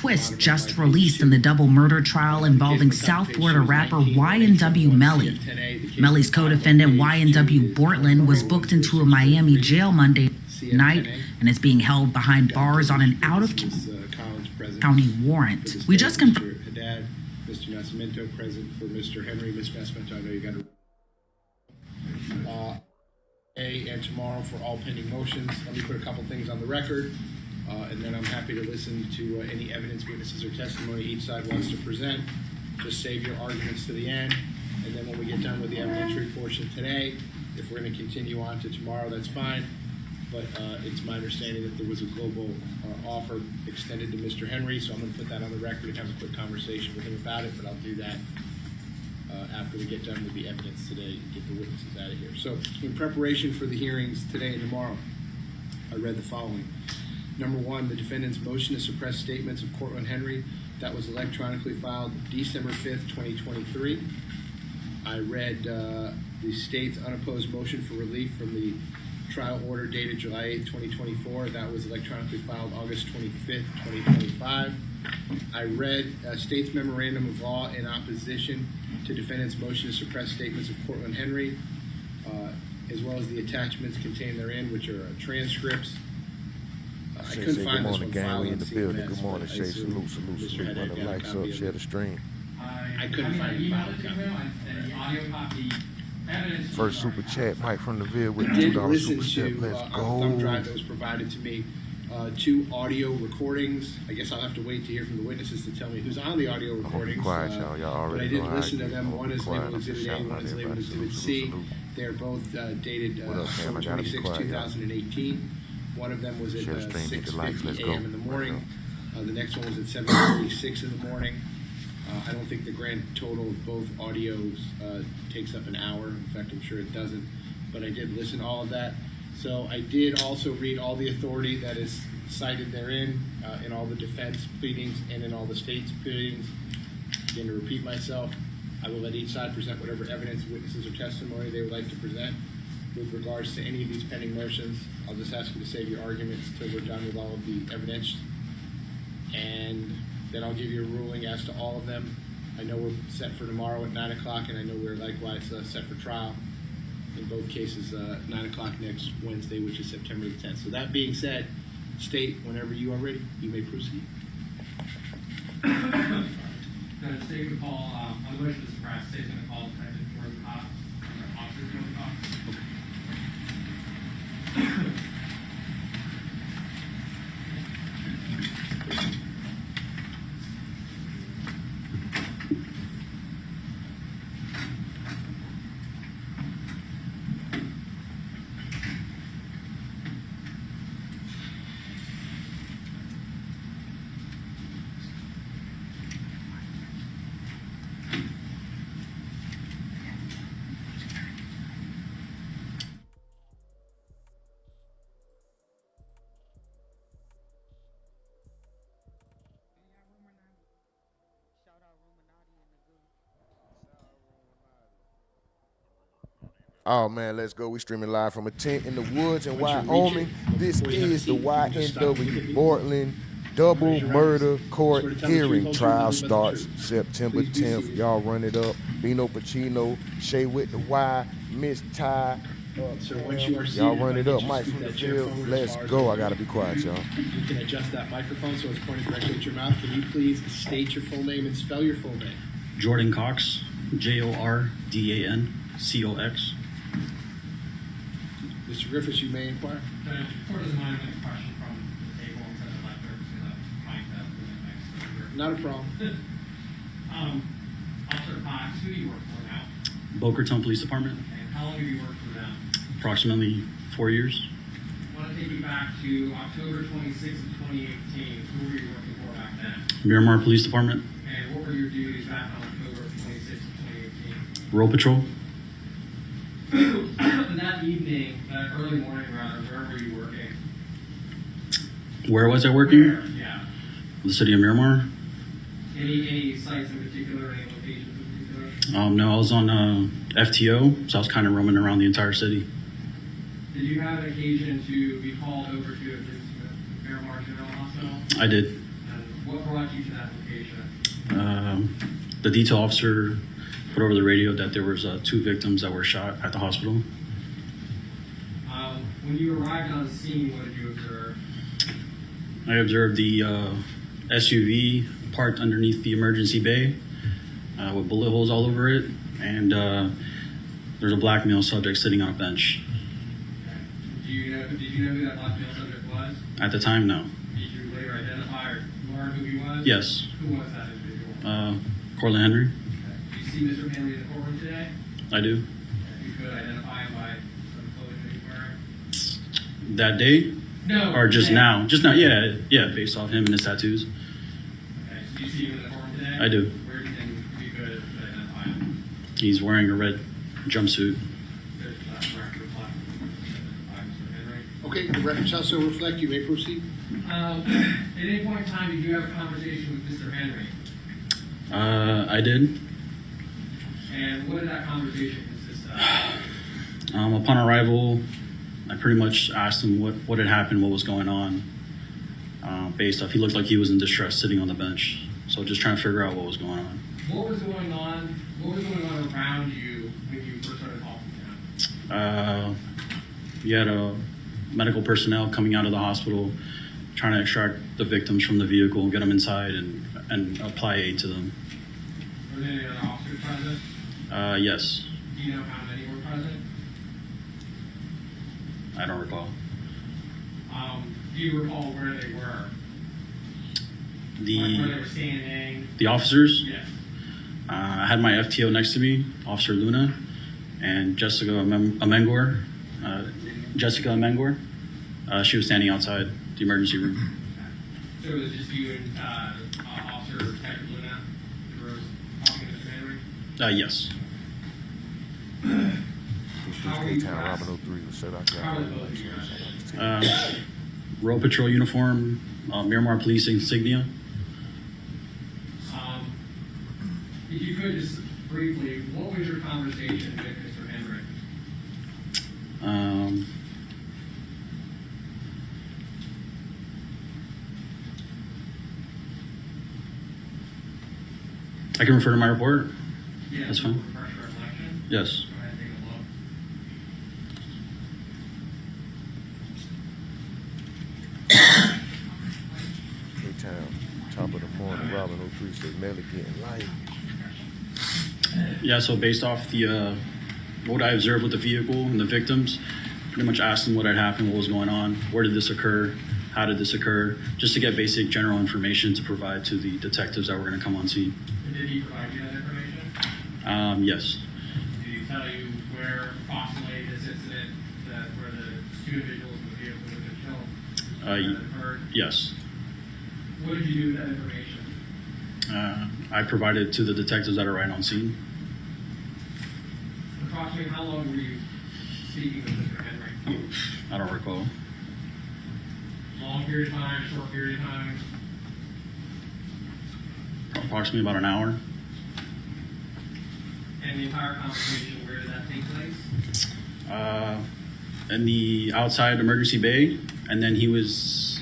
twist just released in the double murder trial involving South Florida rapper Y&W Melly. Melly's co-defendant Y&W Bortlen was booked into a Miami jail Monday night and is being held behind bars on an out-of-county warrant. We just confirmed. Mr. Nascimento present for Mr. Henry. Ms. Nascimento, I know you got to and tomorrow for all pending motions. Let me put a couple things on the record, and then I'm happy to listen to any evidence, witnesses, or testimony each side wants to present. Just save your arguments to the end, and then when we get done with the evidentiary portion today, if we're going to continue on to tomorrow, that's fine. But it's my understanding that there was a global offer extended to Mr. Henry, so I'm going to put that on the record and have a quick conversation with him about it, but I'll do that after we get done with the evidence today and get the witnesses out of here. So in preparation for the hearings today and tomorrow, I read the following. Number one, the defendant's motion to suppress statements of Cortlen Henry that was electronically filed December 5th, 2023. I read the state's unopposed motion for relief from the trial order dated July 8, 2024. That was electronically filed August 25th, 2025. I read state's memorandum of law in opposition to defendant's motion to suppress statements of Cortlen Henry, as well as the attachments contained therein, which are transcripts. I couldn't find this one filed in the building. Good morning, Shay. Salute. Run the lights up, share the stream. I couldn't find the filed copy. First super chat, Mike from the Ville with I did $2 listen super chat. to Let's a go. thumb drive that was provided to me. 2 audio recordings. I guess I'll have to wait to hear from the witnesses to tell me who's on the audio recordings. Quiet, y'all. Y'all but I already did know how listen I to get. them. One is labeled Exhibit A, one is labeled Exhibit C. They're both dated October 26, 2018. One of them was at 6:50 a.m. in the morning. The next one was at 7:46 in the morning. I don't think the grand total of both audios takes up an hour. In fact, I'm sure it doesn't. But I did listen to all of that. So I did also read all the authority that is cited therein in all the defense pleadings and in all the state's pleadings. Again, to repeat myself, I will let each side present whatever evidence, witnesses, or testimony they would like to present. With regards to any of these pending motions, I'll just ask you to save your arguments until we're done with all of the evidence. And then I'll give you a ruling as to all of them. I know we're set for tomorrow at 9 o'clock, and I know we're likewise set for trial. In both cases, 9 o'clock next Wednesday, which is September the 10th. So that being said, State, whenever you are ready, you may proceed. The state would call, on the motion to suppress, the state's going to call Detective Jordan Cox, Officer Jordan Cox. Oh man, let's go. We streaming live from a tent in the woods in Wyoming. This is the Y&W Bortlen double murder court hearing. Trial starts September 10th. Y'all run it up. Bino Pacino, Shay with the Y, Miss Ty. Y'all run it up. Mike from the Ville. Let's go. I gotta be quiet, y'all. You can adjust that microphone so it's pointed directly at your mouth. Can you please state your full name and spell your full name? Jordan Cox, Jordancox. Mr. Griffiths, you may inquire. The court doesn't mind a question from the table instead of like they're just going to mic that next. Not a problem. Officer Cox, who do you work for now? Boca Raton Police Department. And how long have you worked for them? Approximately 4 years. I want to take you back to October 26th of 2018. Who were you working for back then? Miramar Police Department. And what were your duties back on October 26th of 2018? Road Patrol. And that evening, that early morning rather, where were you working? Where was I working? Where? Yeah. The city of Miramar. Any sites in particular, any locations in particular? No, I was on FTO, so I was kind of roaming around the entire city. Did you have an occasion to be called over to Miramar General Hospital? I did. And What brought you to that location? The detail officer put over the radio that there was 2 victims that were shot at the hospital. When you arrived on the scene, what did you observe? I observed the SUV parked underneath the emergency bay with bullet holes all over it, and there's a black male subject sitting on a bench. Okay. Did you know who that black male subject was? At the time, no. Did you later identify or learn who he was? Yes. Who was that individual? Cortlen Henry. Okay. Did you see Mr. Henry in the courtroom today? I do. If you could identify him by some clothing that he's wearing? That day? No. Or just today. now? Just now, yeah, based off him and his tattoos. Okay. So you see him in the courtroom today? I do. Where do you think you could identify him? He's wearing a red jumpsuit. There's record reflect by Mr. Henry. Okay, the record shall so reflect. You may proceed. At any point in time, did you have a conversation with Mr. Henry? I did. And what did that conversation consist of? Upon arrival, I pretty much asked him what had happened, what was going on. Based off, he looked like he was in distress sitting on the bench. So just trying to figure out what was going on. What was going on? What was going on around you when you first started talking to him? You had medical personnel coming out of the hospital, trying to extract the victims from the vehicle, get them inside, and apply aid to them. Were there any other officers present? Yes. Do you know how many were present? I don't recall. Do you recall where they were? Like where they The were standing? officers, Yes. I had my FTO next to me, Officer Luna, and Jessica Amengor. She was standing outside the emergency room. So it was just you and Officer Detective Luna who were talking to Mr. Henry? Yes. How were you K-Town, dressed? Robin 03, shut up. How were the both of you dressed? Road patrol uniform, Miramar Police insignia. If you could just briefly, what was your conversation with Mr. Henry? I can refer to my report. Yeah, That's fine. Refresh your recollection. Yes. Go ahead and take a look. K-Town, top of the morning, Robin 03 said Melly getting light. Yeah, so based off the what I observed with the vehicle and the victims, pretty much asked them what had happened, what was going on, where did this occur, how did this occur, just to get basic general information to provide to the detectives that were going to come on scene. And did he provide you that information? Yes. Did he tell you where approximately this incident, where the 2 individuals in the vehicle had been killed, that occurred? Yes. What did you do with that information? I provided to the detectives that are right on scene. Approximately how long were you speaking with Mr. Henry? I don't recall. Long period of time, short period of time? Approximately about an hour. And the entire conversation, where did that take place? In the outside emergency bay, and then he was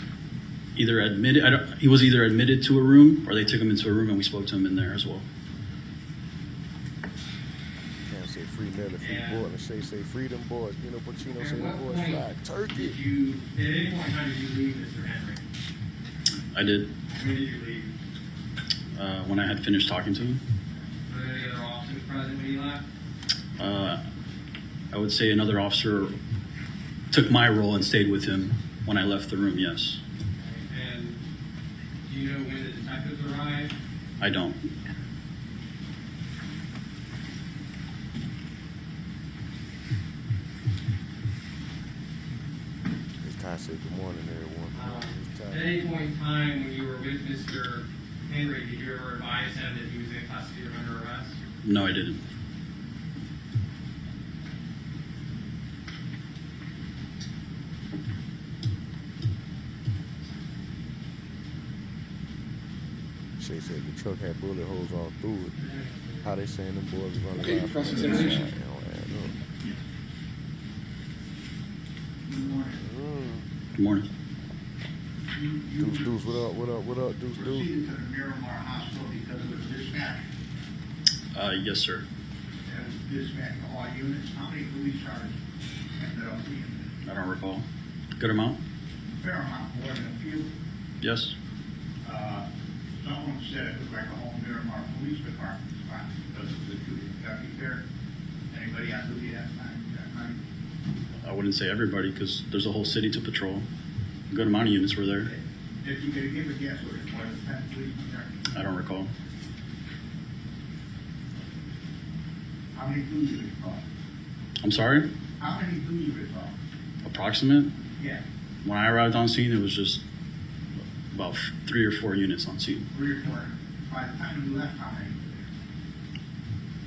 either admitted. He was either admitted to a room, or they took him into a room, and we spoke to him in there as well. Can't say free Melly, free Yeah. Bortlen, say freedom boys. Pino Pacino say At the what boys point fly. Turkey. Did you, at any point in time, did you leave Mr. Henry? I did When did you leave? when I had finished talking to him. Were there any other officers present when you left? I would say another officer took my role and stayed with him when I left the room. Yes, And do you know when the detectives arrived? I don't. It's Ty said good morning, everyone. It's At Ty. any point in time when you were with Mr. Henry, did you ever advise him that he was in custody or under arrest? No, I didn't. Shay said the truck had bullet holes all through it. How they saying them boys was running Okay, around from the cross-examination. inside? It don't add up. Good morning. Deuce, what up, Deuce? Proceeded to the Miramar Hospital because it was dispatched. Yes, sir. It was dispatched to all units. How many police cars ended up being I don't recall. Good amount? fair amount, more than a few? Yes. Someone said it was like a whole Miramar Police Department spot because of the duty. Would that be fair? Anybody on duty that night? I wouldn't say everybody because there's a whole city to patrol. A good amount of units were there. If you could give a guess, was it more than 10 policemen there? I don't recall. How many do you recall? I'm sorry? How many do you recall? Approximate? Yeah, When I arrived on scene, it was just about 3 or 4 units on scene. 3 or 4. By the time you left, how many were there?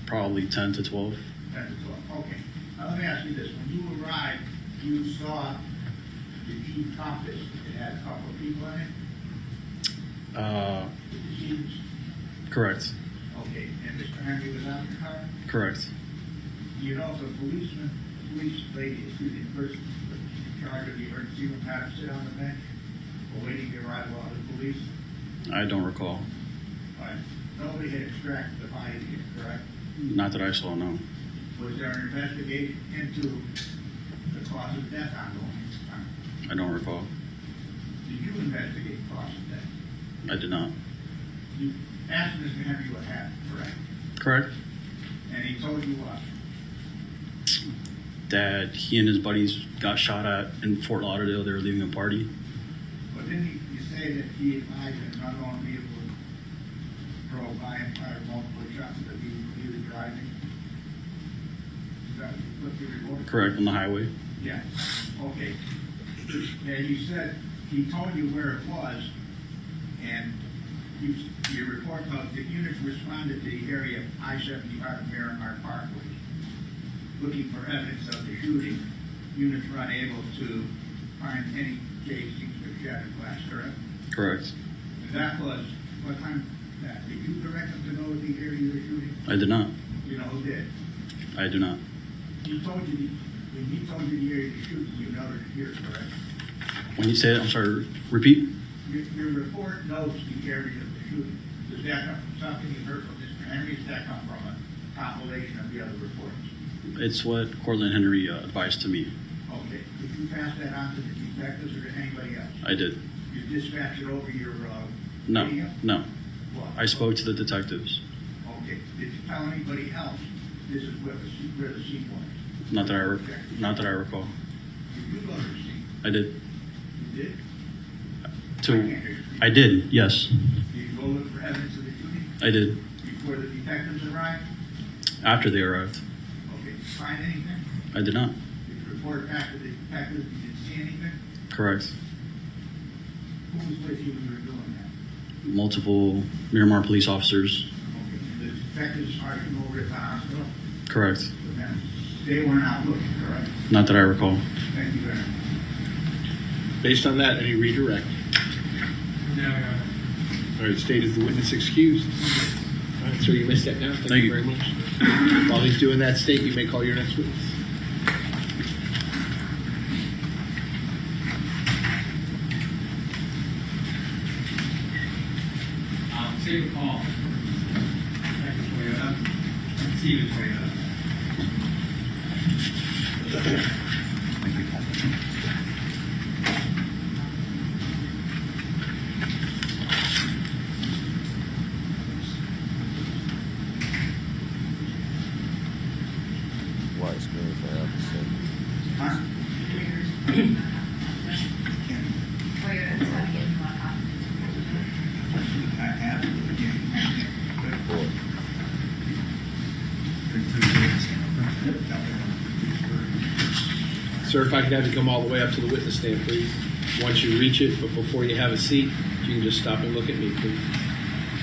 Probably 10 to 12. 10 to 12. Okay. Now let me ask you this. When you arrived, you saw the chief's office. It had a couple of people in it. Did you see this? Correct. Okay. And Mr. Henry was out in the car? Correct. You know, if a police lady, the person in charge of the emergency room had to sit on the bench awaiting the arrival of the police. I don't recall. But nobody had extracted the body yet, correct? Not that I saw, no. Was there an investigation into the cause of death ongoing at the time? I don't recall. Did you investigate the cause of death? I did not. You asked Mr. Henry what happened, correct? Correct. And he told you what? That he and his buddies got shot at in Fort Lauderdale. They were leaving a party. But didn't you say that he advised that an unknown vehicle drove by and fired multiple shots that he was driving? Is that what you reported? Correct, on the highway. Yeah, okay. And you said he told you where it was, and your report of the units responded to the area of I-75 Miramar Parkway, looking for evidence of the shooting. Units were unable to find any casings or shattered glass, correct? Correct. And that was, what time that? Did you direct them to know the area of the shooting? I did not. You know who did? I do not. He told you, when he told you the area of the shooting, you noted it here, correct? When you say that, I'm sorry, repeat? Your report notes the area of the shooting. Does that come from something you heard from Mr. Henry? Does that come from a compilation of the other reports? It's what Cortlen Henry advised to me. Okay. Did you pass that on to the detectives or to anybody else? I did. You dispatched it over your No, radio? no. What? I spoke to the detectives. Okay. Did you tell anybody else this is where the scene was? Not that I recall. Did you go to the scene? I did. You did? I did, yes. Did you go look for evidence of the shooting I did. before the detectives arrived? After they arrived. Okay. Did you find anything? I did not. Did you report back to the detectives you didn't see anything? Correct. Who was with you when you were doing that? Multiple Miramar police officers. Okay. The detectives are you over at the hospital? Correct. With them. They were not looking, correct? Not that I recall. Thank you very much. Based on that, any redirect? No, Your Honor. All right, state is the witness excused. All right, sir, you missed that now. Thank you very much. While he's doing that, state, you may call your next witness. Save a call. Detective Toyota. Steven Toyota. White screen for half a second. Huh? I have to Boy. Sir, if I could have you come all the way up to the witness stand, please. Once you reach it, but before you have a seat, you can just stop and look at me, please.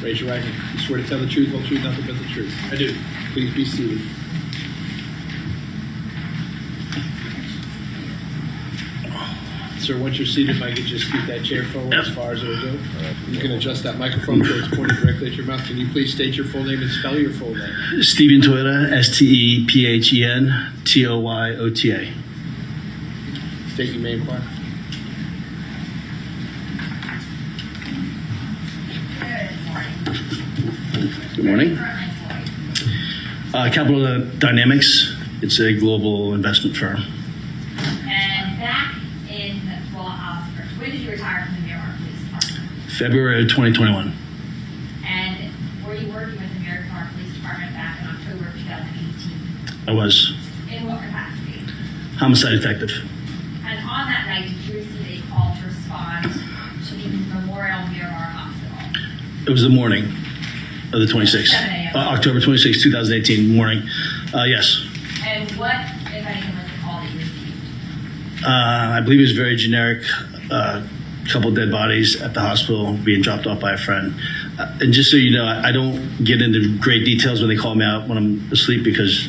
Raise your right hand. You swear to tell the truth, whole truth, nothing but the truth. I do. Please be seated. Sir, once you're seated, if I could just keep that chair forward as far as it'll go. You can adjust that microphone so it's pointed directly at your mouth. Can you please state your full name and spell your full name? Steven Toyota, Stephen Toyota. State you may inquire. morning. Currently employed. Capital Dynamics. It's a global investment firm. And back in, when did you retire from the New York Police Department? February of 2021. And were you working with the New York Police Department back in October of 2018? I was In what capacity? homicide detective. And on that night, did you receive a call to respond to the Memorial Miramar Hospital? It was the morning of the 26th. 7 a.m. October 26th, 2018 morning. Yes. And what, if anything, was the call that you received? I believe it was very generic. Couple dead bodies at the hospital being dropped off by a friend. And just so you know, I don't get into great details when they call me out when I'm asleep because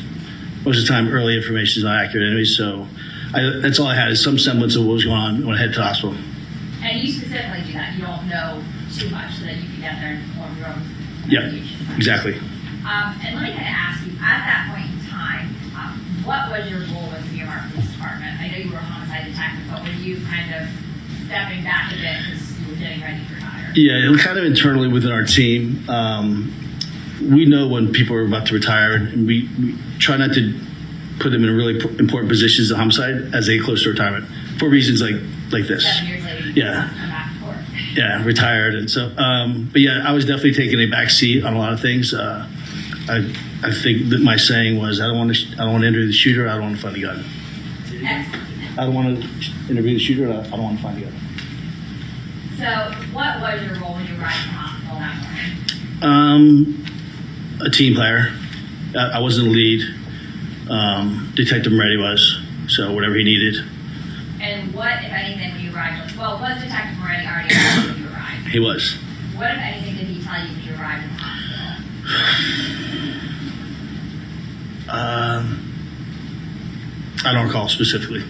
most of the time early information is not accurate anyway. So that's all I had is some semblance of what was going on when I head to the hospital. And you specifically do that. You don't know too much so that you can get there and form your own Yeah, investigation. exactly. And let me kind of ask you, at that point in time, what was your role with the New York Police Department? I know you were a homicide detective, but were you kind of stepping back a bit because you were getting ready to retire? Yeah, it was kind of internally within our team. We know when people are about to retire, and we try not to put them in really important positions of homicide as they get close to retirement for reasons like this. 7 years later, you Yeah. come back to court. Yeah, retired, and so. But yeah, I was definitely taking a back seat on a lot of things. I think that my saying was, I don't want to interview the shooter. I don't want to find the gun. Excellent. I don't want to interview the shooter. I don't want to find the gun. So, what was your role when you arrived in the hospital that morning? A team player. I wasn't the lead. Detective Moretti was. So whatever he needed, And what, if anything, when you arrived? Well, was Detective Moretti already arrived when you arrived? he was. What, if anything, did he tell you when you arrived in the hospital? I don't recall specifically.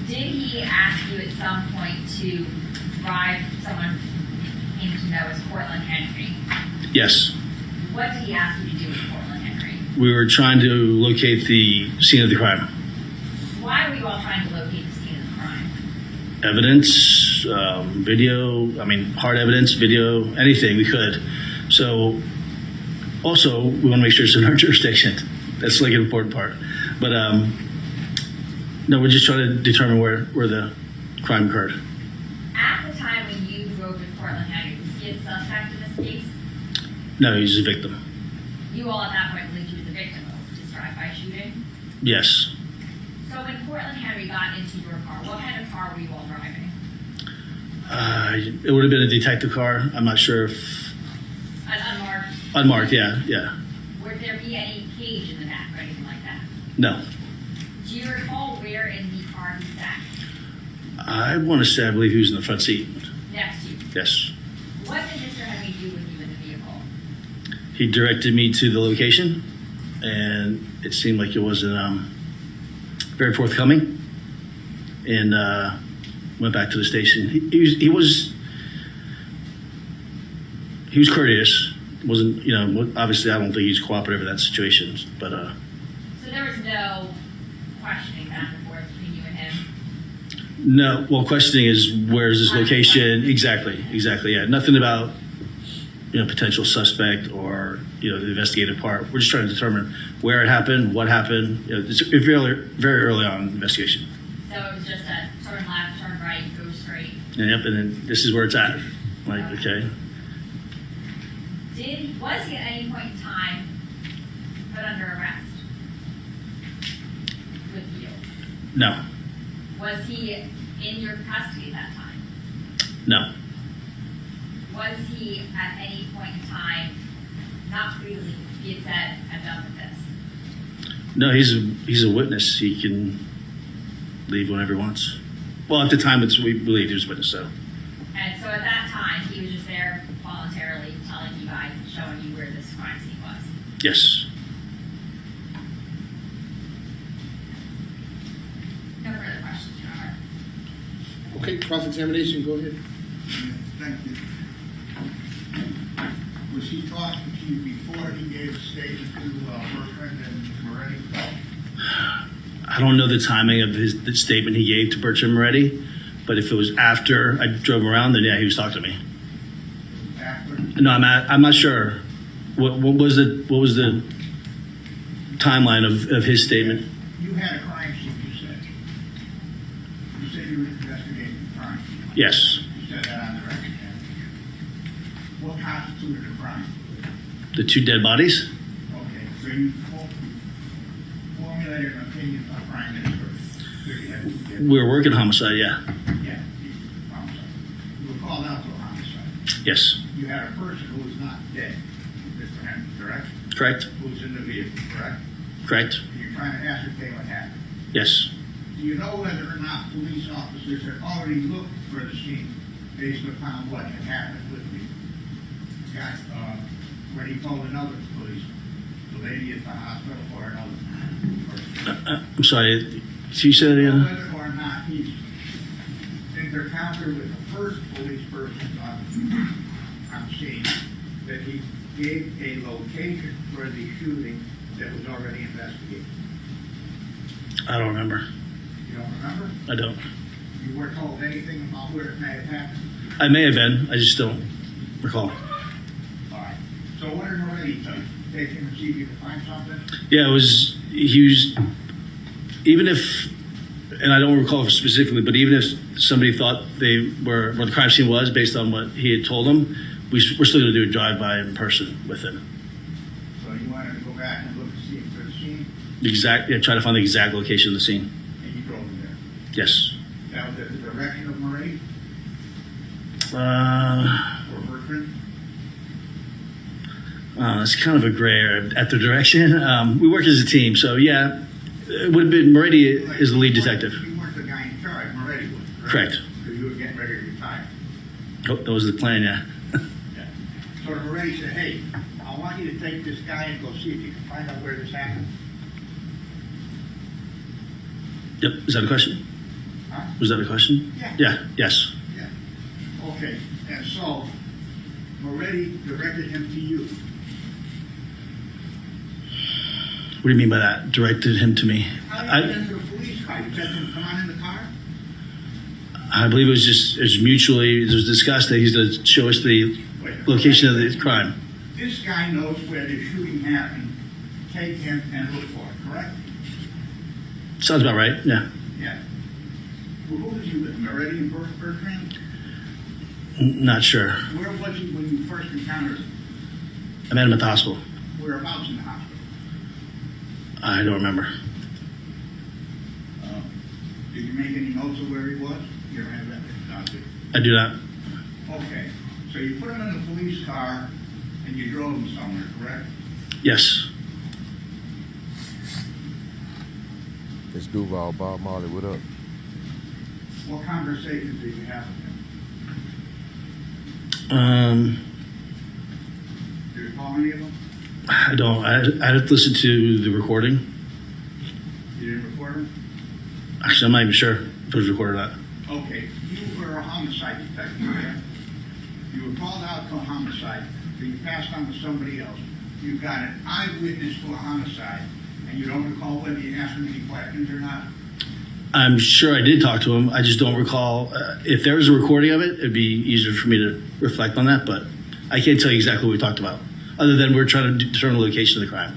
Did he ask you at some point to drive someone he came to know as Cortlen Henry? Yes. What did he ask you to do with Cortlen Henry? We were trying to locate the scene of the crime. Why were you all trying to locate the scene of the crime? Evidence, video, hard evidence, video, anything we could. So also, we want to make sure it's in our jurisdiction. That's like an important part. But no, we're just trying to determine where the crime occurred. At the time when you drove with Cortlen Henry, was he a suspect in this case? No, he's a victim. You all at that point believed he was a victim of this drive-by shooting? Yes. So when Cortlen Henry got into your car, what kind of car were you all driving? It would have been a detective car. I'm not sure if... An unmarked? Unmarked, yeah. Would there be any cage in the back or anything like that? No. Do you recall where in the car he sat? I want to say I believe he was in the front seat. Next to you? Yes. What did Mr. Henry do with you in the vehicle? He directed me to the location, and it seemed like it wasn't very forthcoming, and went back to the station. He was courteous. Wasn't, obviously I don't think he's cooperative in that situation, but So there was no questioning back and forth between you and him? no. Well, questioning is where's this location? Exactly. Yeah, nothing about potential suspect or the investigative part. We're just trying to determine where it happened, what happened. It's very early on in the investigation. So it was just a turn left, turn right, go straight. And then this is where it's at. Like, okay. Was he at any point in time put under arrest with you? No. Was he in your custody at that time? No. Was he at any point in time not free to leave? He had said, I'm done with this. No, he's a witness. He can leave whenever he wants. Well, at the time, we believed he was a witness, so. And so at that time, he was just there voluntarily telling you guys and showing you where this crime scene was. Yes. No further questions, Your Honor. Okay, cross-examination, go ahead. Thank you. Was he talking to you before he gave a statement to Bortlen and Moretti? I don't know the timing of the statement he gave to Bertram Moretti, but if it was after I drove him around, then yeah, he was talking to me. After? No, I'm not sure. What was the timeline of his statement? You had a crime scene, you said. You said you were investigating a crime. Yes. You said that on the record. Yeah. What constituted a crime? The 2 dead bodies? Okay, so you formulated an opinion of crime that occurred. So you had two dead- We were working homicide, yeah. Yeah, homicide. You were called out to a homicide. Yes. You had a person who was not dead, Mr. Henry, correct? Correct? Who was in the vehicle, correct? Correct? And you're trying to ascertain what happened. Yes. Do you know whether or not police officers had already looked for the scene based upon what had happened with the guy, where he told another police, the lady at the hospital or another person? I'm sorry. She said Do you know again? whether or not he encountered with the first police person on scene, that he gave a location for the shooting that was already investigated? I don't remember. You don't remember? I don't. You weren't told anything about where it may have happened? I may have been. I just don't recall. All right. So what did Moretti take him and see if you could find something? Yeah, it was, he was, even if, and I don't recall specifically, but even if somebody thought they were, where the crime scene was based on what he had told them, we're still going to do a drive-by in person with him. So you wanted to go back and look to see for the scene, Try to find the exact location of the scene. and you drove him there. Yes. That was at the direction of Moretti Uh, or Bortlen? it's kind of a gray area at the direction. We work as a team, so yeah, it would have been, Moretti is the lead detective. You weren't the guy in charge, Moretti was, Correct. Because you were getting ready to retire. Oh, that was the plan, yeah. Yeah. So Moretti said, hey, I want you to take this guy and go see if you can find out where this happened. Yep, is that a question? Huh? Was that a question? Yeah. Yeah, yes. Yeah. Okay, and so Moretti directed him to you. What do you mean by that? Directed him to me? How did you get into the police car? You said to him, come on in the car? I believe it was mutually, it was discussed that he's going to show us the location of the crime. This guy knows where the shooting happened. Take him and look for it, correct? Sounds about right, yeah. Yeah. Well, who was you with, Moretti and Bertrand? Not sure. Where was he when you first encountered him? I met him at the hospital. Whereabouts in the hospital? I don't remember. Did you make any notes of where he was? You ever have that written down, too? I do not. Okay, so you put him in the police car and you drove him somewhere, correct? Yes. It's Duval, Bob Marley, what up? What conversations did you have with him? Do you recall any of them? I don't. I have to listen to the recording. You didn't record them? Actually, I'm not even sure if it was recorded or not. Okay, you were a homicide detective, correct? You were called out to a homicide, then you passed on to somebody else. You got an eyewitness to a homicide, and you don't recall whether you asked him any questions or not? I'm sure I did talk to him. I just don't recall. If there was a recording of it, it'd be easier for me to reflect on that, but I can't tell you exactly what we talked about, other than we're trying to determine the location of the crime.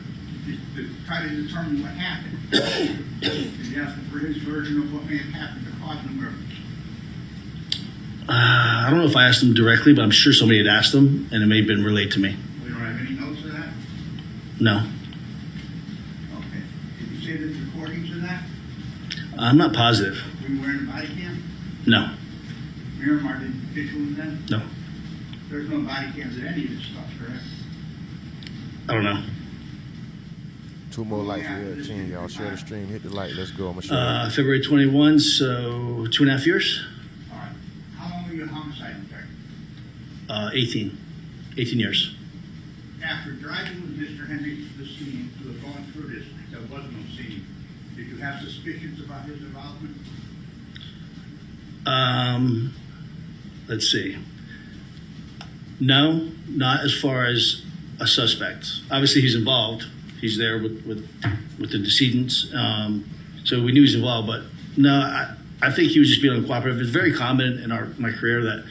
To try to determine what happened. Did you ask him for his version of what may have happened to cause the murder? I don't know if I asked him directly, but I'm sure somebody had asked him, and it may have been relayed to me. We don't have any notes of that? No. Okay. Did you say there's recordings of that? I'm not positive. Were you wearing a body cam? No. Miramar didn't picture him then? No. There's no body cams at any of this stuff, correct? I don't know. 2 more likes, we had 10, y'all. Share the stream, hit the like, let's go. I'm gonna share February 21, so 2.5 years? All right. How long were you a homicide detective? 18 years. After driving with Mr. Henry to the scene, to have gone through this, there was no scene. Did you have suspicions about his involvement? Let's see. No, not as far as a suspect. Obviously, he's involved. He's there with the decedents. So we knew he was involved, but no, I think he was just being uncooperative. It's very common in my career that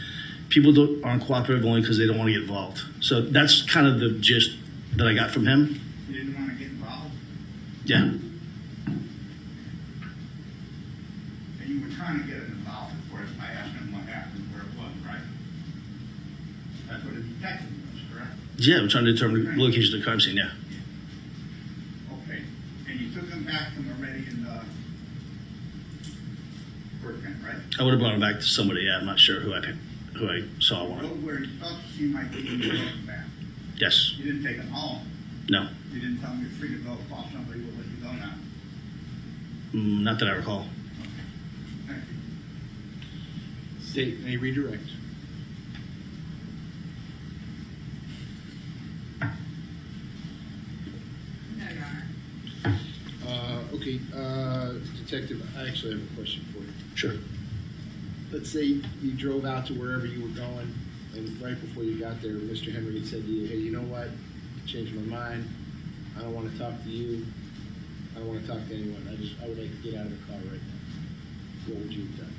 people aren't cooperative only because they don't want to get involved. So that's kind of the gist that I got from him. You didn't want to get involved? Yeah. And you were trying to get him involved, of course, by asking him what happened, where it was, right? That's what a detective was, correct? Yeah, I'm trying to determine the location of the crime scene, yeah. Okay. And you took him back from Moretti and Cortlen, right? I would have brought him back to somebody, yeah. I'm not sure who I saw Go one. where you thought you might be, you took him back. Yes. You didn't take him home. No. You didn't tell him you're free to go, call somebody, will let you go now. Not that I recall. Thank you. State, may redirect. No, Your Honor. Okay, Detective, I actually have a question for you. Sure. Let's say you drove out to wherever you were going, and right before you got there, Mr. Henry had said to you, hey, you know what? I changed my mind. I don't want to talk to you. I don't want to talk to anyone. I would like to get out of the car right now. What would you have done?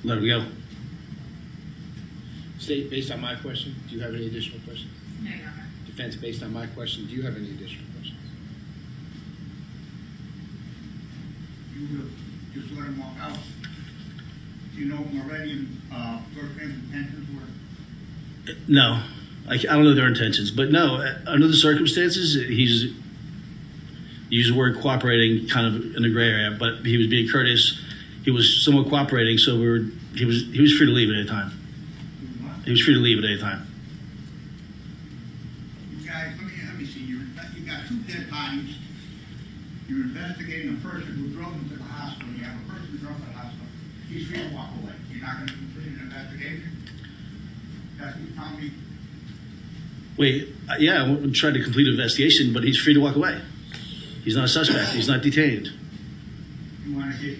Let him go. State, based on my question, do you have any additional questions? No, Your Honor. Defense, based on my question, do you have any additional questions? You would have just let him walk out. Do you know what Moretti and Bortlen's intentions were? No. I don't know their intentions. But no, under the circumstances, he's used the word cooperating kind of in the gray area, but he was being courteous. He was somewhat cooperating, so he was free to leave at any time. He was free to leave at any time. You guys, let me see. You got two dead bodies. You're investigating a person who drove them to the hospital. You have a person who drove them to the hospital. He's free to walk away. You're not going to complete an investigation? That's what you told me. Wait, yeah, I tried to complete an investigation, but he's free to walk away. He's not a suspect. He's not detained. You want to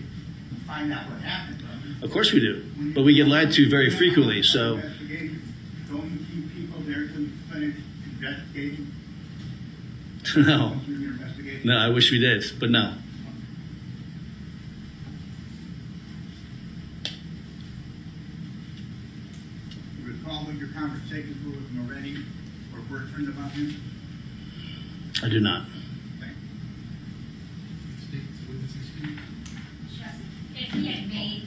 find out what happened, don't you? Of course we do, but we get lied to very frequently. So Investigation. Don't you keep people there to finish investigation? no, Do your investigation? no, I wish we did, but no. You recall what your conversations were with Moretti or Bortlen about him? I do not. Thank you. If he had made,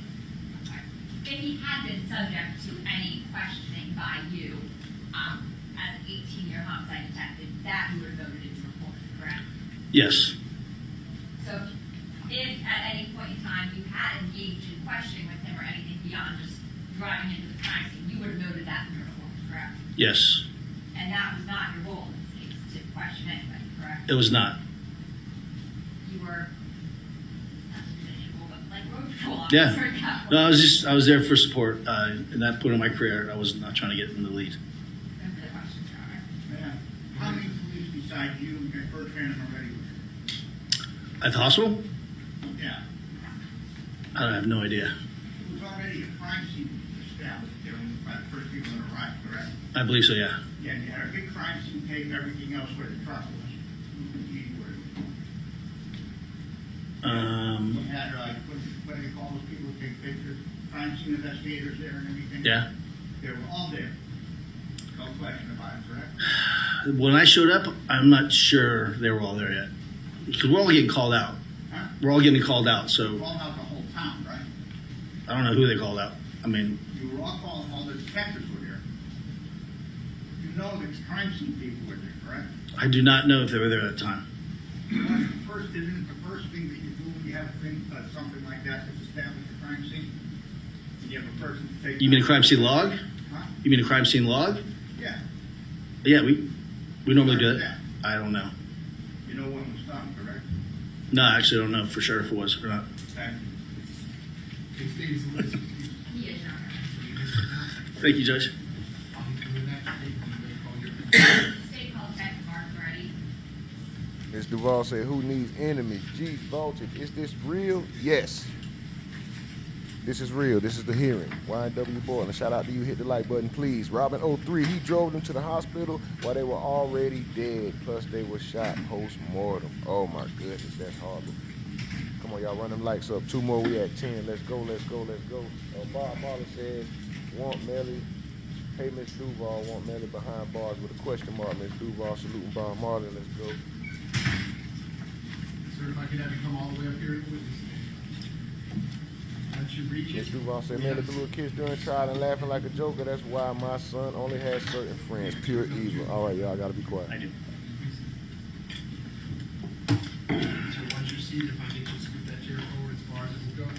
if he had been subject to any questioning by you, as an 18-year homicide detective, that you would have voted in report, correct? Yes, So if at any point in time you had engaged in questioning with him or anything beyond just driving into the crime scene, you would have noted that in your report, correct? yes, And that was not your role in this case, to question anybody, correct? it was not. You were, not to finish your role, but like road patrol Yeah. officer at that No, point. I was there for support. In that point in my career, I was not trying to get in the lead. No further questions, Your Honor. Man, how many police besides you and Bortlen and Moretti were At the hospital, there? Yeah. I have no idea. It was already a crime scene established there by the first people that arrived, correct? I believe so. Yeah. Yeah, you had a big crime scene tape, everything else where the truck was. You had, what do you call those people who take pictures? Crime scene investigators there and everything? Yeah. They were all there. No question about it, correct? When I showed up, I'm not sure they were all there yet. Because we're all getting called out. Huh? We're all getting called out, so Called out the whole town, right? I don't know who they called out. I mean, You were all called, all the detectives were there. You know the crime scene people were there, correct? I do not know if they were there at the time. Isn't it the first thing that you do when you have a thing, something like that to establish a crime scene? And you have a person to take. You mean a crime scene log? Huh? You mean a crime scene log? Yeah. Yeah, we normally do that. I don't know. You know when it was done, correct? No, I actually don't know for sure if it was or not. Thank you. He is, Your Honor. Thank you, Judge. State call Detective Moretti. Ms. Duval said, who needs enemies? G Voltage, is this real? Yes. This is real. This is the hearing. YNW Bortlen. Shout out to you. Hit the like button, please. Robin 03, he drove them to the hospital while they were already dead. Plus, they were shot post-mortem. Oh, my goodness. That's horrible. Come on, y'all. Run them likes up. 2 more. We at 10. Let's go. Let's go. Let's go. Bob Marley says, want Melly Hey, Miss Duval, want Melly behind bars with a question mark. Miss Duval, saluting Bob Marley. Let's go. Sir, if I could have you come all the way up here and witness stand. Once you reach Miss it. Duval said, Melly blew a kiss during trial and laughing like a joker. That's why my son only has certain friends. Pure evil. All right, y'all gotta be quiet. I do. So once you're seated, if I get you to scoot that chair forward as far as it will go,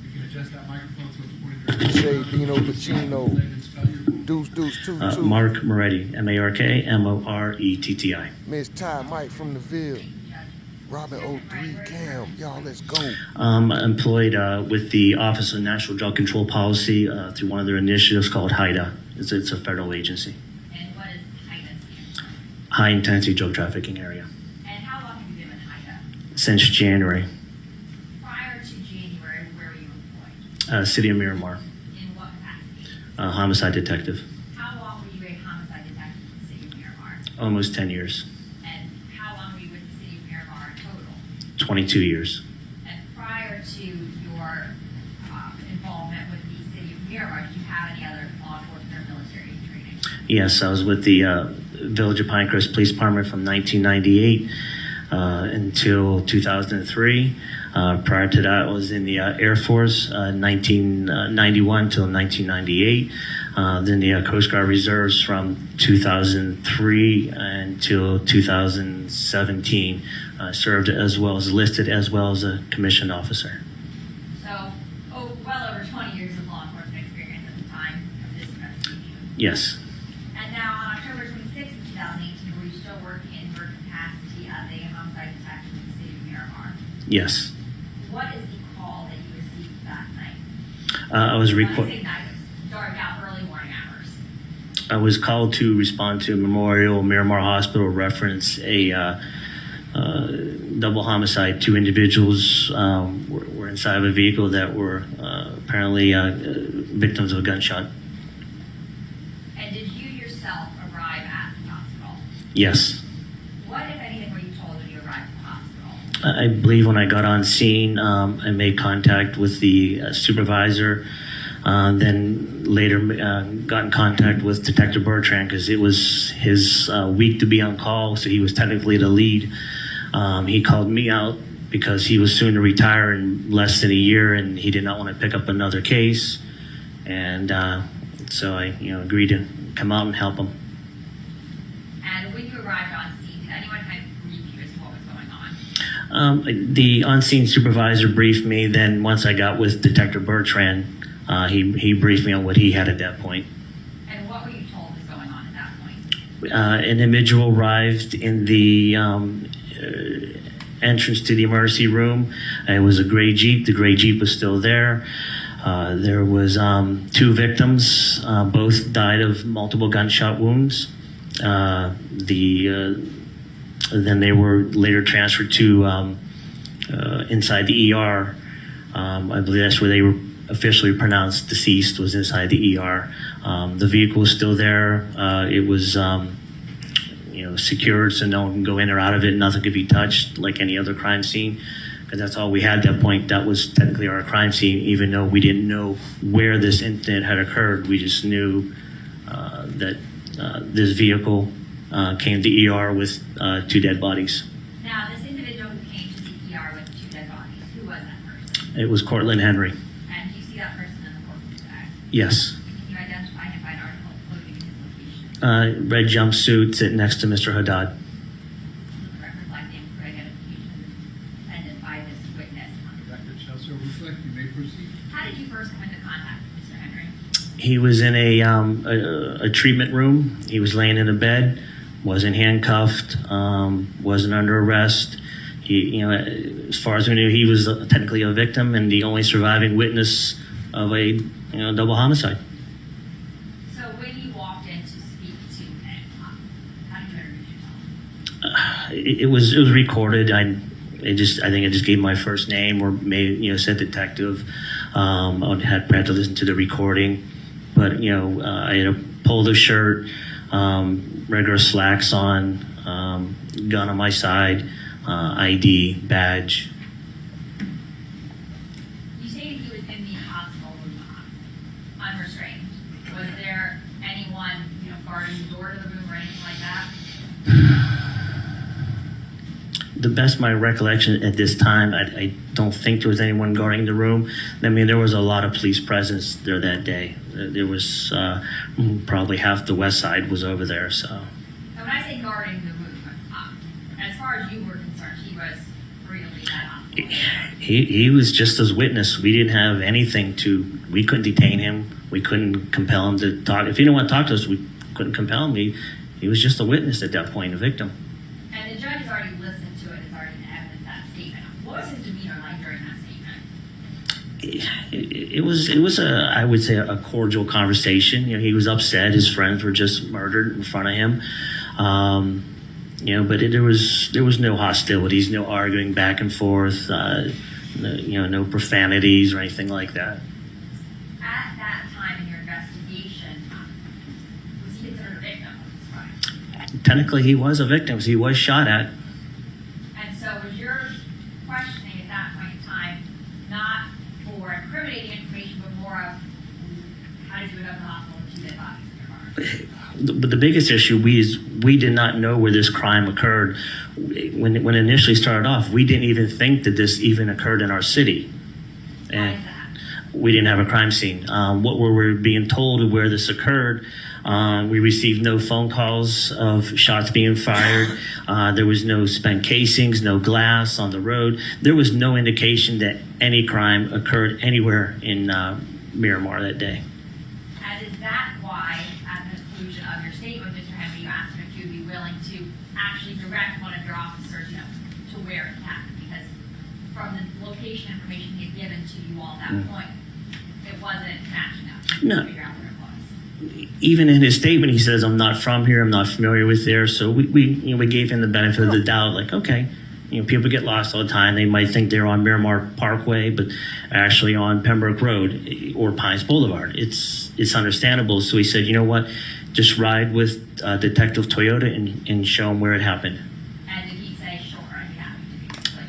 you can adjust that microphone so it's pointed directly. Shay Dino Pacino. And spell your full Deuce, deuce, two, two. Mark Moretti, Markmoretti. Miss Ty Mike from the Ville. Robin 03 Cam. Y'all, let's go. Employed with the Office of National Drug Control Policy through one of their initiatives called HIDA. It's a federal agency. And what is HIDA stand for? High Intensity Drug Trafficking Area. And how long have you been with HIDA? Since January. Prior to January, where were you employed? City of Miramar. In what capacity? Homicide detective. How long were you a homicide detective with the city of Miramar? Almost 10 years. And how long were you with the city of Miramar total? 22 years. And prior to your involvement with the city of Miramar, did you have any other law enforcement or military training? Yes, I was with the Village of Pinecrest Police Department from 1998 until 2003. Prior to that, I was in the Air Force 1991 till 1998. Then the Coast Guard Reserves from 2003 until 2017. Served as well as listed as well as a commissioned officer. So, well over 20 years of law enforcement experience at the time of this investigation. Yes, And now, on October 26th of 2018, were you still working in your capacity as a homicide detective in the city of Miramar? yes. What is the call that you received that night? I was When I requ- say night, it was dark out, early morning hours. I was called to respond to Memorial Miramar Hospital reference a double homicide. Two individuals were inside of a vehicle that were apparently victims of a gunshot. And did you yourself arrive at the hospital? Yes. What, if anything, were you told when you arrived at the hospital? I believe when I got on scene, I made contact with the supervisor, then later got in contact with Detective Bertrand because it was his week to be on call, so he was technically the lead. He called me out because he was soon to retire in less than a year, and he did not want to pick up another case. And so I, agreed to come out and help him. And when you arrived on scene, did anyone kind of brief you as to what was going on? The on-scene supervisor briefed me. Then once I got with Detective Bertrand, he briefed me on what he had at that point. And what were you told was going on at that point? An individual arrived in the entrance to the emergency room. It was a gray Jeep. The gray Jeep was still there. There was two victims. Both died of multiple gunshot wounds. Then they were later transferred to inside the ER. I believe that's where they were officially pronounced deceased, was inside the ER. The vehicle was still there. It was secured so no one can go in or out of it. Nothing could be touched like any other crime scene, because that's all we had at that point. That was technically our crime scene, even though we didn't know where this incident had occurred. We just knew that this vehicle came to ER with two dead bodies. Now, this individual who came to the ER with two dead bodies, who was that person? It was Cortlen Henry. And do you see that person in the courtroom today? Yes. Can you identify him by an article including his location? Red jumpsuit sitting next to Mr. Haddad. The record like name for identification presented by this witness. record shall so reflect. You may proceed. How did you first come into contact with Mr. Henry? He was in a treatment room. He was laying in a bed, wasn't handcuffed, wasn't under arrest. He, as far as we knew, he was technically a victim and the only surviving witness of a double homicide. So when you walked in to speak to him, how did you introduce yourself? It was recorded. I think I just gave my first name or said detective. I had to listen to the recording, but I had a polo shirt, regular slacks on, gun on my side, ID, badge. You stated he was in the hospital room unrestrained. Was there anyone guarding the door to the room or anything like that? The best my recollection at this time, I don't think there was anyone guarding the room. I mean, there was a lot of police presence there that day. There was probably half the west side was over there. So And when I say guarding the room, as far as you were concerned, he was free to leave that hospital. he was just as witness. We didn't have anything we couldn't detain him. We couldn't compel him to talk. If he didn't want to talk to us, we couldn't compel him. He was just a witness at that point, a victim. And the judge has already listened to it, has already evidenced that statement. What was his demeanor like during that statement? It was I would say a cordial conversation. You know, he was upset. His friends were just murdered in front of him. You know, but there was no hostilities, no arguing back and forth. No profanities or anything like that. At that time in your investigation, was he considered a victim of this crime? Technically, he was a victim. He was shot at. And so was your questioning at that point in time not for incriminating information, but more of how did you end up in the hospital with two dead bodies in your car? But the biggest issue is we did not know where this crime occurred. When it initially started off, we didn't even think that this even occurred in our city. Why is that? We didn't have a crime scene. What we were being told where this occurred, we received no phone calls of shots being fired. There was no spent casings, no glass on the road. There was no indication that any crime occurred anywhere in Miramar that day. And is that why, at the conclusion of your statement, Mr. Henry, you asked him if you'd be willing to actually direct one of your officers, to where it happened? Because from the location information he had given to you all at that point, it wasn't matching up. No. To figure out where it was. Even in his statement, he says, "I'm not from here. I'm not familiar with there." So we gave him the benefit of the doubt. Like, okay, people get lost all the time. They might think they're on Miramar Parkway, but actually on Pembroke Road or Pines Boulevard. It's understandable. So he said, "You know what? Just ride with Detective Toyota and show him where it happened." And did he say, "Sure, I'd be happy to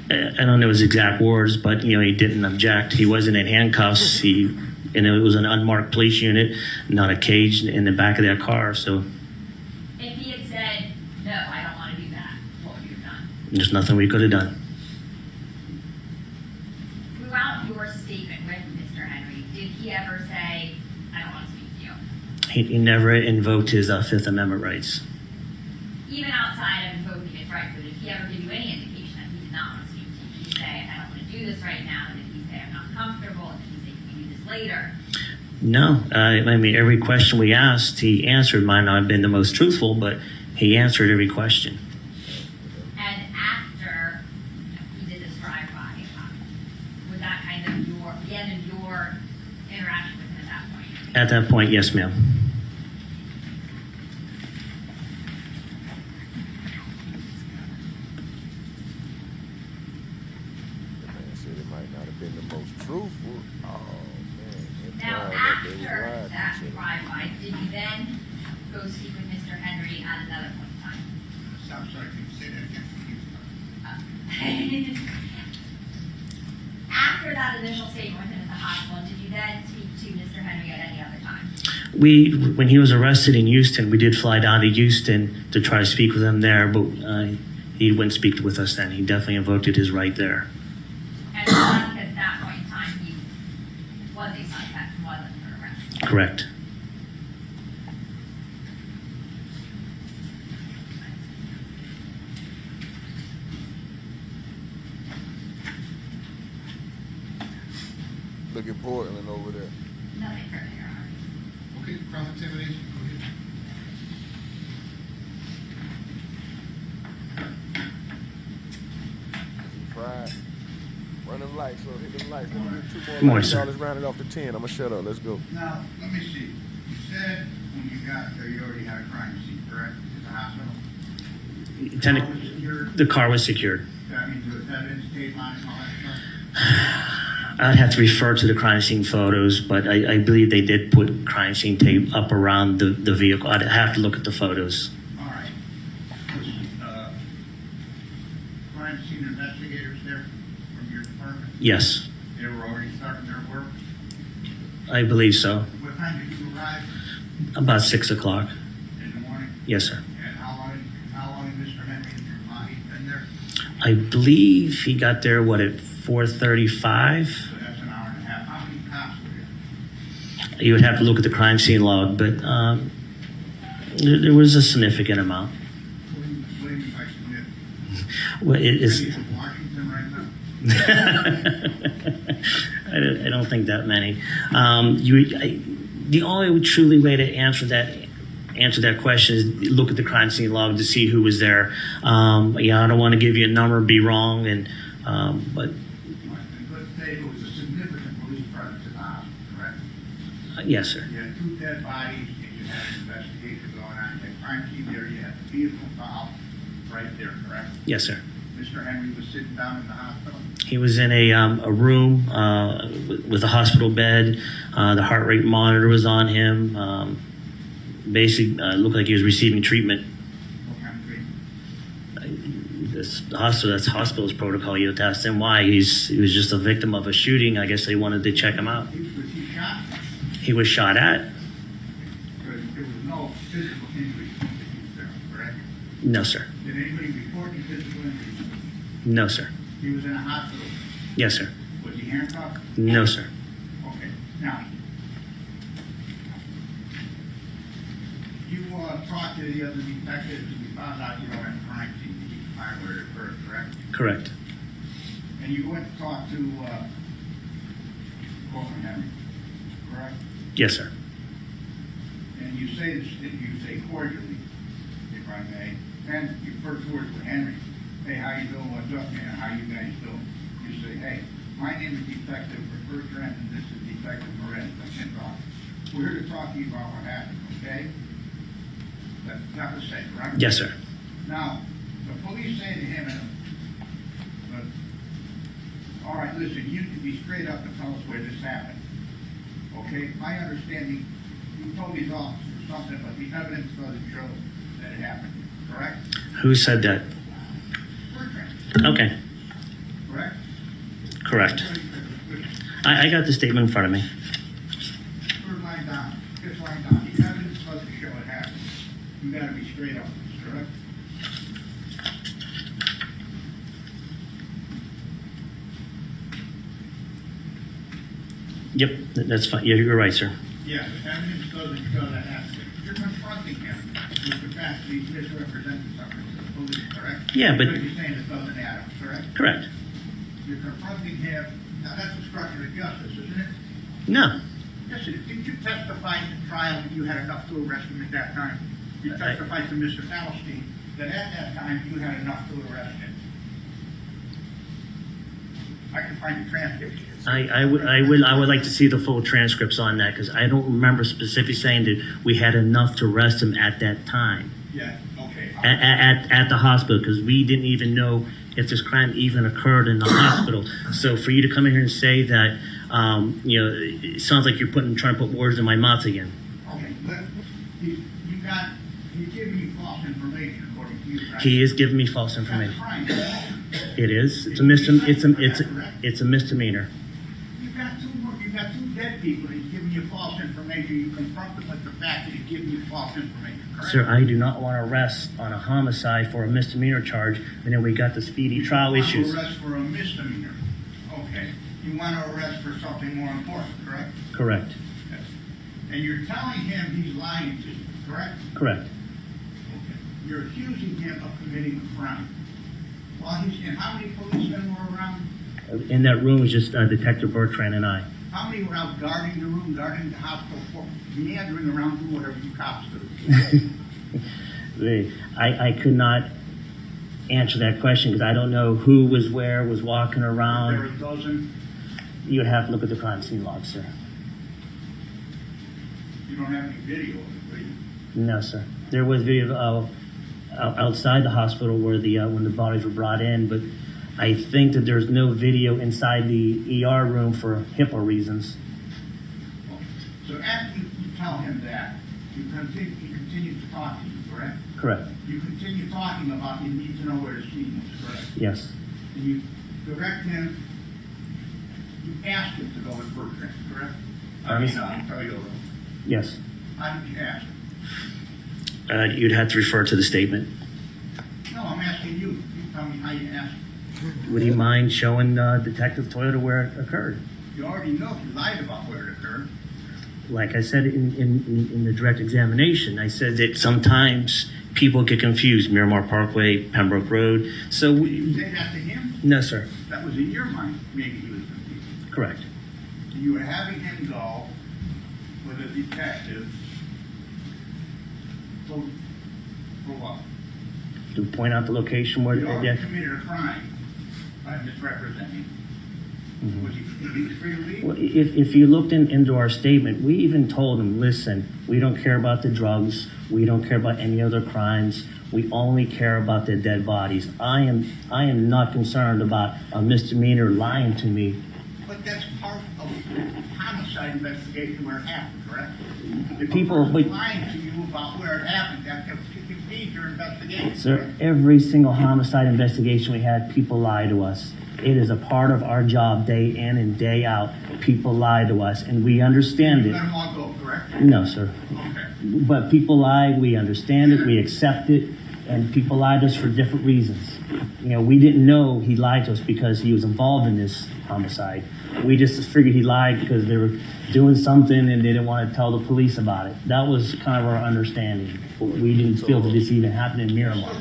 do it"? I don't know his exact words, but he didn't object. He wasn't in handcuffs. And it was an unmarked police unit, not a cage in the back of that car. So If he had said, "No, I don't want to do that," what would you have done? there's nothing we could have done. Throughout your statement with Mr. Henry, did he ever say, "I don't want to speak to you"? He never invoked his Fifth Amendment rights. Even outside of invoking his rights, did he ever give you any indication that he did not want to speak to you? Did he say, "I don't want to do this right now"? Did he say, "I'm not comfortable"? Did he say, "Can we do this later"? No, I mean, every question we asked, he answered. Might not have been the most truthful, but he answered every question. And after he did this drive-by, was that kind of the end of your interaction with him at that point? At that point, yes, ma'am. The man said it might not have been the most truthful. Oh, man. Now, after that drive-by, did you then go speak with Mr. Henry at another point in time? I'm sorry, can you say that again? After that initial statement with him at the hospital, did you then speak to Mr. Henry at any other time? When he was arrested in Houston, we did fly down to Houston to try to speak with him there, but he wouldn't speak with us then. He definitely invoked his right there. And because at that point in time, he was a suspect and wasn't under arrest. Correct. Look at Bortlen over there. Nothing further, Your Honor. Okay, cross-examination, go ahead. Fried. Run them lights, so hit them lights. Let me get two more Come on, lights. sir. Y'all, let's round it off to 10. I'm gonna shut up. Let's go. Now, let me see. You said when you got there, you already had a crime scene, correct? At the hospital? The car was secured. That means there was evidence, tape on it, and all that stuff? I'd have to refer to the crime scene photos, but I believe they did put crime scene tape up around the vehicle. I'd have to look at the photos. All right. Was, crime scene investigators there from your department? Yes, They were already starting their work? I believe so. What time did you arrive About 6 o'clock. in the Yes, sir. And how long has Mr. Henry been there? I believe he got there, at 4:35? So that's an hour and a half. How many cops were there? You would have to look at the crime scene log, but there was a significant amount. What do you mean by significant? Well, it is. Are you in Washington right now? I don't think that many. The only truly way to answer that question is look at the crime scene log to see who was there. Yeah, I don't want to give you a number, be wrong, but Let's say it was a significant police presence in the hospital, correct? yes, sir. You had 2 dead bodies, and you had an investigation going on. You had crime scene there, you had the vehicle found right there, correct? Yes, sir. Mr. Henry was sitting down in the hospital. He was in a room with a hospital bed. The heart rate monitor was on him. Basically, looked like he was receiving treatment. What kind of treatment? That's hospital's protocol. You have to ask him why. He was just a victim of a shooting. I guess they wanted to check him out. Was he shot? He was shot at. There was no physical injury that he was there, correct? No, sir. Did anybody report any physical injury? No, sir. He was in a hospital. Yes, sir. Was he handcuffed? No, sir. Okay. Now, you talked to the other detectives and you found out you don't have a crime scene. You keep find where it occurred, correct? Correct. And you went to talk to Cortlen, Henry, correct? Yes, sir. And you say this, you say cordially, if I may, and your first words were Henry. Hey, how you doing? What's up, man? How you guys doing? You say, hey, my name is Detective Bertrand, and this is Detective Moretti. We're here to talk to you about what happened, okay? That was said, right? Yes, sir. Now, the police say to him, all right, listen, you can be straight up and tell us where this happened. Okay? My understanding, you told these officers something, but the evidence doesn't show that it happened. Correct? Who said that? Bertrand, Okay. correct? Correct. I got the statement in front of me. Third line down, fifth line down. The evidence doesn't show it happened. You gotta be straight up, correct? Yep, that's fine. Yeah, you're right, sir. Yeah, the evidence doesn't show that happened. You're confronting him with the fact that he's misrepresenting something to the police, correct? Yeah, but- You're saying it doesn't add up, correct? Correct. You're confronting him, now that's obstruction of justice, isn't it? No. Yes, it is. Didn't you testify in the trial that you had enough to arrest him at that time? You testified to Mr. Palestine that at that time you had enough to arrest him. I can find the transcript. I would like to see the full transcripts on that because I don't remember specifically saying that we had enough to arrest him at that time Yeah, okay. at the hospital because we didn't even know if this crime even occurred in the hospital. So for you to come in here and say that, it sounds like you're trying to put words in my mouth again. Okay, but he's giving you false information according to you, right? He is giving me false That's information. crime. It is. It's a misdemeanor. You've got two dead people, and he's giving you false information. You confront them with the fact that he's giving you false information, correct? Sir, I do not want to arrest on a homicide for a misdemeanor charge, and then we got the speedy trial issues. You want to arrest for a misdemeanor. Okay. You want to arrest for something more important, correct? Correct. Yes. And you're telling him he's lying to you, correct? Correct. Okay. You're accusing him of committing a crime. While he's in, how many policemen were around? In that room was just Detective Bertrand and I. How many were out guarding the room, guarding the hospital, meandering around, doing whatever you cops do? I could not answer that question because I don't know who was where, was walking There around. a dozen. You would have to look at the crime scene log, sir. You don't have any video of it, do you? No, sir. There was video outside the hospital where when the bodies were brought in, but I think that there's no video inside the ER room for HIPAA reasons. So after you tell him that, he continues to talk to you, correct? Correct. You continue talking about you need to know where the scene is, correct? Yes. And you direct him, you ask him to go with Bertrand, correct? Pardon me? Toyota. Yes. How did you ask him? You'd have to refer to the statement. No, I'm asking you. You tell me how you asked. Would you mind showing Detective Toyota where it occurred? You already know you lied about where it occurred. Like I said in the direct examination, I said that sometimes people get confused. Miramar Parkway, Pembroke Road. So You say that to him? no, sir. That was in your mind. Maybe he was confused. Correct. You were having him go with a detective for what? To point out the location where You already yeah. committed a crime by misrepresenting. Was he free to leave? Well, if you looked into our statement, we even told him, listen, we don't care about the drugs. We don't care about any other crimes. We only care about the dead bodies. I am not concerned about a misdemeanor lying to me. But that's part of homicide investigation where it happened, correct? If People- a person's but- lying to you about where it happened, that can feed your investigation. Sir, every single homicide investigation we had, people lie to us. It is a part of our job day in and day out. People lie to us, and we understand You it. let them all go, correct? No, sir. Okay. But people lie, we understand it, we accept it, and people lie to us for different reasons. You know, we didn't know he lied to us because he was involved in this homicide. We just figured he lied because they were doing something and they didn't want to tell the police about it. That was kind of our understanding. We didn't feel that this even happened in Miramar.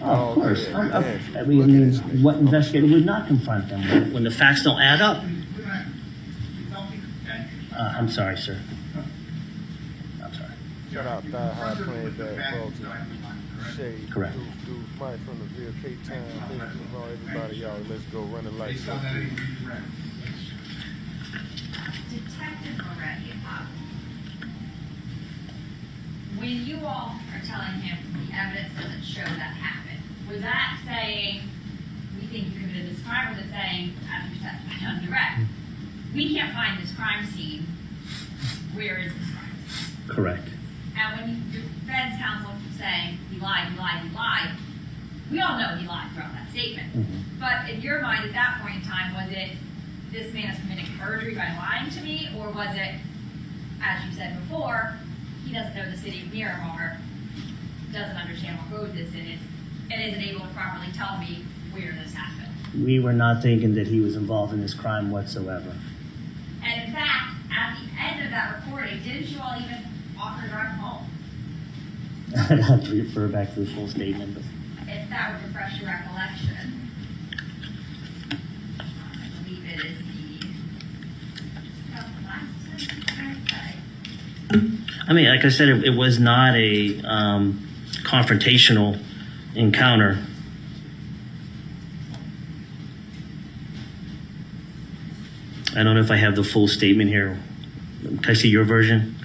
Oh, of course. I mean, what investigator would not confront them when the facts don't add up? I'm sorry, sir. I'm sorry. Shout out Die Hard playing that Bolton. Shade. Correct. Dudes Mike from the Ville, K-Town. Everybody, y'all, let's go run the lights up. Detective Moretti, when you all are telling him the evidence doesn't show that happened, was that saying, we think you committed this crime, or was it saying, as you said, on direct, we can't find this crime scene, where is this crime scene? Correct. And when your defense counsel keeps saying, he lied, we all know he lied throughout that statement. Mm-hmm. But in your mind at that point in time, was it, this man is committing perjury by lying to me, or was it, as you said before, he doesn't know the city of Miramar, doesn't understand what road this is, and isn't able to properly tell me where this happened? We were not thinking that he was involved in this crime whatsoever. And in fact, at the end of that recording, didn't you all even offer to drive him home? I'd have to refer back to the full statement. But If that would refresh your recollection. I believe it is I mean, like I said, it was not a confrontational encounter. I don't know if I have the full statement here. Can I see your version?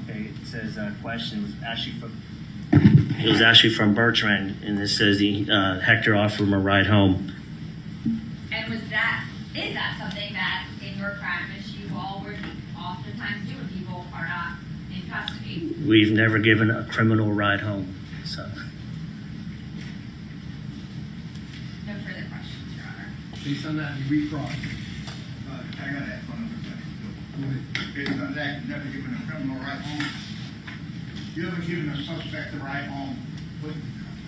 Okay, it says question was actually from. It was actually from Bertrand, and it says Hector offered him a ride home. And is that something that in your practice you all would oftentimes do when people are not in custody? We've never given a criminal a ride home, so. No further questions, Your Honor. Based on that, you recross. I got that one other question. Based on that, you've never given a criminal ride home. You ever given a suspect a ride home,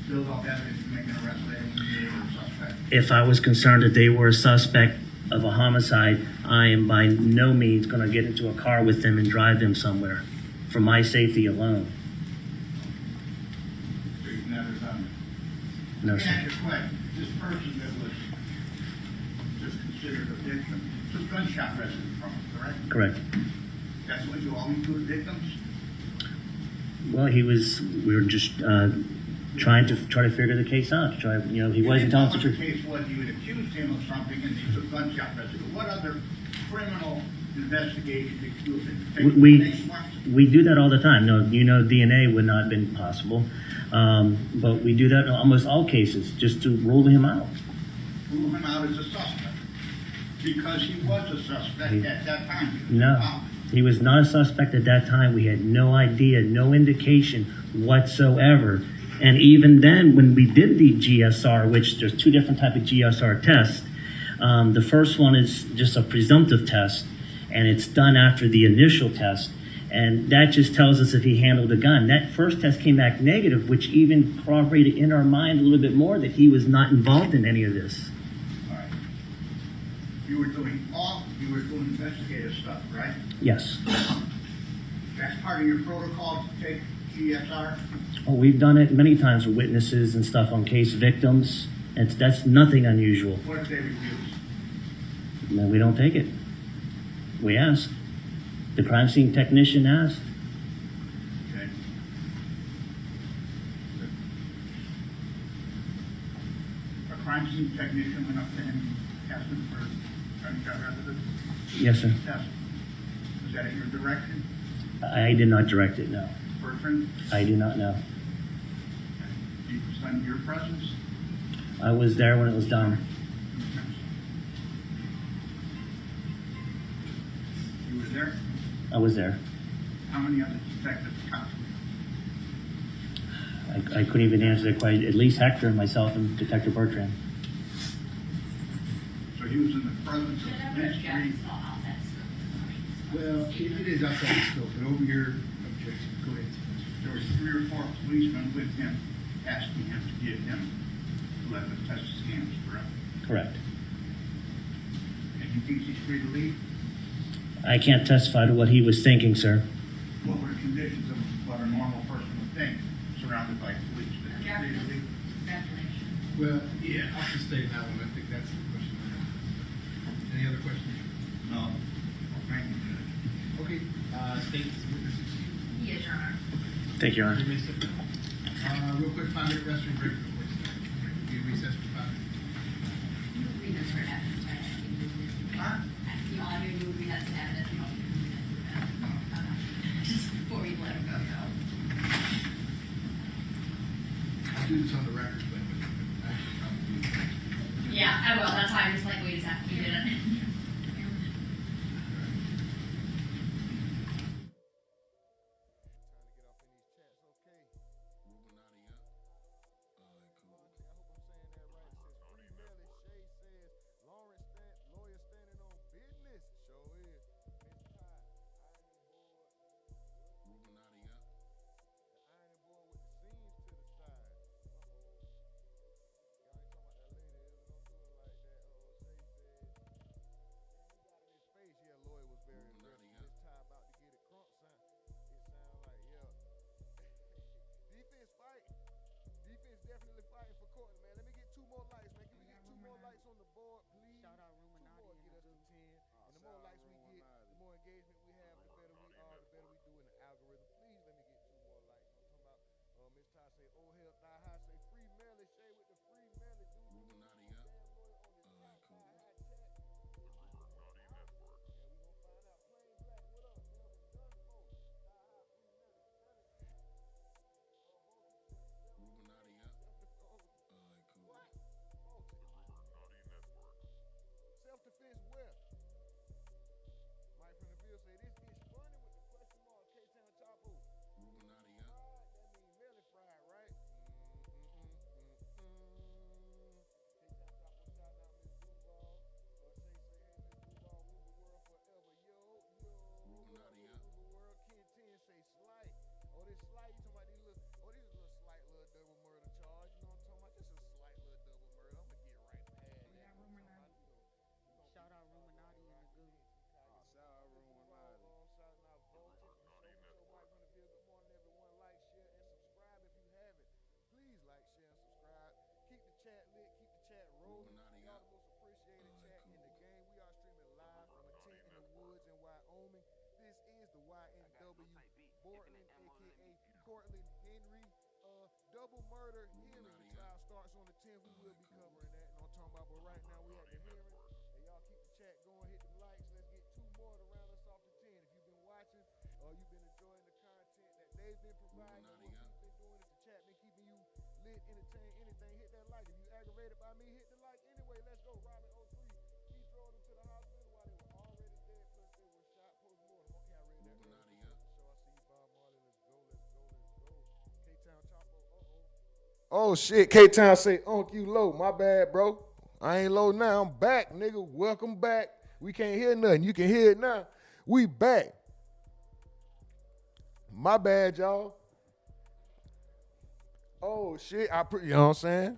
build up evidence to make an arrest later when you were a suspect? If I was concerned that they were a suspect of a homicide, I am by no means going to get into a car with them and drive them somewhere for my safety alone. So you've never done it? No, Let me sir. ask you a question. This person that was just considered a victim took gunshot residue from him, correct? Correct. That's what you always do to victims? Well, we were just trying to figure the case out. He wasn't telling us the The truth. case was you had accused him of something and he took gunshot residue. What other criminal investigation did you do? We do that all the time. No, DNA would not have been possible. But we do that in almost all cases just to rule him out. Rule him out as a suspect. Because he was a suspect at that time. No. He was not a suspect at that time. We had no idea, no indication whatsoever. And even then, when we did the GSR, which there's two different types of GSR tests, the first one is just a presumptive test, and it's done after the initial test. And that just tells us if he handled a gun. That first test came back negative, which even corroborated in our mind a little bit more that he was not involved in any of this. All right. You were doing investigative stuff, right? Yes. That's part of your protocol to take GSR? Oh, we've done it many times with witnesses and stuff on case victims. That's nothing unusual. What if they refuse? Then we don't take it. We ask. The crime scene technician asked. Okay. A crime scene technician went up to him, asked him for gunshot residence? Yes, sir. Test. Was that at your direction? I did not direct it, no. Bertrand? I do not know. You was under your presence? I was there when it was done. You were there? I was there. How many other detectives come? I couldn't even answer that question. At least Hector and myself and Detective Bertrand. So he was in the presence of these three. Well, it is outside the scope, but over your objection, go ahead. There was 3 or 4 policemen with him, asking him to give him to let them test his hands, correct? Correct. And he thinks he's free to leave? I can't testify to what he was thinking, sir. What were the conditions of what a normal person would think, surrounded by police? That he's free to leave? Well, yeah, I'll sustain that one. I think that's the question I have. Any other questions? No. Thank you, Judge. Okay, state witness excused. Yes, Your Honor. Thank you, Your Honor. You may sit down. Real quick, 5-minute restroom break, please. We recess for 5 minutes. You would read this for evidence, right? Huh? The audio, you would read that to evidence. You don't need to read that for evidence. Okay. Just before we let him go. I'll do this on the record, but actually, probably. Yeah, I will. That's why I just like, wait a second, we did it. Definitely fighting for Cortlen, man. Let me get 2 more lights, man. Can we get 2 more lights on the board, please? Shout out Ruminati. Get us to 10. And the more lights we get, the more engagement we have, the better we are, the better we do in the algorithm. Please let me get 2 more lights. I'm talking about Miss Ty say, oh hell, thigh high, say free Melly, Shay with the free Melly, dude. Ruminati up. Cool. Self-defense where? Mike from the field say this is funny with the question mark. K-Town Chapo. Ruminati up. That means Melly fried, right? K-Town Chapo shout out Miss Duval. Shay say, hey Miss Duval, rule the world forever. Yo. Ruminati up. Rule the world. Ken 10 say slight. Oh, this slight, you talking about these little, oh, this is a slight little double murder charge. You know what I'm talking about? Just a slight little double murder. I'm gonna get right past that. Shout out Ruminati and the good. Shout out Ruminati. Shouting out Voltage. So Mike from the field. Good morning, everyone. Like, share, and subscribe if you haven't. Please like, share, and subscribe. Keep the chat lit. Keep the chat rolling. Y'all the most appreciated chat in the game. We are streaming live from a tent in the woods in Wyoming. This is the YNW Bortlen, aka Cortlen Henry. Double murder hearing. The trial starts on the 10th. We will be covering that. Know what I'm talking about? But right now we at the hearing. And y'all keep the chat going, hit them likes. Let's get 2 more to round us off to 10. If you've been watching or you've been enjoying the content that they've been providing, or what we've been doing, if the chat been keeping you lit, entertained, anything, hit that like. If you aggravated by me, hit the like anyway. Let's go. Robin 03. He drove them to the hospital while they were already dead, plus they were shot post-mortem. Okay, I Oh shit, K-Town say, Unc, you low. My bad, bro. I ain't low now. I'm back, nigga. Welcome back. We can't hear nothing. You can hear it now. We back. My bad, y'all. Oh shit, you know what I'm saying?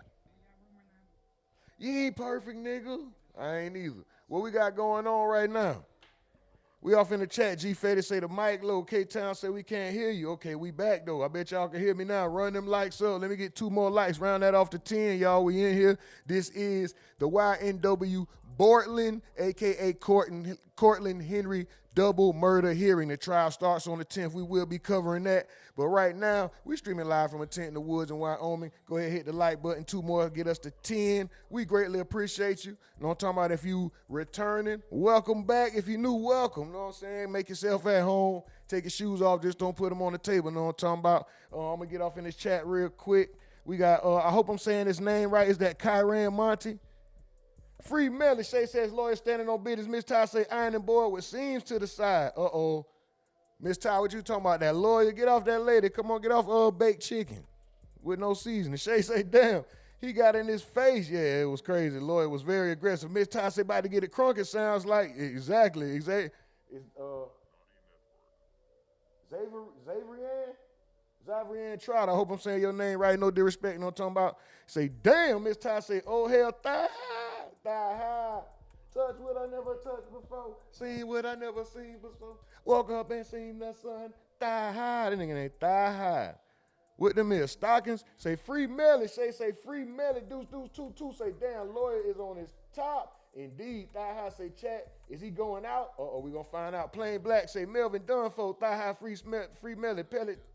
You ain't perfect, nigga. I ain't either. What we got going on right now? We off in the chat. G Fetty say the mic low. K-Town say we can't hear you. Okay, we back though. I bet y'all can hear me now. Run them likes up. Let me get 2 more likes. Round that off to 10, y'all. We in here. This is the YNW Bortlen, aka Cortlen Henry double murder hearing. The trial starts on the 10th. We will be covering that. But right now, we streaming live from a tent in the woods in Wyoming. Go ahead, hit the like button. 2 more, get us to 10. We greatly appreciate you. You know what I'm talking about? If you returning, welcome back. If you new, welcome. You know what I'm saying? Make yourself at home. Take your shoes off. Just don't put them on the table. You know what I'm talking about? I'm going to get off in this chat real quick. We got, I hope I'm saying his name right. Is that Kyran Monty? Free Melly. Shay says lawyer standing on business. Miss Ty say ironing board with seams to the side. Uh-oh. Miss Ty, what you talking about? That lawyer? Get off that lady. Come on, get off baked chicken with no seasoning. Shay say, damn, he got in his face. Yeah, it was crazy. Lawyer was very aggressive. Miss Ty say about to get it crunk. It sounds like exactly. It's Zavrian Trout. I hope I'm saying your name right. No disrespect. You know what I'm talking about? Say, damn, Miss Ty say, oh hell, thigh high. Touch what I never touched before. Seen what I never seen before. Woke up and seen the sun. Thigh high. That nigga ain't thigh high. With them here stockings. Say free Melly. Say free Melly. Deuce 2. Say damn, lawyer is on his top. Indeed. Thigh high say chat. Is he going out? We gonna find out. Plain black say Melvin Dunfo. Thigh high free Melly.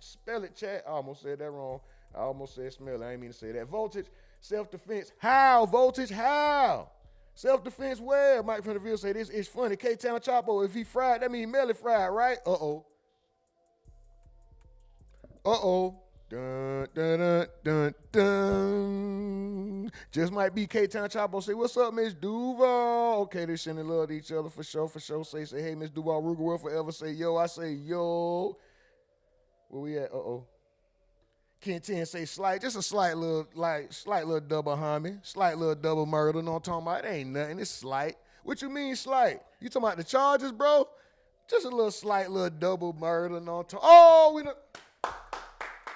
Spell it chat. I almost said that wrong. I almost said smell it. I ain't mean to say that. Voltage. Self-defense. How? Voltage. How? Self-defense where? Mike from the Ville say this is funny. K-Town Chapo, if he fried, that means Melly fried, right? Uh-oh. Dun, dun, dun, dun, dun. Just might be K-Town Chapo say, what's up, Miss Duval? Okay, they sending love to each other for sure. Say, hey, Miss Duval, Ruger will forever say, yo. I say, yo. Where we at? Uh-oh. Ken 10 say slight, just a slight little double homie, slight little double murder. Know what I'm talking about? It ain't nothing. It's slight. What you mean slight? You talking about the charges, bro? Just a little slight little double murder. Know what I'm talking?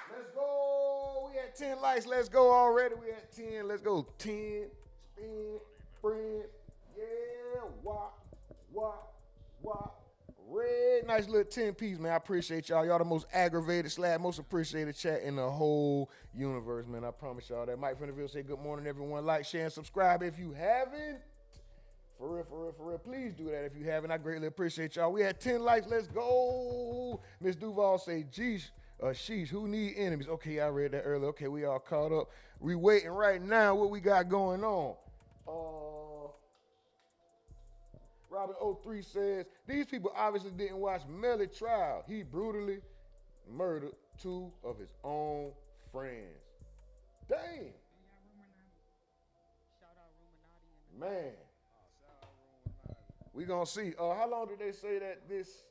Let's go. We at 10 likes. Let's go already. We at 10. Let's go. 10. Spin. Friends. Yeah. Wop. Red, nice little 10 piece, man. I appreciate y'all. Y'all the most aggravated / most appreciated chat in the whole universe, man. I promise y'all that. Mike from the Ville say good morning, everyone. Like, share, and subscribe if you haven't. For real. Please do that if you haven't. I greatly appreciate y'all. We had 10 likes. Let's go. Miss Duval say, geez, sheesh, who need enemies? Okay, I read that earlier. Okay, we all caught up. We waiting right now. What we got going on? Robin 03 says, these people obviously didn't watch Melly trial. He brutally murdered 2 of his own friends. Damn. Man. We gonna see. How long did they say that this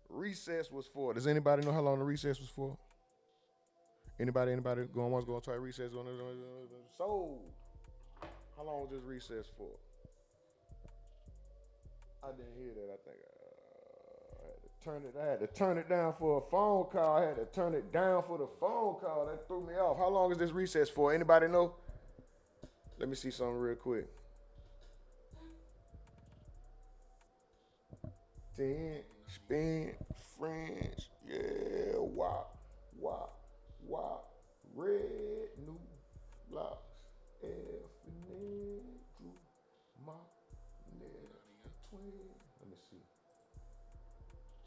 recess was for? Does anybody know how long the recess was for? Anybody going once, going try recess on it? So, how long was this recess for? I didn't hear that. I think I had to turn it down for a phone call. I had to turn it down for the phone call. That threw me off. How long is this recess for? Anybody know? Let me see something real quick. 10, spin, friends, yeah, wop, red, new blocks, F, and Drew, my, twin. Let me see.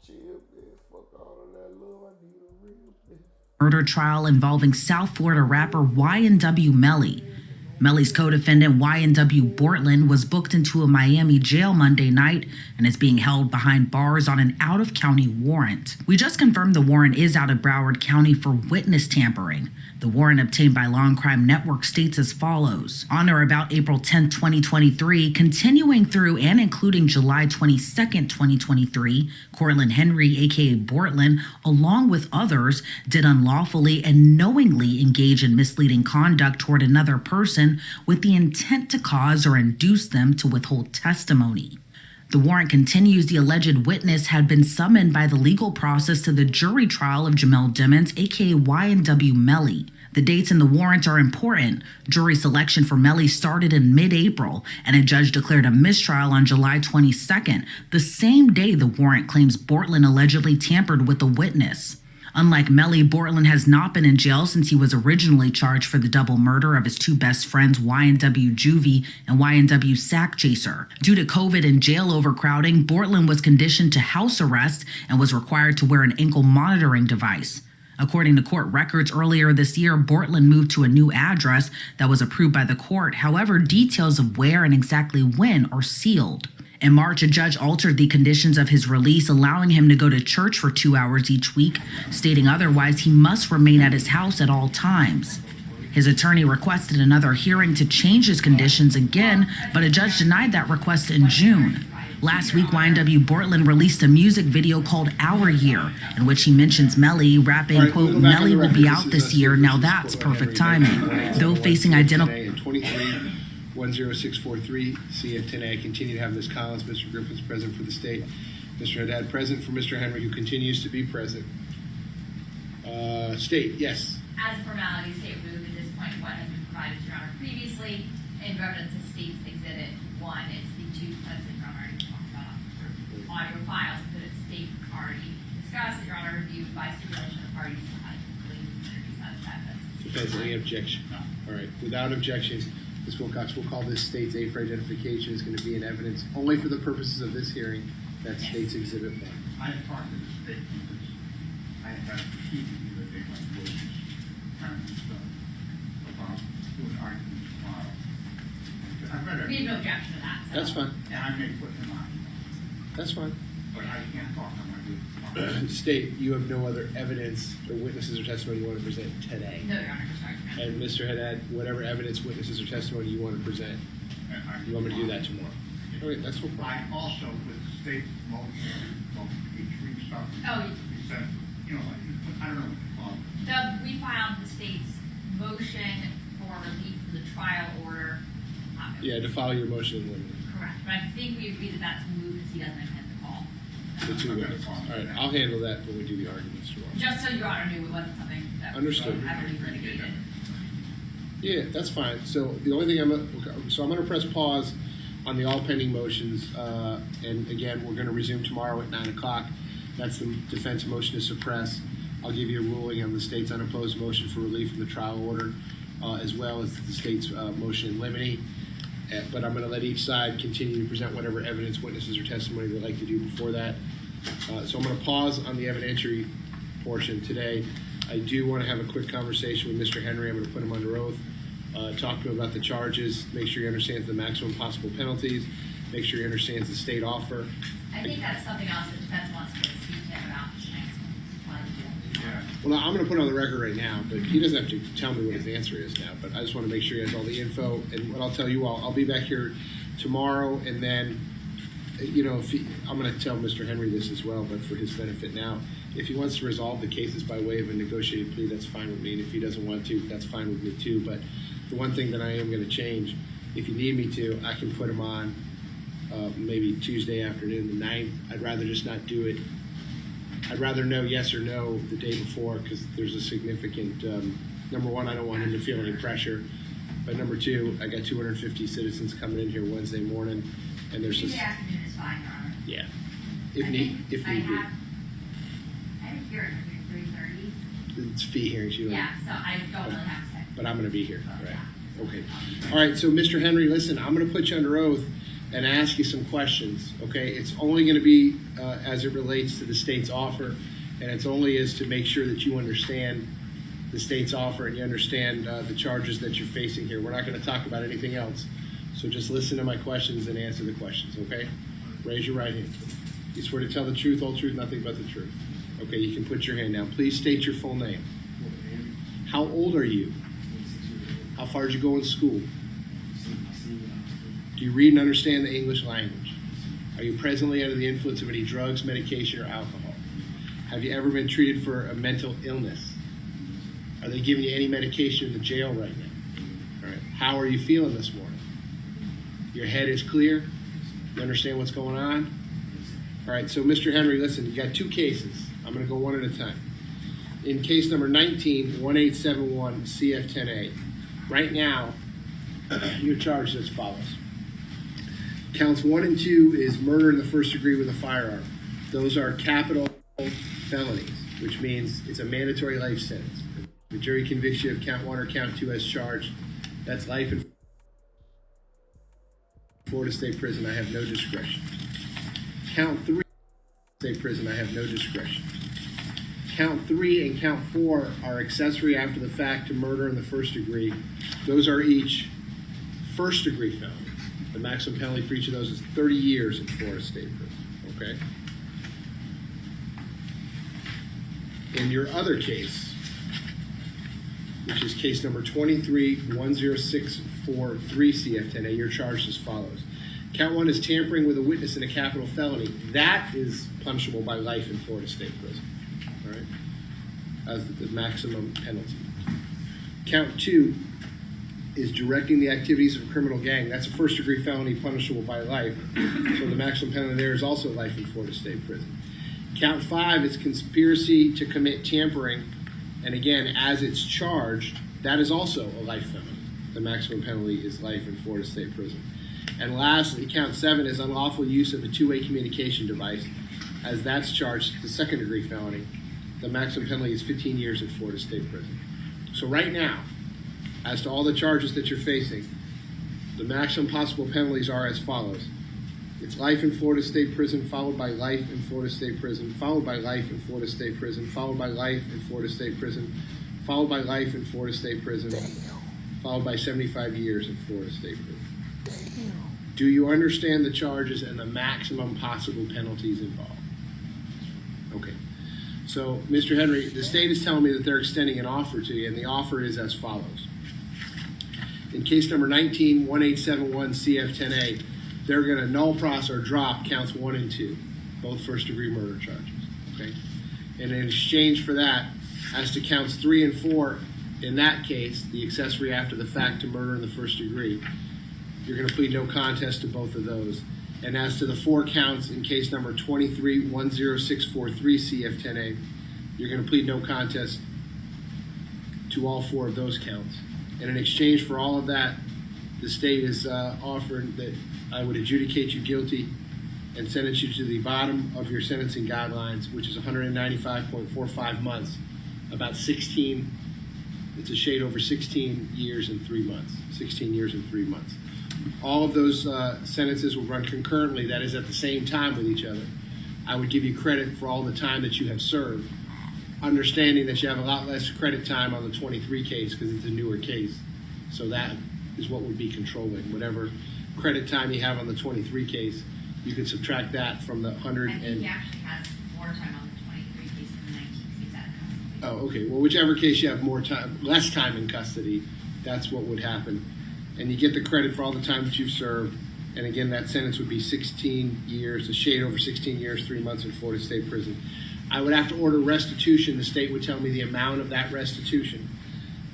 Chill, bitch, fuck all of that love, I need a real bitch. Murder trial involving South Florida rapper YNW Melly. Melly's co-defendant Y&W Bortlen was booked into a Miami jail Monday night and is being held behind bars on an out-of-county warrant. We just confirmed the warrant is out of Broward County for witness tampering. The warrant obtained by Law and Crime Network states as follows. On or about April 10, 2023, continuing through and including July 22, 2023, Cortlen Henry, aka Bortlen, along with others, did unlawfully and knowingly engage in misleading conduct toward another person with the intent to cause or induce them to withhold testimony. The warrant continues the alleged witness had been summoned by the legal process to the jury trial of Jamel Dimmons, aka Y&W Melly. The dates in the warrant are important. Jury selection for Melly started in mid-April, and a judge declared a mistrial on July 22nd, the same day the warrant claims Bortlen allegedly tampered with the witness. Unlike Melly, Bortlen has not been in jail since he was originally charged for the double murder of his two best friends, Y&W Juvie and Y&W Sack Chaser. Due to COVID and jail overcrowding, Bortlen was conditioned to house arrest and was required to wear an ankle monitoring device. According to court records earlier this year, Bortlen moved to a new address that was approved by the court. However, details of where and exactly when are sealed. In March, a judge altered the conditions of his release, allowing him to go to church for 2 hours each week, stating otherwise he must remain at his house at all times. His attorney requested another hearing to change his conditions again, but a judge denied that request in June. Last week, Y&W Bortlen released a music video called Our Year, in which he mentions Melly, rapping, quote, "Melly will be out this year, now that's perfect timing." Though facing identical... 10643, CF10A. Continue to have Ms. Collins, Mr. Griffiths present for the state, Mr. Haddad present for Mr. Henry, who continues to be present. State, yes. As a formality, state removed at this point what has been provided to Your Honor previously in reference to State's Exhibit 1. It's the two, as Your Honor already talked about, audio files that State already discussed, that Your Honor reviewed by stipulation of the parties. Depends on any objection. All right, without objection, Ms. Wilcox, we'll call this State's A for identification. It's going to be in evidence only for the purposes of this hearing. That's State's Exhibit 1. I had talked to the state because I had had a procedure that they went to kind of stuff about doing arguments tomorrow. I've got We have no objection to that. So. That's fine. and I may put them on, That's fine. but I can't talk on my good. State, you have no other evidence or witnesses or testimony you want to present today. No, Your Honor, sorry. And Mr. Haddad, whatever evidence, witnesses, or testimony you want to present, you want me to do that tomorrow? Okay, that's no problem. I also, with the state motion, each week stuff, Oh, we said, you know, like, I don't know what to call it. we filed the state's motion for relief from the trial order. Yeah, to follow your motion in limine. Correct, but I think we agreed that that's moved because he doesn't intend to call. The two witnesses. All right, I'll handle that when we do the arguments tomorrow. Just so Your Honor knew it wasn't something that Understood. was ever litigated. Yeah, that's fine. So the only thing I'm going to press pause on the all pending motions, and again, we're going to resume tomorrow at 9 o'clock. That's the defense motion to suppress. I'll give you a ruling on the state's unopposed motion for relief from the trial order, as well as the state's motion in limine. But I'm going to let each side continue to present whatever evidence, witnesses, or testimony they'd like to do before that. So I'm going to pause on the evidentiary portion today. I do want to have a quick conversation with Mr. Henry. I'm going to put him under oath, talk to him about the charges, make sure he understands the maximum possible penalties, make sure he understands the state offer. I think that's something else the defense wants to speak to him about tonight. Yeah. Well, I'm going to put it on the record right now, but he doesn't have to tell me what his answer is now. But I just want to make sure he has all the info. And what I'll tell you all, I'll be back here tomorrow, and then, you know, I'm going to tell Mr. Henry this as well, but for his benefit now, if he wants to resolve the cases by way of a negotiated plea, that's fine with me. And if he doesn't want to, that's fine with me too. But the one thing that I am going to change, if you need me to, I can put him on maybe Tuesday afternoon, the 9th. I'd rather just not do it. I'd rather know yes or no the day before, because there's a significant, number one, I don't want him to feel any pressure. But number two, I got 250 citizens coming in here Wednesday morning, and there's just, Tuesday afternoon is fine, Your Honor. yeah, if need be. I have a hearing at 3:30. It's fee hearings, you know. Yeah, so I don't really have to. But I'm going to be here, right? Okay. All right, so Mr. Henry, listen, I'm going to put you under oath and ask you some questions, okay? It's only going to be as it relates to the state's offer, and it's only as to make sure that you understand the state's offer and you understand the charges that you're facing here. We're not going to talk about anything else. So just listen to my questions and answer the questions, okay? Raise your right hand. You swear to tell the truth, whole truth, nothing but the truth. Okay, you can put your hand down. Please state your full name. How old are you? How far did you go in school? Do you read and understand the English language? Are you presently under the influence of any drugs, medication, or alcohol? Have you ever been treated for a mental illness? Are they giving you any medication in the jail right now? All right. How are you feeling this morning? Your head is clear? You understand what's going on? All right, so Mr. Henry, listen, you got two cases. I'm going to go one at a time. In case number 19-1871 CF10A, right now, you're charged as follows. Counts 1 and 2 is murder in the first degree with a firearm. Those are capital felonies, which means it's a mandatory life sentence. The jury convicts you of count 1 or count 2 as charged. That's life in Florida State Prison. I have no discretion. Count 3, State Prison. I have no discretion. Count 3 and count 4 are accessory after the fact to murder in the first degree. Those are each first degree felonies. The maximum penalty for each of those is 30 years in Florida State Prison. Okay? In your other case, which is case number 23-10643 CF10A, you're charged as follows. Count 1 is tampering with a witness in a capital felony. That is punishable by life in Florida State Prison. All right? As the maximum penalty. Count 2 is directing the activities of a criminal gang. That's a first degree felony punishable by life. So the maximum penalty there is also life in Florida State Prison. Count 5 is conspiracy to commit tampering. And again, as it's charged, that is also a life felony. The maximum penalty is life in Florida State Prison. And lastly, count 7 is unlawful use of a two-way communication device. As that's charged, the second degree felony. The maximum penalty is 15 years in Florida State Prison. So right now, as to all the charges that you're facing, the maximum possible penalties are as follows. It's life in Florida State Prison, followed by life in Florida State Prison, followed by life in Florida State Prison, followed by life in Florida State Prison, followed by life in Florida State Prison, followed by 75 years in Florida State Prison. Do you understand the charges and the maximum possible penalties involved? Okay. So, Mr. Henry, the state is telling me that they're extending an offer to you, and the offer is as follows. In case number 19-1871 CF10A, they're going to null process or drop counts 1 and 2, both first-degree murder charges. Okay, and in exchange for that, as to counts 3 and 4, in that case, the accessory after the fact to murder in the first degree, you're going to plead no contest to both of those. And as to the 4 counts in case number 23-10643 CF10A, you're going to plead no contest to all 4 of those counts. And in exchange for all of that, the state is offering that I would adjudicate you guilty and sentence you to the bottom of your sentencing guidelines, which is 195.45 months, about 16, it's a shade over 16 years and 3 months, 16 years and 3 months. All of those sentences will run concurrently, that is at the same time with each other. I would give you credit for all the time that you have served, understanding that you have a lot less credit time on the 23 case because it's a newer case. So that is what would be controlling. Whatever credit time you have on the 23 case, you can subtract that from the 100 I think and... he actually has more time on the 23 case than the 19 case he's out of custody. Oh, okay. Well, whichever case you have more time, less time in custody, that's what would happen. And you get the credit for all the time that you've served. And again, that sentence would be 16 years, a shade over 16 years, 3 months in Florida State Prison. I would have to order restitution. The state would tell me the amount of that restitution.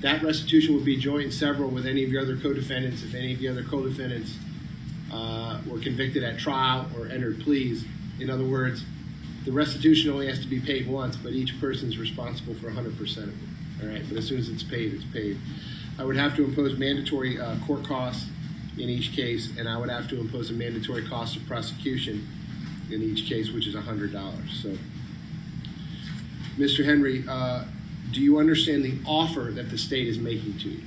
That restitution would be joint and several with any of your other co-defendants. If any of the other co-defendants were convicted at trial or entered pleas. In other words, the restitution only has to be paid once, but each person is responsible for 100% of it. All right, but as soon as it's paid, it's paid. I would have to impose mandatory court costs in each case, and I would have to impose a mandatory cost of prosecution in each case, which is $100. So, Mr. Henry, do you understand the offer that the state is making to you?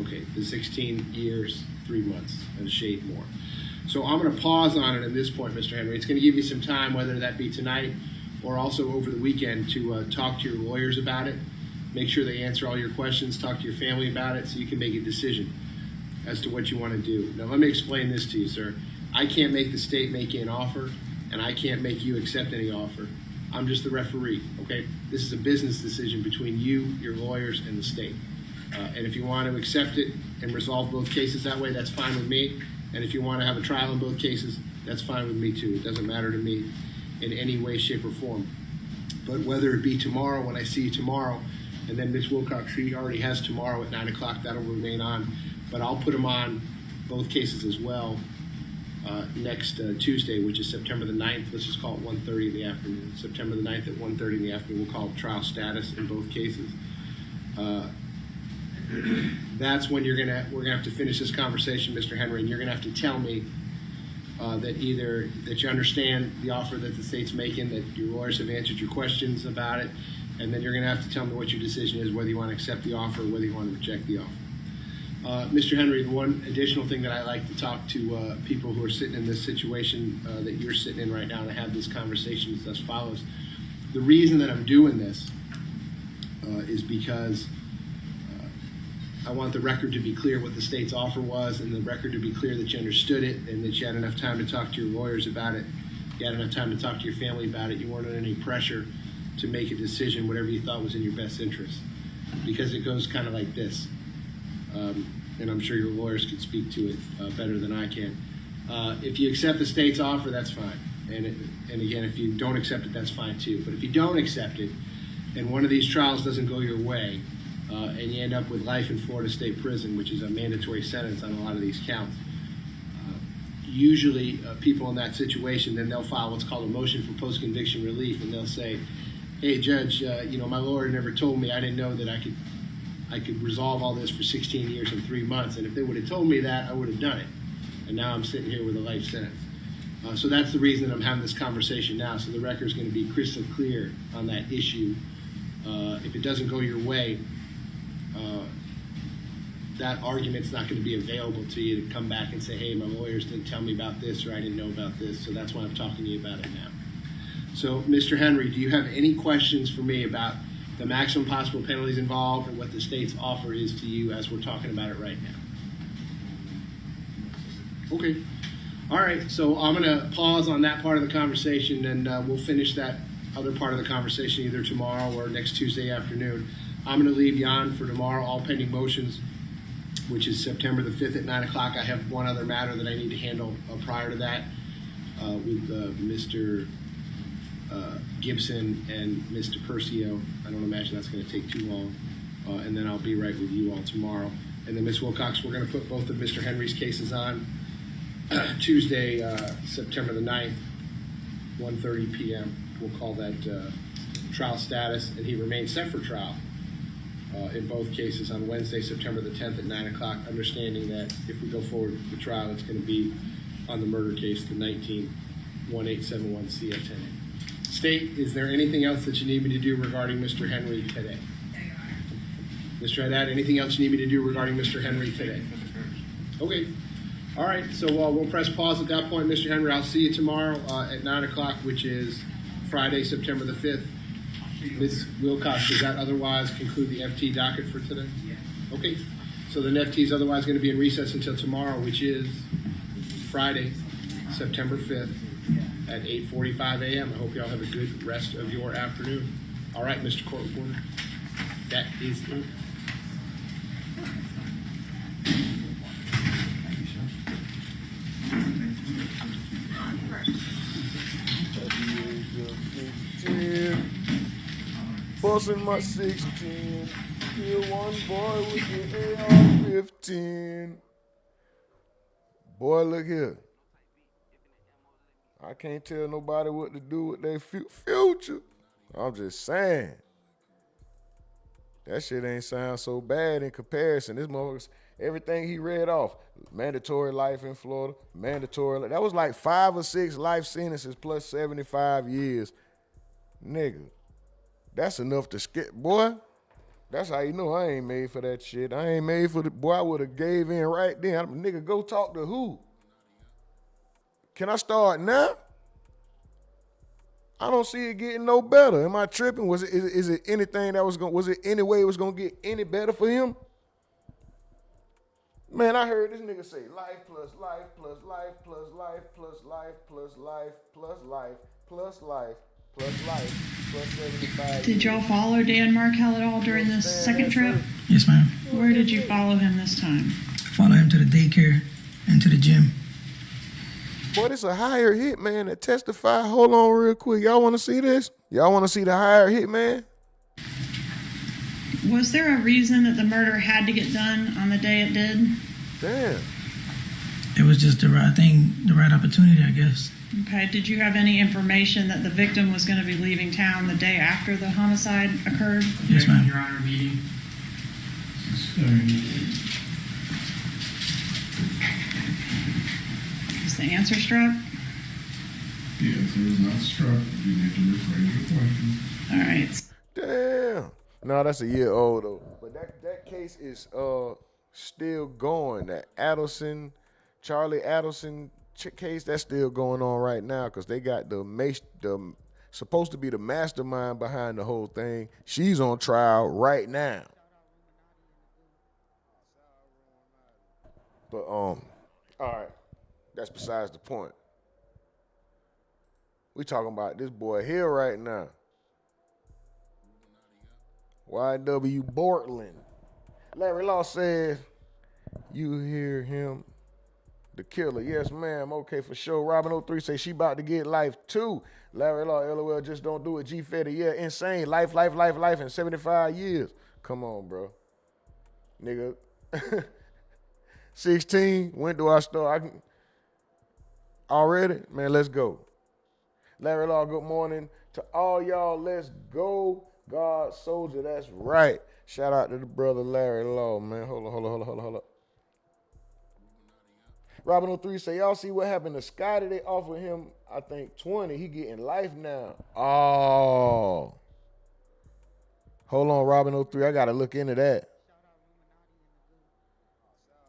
Okay, the 16 years, 3 months, and a shade more. So I'm going to pause on it at this point, Mr. Henry. It's going to give you some time, whether that be tonight or also over the weekend, to talk to your lawyers about it. make sure they answer all your questions, talk to your family about it so you can make a decision as to what you want to do. Now, let me explain this to you, sir. I can't make the state make you an offer, and I can't make you accept any offer. I'm just the referee, okay? This is a business decision between you, your lawyers, and the state. And if you want to accept it and resolve both cases that way, that's fine with me. And if you want to have a trial in both cases, that's fine with me too. It doesn't matter to me in any way, shape, or form. But whether it be tomorrow, when I see you tomorrow, and then Ms. Wilcox, she already has tomorrow at 9 o'clock, that'll remain on. But I'll put them on both cases as well next Tuesday, which is September the 9th. Let's just call it 1:30 in the afternoon. September the 9th at 1:30 in the afternoon. We'll call it trial status in both cases. That's when we're gonna have to finish this conversation, Mr. Henry, and you're gonna have to tell me that either that you understand the offer that the state's making, that your lawyers have answered your questions about it, and then you're gonna have to tell me what your decision is, whether you want to accept the offer or whether you want to reject the offer. Mr. Henry, the one additional thing that I like to talk to people who are sitting in this situation that you're sitting in right now and have this conversation is as follows. The reason that I'm doing this is because I want the record to be clear what the state's offer was, and the record to be clear that you understood it and that you had enough time to talk to your lawyers about it. You had enough time to talk to your family about it. You weren't under any pressure to make a decision, whatever you thought was in your best interest. Because it goes kind of like this, and I'm sure your lawyers could speak to it better than I can. If you accept the state's offer, that's fine. And again, if you don't accept it, that's fine too. But if you don't accept it, and one of these trials doesn't go your way, and you end up with life in Florida State Prison, which is a mandatory sentence on a lot of these counts. Usually, people in that situation, then they'll file what's called a motion for post-conviction relief, and they'll say, "Hey, Judge, my lawyer never told me. I didn't know that I could resolve all this for 16 years and 3 months, and if they would have told me that, I would have done it. And now I'm sitting here with a life sentence." So that's the reason that I'm having this conversation now. So the record's going to be crystal clear on that issue. If it doesn't go your way, that argument's not going to be available to you to come back and say, "Hey, my lawyers didn't tell me about this," or "I didn't know about this." So that's why I'm talking to you about it now. So, Mr. Henry, do you have any questions for me about the maximum possible penalties involved and what the state's offer is to you as we're talking about it right now? Okay. All right. So I'm going to pause on that part of the conversation, and we'll finish that other part of the conversation either tomorrow or next Tuesday afternoon. I'm going to leave you on for tomorrow, all pending motions, which is September the 5th at 9 o'clock. I have one other matter that I need to handle prior to that with Mr. Gibson and Mr. Percio. I don't imagine that's going to take too long. And then I'll be right with you all tomorrow. And then Ms. Wilcox, we're going to put both of Mr. Henry's cases on Tuesday, September the 9th, 1:30 p.m. We'll call that trial status, and he remains set for trial in both cases on Wednesday, September the 10th at 9 o'clock, understanding that if we go forward with the trial, it's going to be on the murder case, the 19-1871 CF10A. State, is there anything else that you need me to do regarding Mr. Henry today? Mr. Haddad, anything else you need me to do regarding Mr. Henry today? Okay. All right, so we'll press pause at that point, Mr. Henry. I'll see you tomorrow at 9 o'clock, which is Friday, September the 5th. Ms. Wilcox, does that otherwise conclude the FT docket for today? Yes. Okay, so the FT is otherwise going to be in recess until tomorrow, which is Friday, September 5th at 8:45 a.m. I hope you all have a good rest of your afternoon. All right, Mr. Court Reporter, that is it. Busting my 16, kill one boy with the AR-15. Boy, look here. I can't tell nobody what to do with their future. I'm just saying. That shit ain't sound so bad in comparison. This motherfucker, everything he read off, mandatory life in Florida, mandatory. That was like 5 or 6 life sentences plus 75 years. Nigga. That's enough to skip, boy. That's how you know I ain't made for that shit. I ain't made for the, boy, I would have gave in right then. Nigga, go talk to who? Can I start now? I don't see it getting no better. Am I tripping? Is it anything that was it any way it was gonna get any better for him? Man, I heard this nigga say life plus life plus life plus life plus life plus life plus life plus life plus life plus 75. Did y'all follow Dan Markel at all during this second trip? Yes, ma'am. Where did you follow him this time? Follow him to the daycare and to the gym. Boy, this a hired hitman that testified. Hold on real quick. Y'all want to see this? Y'all want to see the hired hitman? Was there a reason that the murder had to get done on the day it did? Damn. It was just the right thing, the right opportunity, I guess. Okay, did you have any information that the victim was going to be leaving town the day after the homicide occurred? Yes, ma'am. Your Honor, meeting. Is the answer struck? The answer is not struck. You need to rephrase your question. All right. Damn. No, that's a year old though. But that case is still going. That Charlie Adelson case, that's still going on right now because they got the supposed to be the mastermind behind the whole thing. She's on trial right now. But all right, that's besides the point. We talking about this boy here right now. YW Bortlen. Larry Law said, you hear him, the killer. Yes, ma'am. Okay, for sure. Robin 03 say she about to get life too. Larry Law, LOL, just don't do it. G Fetty, yeah, insane. Life in 75 years. Come on, bro. Nigga. 16, when do I start? Already? Man, let's go. Larry Law, good morning to all y'all. Let's go. God soldier, that's right. Shout out to the brother Larry Law, man. Hold on. Robin 03 say, y'all see what happened to Scotty? They offered him, I think, 20. He getting life now. Oh. Hold on, Robin 03. I got to look into that.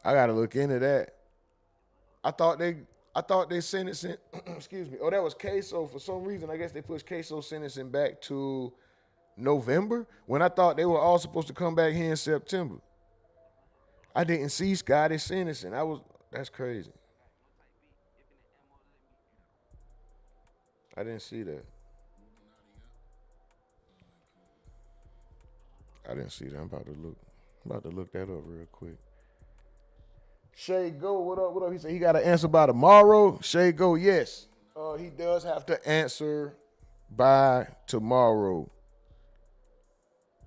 I thought they sentencing, excuse me. Oh, that was Queso. For some reason, I guess they pushed Queso sentencing back to November when I thought they were all supposed to come back here in September. I didn't see Scotty sentencing. That's crazy. I didn't see that. I'm about to look that up real quick. Shay Go, what up? He said he got to answer by tomorrow. Shay Go, yes. He does have to answer by tomorrow.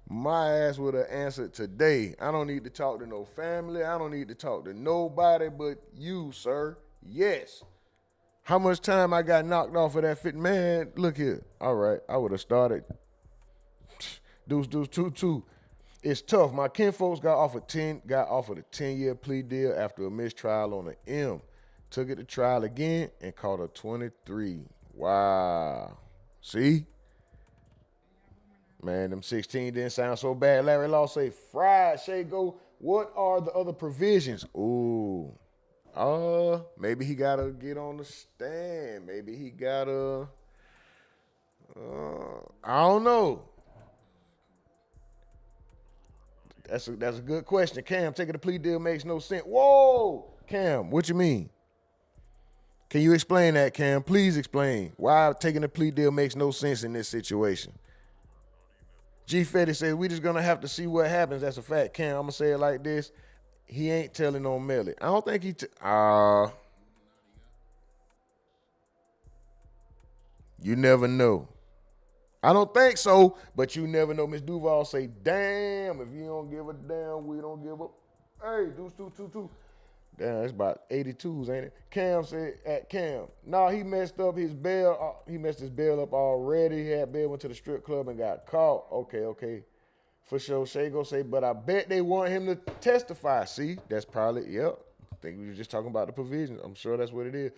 My ass would have answered today. I don't need to talk to no family. I don't need to talk to nobody but you, sir. Yes. How much time I got knocked off of that fit? Man, look here. All right, I would have started. Deuce, 2-2. It's tough. My kinfolks got offered a 10-year plea deal after a mistrial on an M. Took it to trial again and caught a 23. Wow. See? Man, them 16 didn't sound so bad. Larry Law say, fried. Shay Go, what are the other provisions? Ooh. Maybe he got to get on the stand. Maybe he got to, I don't know. That's a good question. Cam, taking the plea deal makes no sense. Whoa, Cam, what you mean? Can you explain that, Cam? Please explain why taking the plea deal makes no sense in this situation. G Fetty says, we just gonna have to see what happens. That's a fact. Cam, I'm gonna say it like this. He ain't telling on Melly. I don't think you never know. I don't think so, but you never know. Miss Duval say, damn, if you don't give a damn, we don't give a. Hey, Deuce 222. Damn, it's about 82s, ain't it? Cam said, at Cam, nah, he messed up his bail. He messed his bail up already. He had bail, went to the strip club and got caught. Okay. For sure. Shay go say, but I bet they want him to testify. See, that's probably, yep. I think we were just talking about the provisions. I'm sure that's what it is.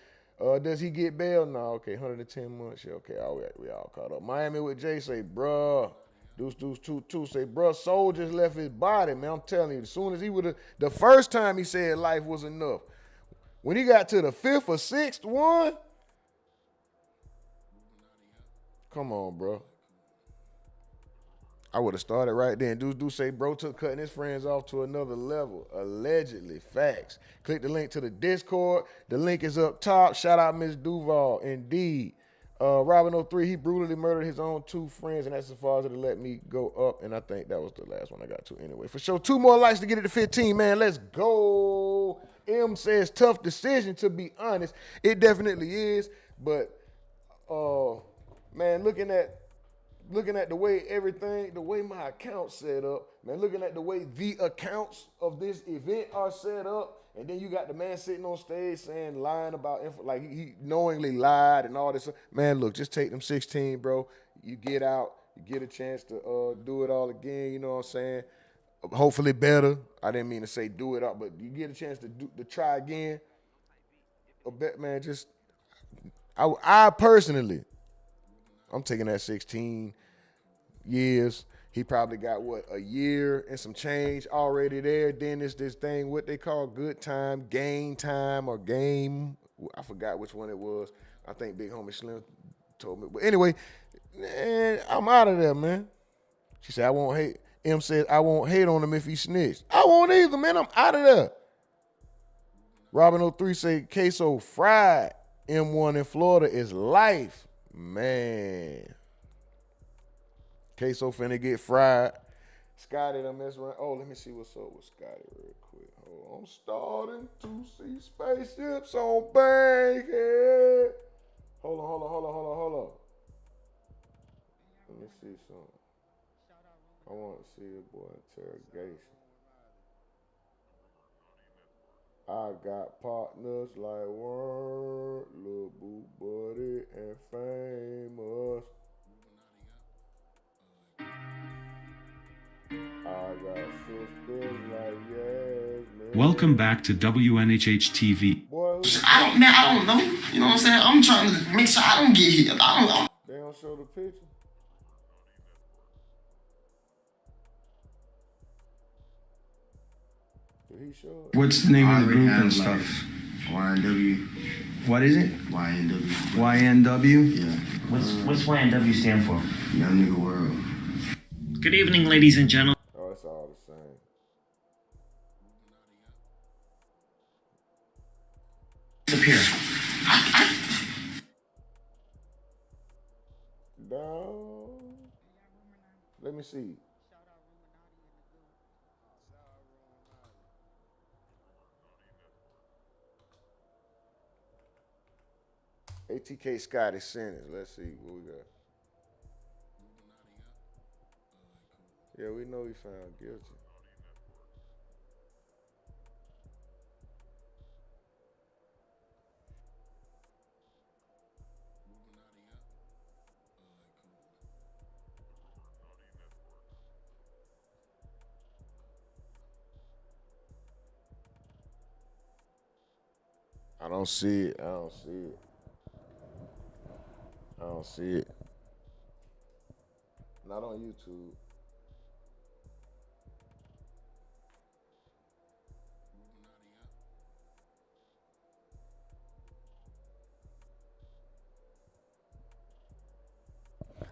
Does he get bail? No, okay, 110 months. Yeah, okay, all right, we all caught up. Miami with Jay say, bruh. Deuce 2-2 say, bruh, Soul just left his body, man. I'm telling you, as soon as he would have, the first time he said life was enough. When he got to the 5th or 6th one, Come on, bro. I would have started right then. Dude say bro took cutting his friends off to another level. Allegedly. Facts. Click the link to the Discord. The link is up top. Shout out Miss Duval. Indeed. Robin03, he brutally murdered his own 2 friends, and that's as far as it'll let me go up. And I think that was the last one I got to anyway. For sure. 2 more likes to get it to 15, man. Let's go. M says tough decision, to be honest. It definitely is. But man, looking at the way everything, the way my account's set up, man, looking at the way the accounts of this event are set up, and then you got the man sitting on stage saying, lying about info, like he knowingly lied and all this. Man, look, just take them 16, bro. You get out, you get a chance to do it all again, you know what I'm saying? Hopefully better. I didn't mean to say do it all, but you get a chance to try again. I bet, man, just, I personally, I'm taking that 16 years. He probably got, what, a year and some change already there. Then it's this thing, what they call good time, game time, or game. I forgot which one it was. I think Big Homie Slim told me. But anyway, man, I'm out of there, man. She said, I won't hate. M said, I won't hate on him if he snitched. I won't either, man. I'm out of there. Robin03 say, queso fried. M1 in Florida is life. Man. Queso finna get fried. Scotty done mess around. Oh, let me see what's up with Scotty real quick. Oh, I'm starting to see spaceships on Bankhead. Hold on. Let me see something. I want to see a boy interrogation. I got partners like Word, Lil Boo Buddy, and Famous. I got sisters like Yasmin. Welcome back to WNHH TV. Boy, I don't know. You know what I'm saying? I'm trying to make sure I don't get hit. They don't show the picture. Did he show it? What's the name of the group and stuff? YNW. What is it? YNW. YNW? Yeah. What's YNW stand for? Young Nigga World. Good evening, ladies and gentlemen. Oh, it's all the same. Up here. No. Let me see. ATK Scotty sentence. Let's see what we got. Yeah, we know he found guilty. I don't see it. Not on YouTube.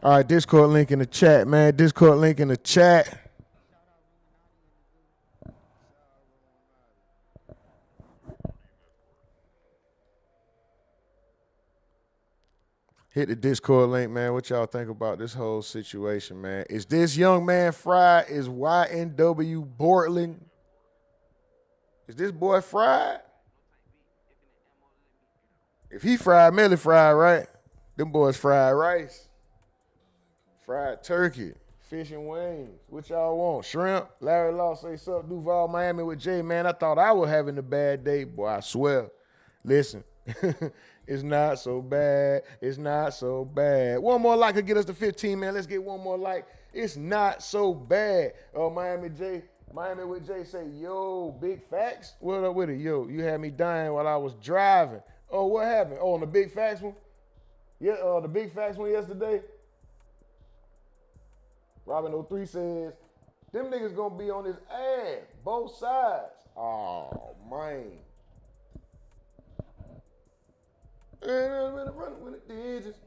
All right, Discord link in the chat, man. Discord link in the chat. Hit the Discord link, man. What y'all think about this whole situation, man? Is this young man fried? Is YNW Bortlen? Is this boy fried? If he fried, Melly fried, right? Them boys fried rice, fried turkey, fish and wings. What y'all want? Shrimp? Larry Law say sup, Duval, Miami with Jay, man. I thought I was having a bad day. Boy, I swear. Listen. It's not so bad. It's not so bad. One more like could get us to 15, man. Let's get one more like. It's not so bad. Miami with Jay say, yo, big facts? What up with it? Yo, you had me dying while I was driving. Oh, what happened? Oh, on the big facts one? Yeah, the big facts one yesterday. Robin03 says, them niggas gonna be on his ass, both sides. Oh, man. Running with the digits.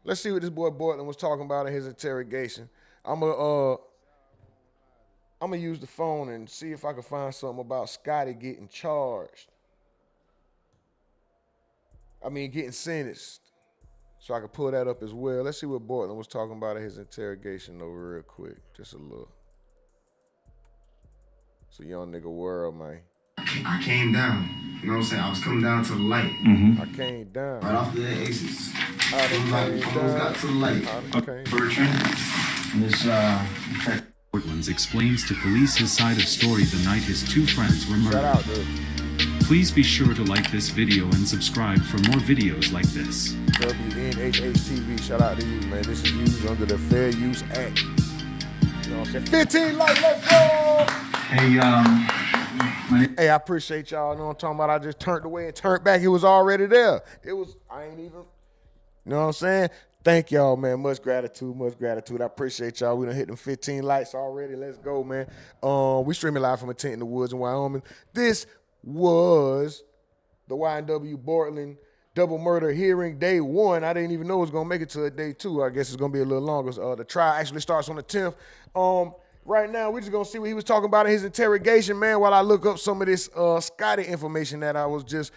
Let's see what this boy Bortlen was talking about in his interrogation. I'm gonna use the phone and see if I can find something about Scotty getting charged. Getting sentenced. So I can pull that up as well. Let's see what Bortlen was talking about in his interrogation over real quick. Just a little. It's a young nigga world, man. I came down. You know what I'm saying? I was coming down to the light. I came down. Right off the exits. Almost got to the light. Bertrand, this Portland explains to police his side of story the night his two friends were murdered. Shout out, dude. Please be sure to like this video and subscribe for more videos like this. WNHH-TV, shout out to you, man. This is used under the Fair Use Act. You know what I'm saying? 15 likes, let's go! Hey, I appreciate y'all. Know what I'm talking about? I just turned away and turned back. It was already there. I ain't even, you know what I'm saying? Thank y'all, man. Much gratitude, much gratitude. I appreciate y'all. We done hit them 15 likes already. Let's go, man. We streaming live from a tent in the woods in Wyoming. This was the YNW Bortlen double murder hearing, day 1. I didn't even know it was going to make it to day 2. I guess it's going to be a little longer. The trial actually starts on the 10th. Right now, we're just going to see what he was talking about in his interrogation, man, while I look up some of this Scotty information that I was just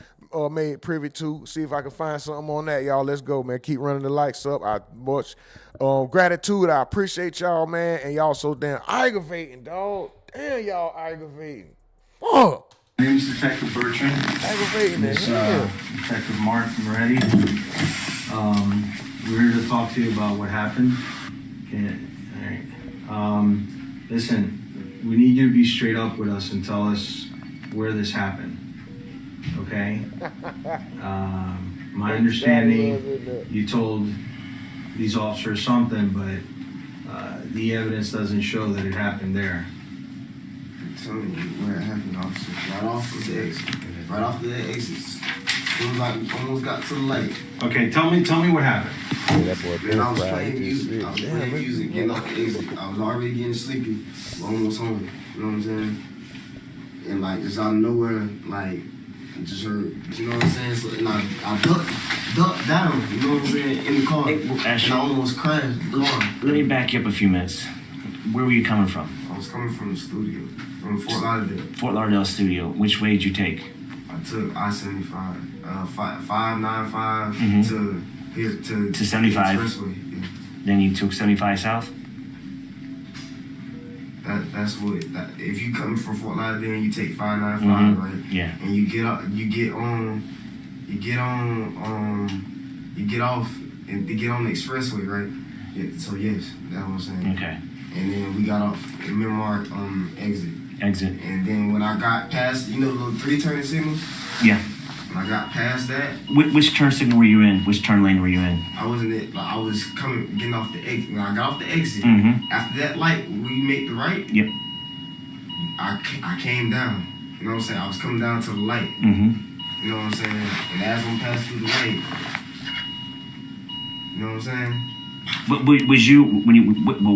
made privy to. See if I can find something on that, y'all. Let's go, man. Keep running the likes up. Much gratitude. I appreciate y'all, man. And y'all so damn aggravating, dog. Damn, y'all aggravating. Fuck. My name is Detective Bertrand. Aggravating, man. This Detective Mark Moretti. We're here to talk to you about what happened. Okay. All right. Listen, we need you to be straight up with us and tell us where this happened. Okay? My understanding, you told these officers something, but the evidence doesn't show that it happened there. I'm telling you where it happened, officer. Right off of the exit. Right off the exits. Seems like we almost got to the light. Okay, tell me what happened. Yeah, that boy I was playing music. Getting off the exit. I was already getting sleepy. Almost home. You know what I'm saying? And just out of nowhere, just heard, you know what I'm saying? So, and I ducked down, you know what I'm saying, in the car. And I almost crashed the car. Let me back you up a few minutes. Where were you coming from? I was coming from the studio, from Fort Lauderdale. Fort Lauderdale studio. Which way did you take? I took I-75, 595 to 75. Expressway. Yeah. Then you took 75 south? That's what. If you coming from Fort Lauderdale, you take 595, right? Yeah. And you get off, and to get on the expressway, right? Yeah. So yes, that's what I'm saying. Okay. And then we got off the Memoir exit. Exit. And then when I got past, the little 3 turning signals. Yeah. When I got past that. Which turn signal were you in? Which turn lane were you in? I was in it. I was getting off the exit. When I got off the exit, after that light, when you make the right. Yep. I came down. You know what I'm saying? I was coming down to the light. You know what I'm saying? And as I'm passing through the light, you know what I'm saying?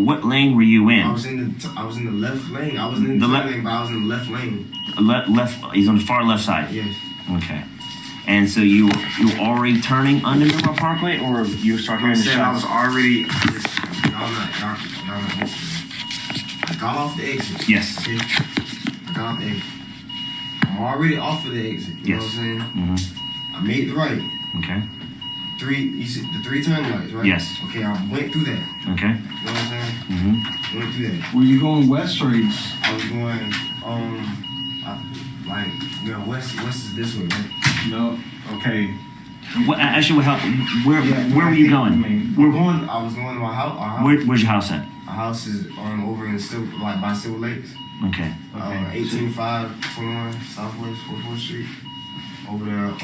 What lane were you in? I was in the left lane. I was in the left lane, but I was in the left lane. Left. He's on the far left side. Yes. Okay. And so you were already turning under Miramar Parkway, or you start hearing the shots? I was already. Y'all not. I got off the exit. Yes. Okay? I got off the exit. I'm already off of the exit. You know what I'm saying? I made the right. Okay. You see the 3 turn lights, right? Yes. Okay, I went through that. Okay. You know what I'm saying? Went through that. Were you going west or east? I was going, west is this way, right? No. Okay. Actually, what help? Where were you going? I was going to my house. Where's your house at? Our house is over in by Silver Lakes. Okay. 18521 Southwest 44th Street. Over there, I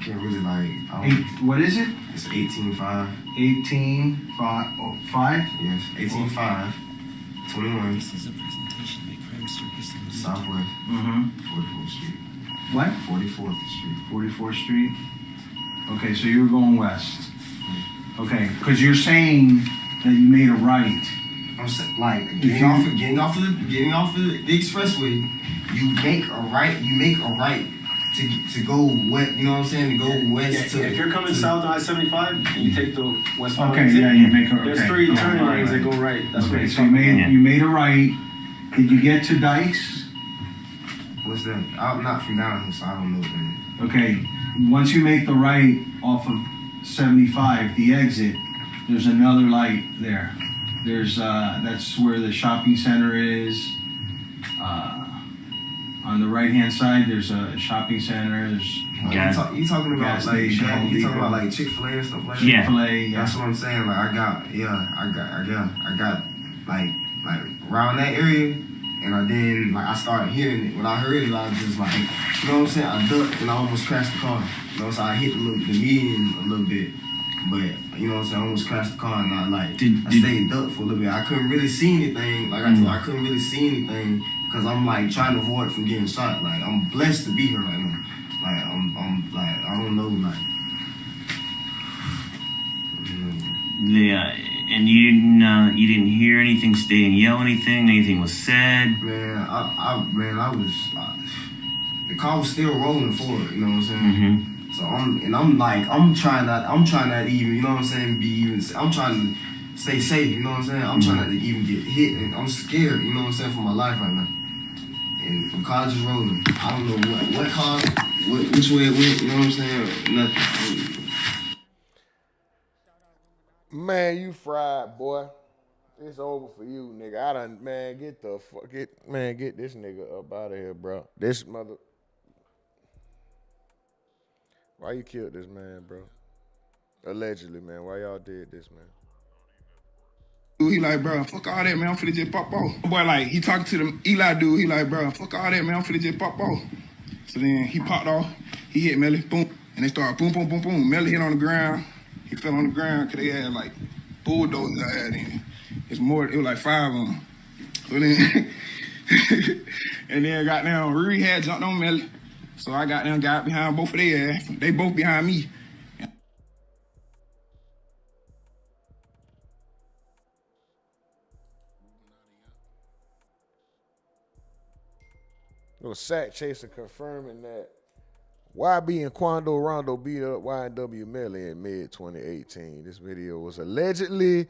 can't really what is it? It's 185. 185. Yes, 185. 21. This is a presentation by Crime Circus. Southwest. 44th Street. What? 44th Street. 44th Street. Okay, so you were going west. Okay, because you're saying that you made a right. I'm saying, getting off of the expressway, you make a right. to go west, you know what I'm saying? To go west to. If you're coming south on I-75 and you take the westbound Okay, exit, yeah, you make a. there's okay. 3 turning Right, lanes right. that go right. That's what Okay, it's so you made a right. Did you get to Dykes? What's that? I'm not from down here, so I don't know what that is. Okay, once you make the right off of 75, the exit, there's another light there. There's that's where the shopping center is. On the right-hand side, there's a shopping center. There's You talking about gas like station, Home you talking Depot. about like Chick-fil-A and stuff like that? Yeah. Chick-fil-A, yeah. That's what I'm saying. Like I got like around that area, and I started hearing it. When I heard it, I was just like, you know what I'm saying? I ducked and I almost crashed the car. You know, so I hit the median a little bit, but you know what I'm saying? I almost crashed the car, and I stayed ducked for a little bit. I couldn't really see anything. Like I couldn't really see anything because I'm like trying to avoid from getting shot. Like I'm blessed to be here right now. Like I'm like I don't know like. Yeah, and you didn't hear anything, stay and yell anything was said. Man, I was. The car was still rolling forward. You know what I'm saying? Mm-hmm. So I'm trying not even. You know what I'm saying? Be even. I'm trying to stay safe. You know what I'm saying? I'm trying not to even get hit, and I'm scared. You know what I'm saying? For my life right now. And the car just rolling. I don't know what car, which way it went. You know what I'm saying? Nothing. Man, you fried, boy. It's over for you, nigga. Man, get this nigga up out of here, bro. This mother. Why you killed this man, bro? Allegedly, man. Why y'all did this, man? He like, bro, fuck all that, man. I'm finna just pop off. Boy, like, he talking to the Eli dude. He like, bro, fuck all that, man. I'm finna just pop off. So then he popped off. He hit Melly, boom. And they started boom, boom, boom, boom. Melly hit on the ground. He fell on the ground because they had, like, bulldozers out there. It was like 5 of them. So then, and then goddamn, Riri had jumped on Melly. So I got behind both of their ass. They both behind me. Little sack chaser confirming that YB and Quando Rondo beat up YNW Melly in mid-2018. This video was allegedly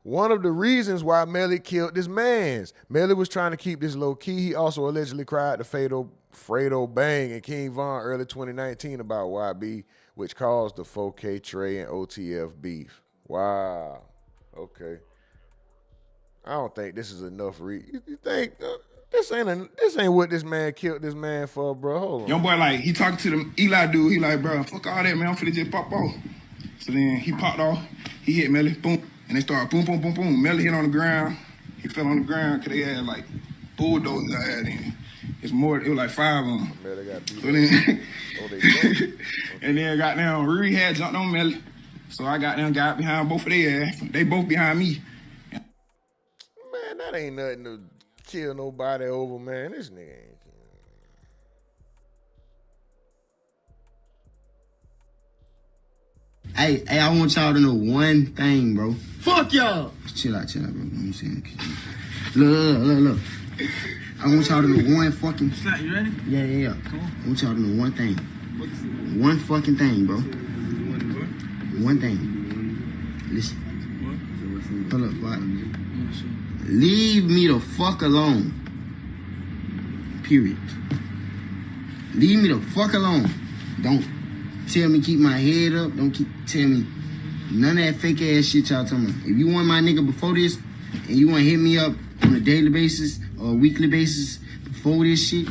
one of the reasons why Melly killed his mans. Melly was trying to keep this low key. He also allegedly cried to Fredo Bang and King Von early 2019 about YB, which caused the 4K Trey and OTF beef. Wow. Okay. I don't think this is enough. You think this ain't what this man killed this man for, bro? Hold on. Young boy, like, he talking to the Eli dude. He like, bro, fuck all that, man. I'm finna just pop off. So then he popped off. He hit Melly, boom. And they started boom, boom, boom, boom. Melly hit on the ground. He fell on the ground because they had, like, bulldozers out there. It was like 5 of them. Melly got beat so then, and then goddamn, Riri had jumped on Melly. So I got behind both of their ass. They both behind me. Man, that ain't nothing to kill nobody over, man. This nigga ain't. Hey, I want y'all to know one thing, bro. Fuck y'all. Chill out, bro. I'm saying. Look. I want y'all to know one fucking. You ready? Yeah. Cool. I want y'all to know one thing. One fucking thing, bro. One thing. Listen. Hold up, what? Leave me the fuck alone. Period. Leave me the fuck alone. Don't tell me keep my head up. Don't tell me none of that fake ass shit y'all talking about. If you want my nigga before this, and you want to hit me up on a daily basis or a weekly basis before this shit,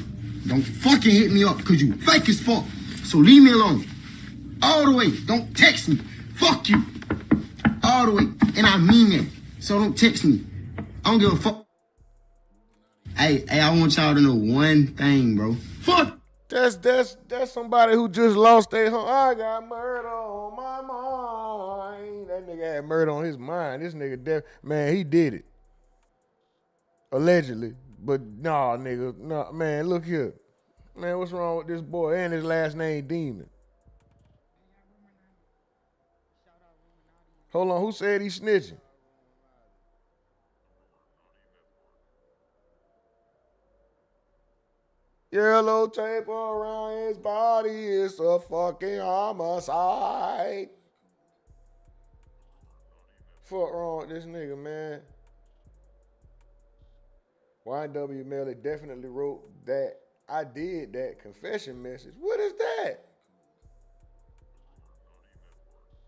don't fucking hit me up because you fake as fuck. So leave me alone. All the way. Don't text me. Fuck you. All the way. And I mean that. So don't text me. I don't give a fuck. Hey, I want y'all to know one thing, bro. Fuck. That's somebody who just lost their home. I got murder on my mind. That nigga had murder on his mind. This nigga, man, he did it. Allegedly. But nah, nigga. Nah, man, look here. Man, what's wrong with this boy? And his last name Demon. Hold on, who said he snitching? Yellow tape around his body. It's a fucking homicide. Fuck wrong with this nigga, man. YW Melly definitely wrote that I did that confession message. What is that?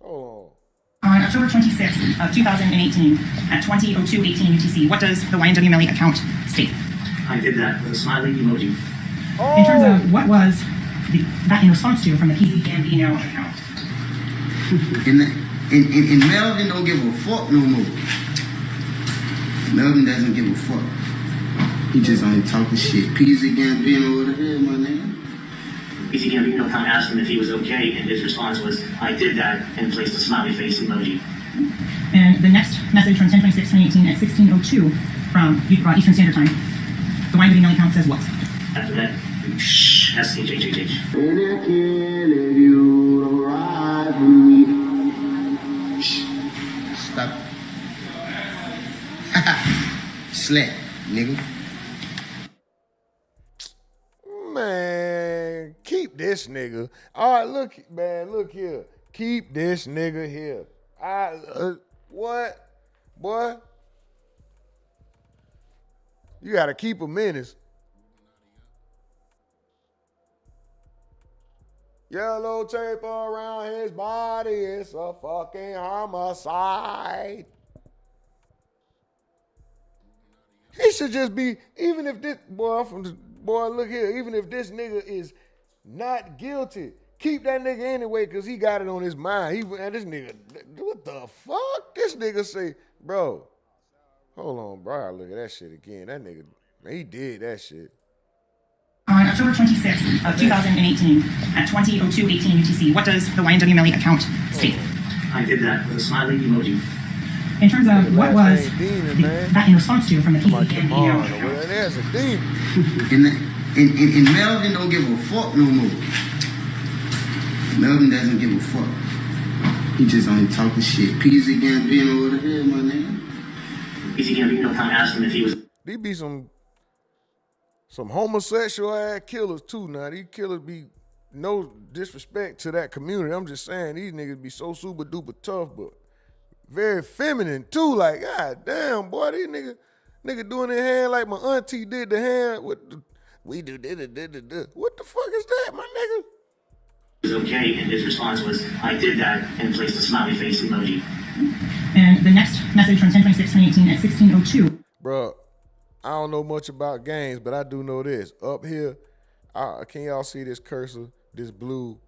Hold on. On October 26th of 2018 at 20:02:18 UTC, what does the YNW Melly account state? I did that with a smiley emoji. Oh. In terms of what was that in response to from the PC Gambino account? And Melvin don't give a fuck no more. Melvin doesn't give a fuck. He just only talking shit. PC Gambino over the hell, my nigga. PC Gambino kind of asked him if he was okay, and his response was, I did that, and placed a smiley face emoji. And the next message from 10/26/2018 at 16:02 from Eastern Standard Time, the YNW Melly account says what? After that, SHHHH. And I can't let you ride with me. Shh. Stop. Slap, nigga. Man, keep this nigga. All right, look, man, look here. Keep this nigga here. What? Boy? You gotta keep a menace. Yellow tape around his body. It's a fucking homicide. He should just be, even if this, boy, look here, even if this nigga is not guilty, keep that nigga anyway, because he got it on his mind. This nigga, what the fuck? This nigga say, bro, hold on, bro, I look at that shit again. That nigga, man, he did that shit. On October 26th of 2018 at 20:02:18 UTC, what does the YNW Melly account state? I did that with a smiley emoji. In terms of what was that in response to from the PC Gambino account? Well, there's a demon. And Melvin don't give a fuck no more. Melvin doesn't give a fuck. He just only talking shit. PC Gambino over the hell, my nigga. PC Gambino kind of asked him if he was. These be some homosexual ass killers too. Now these killers be no disrespect to that community. I'm just saying these niggas be so super duper tough, but very feminine too. Like, god damn, boy, these nigga doing their hand like my auntie did the hand with the, we do da. What the fuck is that, my nigga? He was okay, and his response was, I did that, and placed a smiley face emoji. And the next message from 10/26/2018 at 16:02. Bro, I don't know much about games, but I do know this. Up here, can y'all see this cursor? This blue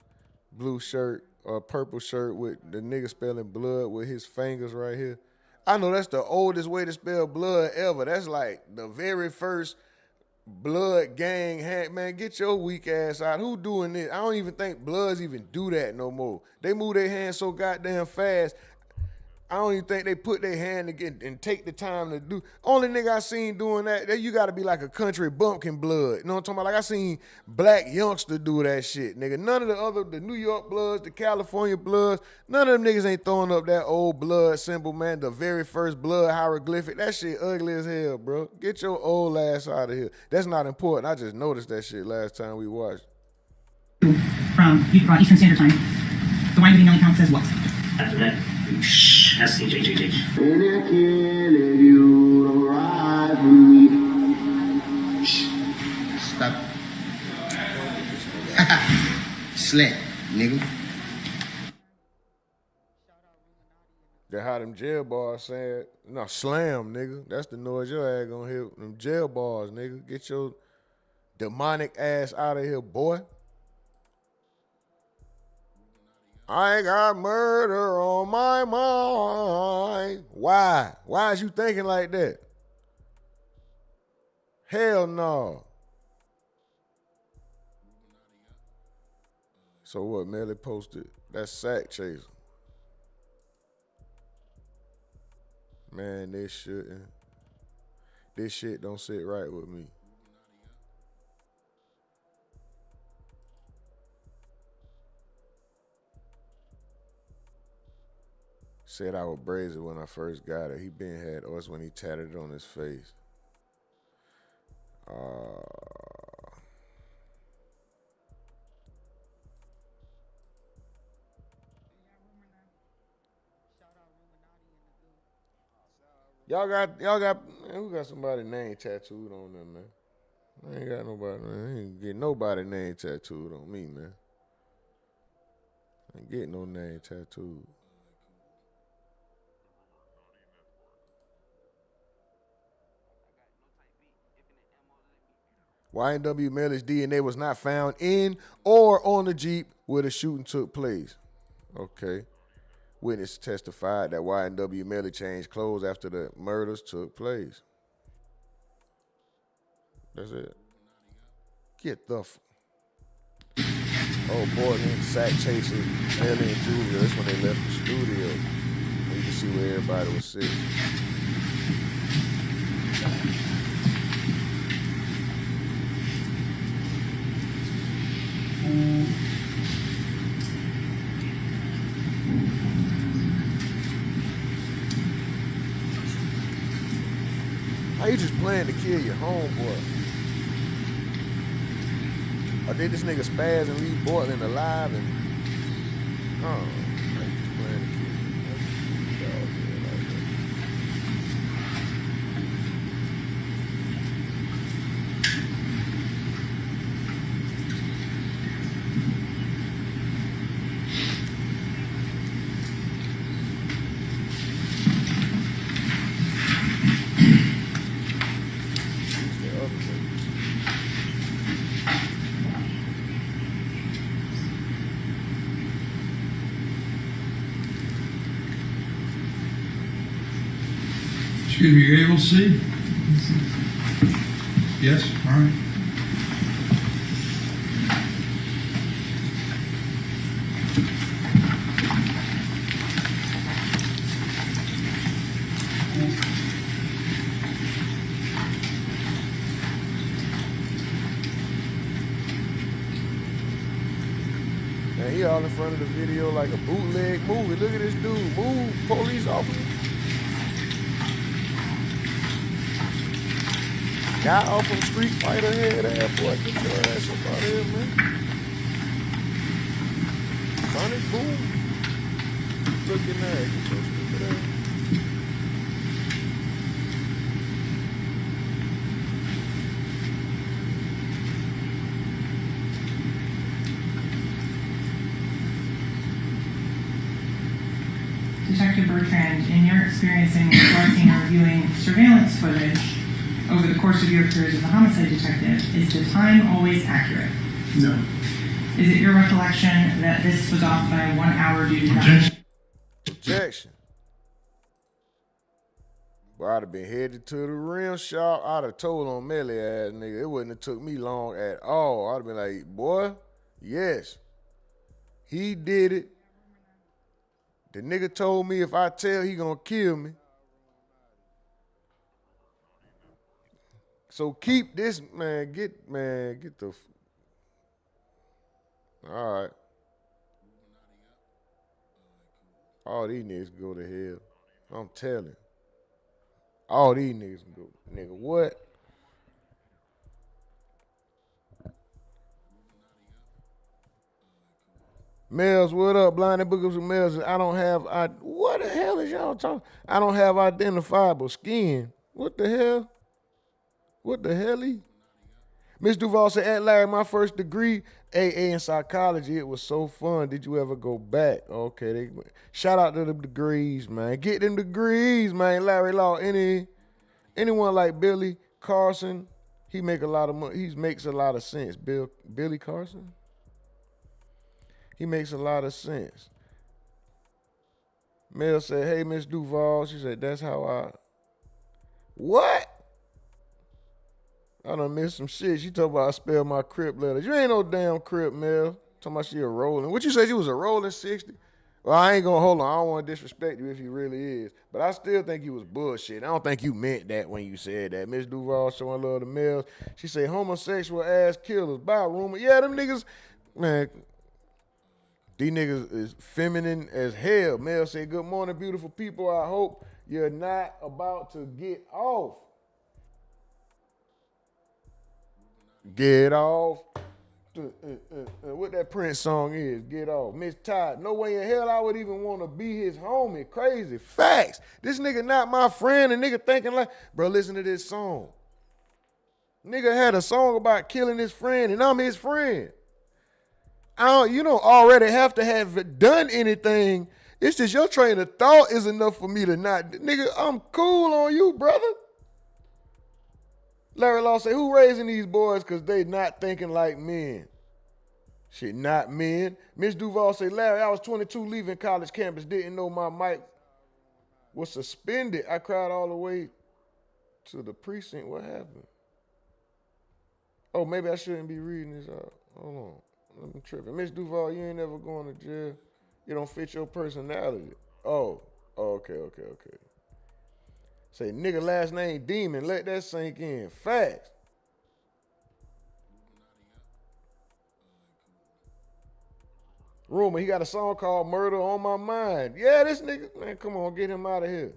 shirt or purple shirt with the nigga spelling blood with his fingers right here. I know that's the oldest way to spell blood ever. That's like the very first blood gang. Man, get your weak ass out. Who doing this? I don't even think Bloods even do that no more. They move their hands so goddamn fast. I don't even think they put their hand again and take the time to do. Only nigga I seen doing that you gotta be like a country bumpkin blood. You know what I'm talking about? Like I seen black youngster do that shit, nigga. None of the New York Bloods, the California Bloods, none of them niggas ain't throwing up that old blood symbol, man. The very first blood hieroglyphic. That shit ugly as hell, bro. Get your old ass out of here. That's not important. I just noticed that shit last time we watched. From Eastern Standard Time, the YNW Melly account says what? After that, SHHHH. And I can't let you ride with me. Shh. Stop. Slap, nigga. That's how them jail bars said. No, slam, nigga. That's the noise your ass gonna hear. Them jail bars, nigga. Get your demonic ass out of here, boy. I got murder on my mind. Why? Why is you thinking like that? Hell no. So what, Melly posted? That's sack chaser. Man, this shit don't sit right with me. Said I was brazen when I first got it. He been had us when he tatted it on his face. y'all got, man, who got somebody's name tattooed on them, man? I ain't got nobody, man. I ain't get nobody's name tattooed on me, man. I ain't get no name tattooed. YNW Melly's DNA was not found in or on the Jeep where the shooting took place. Okay. Witness testified that YNW Melly changed clothes after the murders took place. That's it. Get the Oh, Bortlen, sack chaser, Melly and Julia. That's when they left the studio. You can see where everybody was sitting. How you just planning to kill your homeboy? Or did this nigga spaz and leave Bortlen alive and how you just planning to kill Excuse me, you're able to see? Yes, all right. Man, he all in front of the video like a bootleg movie. Look at this dude. Move, police officer. Guy off from Street Fighter head ass boy. Get your ass up out of here, man. Sonic Boom. Looking at it. Get your stupid ass. Detective Bertrand, in your experience in collecting or reviewing surveillance footage over the course of your career as a homicide detective, is the time always accurate? No. Is it your recollection that this was off by 1 hour due to that? Objection. Boy, I'd have been headed to the rim shop. I'd have told on Melly ass nigga. It wouldn't have took me long at all. I'd have been like, boy, yes, he did it. The nigga told me if I tell, he gonna kill me. So keep this, man, get the, all right. All these niggas can go to hell. I'm telling. All these niggas can go, nigga, what? Mels, what up? Blinded Bookers of Mels. I don't have, what the hell is y'all talking? I don't have identifiable skin. What the hell? What the hell? Miss Duval said, at Larry, my first degree, AA in psychology. It was so fun. Did you ever go back? Okay. Shout out to the degrees, man. Get them degrees, man. Larry Law, anyone like Billy Carson, he make a lot of money. He makes a lot of sense. Billy Carson? He makes a lot of sense. Mel said, hey, Miss Duval. She said, that's how I, what? I done missed some shit. She talking about I spelled my Crip letters. You ain't no damn Crip, Mel. Talking about she a rolling. What you said you was a rolling 60? Well, I ain't gonna hold on. I don't want to disrespect you if you really is. But I still think you was bullshit. I don't think you meant that when you said that. Miss Duval showing love to Mel. She said homosexual ass killers. Bye, rumor. Yeah, them niggas, man. These niggas is feminine as hell. Mel said, good morning, beautiful people. I hope you're not about to get off. Get off. What that Prince song is, Get Off. Miss Todd, no way in hell I would even want to be his homie. Crazy. Facts. This nigga not my friend, and nigga thinking like, bro, listen to this song. Nigga had a song about killing his friend, and I'm his friend. You don't already have to have done anything. It's just your train of thought is enough for me to not. Nigga, I'm cool on you, brother. Larry Law say, who raising these boys because they not thinking like men? Shit, not men. Miss Duval say, Larry, I was 22 leaving college campus, didn't know my mic was suspended. I cried all the way to the precinct. What happened? Oh, maybe I shouldn't be reading this out. Hold on. I'm tripping. Miss Duval, you ain't never going to jail. You don't fit your personality. Oh, okay. Say, nigga last name Demon. Let that sink in. Facts. Rumor, he got a song called Murder on My Mind. Yeah, this nigga, man, come on, get him out of here.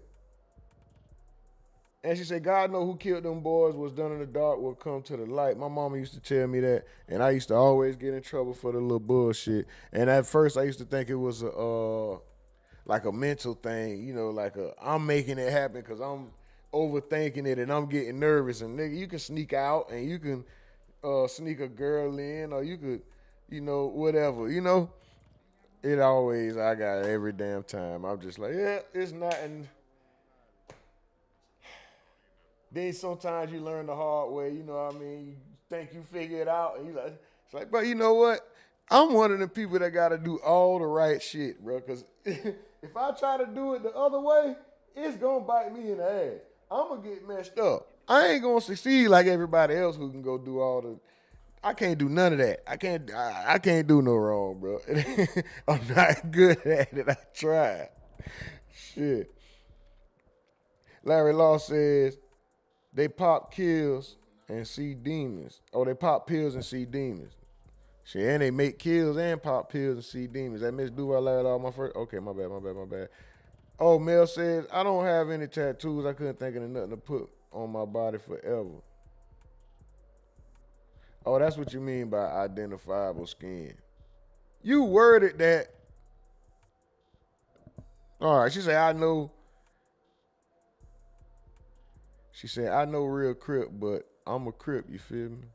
And she said, God know who killed them boys, what's done in the dark will come to the light. My mama used to tell me that, and I used to always get in trouble for the little bullshit. And at first, I used to think it was like a mental thing, you know, like I'm making it happen because I'm overthinking it and I'm getting nervous. And nigga, you can sneak out and you can sneak a girl in, or you could, you know, whatever, you know. It always, I got it every damn time. I'm just like, yeah, it's nothing. Then sometimes you learn the hard way, you know what I mean? You think you figure it out, and you like, it's like, bro, you know what? I'm one of the people that got to do all the right shit, bro, because if I try to do it the other way, it's going to bite me in the ass. I'm going to get messed up. I ain't going to succeed like everybody else who can go do all the, I can't do none of that. I can't do no wrong, bro. I'm not good at it. I tried. Shit. Larry Law says, they pop kills and see demons. Oh, they pop pills and see demons. Shit, and they make kills and pop pills and see demons. That Miss Duval Larry Law my first? Okay, my bad. Oh, Mel says, I don't have any tattoos. I couldn't think of nothing to put on my body forever. Oh, that's what you mean by identifiable skin. You worded that. All right, she said, I know. She said, I know real Crip, but I'm a Crip, you feel me?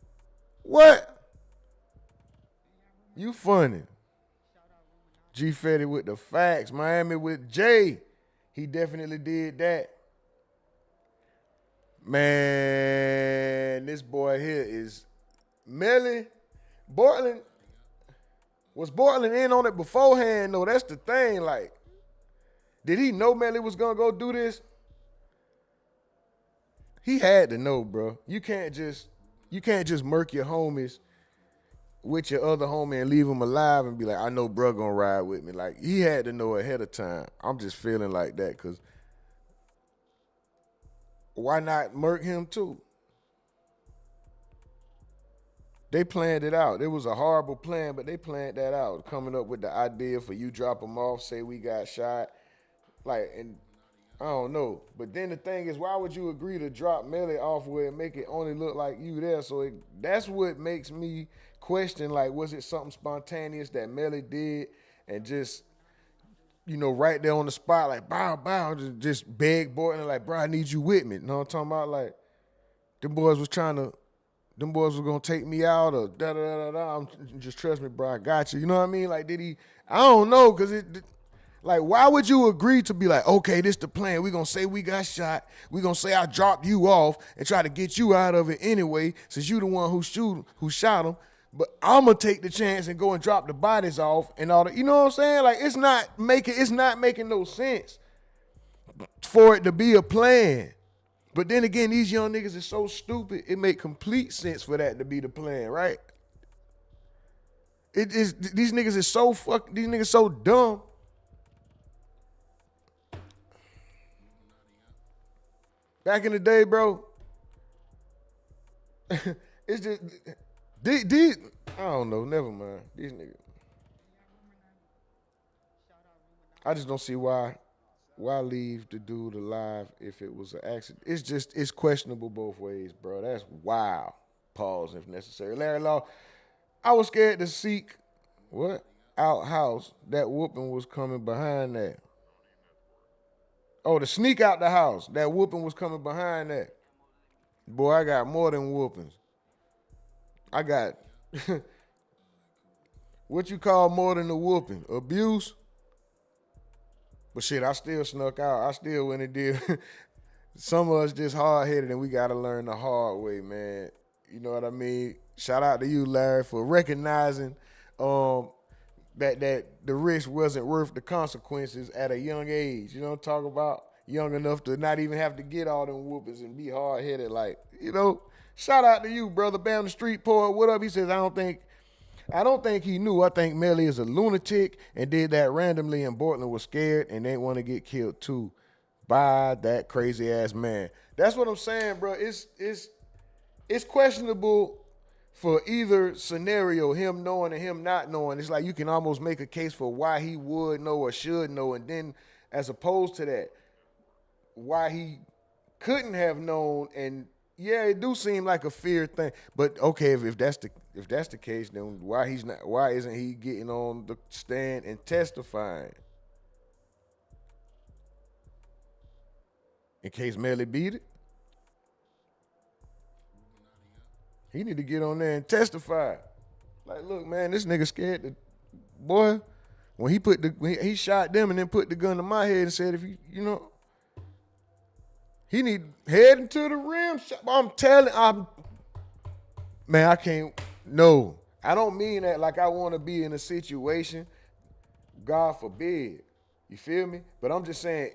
What? You funny. G Fetty with the facts. Miami with Jay. He definitely did that. Man, this boy here is Melly. Bortlen. Was Bortlen in on it beforehand, though? That's the thing. Like, did he know Melly was going to go do this? He had to know, bro. You can't just murk your homies with your other homie and leave him alive and be like, I know bro gonna ride with me. Like, he had to know ahead of time. I'm just feeling like that, because why not murk him too? They planned it out. It was a horrible plan, but they planned that out. Coming up with the idea for you drop them off, say we got shot. Like, and I don't know. But then the thing is, why would you agree to drop Melly off where it make it only look like you there? So that's what makes me question, like, was it something spontaneous that Melly did and just, you know, right there on the spot, like, bow, just beg Bortlen, like, bro, I need you with me. You know what I'm talking about? Like, them boys was going to take me out or da-da-da-da-da. Just trust me, bro, I got you. You know what I mean? Like, did he, I don't know, because like, why would you agree to be like, okay, this the plan. We're going to say we got shot. We're going to say I dropped you off and try to get you out of it anyway, since you the one who shot him. But I'm going to take the chance and go and drop the bodies off and all that. You know what I'm saying? Like, it's not making no sense for it to be a plan. But then again, these young niggas is so stupid, it make complete sense for that to be the plan, right? It is, these niggas so dumb. Back in the day, bro, it's just, these, I don't know, never mind. These niggas. I just don't see why leave the dude alive if it was an accident. It's questionable both ways, bro. That's wild. Pause if necessary. Larry Law, I was scared to seek out house. That whooping was coming behind that. Oh, to sneak out the house. That whooping was coming behind that. Boy, I got more than whoopings. I got what you call more than a whooping? Abuse? But shit, I still snuck out. I still went and did. Some of us just hard-headed and we got to learn the hard way, man. You know what I mean? Shout out to you, Larry, for recognizing that the risk wasn't worth the consequences at a young age. You know what I'm talking about? Young enough to not even have to get all them whoopings and be hard-headed. Like, you know, shout out to you, brother. Bam the Street Poet. What up? He says, I don't think he knew. I think Melly is a lunatic and did that randomly, and Bortlen was scared and didn't want to get killed too by that crazy ass man. That's what I'm saying, bro. It's questionable for either scenario, him knowing and him not knowing. It's like you can almost make a case for why he would know or should know, and then as opposed to that, why he couldn't have known. And yeah, it do seem like a fear thing. But okay, if that's the case, then why isn't he getting on the stand and testifying? In case Melly beat it? He need to get on there and testify. Like, look, man, this nigga scared to, boy, when he shot them and then put the gun to my head and said, if you know, he need heading to the rim. Man, I can't, no. I don't mean that like I want to be in a situation, God forbid. You feel me? But I'm just saying,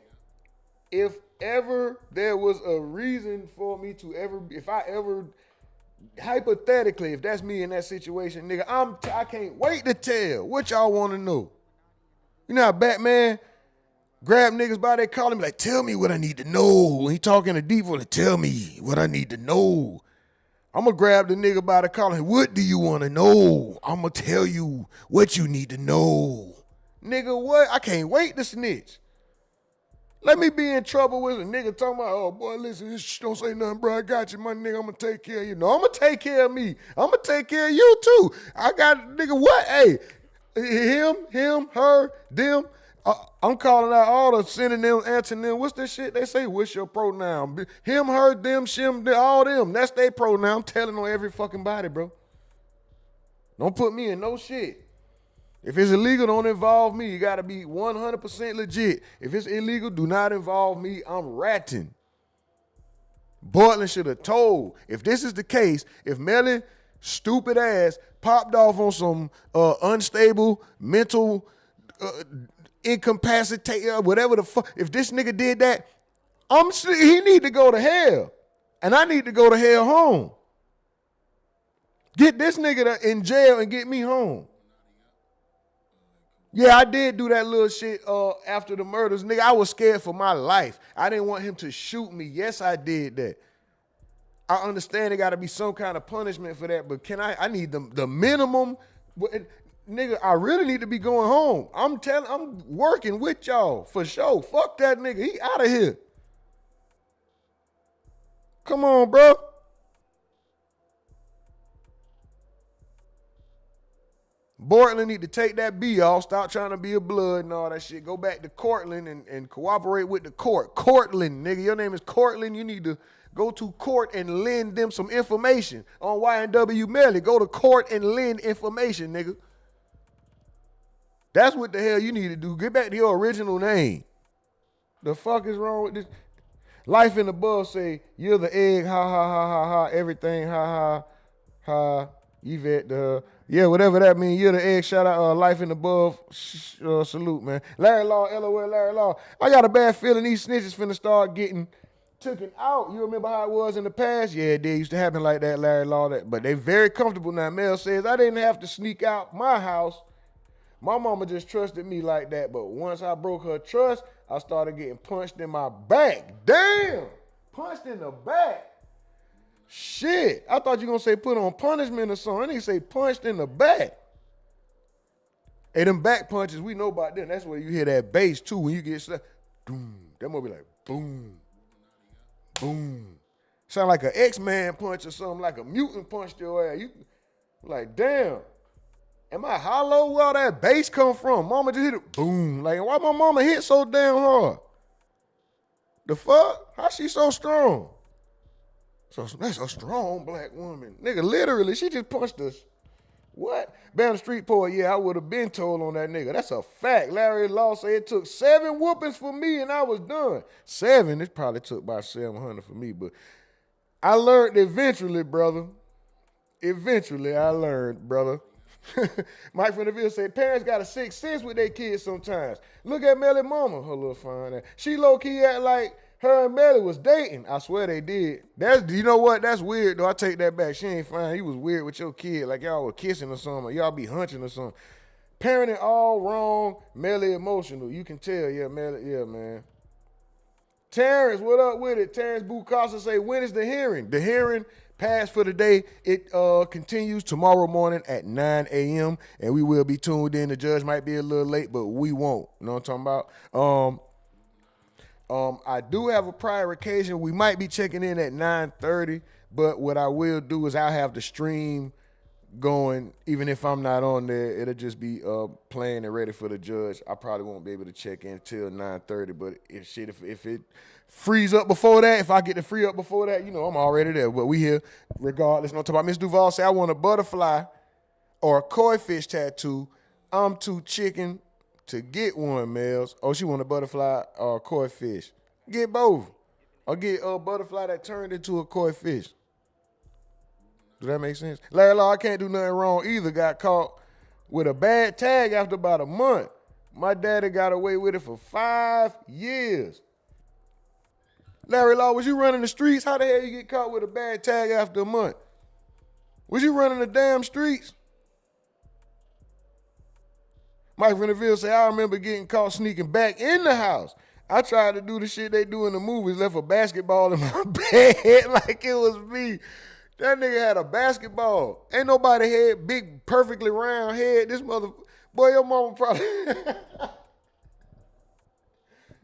if ever there was a reason for me to hypothetically, if that's me in that situation, nigga, I can't wait to tell what y'all want to know. You know how Batman grab niggas by their collar and be like, tell me what I need to know. When he talking to deep voice, tell me what I need to know. I'm going to grab the nigga by the collar and what do you want to know? I'm going to tell you what you need to know. Nigga, what? I can't wait to snitch. Let me be in trouble with a nigga talking about, oh, boy, listen, don't say nothing, bro. I got you, my nigga. I'm going to take care of you. No, I'm going to take care of me. I'm going to take care of you, too. I got, nigga, what? Hey, him, her, them. I'm calling out all the synonyms, antonyms. What's this shit they say? What's your pronoun? Him, her, them, shim, all them. That's their pronoun. I'm telling on every fucking body, bro. Don't put me in no shit. If it's illegal, don't involve me. You got to be 100% legit. If it's illegal, do not involve me. I'm ratting. Bortlen should have told. If this is the case, if Melly, stupid ass, popped off on some unstable mental incapacitated, whatever the fuck, if this nigga did that, he need to go to hell. And I need to go to hell home. Get this nigga in jail and get me home. Yeah, I did do that little shit after the murders. Nigga, I was scared for my life. I didn't want him to shoot me. Yes, I did that. I understand there got to be some kind of punishment for that, but I need the minimum. Nigga, I really need to be going home. I'm working with y'all for sure. Fuck that nigga. He out of here. Come on, bro. Bortlen need to take that B off. Stop trying to be a blood and all that shit. Go back to Cortlen and cooperate with the court. Cortlen, nigga. Your name is Cortlen. You need to go to court and lend them some information on YNW Melly. Go to court and lend information, nigga. That's what the hell you need to do. Get back to your original name. The fuck is wrong with this? Life in above say, you're the egg, ha, ha, ha, ha, ha, everything, ha, ha, ha, Yvette, yeah, whatever that means. You're the egg. Shout out Life in above. Salute, man. Larry Law, LOL, Larry Law. I got a bad feeling these snitches finna start getting taken out. You remember how it was in the past? Yeah, it did. Used to happen like that, Larry Law. But they very comfortable now. Mel says, I didn't have to sneak out my house. My mama just trusted me like that. But once I broke her trust, I started getting punched in my back. Damn! Punched in the back. Shit, I thought you were going to say put on punishment or something. I didn't say punched in the back. Hey, them back punches, we know about them. That's where you hear that bass, too, when you get slapped. Boom. That must be like, boom, boom. Sound like an X-Man punch or something, like a mutant punched your ass. You like, damn. Am I hollow? Where all that bass come from? Mama just hit it, boom. Like, why my mama hit so damn hard? The fuck? How she so strong? So that's a strong black woman. Nigga, literally, she just punched us. What? Down Street Poet, yeah, I would have been told on that nigga. That's a fact. Larry Law said it took 7 whoopings for me and I was done. 7, it probably took about 700 for me, but I learned eventually, brother. Eventually, I learned, brother. Mike from the Ville said, parents got a sixth sense with their kids sometimes. Look at Melly mama, her little fine ass. She low-key act like her and Melly was dating. I swear they did. You know what? That's weird, though. I take that back. She ain't fine. He was weird with your kid, like y'all were kissing or something, or y'all be hunching or something. Parenting all wrong, Melly emotional. You can tell, yeah, Melly, yeah, man. Terrence, what up with it? Terrence Bukasa say, when is the hearing? The hearing passed for the day. It continues tomorrow morning at 9 a.m. and we will be tuned in. The judge might be a little late, but we won't. You know what I'm talking about? I do have a prior occasion. We might be checking in at 9:30, but what I will do is I'll have the stream going. Even if I'm not on there, it'll just be playing and ready for the judge. I probably won't be able to check in till 9:30, but if it frees up before that, if I get to free up before that, you know, I'm already there. But we here regardless. No talk about Miss Duval say I want a butterfly or a koi fish tattoo. I'm too chicken to get one, Mels. Oh, she want a butterfly or a koi fish. Get both. Or get a butterfly that turned into a koi fish. Does that make sense? Larry Law, I can't do nothing wrong either. Got caught with a bad tag after about a month. My daddy got away with it for 5 years. Larry Law, was you running the streets? How the hell you get caught with a bad tag after a month? Was you running the damn streets? Mike from the Ville say, I remember getting caught sneaking back in the house. I tried to do the shit they do in the movies, left a basketball in my bed like it was me. That nigga had a basketball. Ain't nobody had big, perfectly round head. This boy, your mama probably.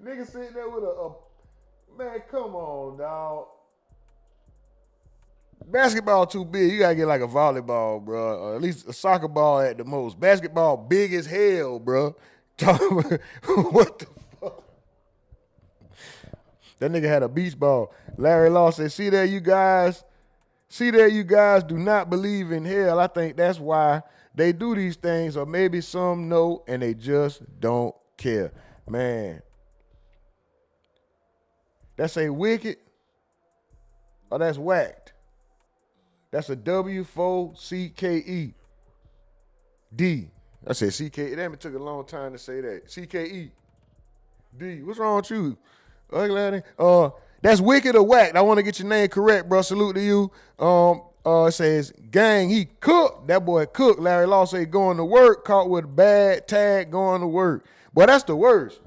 Nigga sitting there with a man, come on, dog. Basketball too big. You gotta get like a volleyball, bro, or at least a soccer ball at the most. Basketball big as hell, bro. What the fuck? That nigga had a beach ball. Larry Law said, see there, you guys do not believe in hell. I think that's why they do these things, or maybe some know and they just don't care. Man. That's a wicked or that's whacked. That's a W4CKE. D. I said CKE. Damn, it took a long time to say that. CKE. D. What's wrong with you? Ugly. That's wicked or whacked. I want to get your name correct, bro. Salute to you. It says, gang, he cooked. That boy cooked. Larry Law say going to work, caught with a bad tag, going to work. Boy, that's the worst.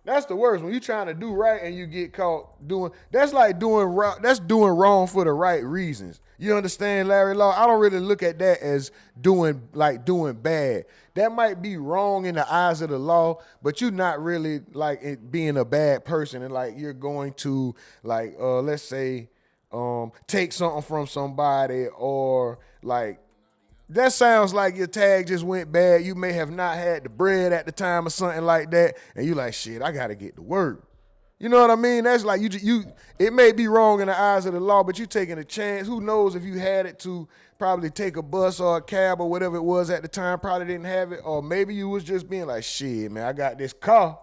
That's the worst. When you trying to do right and you get caught doing, that's doing wrong for the right reasons. You understand, Larry Law? I don't really look at that as doing bad. That might be wrong in the eyes of the law, but you're not really like it being a bad person, and like you're going to like let's say take something from somebody, or like that sounds like your tag just went bad. You may have not had the bread at the time or something like that, and you like, shit, I gotta get to work. You know what I mean? That's like you. It may be wrong in the eyes of the law, but you taking a chance. Who knows if you had it to probably take a bus or a cab or whatever it was at the time, probably didn't have it, or maybe you was just being like, shit, man, I got this car.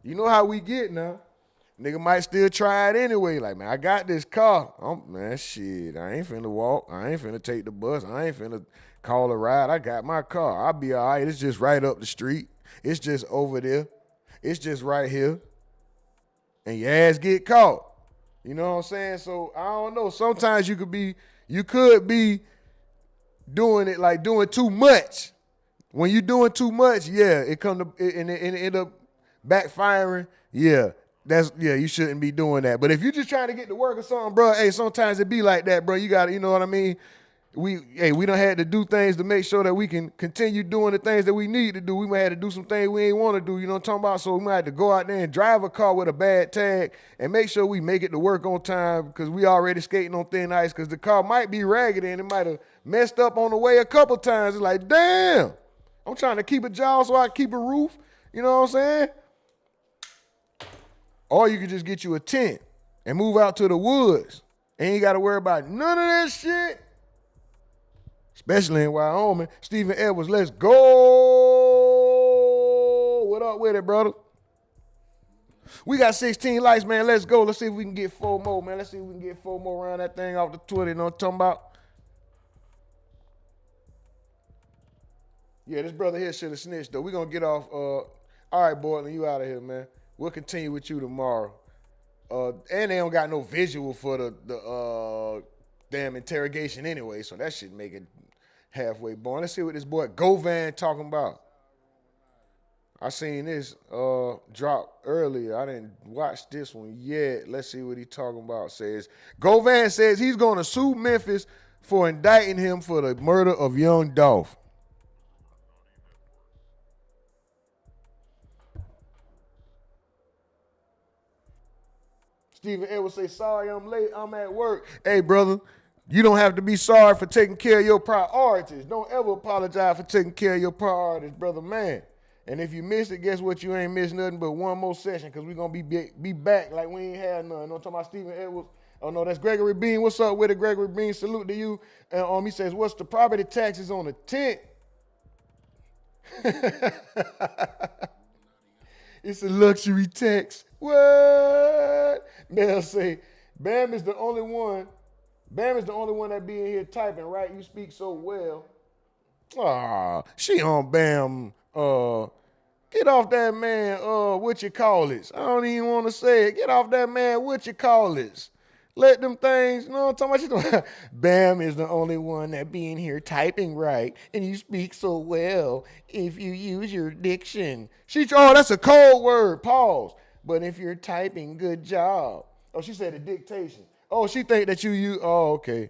You know how we get now. Nigga might still try it anyway. Like, man, I got this car. Man, shit, I ain't finna walk. I ain't finna take the bus. I ain't finna call a ride. I got my car. I'll be all right. It's just right up the street. It's just over there. It's just right here. And your ass get caught. You know what I'm saying? So I don't know. Sometimes you could be doing it like doing too much. When you doing too much, yeah, it end up backfiring. Yeah, you shouldn't be doing that. But if you're just trying to get to work or something, bro, hey, sometimes it be like that, bro. You got to, you know what I mean? we done had to do things to make sure that we can continue doing the things that we need to do. We might have to do some things we ain't want to do, you know what I'm talking about? So we might have to go out there and drive a car with a bad tag and make sure we make it to work on time because we already skating on thin ice because the car might be raggedy and it might have messed up on the way a couple times. It's like, damn, I'm trying to keep a job so I can keep a roof. You know what I'm saying? Or you could just get you a tent and move out to the woods. Ain't got to worry about none of that shit. Especially in Wyoming. Stephen Edwards, let's go. What up with it, brother? We got 16 likes, man. Let's go. Let's see if we can get 4 more, man. Let's see if we can get 4 more around that thing off the Twitter. You know what I'm talking about? Yeah, this brother here should have snitched, though. We're going to get off. All right, Bortlen, you out of here, man. We'll continue with you tomorrow. And they don't got no visual for the damn interrogation anyway, so that should make it halfway boring. Let's see what this boy Govan talking about. I seen this drop earlier. I didn't watch this one yet. Let's see what he talking about. Says Govan says he's going to sue Memphis for indicting him for the murder of young Dolph. Stephen Edwards say, sorry, I'm late. I'm at work. Hey, brother, you don't have to be sorry for taking care of your priorities. Don't ever apologize for taking care of your priorities, brother, man. And if you missed it, guess what? You ain't missed nothing but one more session because we're going to be back like we ain't had none. You know, I'm talking about Stephen Edwards. Oh, no, that's Gregory Bean. What's up with it, Gregory Bean? Salute to you. And he says, what's the property taxes on a tent? It's a luxury tax. What? They'll say, Bam is the only one. Bam is the only one that be in here typing, right? You speak so well. Ah, she on Bam. Get off that man. What you call it? I don't even want to say it. Get off that man. What you call it? Let them things, you know what I'm talking about? Bam is the only one that be in here typing right, and you speak so well if you use your diction. Oh, that's a code word. Pause. But if you're typing, good job. Oh, she said a dictation. Oh, she think that you use. Oh, okay.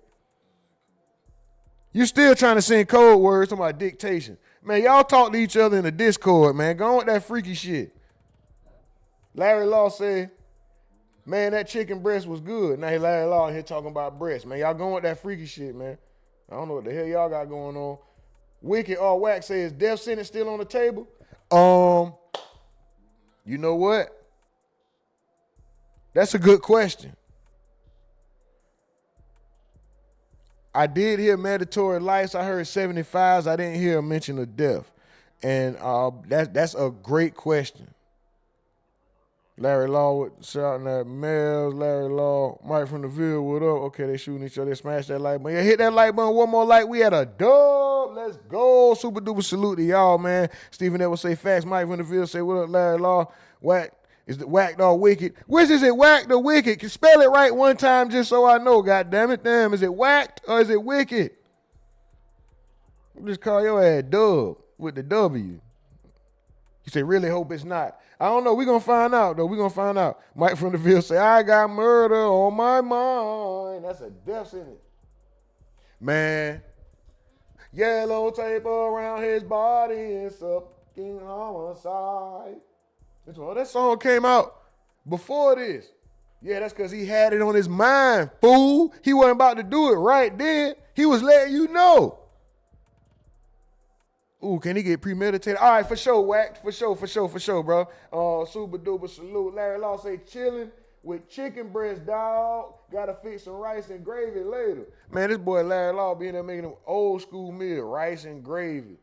You still trying to send code words to my dictation. Man, y'all talk to each other in the Discord, man. Go on with that freaky shit. Larry Law said, man, that chicken breast was good. Now Larry Law in here talking about breast. Man, y'all going with that freaky shit, man. I don't know what the hell y'all got going on. Wicked or Wax says, death sentence still on the table? You know what? That's a good question. I did hear mandatory life. I heard 75s. I didn't hear a mention of death. And that's a great question. Larry Law shouting at Mels, Larry Law, Mike from the Ville, what up? Okay, they shooting each other. Smash that like button. Yeah, hit that like button. One more like. We had a dub. Let's go. Super duper salute to y'all, man. Stephen Edwards say facts. Mike from the Ville say what up, Larry Law. Whack. Is it whacked or wicked? Which is it, whacked or wicked? Can spell it right one time just so I know, God damn it. Damn, is it whacked or is it wicked? Just call your ass Dub with the W. You say, really hope it's not. I don't know. We're going to find out, though. We're going to find out. Mike from the Ville say, I got murder on my mind. That's a death sentence. Man. Yellow tape around his body and fucking homicide. That song came out before this. Yeah, that's because he had it on his mind, fool. He wasn't about to do it right then. He was letting you know. Ooh, can he get premeditated? All right, for sure, Whack. For sure, bro. Super duper salute. Larry Law say chilling with chicken breast, dog. Gotta fix some rice and gravy later. Man, this boy Larry Law being there making them old school meal, rice and gravy.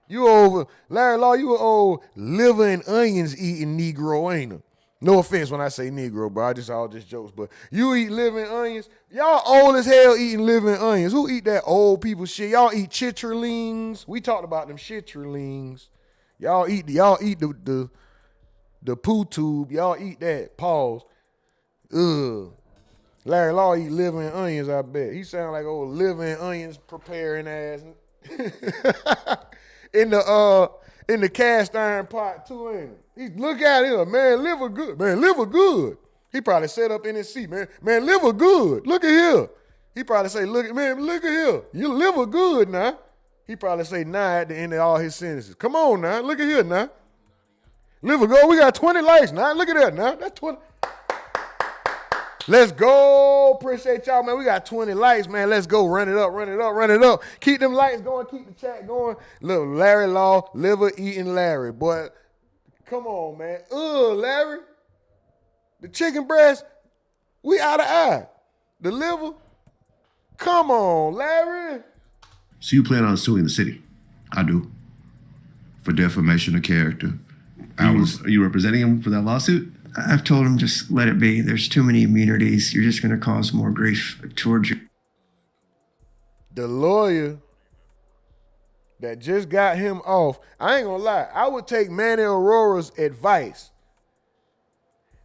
You over, Larry Law, you an old liver and onions eating Negro, ain't it? No offense when I say Negro, bro. I just all just jokes. But you eat liver and onions. Y'all old as hell eating liver and onions. Who eat that old people shit? Y'all eat chitterlings. We talked about them chitterlings. Y'all eat the poo tube. Y'all eat that. Pause. Ugh. Larry Law eat liver and onions, I bet. He sound like old liver and onions preparing ass. In the cast iron pot too, ain't it? Look at him, man, liver good. Man, liver good. He probably sat up in his seat, man. Man, liver good. Look at here. He probably say, look at here. Your liver good now. He probably say nah at the end of all his sentences. Come on now. Look at here now. Liver good. We got 20 likes now. Look at that now. That's 20. Let's go. Appreciate y'all, man. We got 20 likes, man. Let's go. Run it up. Keep them likes going. Keep the chat going. Look, Larry Law, liver eating Larry. Boy, come on, man. Larry. The chicken breast, we out of eye. The liver, come on, Larry. So you plan on suing the city? I do. For defamation of character. Are you representing him for that lawsuit? I've told him just let it be. There's too many immunities. You're just going to cause more grief towards you. The lawyer that just got him off, I ain't gonna lie, I would take Manny Aurora's advice.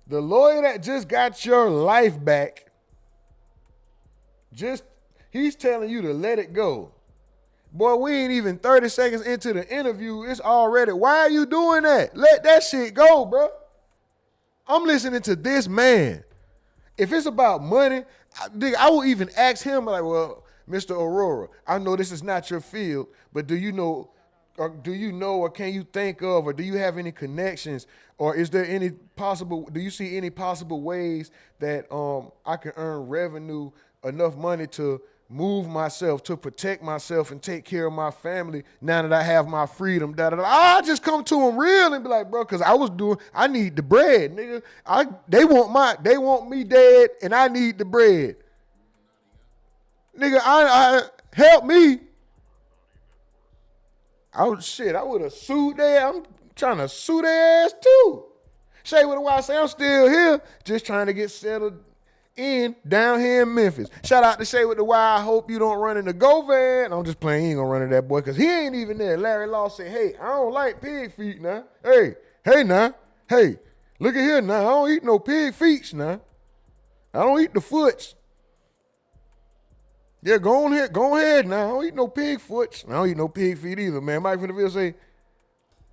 The lawyer that just got your life back, he's telling you to let it go. Boy, we ain't even 30 seconds into the interview. It's already, why are you doing that? Let that shit go, bro. I'm listening to this man. If it's about money, I will even ask him, like, well, Mr. Aurora, I know this is not your field, but do you know, or can you think of, or do you have any connections, or is there any do you see any possible ways that I can earn revenue, enough money to move myself, to protect myself and take care of my family now that I have my freedom, I just come to him real and be like, bro, because I need the bread, nigga. They want me dead and I need the bread. Nigga, I help me. I would have sued their, I'm trying to sue their ass too. Shay with a Y say, I'm still here, just trying to get settled in down here in Memphis. Shout out to Shay with the Y. I hope you don't run into Go Van. I'm just playing. He ain't gonna run into that boy because he ain't even there. Larry Law said, hey, I don't like pig feet now. Hey now. Hey, look at here now. I don't eat no pig feet now. I don't eat the foots. Yeah, go ahead now. I don't eat no pig foots. I don't eat no pig feet either, man. Mike Finaville say,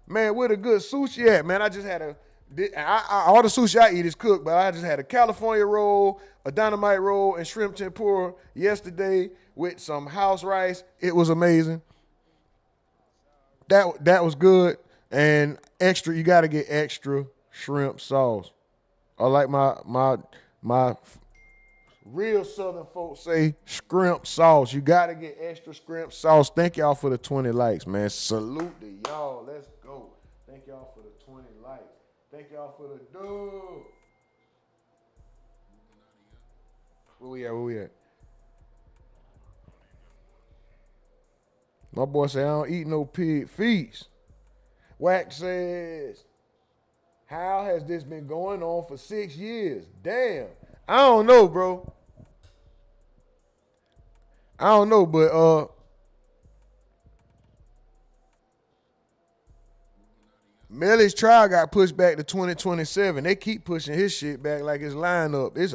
man, where the good sushi at, man? I just had all the sushi I eat is cooked, but I just had a California roll, a dynamite roll, and shrimp tempura yesterday with some house rice. It was amazing. That was good. And extra, you got to get extra shrimp sauce. Or like my real Southern folks say, scrimp sauce. You got to get extra scrimp sauce. Thank y'all for the 20 likes, man. Salute to y'all. Let's go. Thank y'all for the 20 likes. Thank y'all for the dub. Where we at? My boy say, I don't eat no pig feet. Wax says, how has this been going on for 6 years? Damn. I don't know, bro. I don't know, but Melly's trial got pushed back to 2027. They keep pushing his shit back like his lineup. It's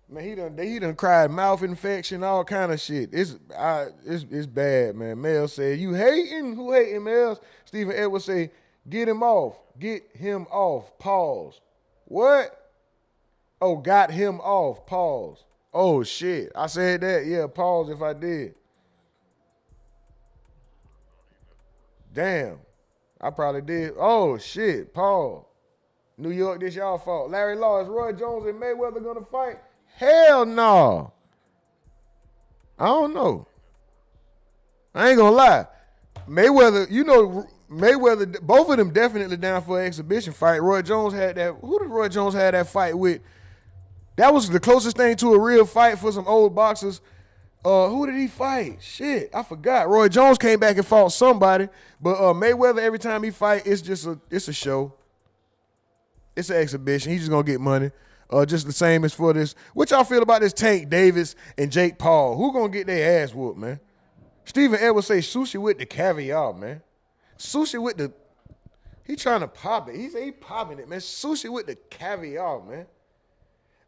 man, he done cried mouth infection, all kind of shit. It's bad, man. Mel said, you hating? Who hating, Mel? Stephen Edwards say, get him off. Get him off. Pause. What? Oh, got him off. Pause. Oh shit. I said that. Yeah, pause if I did. Damn. I probably did. Oh, shit. Paul. New York, this y'all fault. Larry Law, is Roy Jones and Mayweather going to fight? Hell no. I don't know. I ain't going to lie. Mayweather, both of them definitely down for an exhibition fight. Roy Jones had that. Who did Roy Jones have that fight with? That was the closest thing to a real fight for some old boxers. Who did he fight? Shit, I forgot. Roy Jones came back and fought somebody, but Mayweather, every time he fight, it's a show. It's an exhibition. He's just gonna get money. Just the same as for this. What y'all feel about this Tank Davis and Jake Paul? Who gonna get their ass whooped, man? Stephen Edwards say sushi with the caviar, man. Sushi with the, he trying to pop it. He say he popping it, man. Sushi with the caviar, man.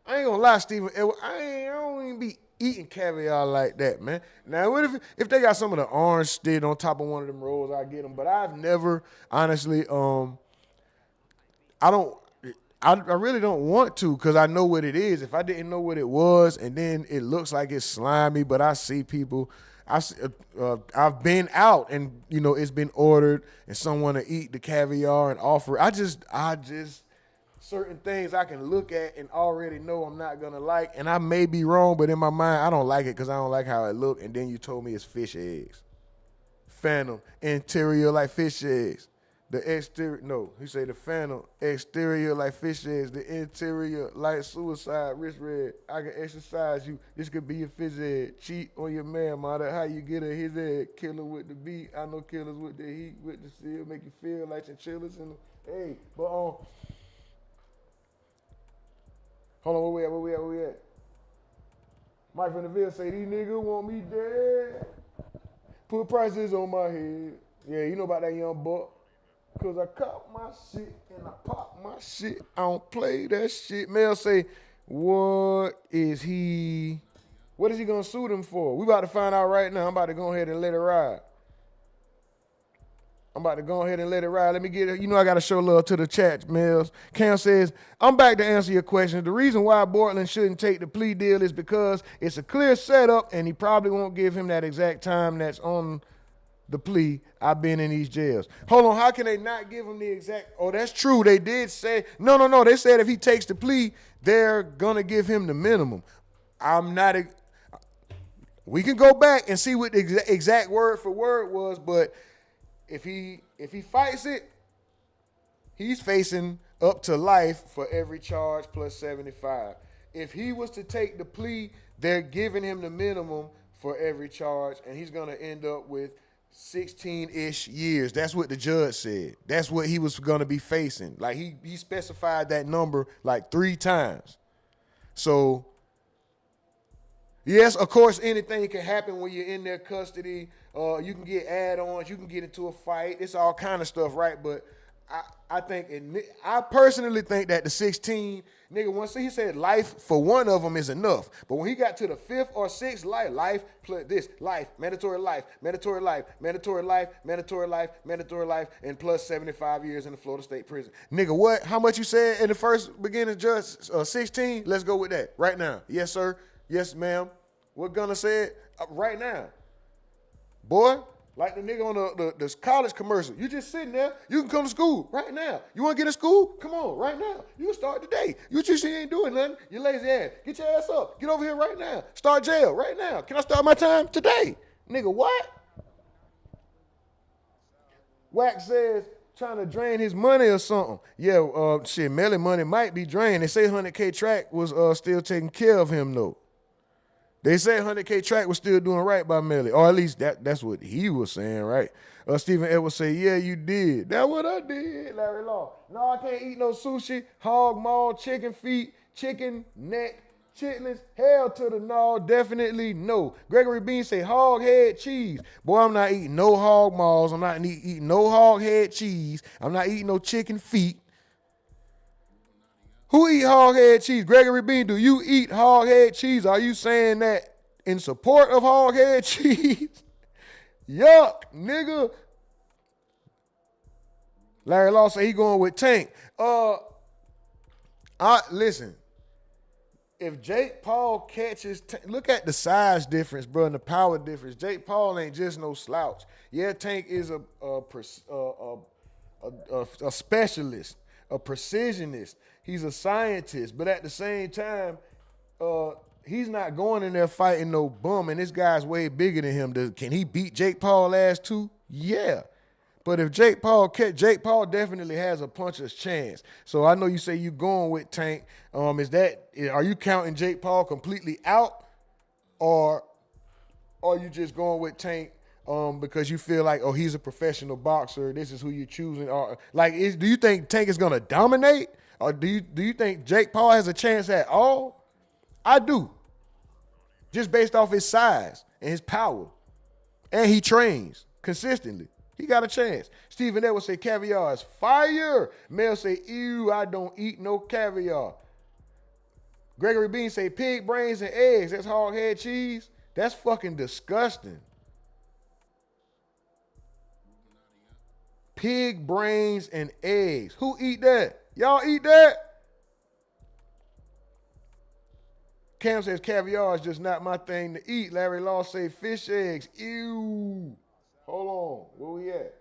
I ain't gonna lie, Stephen Edwards. I don't even be eating caviar like that, man. Now, what if they got some of the orange stick on top of one of them rolls, I get them. But I've never, honestly, I I really don't want to because I know what it is. If I didn't know what it was and then it looks like it's slimy, but I see people, I've been out and, you know, it's been ordered and someone to eat the caviar and offer. I just, certain things I can look at and already know I'm not going to like. And I may be wrong, but in my mind, I don't like it because I don't like how it look. And then you told me it's fish eggs. Phantom, interior like fish eggs. The exterior, no, he say the phantom, exterior like fish eggs, the interior like suicide, wrist red. I can exercise you. This could be your phys ed. Cheat on your man, mother. How you get a his head? Killer with the beat. I know killers with the heat, with the seal, make you feel like chinchillas in the, hey, but hold on, where we at? Mike from the Ville say, these niggas want me dead. Put prices on my head. Yeah, you know about that young buck. Cause I caught my shit and I pop my shit. I don't play that shit. Mel say, what is he gonna sue them for? We about to find out right now. I'm about to go ahead and let it ride. Let me get it. You know I gotta show love to the chat, Mels. Cam says, I'm back to answer your question. The reason why Bortlen shouldn't take the plea deal is because it's a clear setup and he probably won't give him that exact time that's on the plea. I've been in these jails. Hold on, how can they not give him the exact? Oh, that's true. They did say, no. They said if he takes the plea, they're gonna give him the minimum. We can go back and see what the exact word for word was, but if he fights it, he's facing up to life for every charge plus 75. If he was to take the plea, they're giving him the minimum for every charge, and he's gonna end up with 16-ish years. That's what the judge said. That's what he was going to be facing. Like he specified that number like 3 times. So yes, of course, anything can happen when you're in their custody. You can get add-ons. You can get into a fight. It's all kind of stuff, right? But I personally think that the 16, nigga, once he said life for one of them is enough. But when he got to the 5th or 6th life plus this, life, mandatory life, mandatory life, mandatory life, mandatory life, mandatory life, and plus 75 years in the Florida State Prison. Nigga, what? How much you said in the first beginning, Judge? 16? Let's go with that right now. Yes, sir. Yes, ma'am. What Gunner said? Right now. Boy. Like the nigga on the college commercial. You just sitting there. You can come to school right now. You want to get in school? Come on, right now. You can start today. You ain't doing nothing. You lazy ass. Get your ass up. Get over here right now. Start jail right now. Can I start my time today? Nigga, what? Wax says trying to drain his money or something. Yeah, shit, Melly money might be drained. They say 100K track was still taking care of him though. They say 100K track was still doing right by Melly, or at least that's what he was saying, right? Stephen Edwards say, yeah, you did. That's what I did, Larry Law. No, I can't eat no sushi, hog maw, chicken feet, chicken neck, chitlins. Hell to the no, definitely no. Gregory Bean say hog head cheese. Boy, I'm not eating no hog maws. I'm not eating no hog head cheese. I'm not eating no chicken feet. Who eat hog head cheese? Gregory Bean, do you eat hog head cheese? Are you saying that in support of hog head cheese? Yuck, nigga. Larry Law say he going with Tank. Listen. If Jake Paul catches, look at the size difference, bro, and the power difference. Jake Paul ain't just no slouch. Yeah, Tank is a specialist, a precisionist. He's a scientist, but at the same time, he's not going in there fighting no bum, and this guy's way bigger than him. Can he beat Jake Paul ass too? Yeah. But if Jake Paul definitely has a puncher's chance. So I know you say you going with Tank. Are you counting Jake Paul completely out, or are you just going with Tank because you feel like, oh, he's a professional boxer, this is who you're choosing? Or do you think Tank is gonna dominate? Or do you think Jake Paul has a chance at all? I do. Just based off his size and his power. And he trains consistently. He got a chance. Stephen Edwards say caviar is fire. Mel say, ew, I don't eat no caviar. Gregory Bean say pig brains and eggs. That's hog head cheese. That's fucking disgusting. Pig brains and eggs. Who eat that? Y'all eat that? Cam says caviar is just not my thing to eat. Larry Law say fish eggs. Ew. Hold on. Where we at?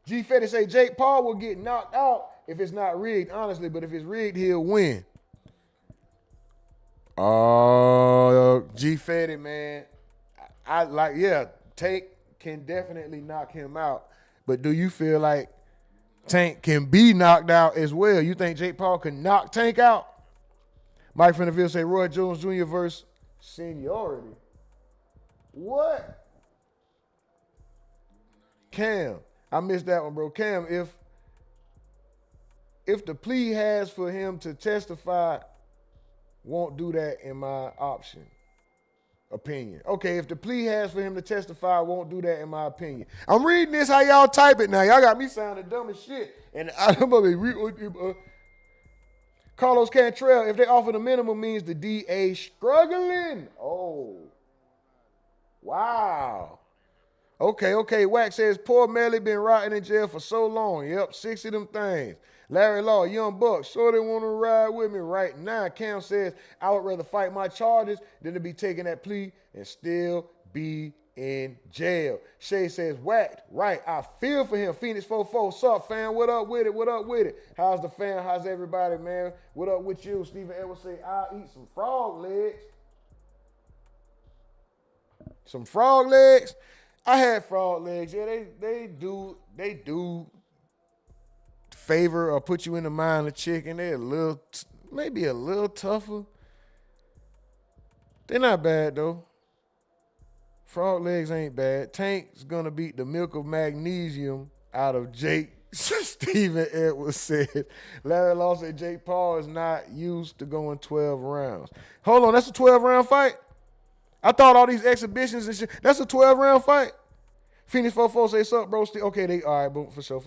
G Fetty say Jake Paul will get knocked out if it's not rigged, honestly, but if it's rigged, he'll win. G Fetty, man. I like, yeah, Tank can definitely knock him out. But do you feel like Tank can be knocked out as well? You think Jake Paul can knock Tank out? Mike from the Ville say Roy Jones Jr. versus seniority. What? Cam, I missed that one, bro. Cam, if the plea has for him to testify, won't do that in my opinion. Okay, if the plea has for him to testify, won't do that in my opinion. I'm reading this how y'all type it now. Y'all got me sounding dumb as shit. And I'm gonna Carlos Cantrell, if they offer the minimum, means the DA struggling. Oh. Wow. Okay. Wax says, poor Melly been rotting in jail for so long. Yep, 6 of them things. Larry Law, Young Buck, sure they want to ride with me right now. Cam says, I would rather fight my charges than to be taking that plea and still be in jail. Shay says, whacked. Right, I feel for him. Phoenix 44, what's up, fam? What up with it? How's the fam? How's everybody, man? What up with you? Stephen Edwards say, I'll eat some frog legs. Some frog legs? I had frog legs. Yeah, they do favor or put you in the mind of chicken. They're maybe a little tougher. They're not bad though. Frog legs ain't bad. Tank's gonna beat the milk of magnesium out of Jake. Stephen Edwards said. Larry Law said Jake Paul is not used to going 12 rounds. Hold on, that's a 12-round fight? I thought all these exhibitions and shit, that's a 12-round fight? Phoenix 44 say, sup, bro? Okay, all right, boom, for sure.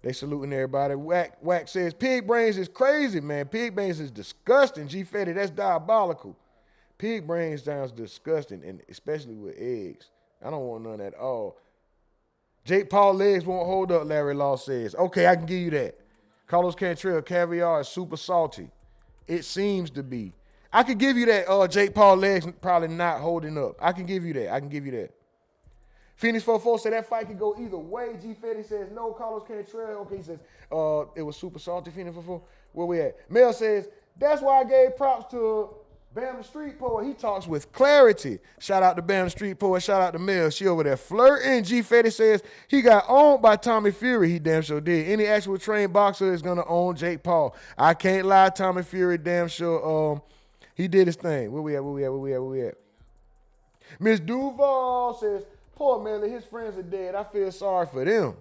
They saluting everybody. Whack says, pig brains is crazy, man. Pig brains is disgusting. G Fetty, that's diabolical. Pig brains sounds disgusting, and especially with eggs. I don't want none at all. Jake Paul legs won't hold up, Larry Law says. Okay, I can give you that. Carlos Cantrell, caviar is super salty. It seems to be. I could give you that. Jake Paul legs probably not holding up. I can give you that. Phoenix 44 said that fight could go either way. G Fetty says no. Carlos Cantrell. Okay, he says it was super salty. Phoenix 44. Where we at? Mel says that's why I gave props to Bam the Street Poet. He talks with clarity. Shout out to Bam the Street Poet. Shout out to Mel. She over there flirting. G Fetty says he got owned by Tommy Fury. He damn sure did. Any actual trained boxer is gonna own Jake Paul. I can't lie. Tommy Fury damn sure he did his thing. Where we at? Miss Duval says, poor Melly, his friends are dead. I feel sorry for them.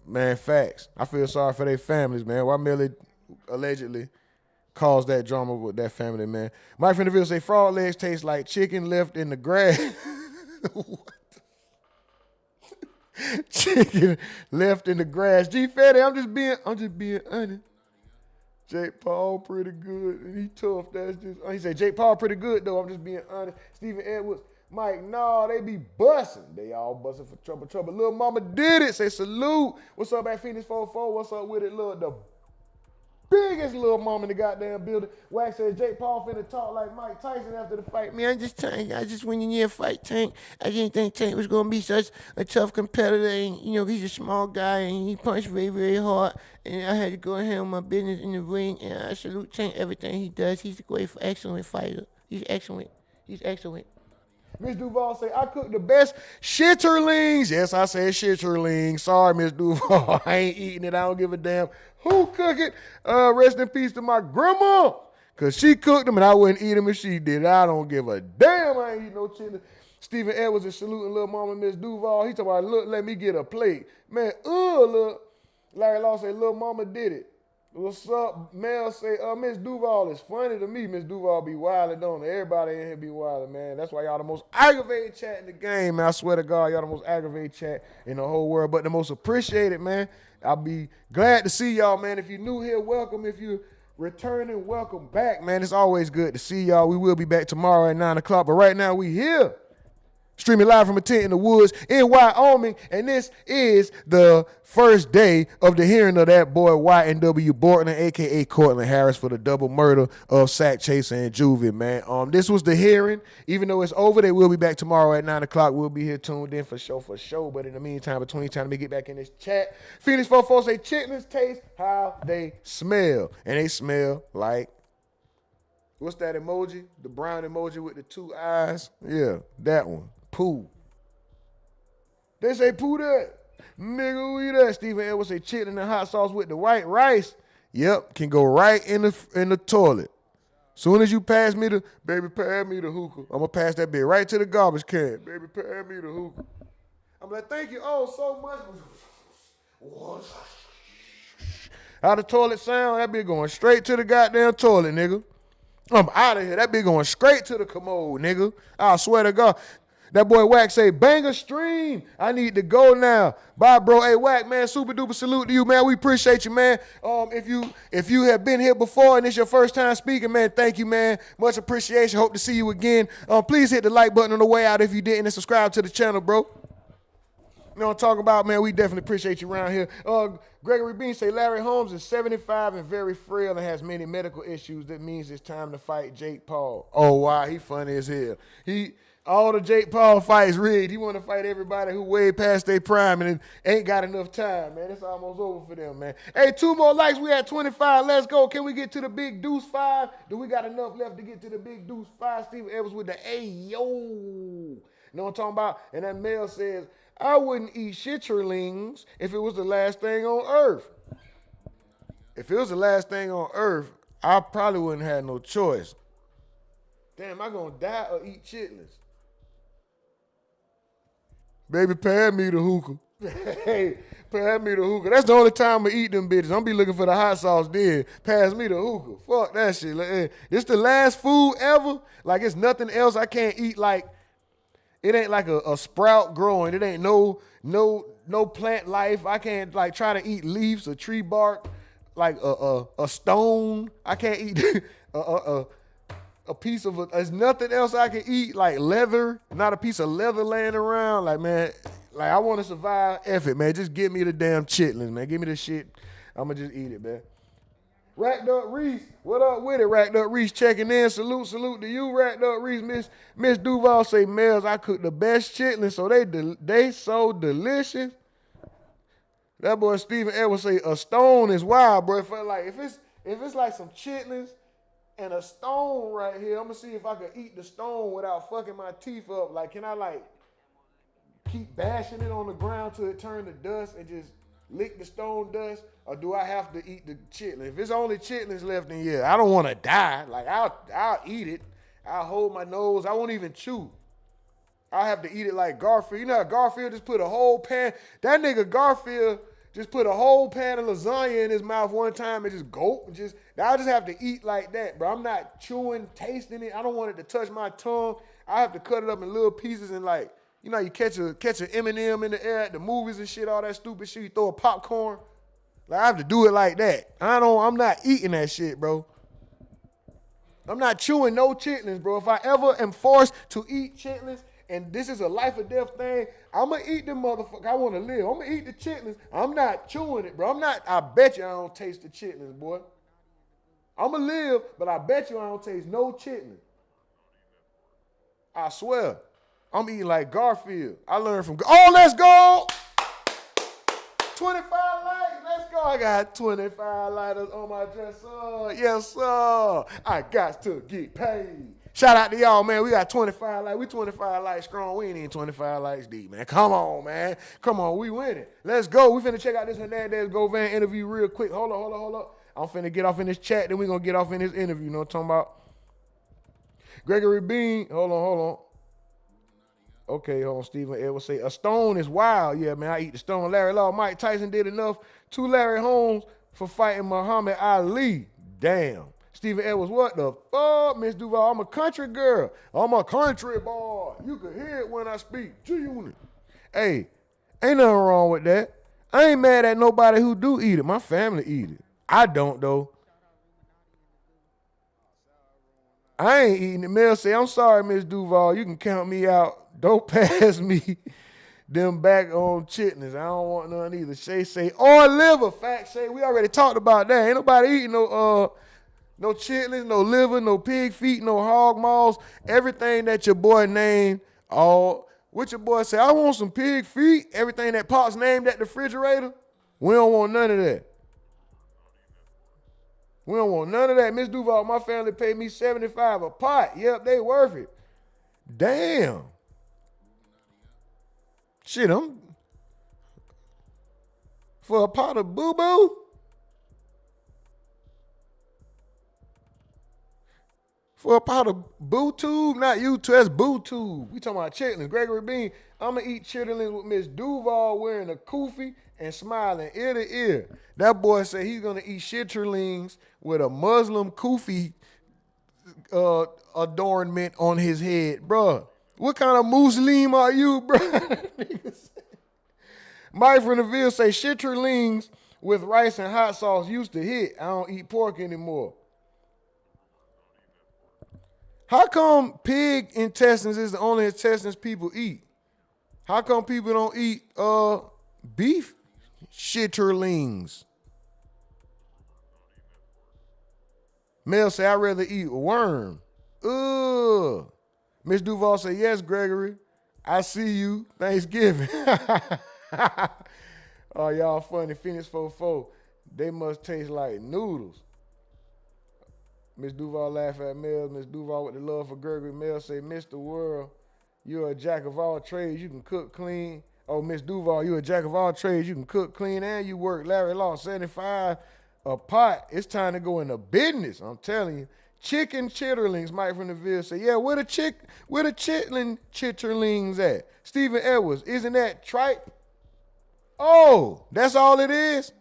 Man, facts. I feel sorry for their families, man. Why Melly allegedly caused that drama with that family, man. Mike from the Ville say frog legs taste like chicken left in the grass. What? Chicken left in the grass. G Fetty, I'm just being honest. Jake Paul pretty good, and he tough. That's just. He said Jake Paul pretty good though. I'm just being honest. Stephen Edwards, Mike, nah, they be busting. They all busting for trouble. Little mama did it. Say salute. What's up at Phoenix 44? What's up with it, the biggest little mom in the goddamn building. Wax says Jake Paul finna talk like Mike Tyson after the fight. Man, I just went in here fight Tank. I didn't think Tank was gonna be such a tough competitor. And he's a small guy and he punched very, very hard. And I had to go and handle my business in the ring. And I salute Tank everything he does. He's a great, excellent fighter. He's excellent. Miss Duval say, I cook the best shitterlings. Yes, I said shitterlings. Sorry, Miss Duval. I ain't eating it. I don't give a damn who cook it. Rest in peace to my grandma. Because she cooked them and I wouldn't eat them if she did it. I don't give a damn. I ain't eating no chicken. Stephen Edwards is saluting little mama Miss Duval. He talking about, look, let me get a plate. Man, look. Larry Law say, little mama did it. What's up? Mel say, Miss Duval is funny to me. Miss Duval be wildin', don't it? Everybody in here be wildin', man. That's why y'all the most aggravated chat in the game, man. I swear to God, y'all the most aggravated chat in the whole world, but the most appreciated, man. I'll be glad to see y'all, man. If you're new here, welcome. If you're returning, welcome back, man. It's always good to see y'all. We will be back tomorrow at 9 o'clock, but right now we here. Streaming live from a tent in the woods in Wyoming, and this is the first day of the hearing of that boy Y.N.W. Bortlen, aka Cortlen Harris, for the double murder of Sack Chaser and Juvie, man. This was the hearing. Even though it's over, they will be back tomorrow at 9 o'clock. We'll be here tuned in for sure. But in the meantime, between time, let me get back in this chat. Phoenix 44 say chitlins taste how they smell, and they smell like. What's that emoji? The brown emoji with the two eyes? Yeah, that one. Pooh. They say pooh that. Nigga, we that. Stephen Edwards say chitlin and hot sauce with the white rice. Yep, can go right in the toilet. Soon as you pass me the, baby, pass me the hookah. I'm gonna pass that bit right to the garbage can. Baby, pass me the hookah. I'm like, thank you, oh, so much. How the toilet sound? That bit going straight to the goddamn toilet, nigga. I'm out of here. That bit going straight to the commode, nigga. I swear to God. That boy Wack say, banger stream. I need to go now. Bye, bro. Hey, Wack, man, super duper salute to you, man. We appreciate you, man. If you have been here before and it's your first time speaking, man, thank you, man. Much appreciation. Hope to see you again. Please hit the like button on the way out if you didn't, and subscribe to the channel, bro. You know what I'm talking about, man? We definitely appreciate you around here. Gregory Bean say Larry Holmes is 75 and very frail and has many medical issues. That means it's time to fight Jake Paul. Oh, wow, he funny as hell. All the Jake Paul fights rigged. He want to fight everybody who way past their prime and ain't got enough time, man. It's almost over for them, man. Hey, 2 more likes. We at 25. Let's go. Can we get to the big deuce 5? Do we got enough left to get to the big deuce 5? Stephen Evans with the yo. Know what I'm talking about? And that male says, I wouldn't eat shitterlings if it was the last thing on earth. If it was the last thing on earth, I probably wouldn't have no choice. Damn, am I going to die or eat chitlins? Baby, pass me the hookah. Hey, pass me the hookah. That's the only time I eat them bitches. I'm be looking for the hot sauce then. Pass me the hookah. Fuck that shit. Like, this the last food ever. Like, it's nothing else I can't eat. Like, it ain't like a sprout growing. It ain't no plant life. I can't like try to eat leaves or tree bark, like a stone. I can't eat a piece of there's nothing else I can eat, like leather, not a piece of leather laying around. Like, man, like I want to survive. F it, man. Just give me the damn chitlins, man. Give me the shit. I'm going to just eat it, man. Racked Up Reese, what up with it? Racked Up Reese checking in. Salute to you, Racked Up Reese. Miss Duval say, Mels, I cook the best chitlins, so they so delicious. That boy Stephen Edwards say, a stone is wild, bro. If it's like some chitlins and a stone right here, I'm gonna see if I can eat the stone without fucking my teeth up. Like, can I like keep bashing it on the ground till it turn to dust and just lick the stone dust? Or do I have to eat the chitlins? If it's only chitlins left, then yeah, I don't want to die. Like, I'll eat it. I'll hold my nose. I won't even chew. I'll have to eat it like Garfield. You know how Garfield just put a whole pan? That nigga Garfield just put a whole pan of lasagna in his mouth one time and just gulp. I'll just have to eat like that, bro. I'm not chewing, tasting it. I don't want it to touch my tongue. I have to cut it up in little pieces and like, you know, you catch an M&M in the air at the movies and shit, all that stupid shit. You throw a popcorn. Like, I have to do it like that. I'm not eating that shit, bro. I'm not chewing no chitlins, bro. If I ever am forced to eat chitlins, and this is a life or death thing, I'm going to eat them motherfuckers. I want to live. I'm going to eat the chitlins. I'm not chewing it, bro. I bet you I don't taste the chitlins, boy. I'm going to live, but I bet you I don't taste no chitlins. I swear. I'm eating like Garfield. I learned from... Oh, let's go! 25 likes. Let's go. I got 25 lighters on my dresser. Yes, sir. I got to get paid. Shout out to y'all, man. We got 25 likes. We 25 likes strong. We ain't even 25 likes deep, man. Come on, man. Come on. We winning. Let's go. We finna check out this Hernandez Govan interview real quick. Hold up. I'm finna get off in this chat. Then we gonna get off in this interview. You know what I'm talking about? Gregory Bean. Hold on. Okay, hold on. Stephen Edwards say, a stone is wild. Yeah, man, I eat the stone. Larry Law, Mike Tyson did enough to Larry Holmes for fighting Muhammad Ali. Damn. Stephen Edwards, what the fuck, Miss Duval? I'm a country girl. I'm a country boy. You can hear it when I speak. G-Unit. Hey, ain't nothing wrong with that. I ain't mad at nobody who do eat it. My family eat it. I don't, though. I ain't eating it. Mel say, I'm sorry, Miss Duval. You can count me out. Don't pass me them back on chitlins. I don't want none either. Shay say, or liver. Fact, Shay, we already talked about that. Ain't nobody eating no chitlins, no liver, no pig feet, no hog maws. Everything that your boy named, what your boy say, I want some pig feet. Everything that Pop's named at the refrigerator, we don't want none of that. We don't want none of that. Miss Duval, my family paid me $75 a pot. Yep, they worth it. Damn. Shit, I'm for a pot of boo-boo? For a pot of boo-tube? Not YouTube, that's boo-tube. We talking about chitlins. Gregory Bean, I'm going to eat chitlins with Miss Duval wearing a kufi and smiling ear to ear. That boy said he's going to eat shitterlings with a Muslim kufi adornment on his head. Bruh, what kind of Muslim are you, bruh? Mike from the Ville say shitterlings with rice and hot sauce used to hit. I don't eat pork anymore. How come pig intestines is the only intestines people eat? How come people don't eat beef shitterlings? Mel say, I'd rather eat a worm. Ugh. Miss Duval say, yes, Gregory. I see you. Thanksgiving. Oh, y'all funny. Phoenix 44. They must taste like noodles. Miss Duval laugh at Mel. Miss Duval with the love for Gregory. Mel say, Mr. World, you're a jack of all trades. You can cook clean. Oh, Miss Duval, you're a jack of all trades. You can cook clean and you work. Larry Law, 75 a pot. It's time to go into business. I'm telling you. Chicken chitterlings, Mike from the Ville say, yeah, where the chitlin chitterlings at? Stephen Edwards, isn't that tripe? Oh, that's all it is?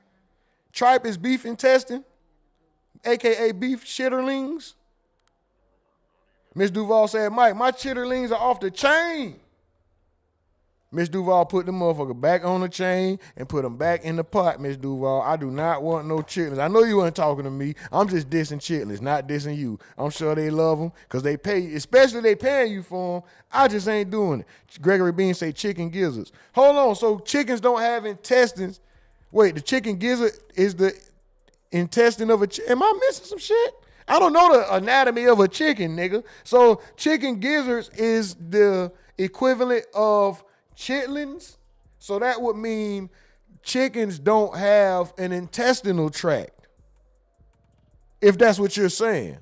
Tripe is beef intestine, a.k.a. beef chitterlings. Miss Duval said, Mike, my chitterlings are off the chain. Miss Duval put the motherfucker back on the chain and put them back in the pot, Miss Duval. I do not want no chitlins. I know you weren't talking to me. I'm just dissing chitlins, not dissing you. I'm sure they love them because they pay you, especially they paying you for them. I just ain't doing it. Gregory Bean say chicken gizzards. Hold on, so chickens don't have intestines. Wait, the chicken gizzard is the intestine of a chicken. Am I missing some shit? I don't know the anatomy of a chicken, nigga. So chicken gizzards is the equivalent of chitlins, so that would mean chickens don't have an intestinal tract, if that's what you're saying.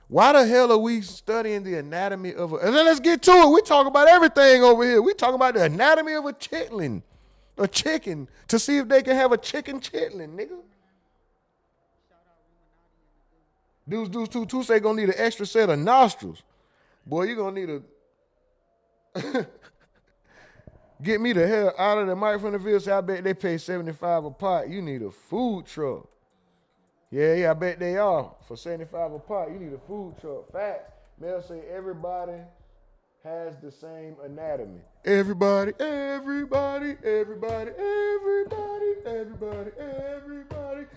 Why the hell are we studying the anatomy of and then let's get to it. We talk about everything over here. We talk about the anatomy of a chitlin, a chicken, to see if they can have a chicken chitlin, nigga. Dudes, two say gonna need an extra set of nostrils. Boy, you gonna need a get me the hell out of the Mike from the Ville. I bet they pay $75 a pot. You need a food truck. Yeah, I bet they are. For $75 a pot, you need a food truck. Facts. Mel say everybody has the same anatomy. Everybody.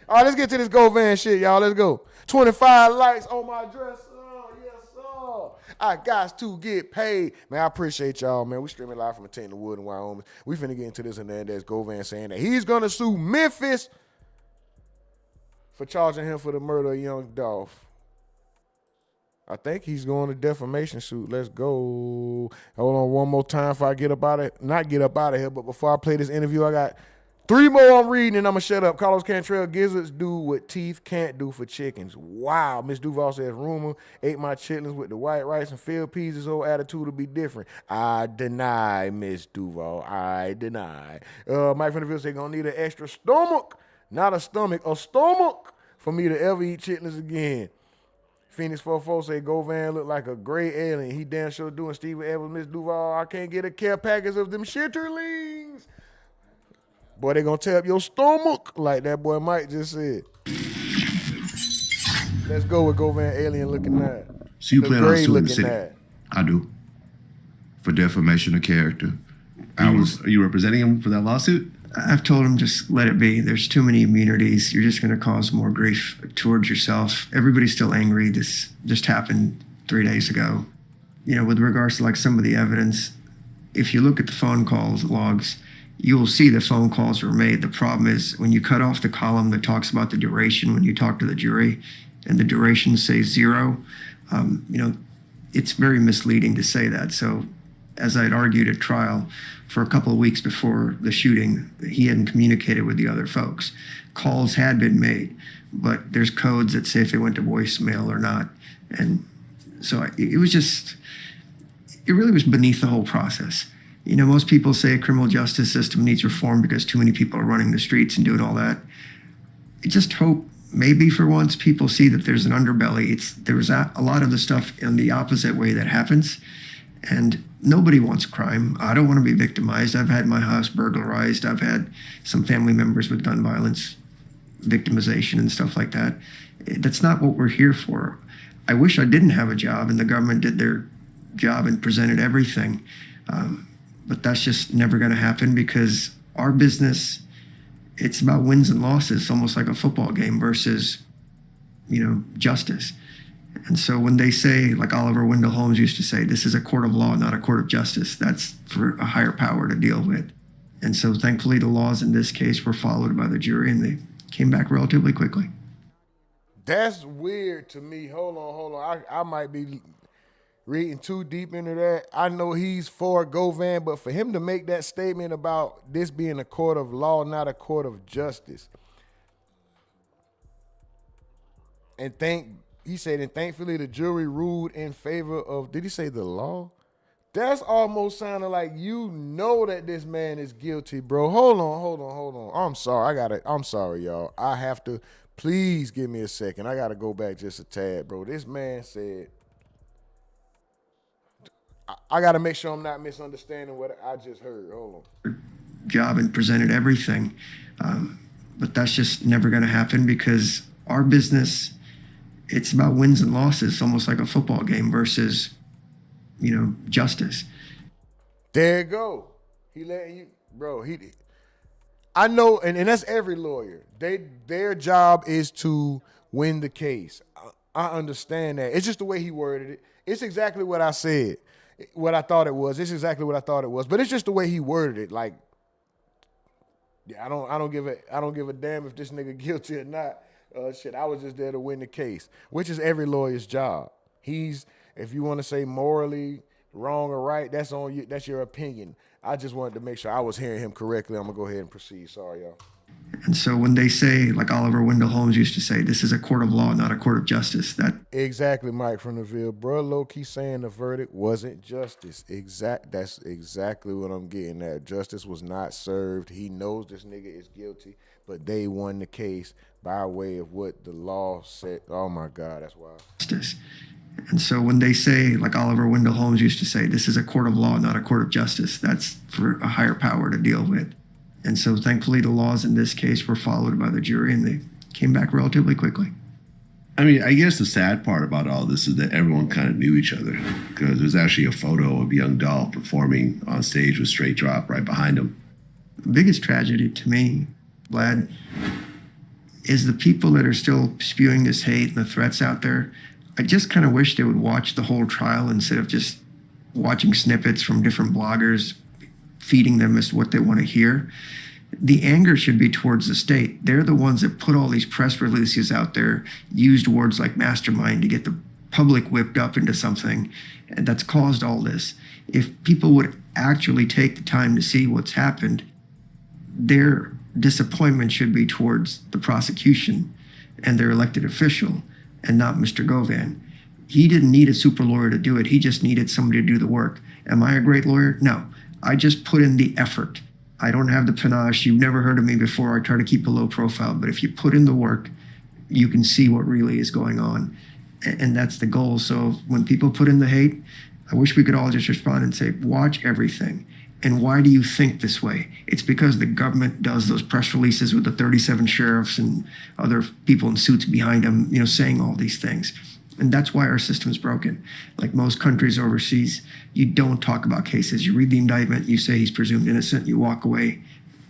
All right, let's get to this Go Van shit, y'all. Let's go. 25 likes on my dress. I got to get paid. Man, I appreciate y'all, man. We streaming live from a tent in the wood in Wyoming. We finna get into this Hernandez Govan saying that he's gonna sue Memphis for charging him for the murder of young Dolph. I think he's going to defamation suit. Let's go. Hold on one more time before I get up out of not get up out of here, but before I play this interview, I got 3 more I'm reading and I'm going to shut up. Carlos Cantrell, gizzards do what teeth can't do for chickens. Wow. Miss Duval says, rumor, ate my chitlins with the white rice and field peas. His whole attitude will be different. I deny, Miss Duval. I deny. Mike from the Ville said, going to need an extra stomach. Not a stomach, a stomach for me to ever eat chitlins again. Phoenix 44 say, Govan look like a gray alien. He damn sure doing Steven Evans, Miss Duval. I can't get a care package of them shitterlings. Boy, they gonna tear up your stomach like that boy Mike just said. Let's go with Govan alien looking at. So you plan on suing the city? At. I do. For defamation of character. Are you representing him for that lawsuit? I've told him just let it be. There's too many immunities. You're just going to cause more grief towards yourself. Everybody's still angry. This just happened 3 days ago. You know, with regards to like some of the evidence, if you look at the phone calls logs, you'll see the phone calls were made. The problem is when you cut off the column that talks about the duration when you talk to the jury, and the duration says 0, it's very misleading to say that. So as I'd argued at trial for a couple of weeks before the shooting, he hadn't communicated with the other folks. Calls had been made, but there's codes that say if they went to voicemail or not. And so it really was beneath the whole process. Most people say a criminal justice system needs reform because too many people are running the streets and doing all that. I just hope maybe for once people see that there's an underbelly. There's a lot of the stuff in the opposite way that happens, and nobody wants crime. I don't want to be victimized. I've had my house burglarized. I've had some family members with gun violence, victimization and stuff like that. That's not what we're here for. I wish I didn't have a job and the government did their job and presented everything. But that's just never going to happen because our business, it's about wins and losses, almost like a football game versus, justice. And so when they say, like Oliver Wendell Holmes used to say, this is a court of law, not a court of justice, that's for a higher power to deal with. And so thankfully the laws in this case were followed by the jury and they came back relatively quickly. That's weird to me. Hold on. I might be reading too deep into that. I know he's for Govan, but for him to make that statement about this being a court of law, not a court of justice, and thankfully the jury ruled in favor of, did he say the law? That's almost sounding like that this man is guilty, bro. Hold on. I'm sorry. I'm sorry, y'all. I have to, please give me a second. I got to go back just a tad, bro. This man said, I got to make sure I'm not misunderstanding what I just heard. Hold on. Job and presented everything. But that's just never going to happen because our business, it's about wins and losses, almost like a football game versus, justice. There you go. He letting you, bro. I know, and that's every lawyer. Their job is to win the case. I understand that. It's just the way he worded it. It's exactly what I said. What I thought it was. It's exactly what I thought it was. But it's just the way he worded it. Like, yeah, I don't give a damn if this nigga guilty or not. I was just there to win the case, which is every lawyer's job. If you want to say morally wrong or right, that's on you. That's your opinion. I just wanted to make sure I was hearing him correctly. I'm gonna go ahead and proceed. Sorry, y'all. And so when they say, like Oliver Wendell Holmes used to say, this is a court of law, not a court of justice. Exactly, Mike from the Ville. Bro, low-key saying the verdict wasn't justice. That's exactly what I'm getting at. Justice was not served. He knows this nigga is guilty, but they won the case by way of what the law said. Oh my God, that's wild. Justice. And so when they say, like Oliver Wendell Holmes used to say, this is a court of law, not a court of justice, that's for a higher power to deal with. And so thankfully the laws in this case were followed by the jury and they came back relatively quickly. I mean, I guess the sad part about all this is that everyone kind of knew each other because there's actually a photo of Young Dolph performing on stage with Straight Drop right behind him. The biggest tragedy to me, Vlad, is the people that are still spewing this hate and the threats out there. I just kind of wish they would watch the whole trial instead of just watching snippets from different bloggers, feeding them as to what they want to hear. The anger should be towards the state. They're the ones that put all these press releases out there, used words like mastermind to get the public whipped up into something, and that's caused all this. If people would actually take the time to see what's happened, their disappointment should be towards the prosecution and their elected official and not Mr. Govan. He didn't need a super lawyer to do it. He just needed somebody to do the work. Am I a great lawyer? No. I just put in the effort. I don't have the panache. You've never heard of me before. I try to keep a low profile. But if you put in the work, you can see what really is going on. And that's the goal. So when people put in the hate, I wish we could all just respond and say, watch everything. And why do you think this way? It's because the government does those press releases with the 37 sheriffs and other people in suits behind them, saying all these things. And that's why our system's broken. Like most countries overseas, you don't talk about cases. You read the indictment, you say he's presumed innocent, you walk away,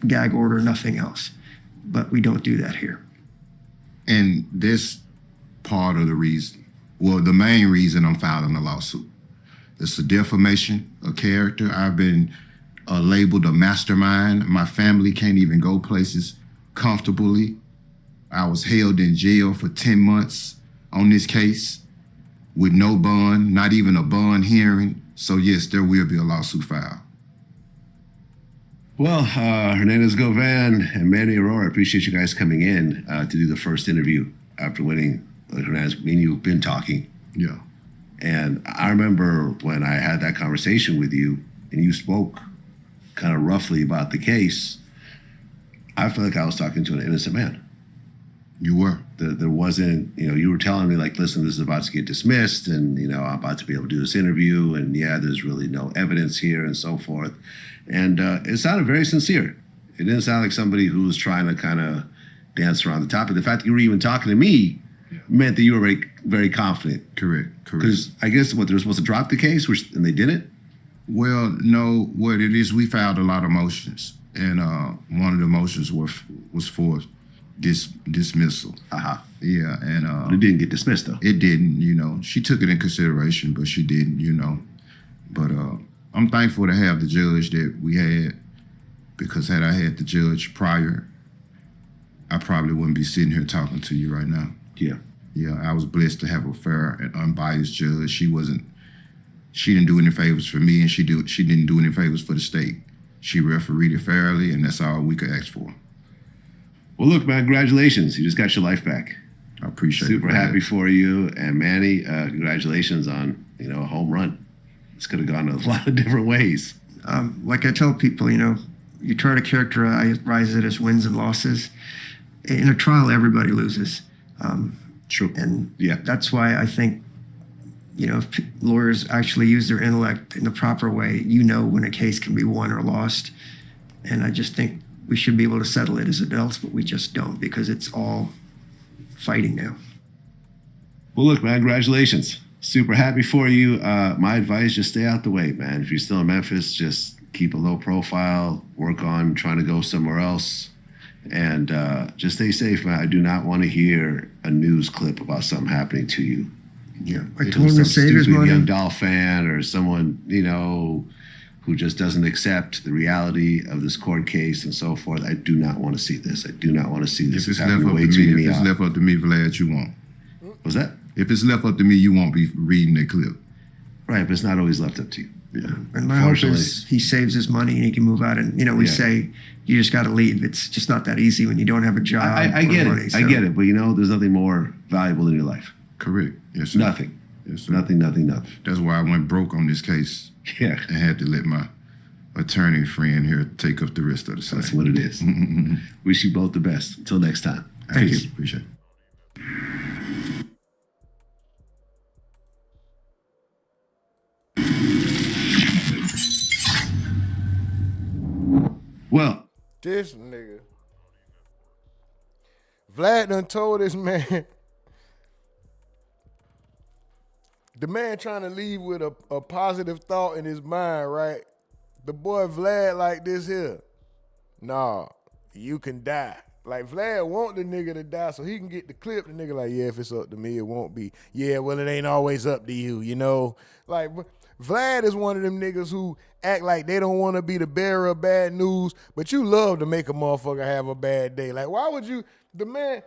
gag order, nothing else. But we don't do that here. And this part of the reason, well, the main reason I'm filing a lawsuit It's a defamation of character. I've been labeled a mastermind. My family can't even go places comfortably. I was held in jail for 10 months on this case with no bond, not even a bond hearing. So yes, there will be a lawsuit filed. Well, Hernandez Govan and Manny Aurora, I appreciate you guys coming in to do the first interview after winning. Hernandez, me and you have been talking. Yeah. And I remember when I had that conversation with you and you spoke kind of roughly about the case, I felt like I was talking to an innocent man. You were. There wasn't, you were telling me like, listen, this is about to get dismissed and, I'm about to be able to do this interview and yeah, there's really no evidence here and so forth. And it sounded very sincere. It didn't sound like somebody who was trying to kind of dance around the topic. The fact that you were even talking to me meant that you were very, very confident. Correct. Because I guess they were supposed to drop the case, and they didn't? Well, no, what it is, we filed a lot of motions. And one of the motions was for dismissal. Yeah, and but it didn't get dismissed though. It didn't, She took it in consideration, but she didn't, But I'm thankful to have the judge that we had, because had I had the judge prior, I probably wouldn't be sitting here talking to you right now. Yeah. Yeah, I was blessed to have a fair and unbiased judge. She didn't do any favors for me, and she didn't do any favors for the state. She refereed it fairly, and that's all we could ask for. Well, look, man, congratulations. You just got your life back. I appreciate it. Super happy for you. And Manny, congratulations on, a home run. This could have gone a lot of different ways. Like I tell people, you try to characterize it as wins and losses. In a trial, everybody loses. True. And yeah, that's why I think, if lawyers actually use their intellect in the proper way, when a case can be won or lost. And I just think we should be able to settle it as adults, but we just don't, because it's all fighting now. Well, look, man, congratulations. Super happy for you. My advice, just stay out the way, man. If you're still in Memphis, just keep a low profile, work on trying to go somewhere else, and just stay safe, man. I do not want to hear a news clip about something happening to you. Yeah, I told him to save his money. Young Doll fan or someone, who just doesn't accept the reality of this court case and so forth. I do not want to see this. I do not want to see this. If it's left up to me, Vlad, you won't. What's that? If it's left up to me, you won't be reading that clip. Right, but it's not always left up to you. Yeah. And my hope is he saves his money and he can move out. And, we say you just got to leave. It's just not that easy when you don't have a job. I get it. I get it. But, there's nothing more valuable in your life. Correct. Yes, sir. Nothing. Yes, sir. Nothing. That's why I went broke on this case. Yeah. And had to let my attorney friend here take up the rest of the side. That's what it is. Wish you both the best. Until next time. Thank you. Appreciate it. Well, this nigga. Vlad done told this man. The man trying to leave with a positive thought in his mind, right? The boy Vlad like this here. Nah, you can die. Like, Vlad want the nigga to die so he can get the clip. The nigga like, yeah, if it's up to me, it won't be. Yeah, well, it ain't always up to you, Like, Vlad is one of them niggas who act like they don't want to be the bearer of bad news, but you love to make a motherfucker have a bad day. Like, why would you, the man,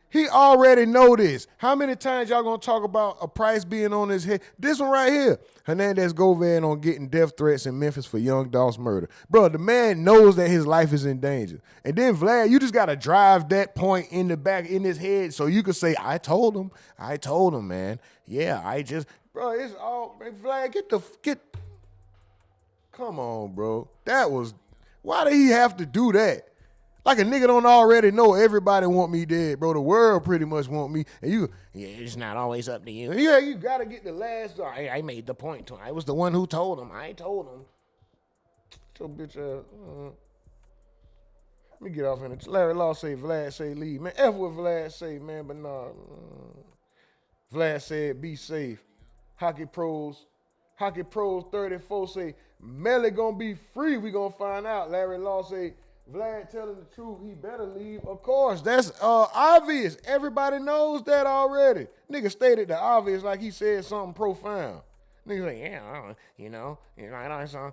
he already know this. How many times y'all gonna talk about a price being on his head? This one right here. Hernandez Govan on getting death threats in Memphis for young Doss murder. Bro, the man knows that his life is in danger. And then Vlad, you just gotta drive that point in the back, in his head, so you can say, I told him, man. Yeah, bro, it's all, Vlad, come on, bro. Why did he have to do that? Like a nigga don't already know everybody want me dead, bro. The world pretty much want me. And it's not always up to you. Yeah, you gotta get the last. I made the point to him. I was the one who told him. I told him. So bitch let me get off in it. Larry Law say Vlad say leave. Man, F what Vlad say, man, but nah. Vlad said be safe. Hockey Pros 34 say Melly gonna be free. We gonna find out. Larry Law say Vlad telling the truth, he better leave. Of course, that's obvious. Everybody knows that already. Nigga stated the obvious like he said something profound. Niggas like, yeah, you know, I saw.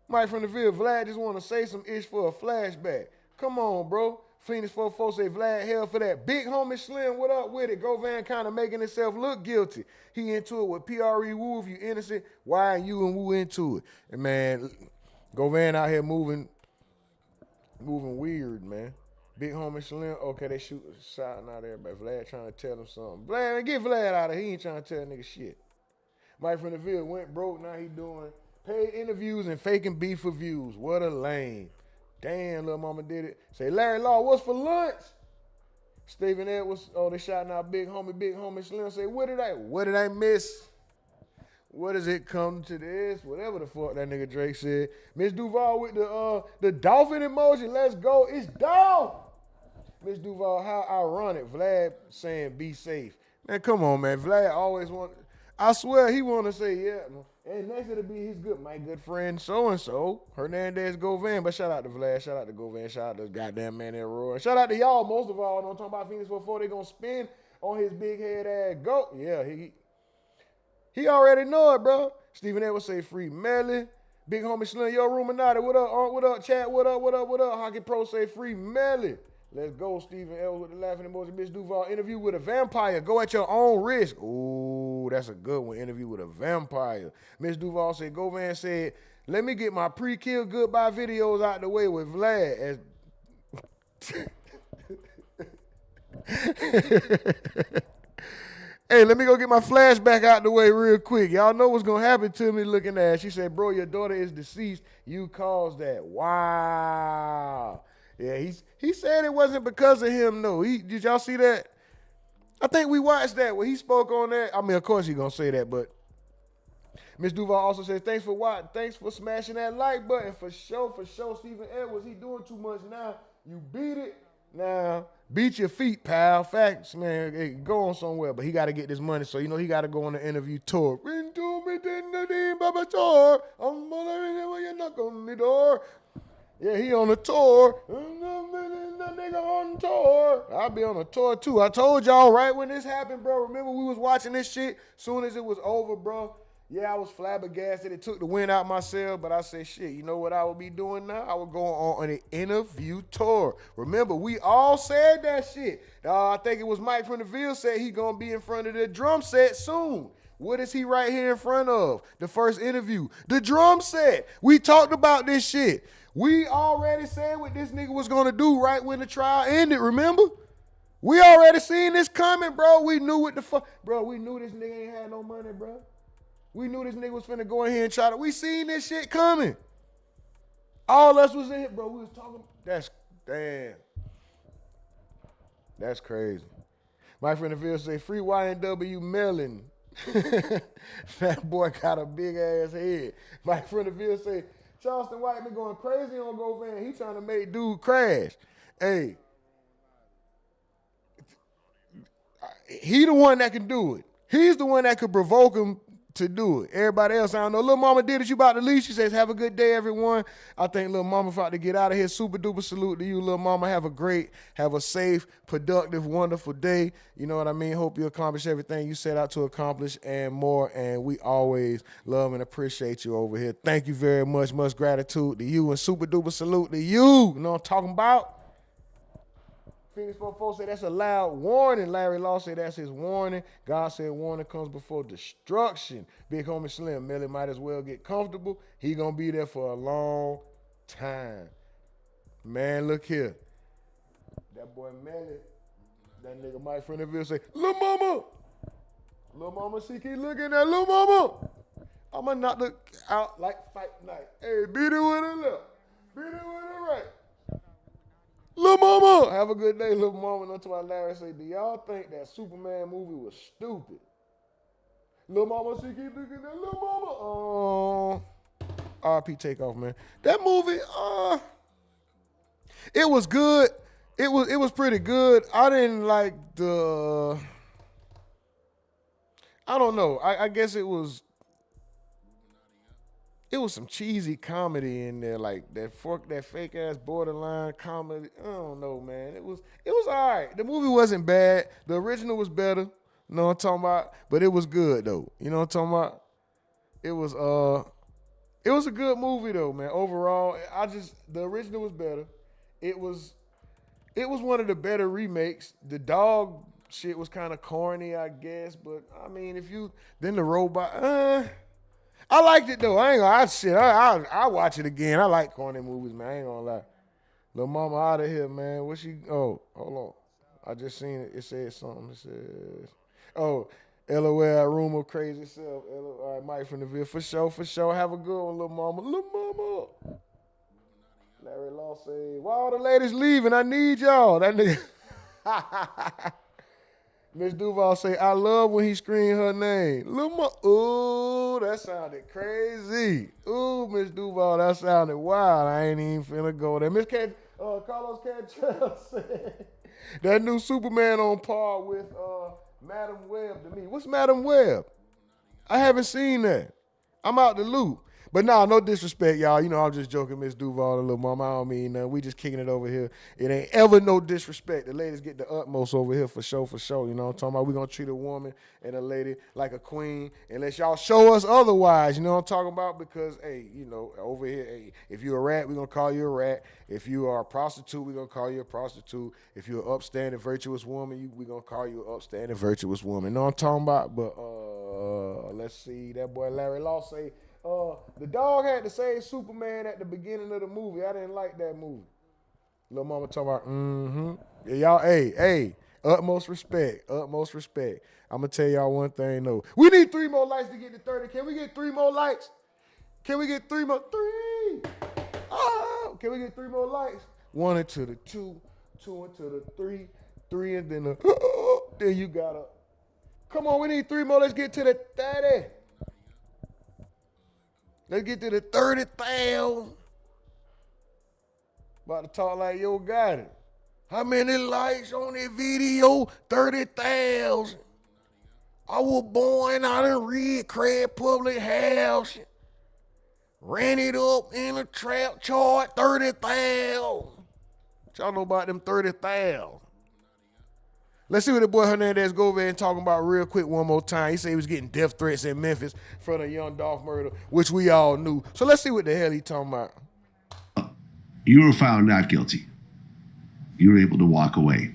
Mike from the Ville, Vlad just want to say some ish for a flashback. Come on, bro. Phoenix 44 say Vlad hell for that. Big homie Slim, what up with it? Govan kind of making himself look guilty. He into it with PRE Woo. If you innocent, why ain't you and Woo into it? And man, Govan out here moving weird, man. Big homie Slim, okay, they shouting out everybody. Vlad trying to tell him something. Vlad, get Vlad out of here. He ain't trying to tell nigga shit. Mike from the Ville went broke, now he doing paid interviews and faking beef for views. What a lame. Damn, little mama did it. Say, Larry Law, what's for lunch? Stephen Edwards, they shouting out big homie Slim. Say, what did I miss? What does it come to this? Whatever the fuck that nigga Drake said. Miss Duval with the dolphin emoji. Let's go. It's Dolph. Miss Duval, how ironic. Vlad saying be safe. Man, come on, man. Vlad always I swear he want to say, yeah. And next it'll be my good friend so-and-so, Hernandez Govan. But shout out to Vlad, shout out to Govan, shout out to goddamn man there, Roy. Shout out to y'all, most of all. Don't talk about Phoenix 44. They gonna spin on his big head ass goat. Yeah, he already know it, bro. Stephen Edwards say free Melly. Big homie Slim, yo, Ruminati, what up? What up, chat? What up? Hockey Pro say free Melly. Let's go, Stephen Edwards with the laughing emoji. Miss Duval, interview with a vampire. Go at your own risk. Ooh, that's a good one. Interview with a vampire. Miss Duval said, Govan said, let me get my pre-kill goodbye videos out the way with Vlad. Hey, let me go get my flashback out the way real quick. Y'all know what's going to happen to me looking at it. She said, bro, your daughter is deceased. You caused that. Wow. Yeah, he said it wasn't because of him, no. Did y'all see that? I think we watched that when he spoke on that. I mean, of course he going to say that, but Miss Duval also says, thanks for watching. Thanks for smashing that like button. For sure, Stephen Edwards, he doing too much now. You beat it. Now, beat your feet, pal. Facts, man. Hey, go on somewhere, but he got to get this money, so he got to go on the interview tour. I'm gonna you knock on the door. Yeah, he on a tour. Nigga on tour. I'll be on a tour too. I told y'all right when this happened, bro. Remember we was watching this shit soon as it was over, bro. Yeah, I was flabbergasted. It took the wind out my sail, but I said, shit, you know what I would be doing now? I would go on an interview tour. Remember, we all said that shit. I think it was Mike from the Ville said he gonna be in front of the drum set soon. What is he right here in front of? The first interview. The drum set. We talked about this shit. We already said what this nigga was gonna do right when the trial ended, remember? We already seen this coming, bro. We knew what the fuck. Bro, we knew this nigga ain't had no money, bro. We knew this nigga was finna go in here and try to. We seen this shit coming. All us was in here, bro. We was talking. Damn. That's crazy. My friend Ville say, free YNW Mellon. That boy got a big ass head. My friend Ville say, Charleston White been going crazy on Govan. He trying to make dude crash. Hey. He the one that can do it. He's the one that could provoke him to do it. Everybody else, I don't know. Little mama did it. You about to leave. She says, have a good day, everyone. I think little mama about to get out of here. Super duper salute to you, little mama. Have a safe, productive, wonderful day. You know what I mean? Hope you accomplish everything you set out to accomplish and more. And we always love and appreciate you over here. Thank you very much. Much gratitude to you and super duper salute to you. You know what I'm talking about? Phoenix 44 say that's a loud warning. Larry Law said that's his warning. God said warning comes before destruction. Big homie Slim, Melly might as well get comfortable. He gonna be there for a long time. Man, look here. That boy Melly, that nigga Mike from the Ville say, Lil' mama, she keep looking at Lil' mama. I'ma knock the out like fight night. Hey, beat it with a left. Beat it with a right. Lil' mama, have a good day, little mama. And until Larry say, do y'all think that Superman movie was stupid? Lil' mama, she keep looking at Lil' mama. RP Takeoff, man. That movie, it was good. It was pretty good. I didn't like I don't know. I guess it was some cheesy comedy in there, like that fake ass borderline comedy. I don't know, man. It was all right. The movie wasn't bad. The original was better. You know what I'm talking about? But it was good though. You know what I'm talking about? It was a good movie though, man. Overall, the original was better. It was one of the better remakes. The dog shit was kind of corny, I guess, but I mean, then the robot, I liked it though. I watch it again. I like corny movies, man. I ain't gonna lie. Lil' mama out of here, man. Oh, hold on. I just seen it. It said something. It says, oh, LOL, rumor, crazy self. All right, Mike from the Ville. For sure. Have a good one, Lil' mama. Lil' mama. Larry Law say, why all the ladies leaving? I need y'all. That nigga. Miss Duval say, I love when he screamed her name. Lil' mama. Ooh, that sounded crazy. Ooh, Miss Duval, that sounded wild. I ain't even finna go there. Miss Carlos Cantrell said, that new Superman on par with Madam Web to me. What's Madam Web? I haven't seen that. I'm out the loop. But nah, no disrespect, y'all. You know, I'm just joking, Miss Duval and Lil' Mama. I don't mean nothing. We just kicking it over here. It ain't ever no disrespect. The ladies get the utmost over here for sure. You know what I'm talking about? We're going to treat a woman and a lady like a queen unless y'all show us otherwise. You know what I'm talking about? Because, hey, you know, over here, hey, if you're a rat, we're going to call you a rat. If you are a prostitute, we're going to call you a prostitute. If you're an upstanding, virtuous woman, we're going to call you an upstanding, virtuous woman. You know what I'm talking about? But let's see. That boy Larry Law say, the dog had to save Superman at the beginning of the movie. I didn't like that movie. Lil' mama talking about, Yeah, y'all, hey, utmost respect. I'm going to tell y'all one thing, though. We need 3 more likes to get to 30. Can we get 3 more likes? Can we get 3 more? 3! Oh, can we get 3 more likes? 1 into the 2, 2 into the 3, 3 and then then you got a. Come on, we need 3 more. Let's get to the 30. Let's get to the 30,000. About to talk like yo got it. How many likes on that video? 30,000. I was born out in Red Crab Public House. Ran it up in a trap chart, 30,000. What y'all know about them 30,000? Let's see what the boy Hernandez Govez talking about real quick one more time. He said he was getting death threats in Memphis for the Young Dolph murder, which we all knew. So let's see what the hell he talking about. You were found not guilty. You were able to walk away.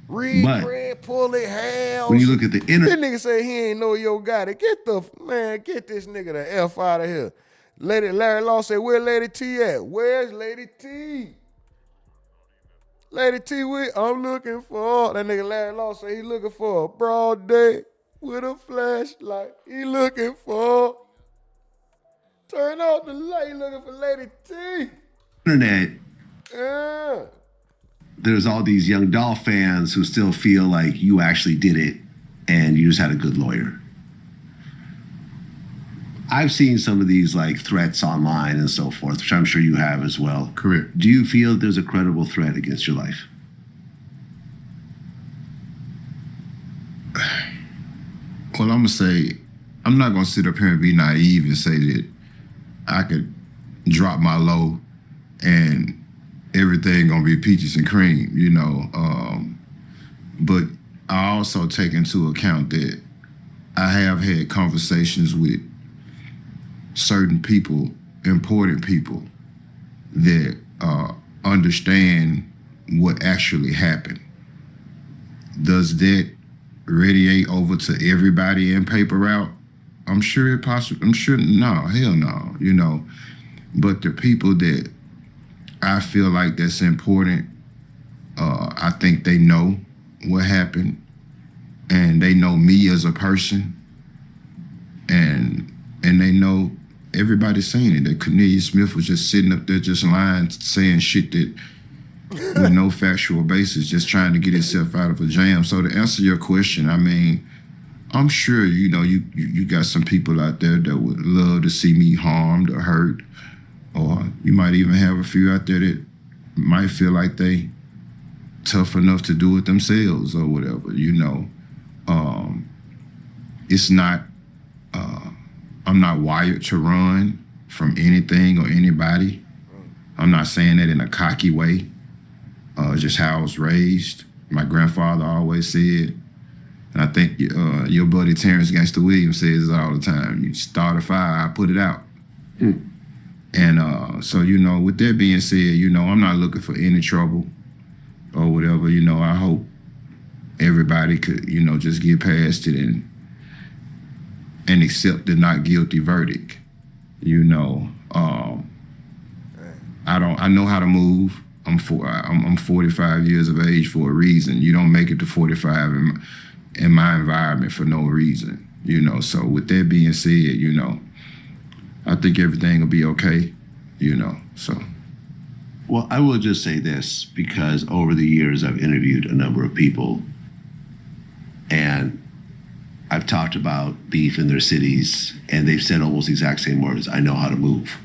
Red Pulley House. When you look at the This nigga say he ain't know yo got it. Get this nigga the F out of here. Larry Law said, where Lady T at? Where's Lady T? Lady T, I'm looking for. That nigga Larry Law say he looking for a broad day with a flashlight. He looking for. Turn off the light. He looking for Lady T. Internet. Yeah. There's all these Young Dolph fans who still feel like you actually did it and you just had a good lawyer. I've seen some of these like threats online and so forth, which I'm sure you have as well. Correct. Do you feel there's a credible threat against your life? Well, I'm going to say, I'm not going to sit up here and be naive and say that I could drop my low and everything going to be peaches and cream, you know. But I also take into account that I have had conversations with certain people, important people, that understand what actually happened. Does that radiate over to everybody in paper route? I'm sure it possibly, no, hell no, you know. But the people that I feel like that's important, I think they know what happened and they know me as a person and they know everybody's seen it, that Cornelia Smith was just sitting up there just lying, saying shit that with no factual basis, just trying to get himself out of a jam. So to answer your question, I mean, I'm sure, you know, you got some people out there that would love to see me harmed or hurt, or you might even have a few out there that might feel like they tough enough to do it themselves or whatever, you know. It's not, I'm not wired to run from anything or anybody. I'm not saying that in a cocky way. Just how I was raised. My grandfather always said, And I think your buddy Terrence Gangster Williams says it all the time. You start a fire, I put it out. And so, you know, with that being said, you know, I'm not looking for any trouble or whatever. You know, I hope everybody could, you know, just get past it and accept the not guilty verdict. You know, I know how to move. I'm 45 years of age for a reason. You don't make it to 45 in my environment for no reason. You know, so with that being said, you know, I think everything will be okay, you know, so. Well, I will just say this, because over the years I've interviewed a number of people and I've talked about beef in their cities, and they've said almost the exact same words. I know how to move.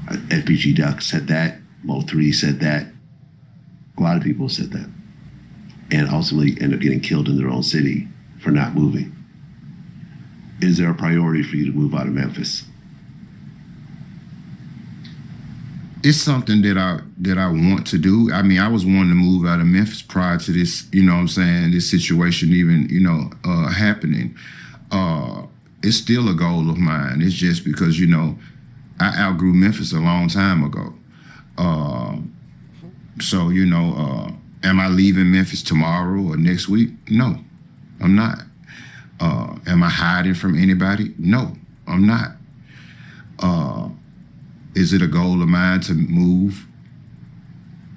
FBG Duck said that. Mo3 said that. A lot of people said that. And ultimately end up getting killed in their own city for not moving. Is there a priority for you to move out of Memphis? It's something that I want to do. I mean, I was wanting to move out of Memphis prior to this, you know what I'm saying, this situation even, you know, happening. It's still a goal of mine. It's just because, you know, I outgrew Memphis a long time ago. So, you know, am I leaving Memphis tomorrow or next week? No, I'm not. Am I hiding from anybody? No, I'm not. Is it a goal of mine to move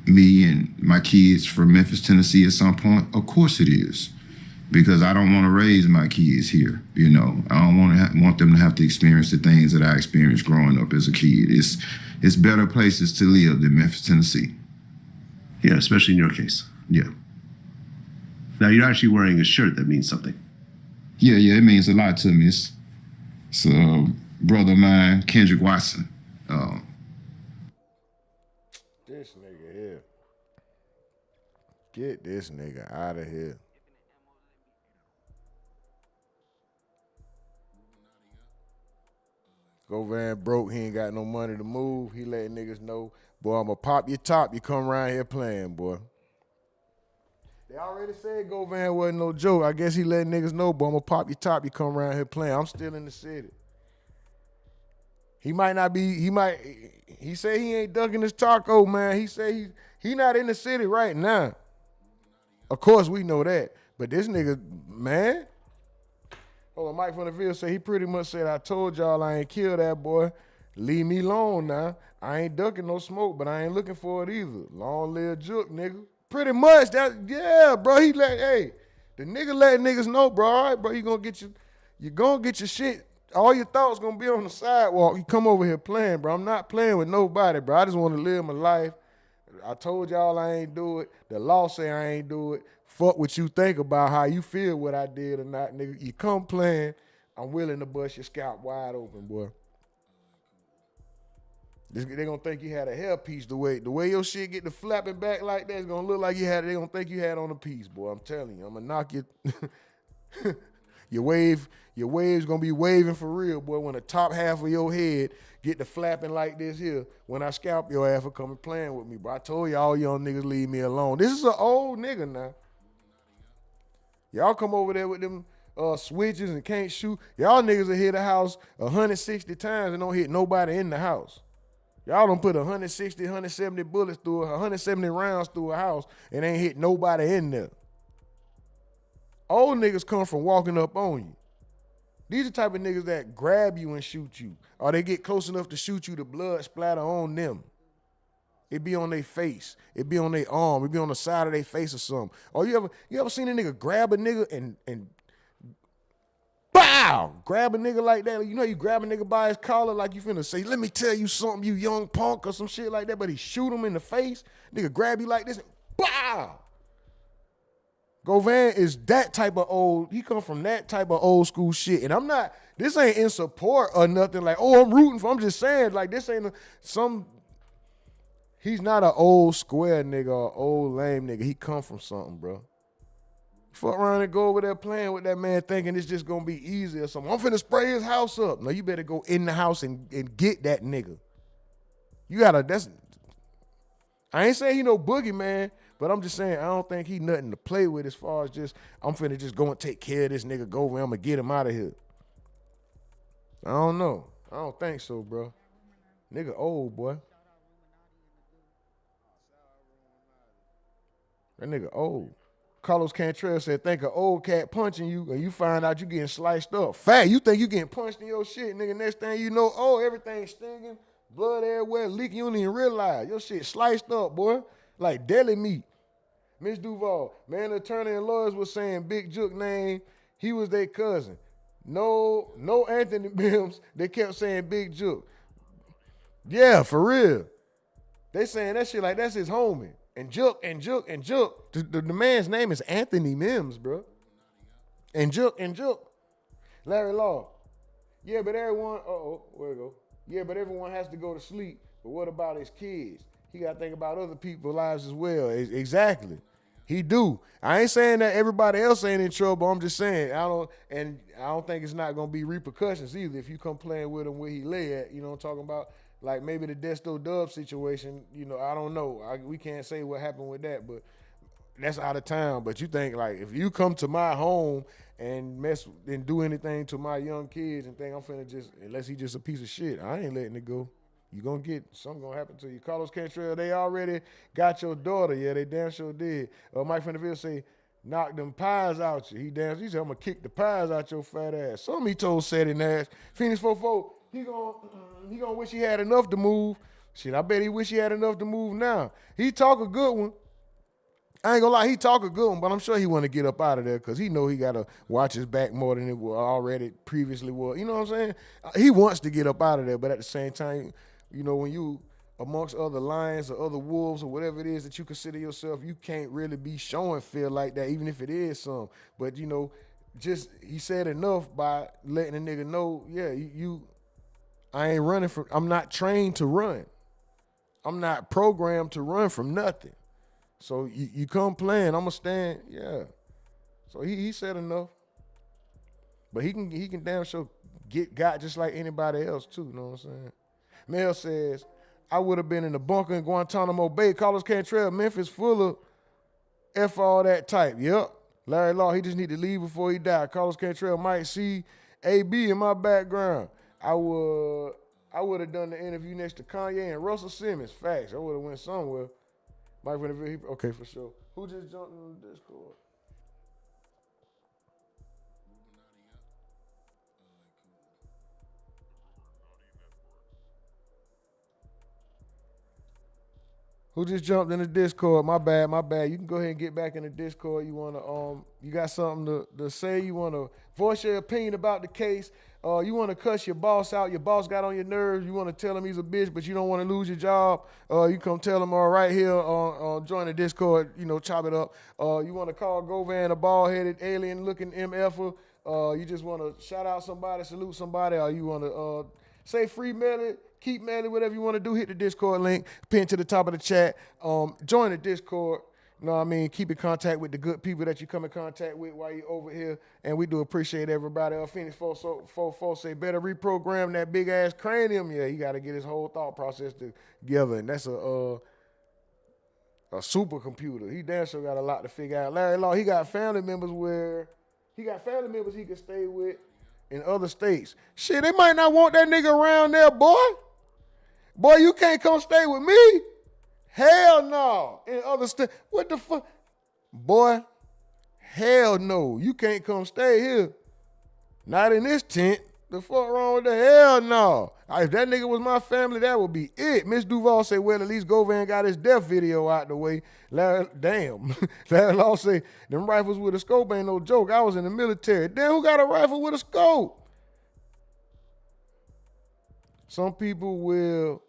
me and my kids from Memphis, Tennessee at some point? Of course it is, because I don't want to raise my kids here. You know, I don't want them to have to experience the things that I experienced growing up as a kid. It's better places to live than Memphis, Tennessee. Yeah, especially in your case. Yeah. Now you're actually wearing a shirt that means something. Yeah, it means a lot to me. It's a brother of mine, Kendrick Watson. This nigga here. Get this nigga out of here. Go Van broke, he ain't got no money to move. He letting niggas know, boy, I'ma pop your top, you come around here playing, boy. They already said Go Van wasn't no joke. I guess he letting niggas know, boy, I'ma pop your top, you come around here playing. I'm still in the city. He might not be, he say he ain't ducking his taco, man. He say he not in the city right now. Of course we know that. But this nigga, man. Hold on, Mike from the Ville say he pretty much said, I told y'all I ain't killed that boy. Leave me alone now. I ain't ducking no smoke, but I ain't looking for it either. Long live Jook, nigga. Pretty much that, yeah, bro. He the nigga letting niggas know, bro. All right, bro, you gonna get your shit. All your thoughts gonna be on the sidewalk. You come over here playing, bro. I'm not playing with nobody, bro. I just want to live my life. I told y'all I ain't do it. The law say I ain't do it. Fuck what you think about how you feel what I did or not, nigga. You come playing, I'm willing to bust your scalp wide open, boy. They gonna think you had a hairpiece the way your shit get to flapping back like that. It's gonna look like you had it. They gonna think you had on a piece, boy. I'm telling you, I'm gonna knock you. Your wave's gonna be waving for real, boy, when the top half of your head get to flapping like this here, when I scalp your ass for coming playing with me, bro. I told y'all young niggas leave me alone. This is an old nigga now. Y'all come over there with them switches and can't shoot. Y'all niggas will hit a house 160 times and don't hit nobody in the house. Y'all done put 160, 170 bullets through 170 rounds through a house and ain't hit nobody in there. Old niggas come from walking up on you. These are the type of niggas that grab you and shoot you. Or they get close enough to shoot you, the blood splatter on them. It be on their face. It be on their arm. It be on the side of their face or something. Or you ever seen a nigga grab a nigga and bow! Grab a nigga like that. You know you grab a nigga by his collar like you finna say, let me tell you something, you young punk or some shit like that, but he shoot him in the face. Nigga grab you like this and bow! Go Van is that type of old, he come from that type of old school shit. And this ain't in support or nothing like, oh, I'm rooting for, I'm just saying, like, this ain't he's not an old square nigga or old lame nigga. He come from something, bro. Fuck around and go over there playing with that man thinking it's just gonna be easy or something. I'm finna spray his house up. No, you better go in the house and get that nigga. I ain't saying he no boogeyman, But I'm just saying, I don't think he nothing to play with as far as just, I'm finna just go and take care of this nigga, go over, I'm gonna get him out of here. I don't know. I don't think so, bro. Nigga old, boy. That nigga old. Carlos Cantrell said, think an old cat punching you and you find out you getting sliced up. Fact, you think you getting punched in your shit, nigga. Next thing you know, oh, everything stinging, blood everywhere, leaking. You don't even realize. Your shit sliced up, boy. Like deli meat. Miss Duval, man, the attorney and lawyers was saying Big Jook name. He was their cousin. No Anthony Mims. They kept saying Big Jook. Yeah, for real. They saying that shit like that's his homie. And Jook. The man's name is Anthony Mims, bro. And Jook. Larry Law. Yeah, but everyone, where we go? Yeah, but everyone has to go to sleep. But what about his kids? He got to think about other people's lives as well. Exactly. He do. I ain't saying that everybody else ain't in trouble. I'm just saying, I don't think it's not going to be repercussions either if you come playing with him where he lay at. You know what I'm talking about? Like maybe the Desto Dub situation, you know, I don't know. We can't say what happened with that, but that's out of town. But you think like if you come to my home and mess and do anything to my young kids and think I'm finna just, unless he just a piece of shit, I ain't letting it go. You gonna get, something gonna happen to you. Carlos Cantrell, they already got your daughter. Yeah, they damn sure did. Mike Finnerville say, knock them pies out you. He said, I'm gonna kick the pies out your fat ass. Something he told said in ass. Phoenix 44, he gonna wish he had enough to move. Shit, I bet he wish he had enough to move now. He talk a good one. I ain't gonna lie, he talk a good one, but I'm sure he want to get up out of there because he know he got to watch his back more than it already previously was. You know what I'm saying? He wants to get up out of there, but at the same time, you know, when you amongst other lions or other wolves or whatever it is that you consider yourself, you can't really be showing fear like that, even if it is some. But, you know, just he said enough by letting a nigga know, yeah, I ain't running from, I'm not trained to run. I'm not programmed to run from nothing. So you come playing, I'm gonna stand, yeah. So he said enough. But he can damn sure get got just like anybody else too, you know what I'm saying? Mel says, I would have been in the bunker in Guantanamo Bay. Carlos Cantrell, Memphis full of F all that type. Yep. Larry Law, he just need to leave before he die. Carlos Cantrell might see AB in my background. I would have done the interview next to Kanye and Russell Simmons. Facts. I would have went somewhere. Mike Vanderbilt, okay, for sure. Who just jumped in the Discord? Who just jumped in the Discord? My bad. You can go ahead and get back in the Discord. You wanna you got something to say? You wanna voice your opinion about the case? You wanna cuss your boss out? Your boss got on your nerves. You wanna tell him he's a bitch, but you don't wanna lose your job? You come tell him right here on join the Discord. You know, chop it up. You wanna call Govan a bald-headed alien-looking MFer? You just wanna shout out somebody, salute somebody, or you wanna say free Melly, keep Melly, whatever you want to do, hit the Discord link, pin to the top of the chat. Join the Discord. You know what I mean? Keep in contact with the good people that you come in contact with while you're over here. And we do appreciate everybody. Phoenix 44 say, better reprogram that big ass cranium. Yeah, he got to get his whole thought process together. And that's a supercomputer. He damn sure got a lot to figure out. Larry Law, he got family members he can stay with in other states. Shit, they might not want that nigga around there, boy. Boy, you can't come stay with me. Hell no. In other states. What the fuck? Boy, hell no. You can't come stay here. Not in this tent. The fuck wrong with the hell no? If that nigga was my family, that would be it. Miss Duval say, well, at least Govan got his death video out the way. Damn. Larry Law say, them rifles with a scope ain't no joke. I was in the military. Damn, who got a rifle with a scope? Some people will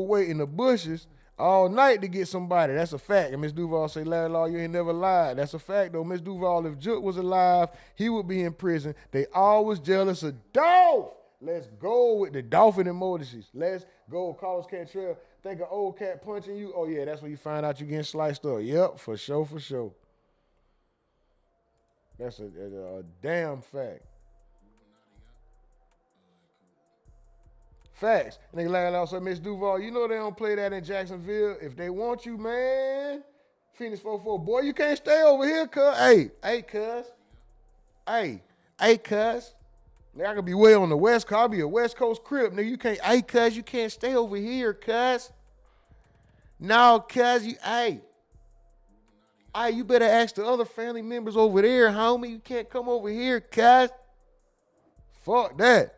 wait in the bushes all night to get somebody. That's a fact. And Miss Duval say, Larry Law, you ain't never lied. That's a fact, though. Miss Duval, if Jook was alive, he would be in prison. They always jealous of Dolph. Let's go with the dolphin emojis. Let's go. Carlos Cantrell, think an old cat punching you? Oh, yeah, that's when you find out you're getting sliced up. Yep, for sure. That's a damn fact. Facts. Nigga Larry Law said, Miss Duval, you know they don't play that in Jacksonville. If they want you, man, Phoenix 44. Boy, you can't stay over here, cuz. Hey, cuz. Hey, cuz. Nigga, I could be way on the West Coast. I'll be a West Coast crib. Nigga, you can't, hey, cuz, you can't stay over here, cuz. No, cuz, hey, you better ask the other family members over there, homie. You can't come over here, cuz. Fuck that.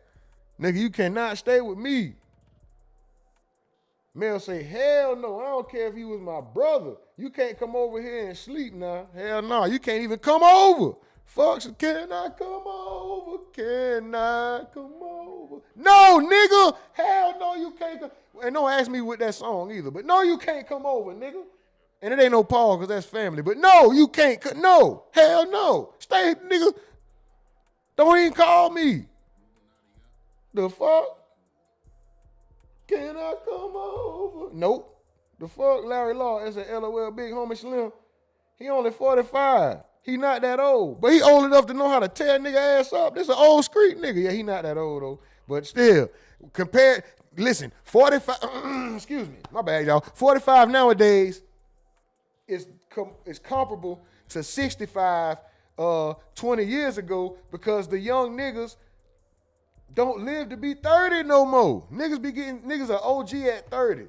Nigga, you cannot stay with me. Mel say, hell no, I don't care if he was my brother. You can't come over here and sleep now. Hell no, you can't even come over. Fuck, so can I come over? Can I come over? No, nigga. Hell no, you can't come. And don't ask me with that song either. But no, you can't come over, nigga. And it ain't no Paul because that's family. But no, you can't. No. Hell no. Stay, nigga. Don't even call me. The fuck? Can I come over? Nope. The fuck, Larry Law is an LOL Big Homie Slim. He only 45. He not that old. But he old enough to know how to tear a nigga ass up. This an old street nigga. Yeah, he not that old though. But still, listen, 45, excuse me, my bad, y'all. 45 nowadays is comparable to 65 20 years ago because the young niggas don't live to be 30 no more. Niggas are OG at 30.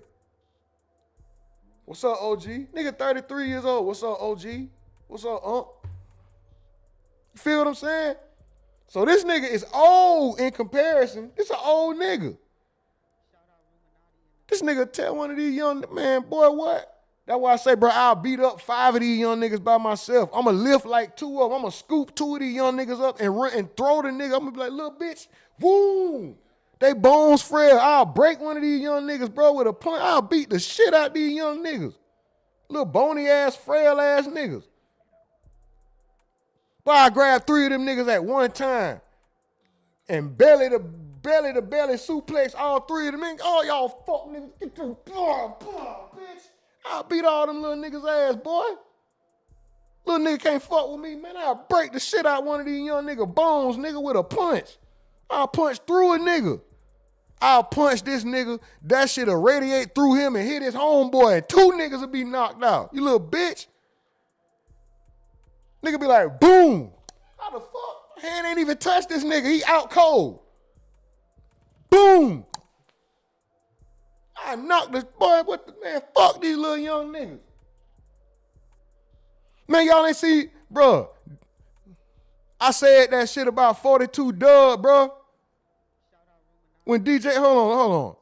What's up, OG? Nigga 33 years old. What's up, OG? What's up, You feel what I'm saying? So this nigga is old in comparison. This an old nigga. This nigga tell one of these young, man, boy, what? That's why I say, bro, I'll beat up 5 of these young niggas by myself. I'm going to lift like 2 of them. I'm going to scoop 2 of these young niggas up and run and throw the nigga. I'm going to be like, little bitch, boom. They bones frail. I'll break one of these young niggas, bro, with a punch. I'll beat the shit out these young niggas. Little bony ass, frail ass niggas. But I grab 3 of them niggas at one time and belly to belly suplex all 3 of them niggas. All y'all fuck niggas, get your bitch. I'll beat all them little niggas ass, boy. Little nigga can't fuck with me, man. I'll break the shit out one of these young nigga bones, nigga, with a punch. I'll punch through a nigga. I'll punch this nigga. That shit'll radiate through him and hit his homeboy, and 2 niggas will be knocked out. You little bitch. Nigga be like, boom. How the fuck? Hand ain't even touched this nigga. He out cold. Boom. I knocked this boy. What the man? Fuck these little young niggas. Man, y'all ain't see, bro. I said that shit about 42 Dub, bro. When DJ, hold on.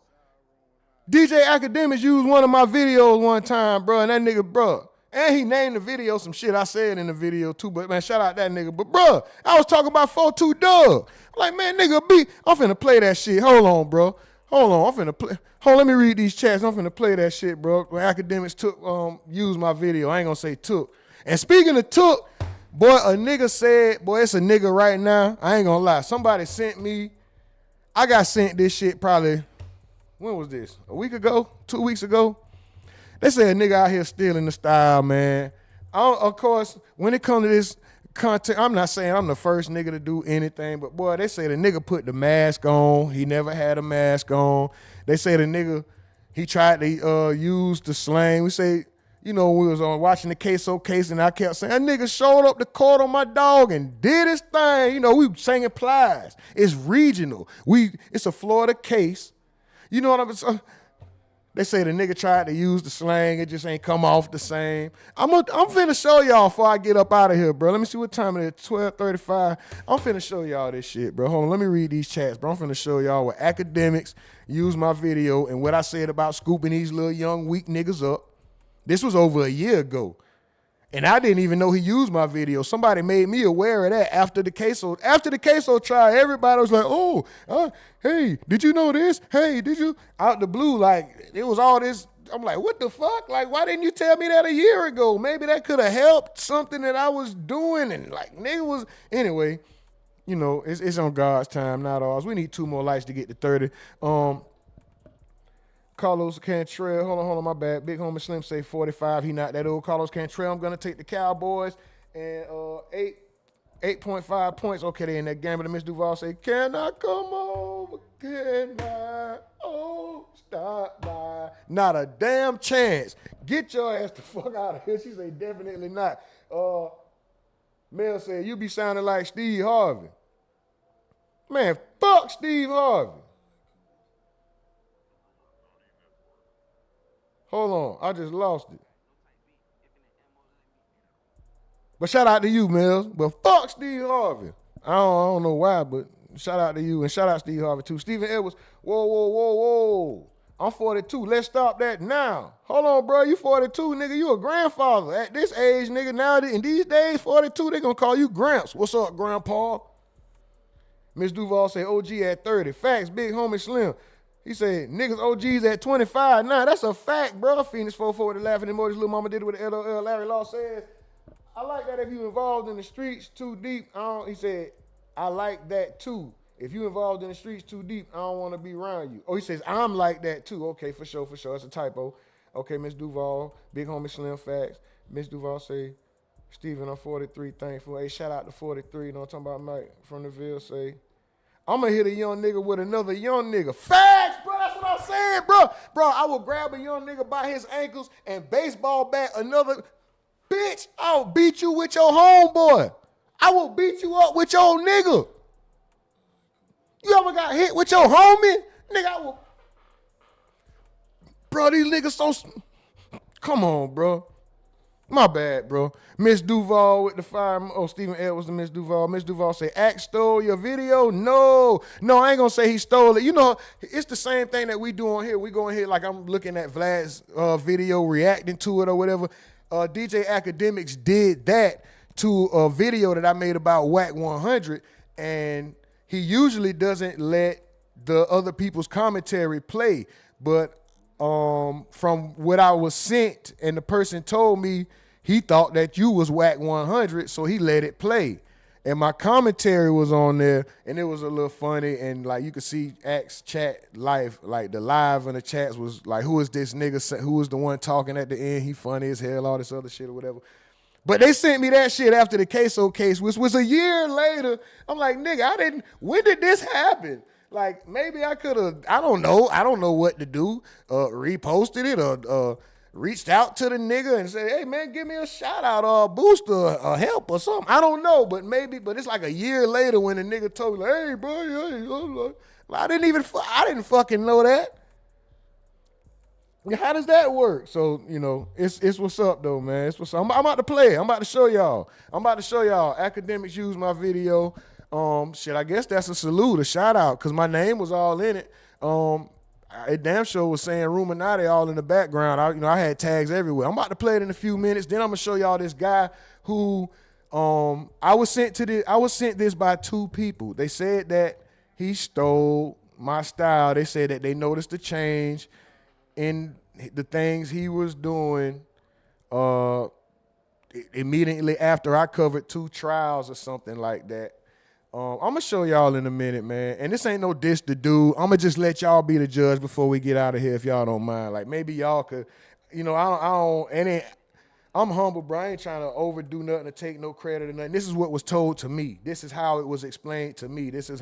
DJ Academics used one of my videos one time, bro, and that nigga, bro. And he named the video some shit I said in the video too, but man, shout out that nigga. But bro, I was talking about 42 Dub. Like, man, nigga, I'm finna play that shit. Hold on, bro. Hold on, I'm finna play. Hold on, let me read these chats. I'm finna play that shit, bro. When Academics used my video. I ain't gonna say took. And speaking of took, boy, a nigga said, boy, it's a nigga right now. I ain't gonna lie. Somebody sent me, I got sent this shit probably, when was this? A week ago? 2 weeks ago? They say a nigga out here stealing the style, man. Of course, when it comes to this content, I'm not saying I'm the first nigga to do anything, but boy, they say the nigga put the mask on. He never had a mask on. They say the nigga, he tried to use the slang. We say, you know, we was on watching the queso case, and I kept saying, that nigga showed up to court on my dog and did his thing. You know, we singing plies. It's regional. It's a Florida case. You know what I'm saying? They say the nigga tried to use the slang. It just ain't come off the same. I'm finna show y'all before I get up out of here, bro. Let me see what time it is, 12:35. I'm finna show y'all this shit, bro. Hold on, let me read these chats, bro. I'm finna show y'all what Academics used my video and what I said about scooping these little young weak niggas up. This was over a year ago. And I didn't even know he used my video. Somebody made me aware of that after the queso. After the queso trial, everybody was like, hey, did you know this? Hey, did you? Out the blue, like, it was all this. I'm like, what the fuck? Like, why didn't you tell me that a year ago? Maybe that could have helped something that I was doing. And like, nigga was, anyway, you know, it's on God's time, not ours. We need 2 more lights to get to 30. Carlos Cantrell, hold on, my bad. Big Homie Slim say 45. He not that old. Carlos Cantrell, I'm going to take the Cowboys. And 8.5 points. Okay, they in that game. But Miss Duval say, can I come over? Can I? Oh, stop by. Not a damn chance. Get your ass the fuck out of here. She said, definitely not. Mel said, you be sounding like Steve Harvey. Man, fuck Steve Harvey. Hold on, I just lost it. But shout out to you, Mills. But fuck Steve Harvey. I don't know why, but shout out to you and shout out Steve Harvey too. Stephen Edwards, whoa. I'm 42. Let's stop that now. Hold on, bro. You 42, nigga. You a grandfather. At this age, nigga, now in these days, 42, they gonna call you Gramps. What's up, Grandpa? Miss Duval say OG at 30. Facts, big homie Slim. He said, niggas OGs at 25. Nah, that's a fact, bro. Phoenix 44 with the laughing emojis. Little mama did it with the LOL. Larry Law says, I like that if you involved in the streets too deep. He said, I like that too. If you involved in the streets too deep, I don't want to be around you. Oh, he says, I'm like that too. Okay, for sure. It's a typo. Okay, Miss Duval, big homie Slim facts. Miss Duval say, Steven, I'm 43, thankful. Hey, shout out to 43. You know what I'm talking about? Mike from the Ville say, I'm going to hit a young nigga with another young nigga. Facts, bro. That's what I'm saying, bro. Bro, I will grab a young nigga by his ankles and baseball bat another. Bitch, I'll beat you with your homeboy. I will beat you up with your nigga. You ever got hit with your homie? Nigga, I will. Bro, these niggas so. Come on, bro. My bad, bro. Miss Duval with the fire. Oh, Stephen Edwards to Miss Duval. Miss Duval say, Axe stole your video? No, I ain't gonna say he stole it. You know, it's the same thing that we do on here. We go in here like I'm looking at Vlad's video, reacting to it or whatever. DJ Academics did that to a video that I made about Whack 100, and he usually doesn't let the other people's commentary play. But from what I was sent, and the person told me he thought that you was Whack 100, so he let it play. And my commentary was on there, and it was a little funny, and like you could see Axe chat live, like the live in the chats was like, who is this nigga? Who is the one talking at the end? He funny as hell, all this other shit or whatever. But they sent me that shit after the Queso case, which was a year later. I'm like, nigga, when did this happen? Like, maybe I could have, I don't know what to do. Reposted it or reached out to the nigga and said, hey man, give me a shout out or a boost or a help or something. I don't know, but it's like a year later when the nigga told me, like, hey bro, I didn't fucking know that. How does that work? So, you know, it's what's up though, man. It's what's up. I'm about to play. I'm about to show y'all. Academics use my video. I guess that's a salute, a shout out, because my name was all in it. It damn sure was saying Ruminati all in the background. I had tags everywhere. I'm about to play it in a few minutes. Then I'm gonna show y'all this guy who I was sent this by two people. They said that he stole my style. They said that they noticed the change in the things he was doing immediately after I covered 2 trials or something like that. I'm gonna show y'all in a minute, man. And this ain't no diss to do. I'm gonna just let y'all be the judge before we get out of here, if y'all don't mind. Like maybe y'all could, you know, I'm humble, bro. I ain't trying to overdo nothing or take no credit or nothing. This is what was told to me. This is how it was explained to me. This is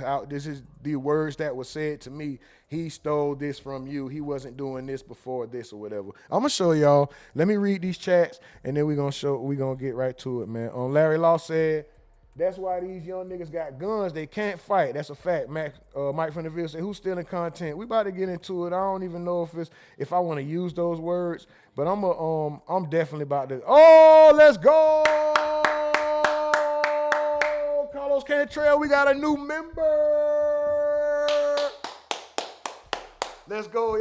the words that were said to me. He stole this from you. He wasn't doing this before this or whatever. I'm gonna show y'all. Let me read these chats and then we're gonna get right to it, man. Larry Law said, that's why these young niggas got guns. They can't fight. That's a fact. Mike from the Ville said, who's stealing content? We about to get into it. I don't even know if I want to use those words, but I'm definitely about to. Oh, let's go! Carlos Cantrell, we got a new member. Let's go.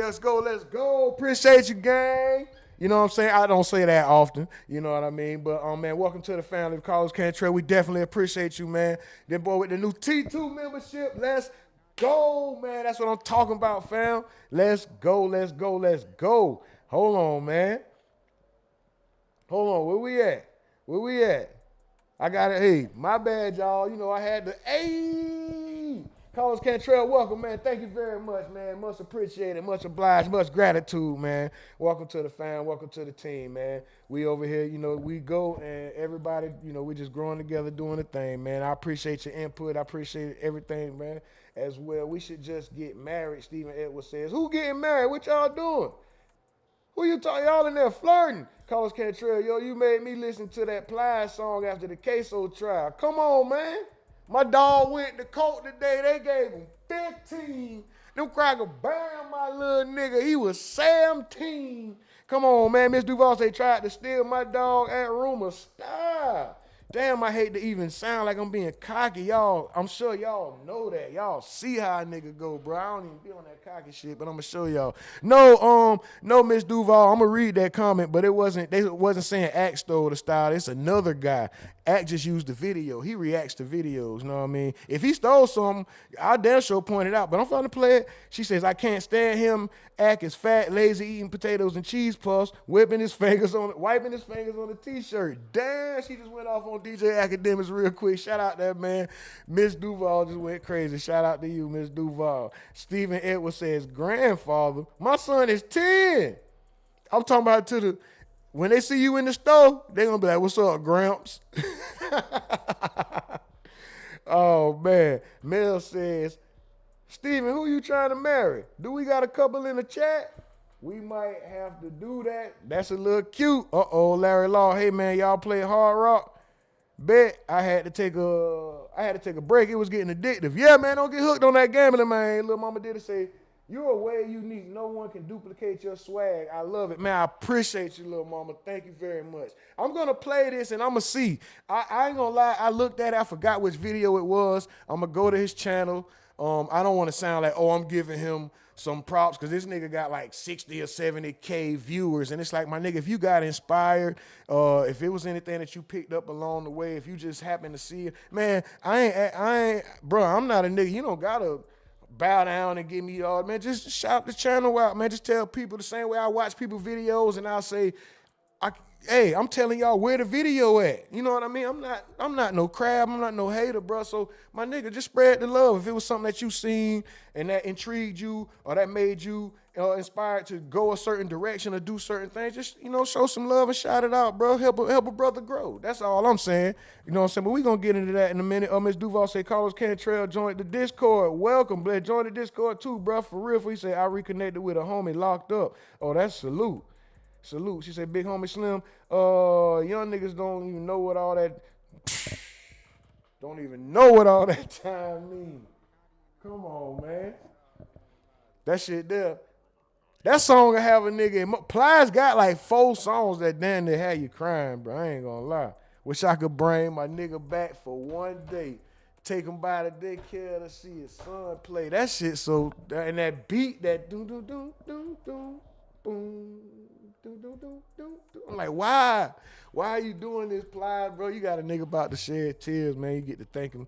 Appreciate you, gang. You know what I'm saying? I don't say that often. You know what I mean? But, man, welcome to the family of Carlos Cantrell. We definitely appreciate you, man. Then, boy, with the new T2 membership, let's go, man. That's what I'm talking about, fam. Let's go. Hold on, man. Hold on. Where we at? I got it. Hey, my bad, y'all. You know, I had to, Carlos Cantrell, welcome, man. Thank you very much, man. Much appreciated, much obliged, much gratitude, man. Welcome to the fam, welcome to the team, man. We over here, you know, we go and everybody, you know, we just growing together, doing the thing, man. I appreciate your input. I appreciate everything, man, as well. We should just get married, Stephen Edwards says. Who getting married? What y'all doing? Who you talking? Y'all in there flirting. Carlos Cantrell, yo, you made me listen to that Plea song after the queso trial. Come on, man. My dog went to court today. They gave him 15. Them cracker bam, my little nigga. He was 17. Come on, man. Miss Duval say tried to steal my dog at Rumor. Stop. Damn, I hate to even sound like I'm being cocky. Y'all, I'm sure y'all know that. Y'all see how a nigga go, bro. I don't even be on that cocky shit, but I'm gonna show y'all. No, Miss Duval, I'm gonna read that comment, but they wasn't saying Act stole the style. It's another guy. Act just used the video. He reacts to videos, you know what I mean? If he stole something, I'll damn sure point it out, but I'm finna play it. She says, I can't stand him. Act is fat, lazy, eating potatoes and cheese puffs, wiping his fingers on the t-shirt. Damn, she just went off on DJ Academics real quick. Shout out that man. Miss Duval just went crazy. Shout out to you, Miss Duval. Stephen Edwards says, grandfather, my son is 10. I'm talking about when they see you in the store, they're gonna be like, what's up, Gramps? Oh man. Mel says, Steven, who you trying to marry? Do we got a couple in the chat? We might have to do that. That's a little cute. Larry Law. Hey man, y'all play Hard Rock? Bet I had to take a break. It was getting addictive. Yeah, man, don't get hooked on that gambling, man. Little mama did say, you're way unique. No one can duplicate your swag. I love it. Man, I appreciate you, little mama. Thank you very much. I'm going to play this and I'm going to see. I ain't going to lie. I looked at it. I forgot which video it was. I'm going to go to his channel. I don't want to sound like, I'm giving him some props because this nigga got like 60 or 70K viewers. And it's like, my nigga, if you got inspired, if it was anything that you picked up along the way, if you just happened to see it, man, bro, I'm not a nigga. You don't got to bow down and give me all, man, just shout the channel out, man. Just tell people the same way I watch people videos and I'll say, hey, I'm telling y'all where the video at. You know what I mean? I'm not no crab. I'm not no hater, bro. So my nigga, just spread the love. If it was something that you seen and that intrigued you or that made you inspired to go a certain direction or do certain things, just, show some love and shout it out, bro. Help a brother grow. That's all I'm saying. You know what I'm saying? But we going to get into that in a minute. Miss Duval say, Carlos Cantrell joined the Discord. Welcome, Bled. Join the Discord too, bro. For real. He said, I reconnected with a homie locked up. Oh, that's salute. Salute. She said, big homie Slim, young niggas don't even know what all that time means. Come on, man. That shit there. That song will have a nigga. Plea's got like 4 songs that damn near have you crying, bro. I ain't gonna lie. Wish I could bring my nigga back for one day. Take him by the daycare to see his son play. That shit so, and that beat, that doom, doom, doom, doom, doom, boom. I'm like, why? Why are you doing this, Plea, bro? You got a nigga about to shed tears, man. You get to thinking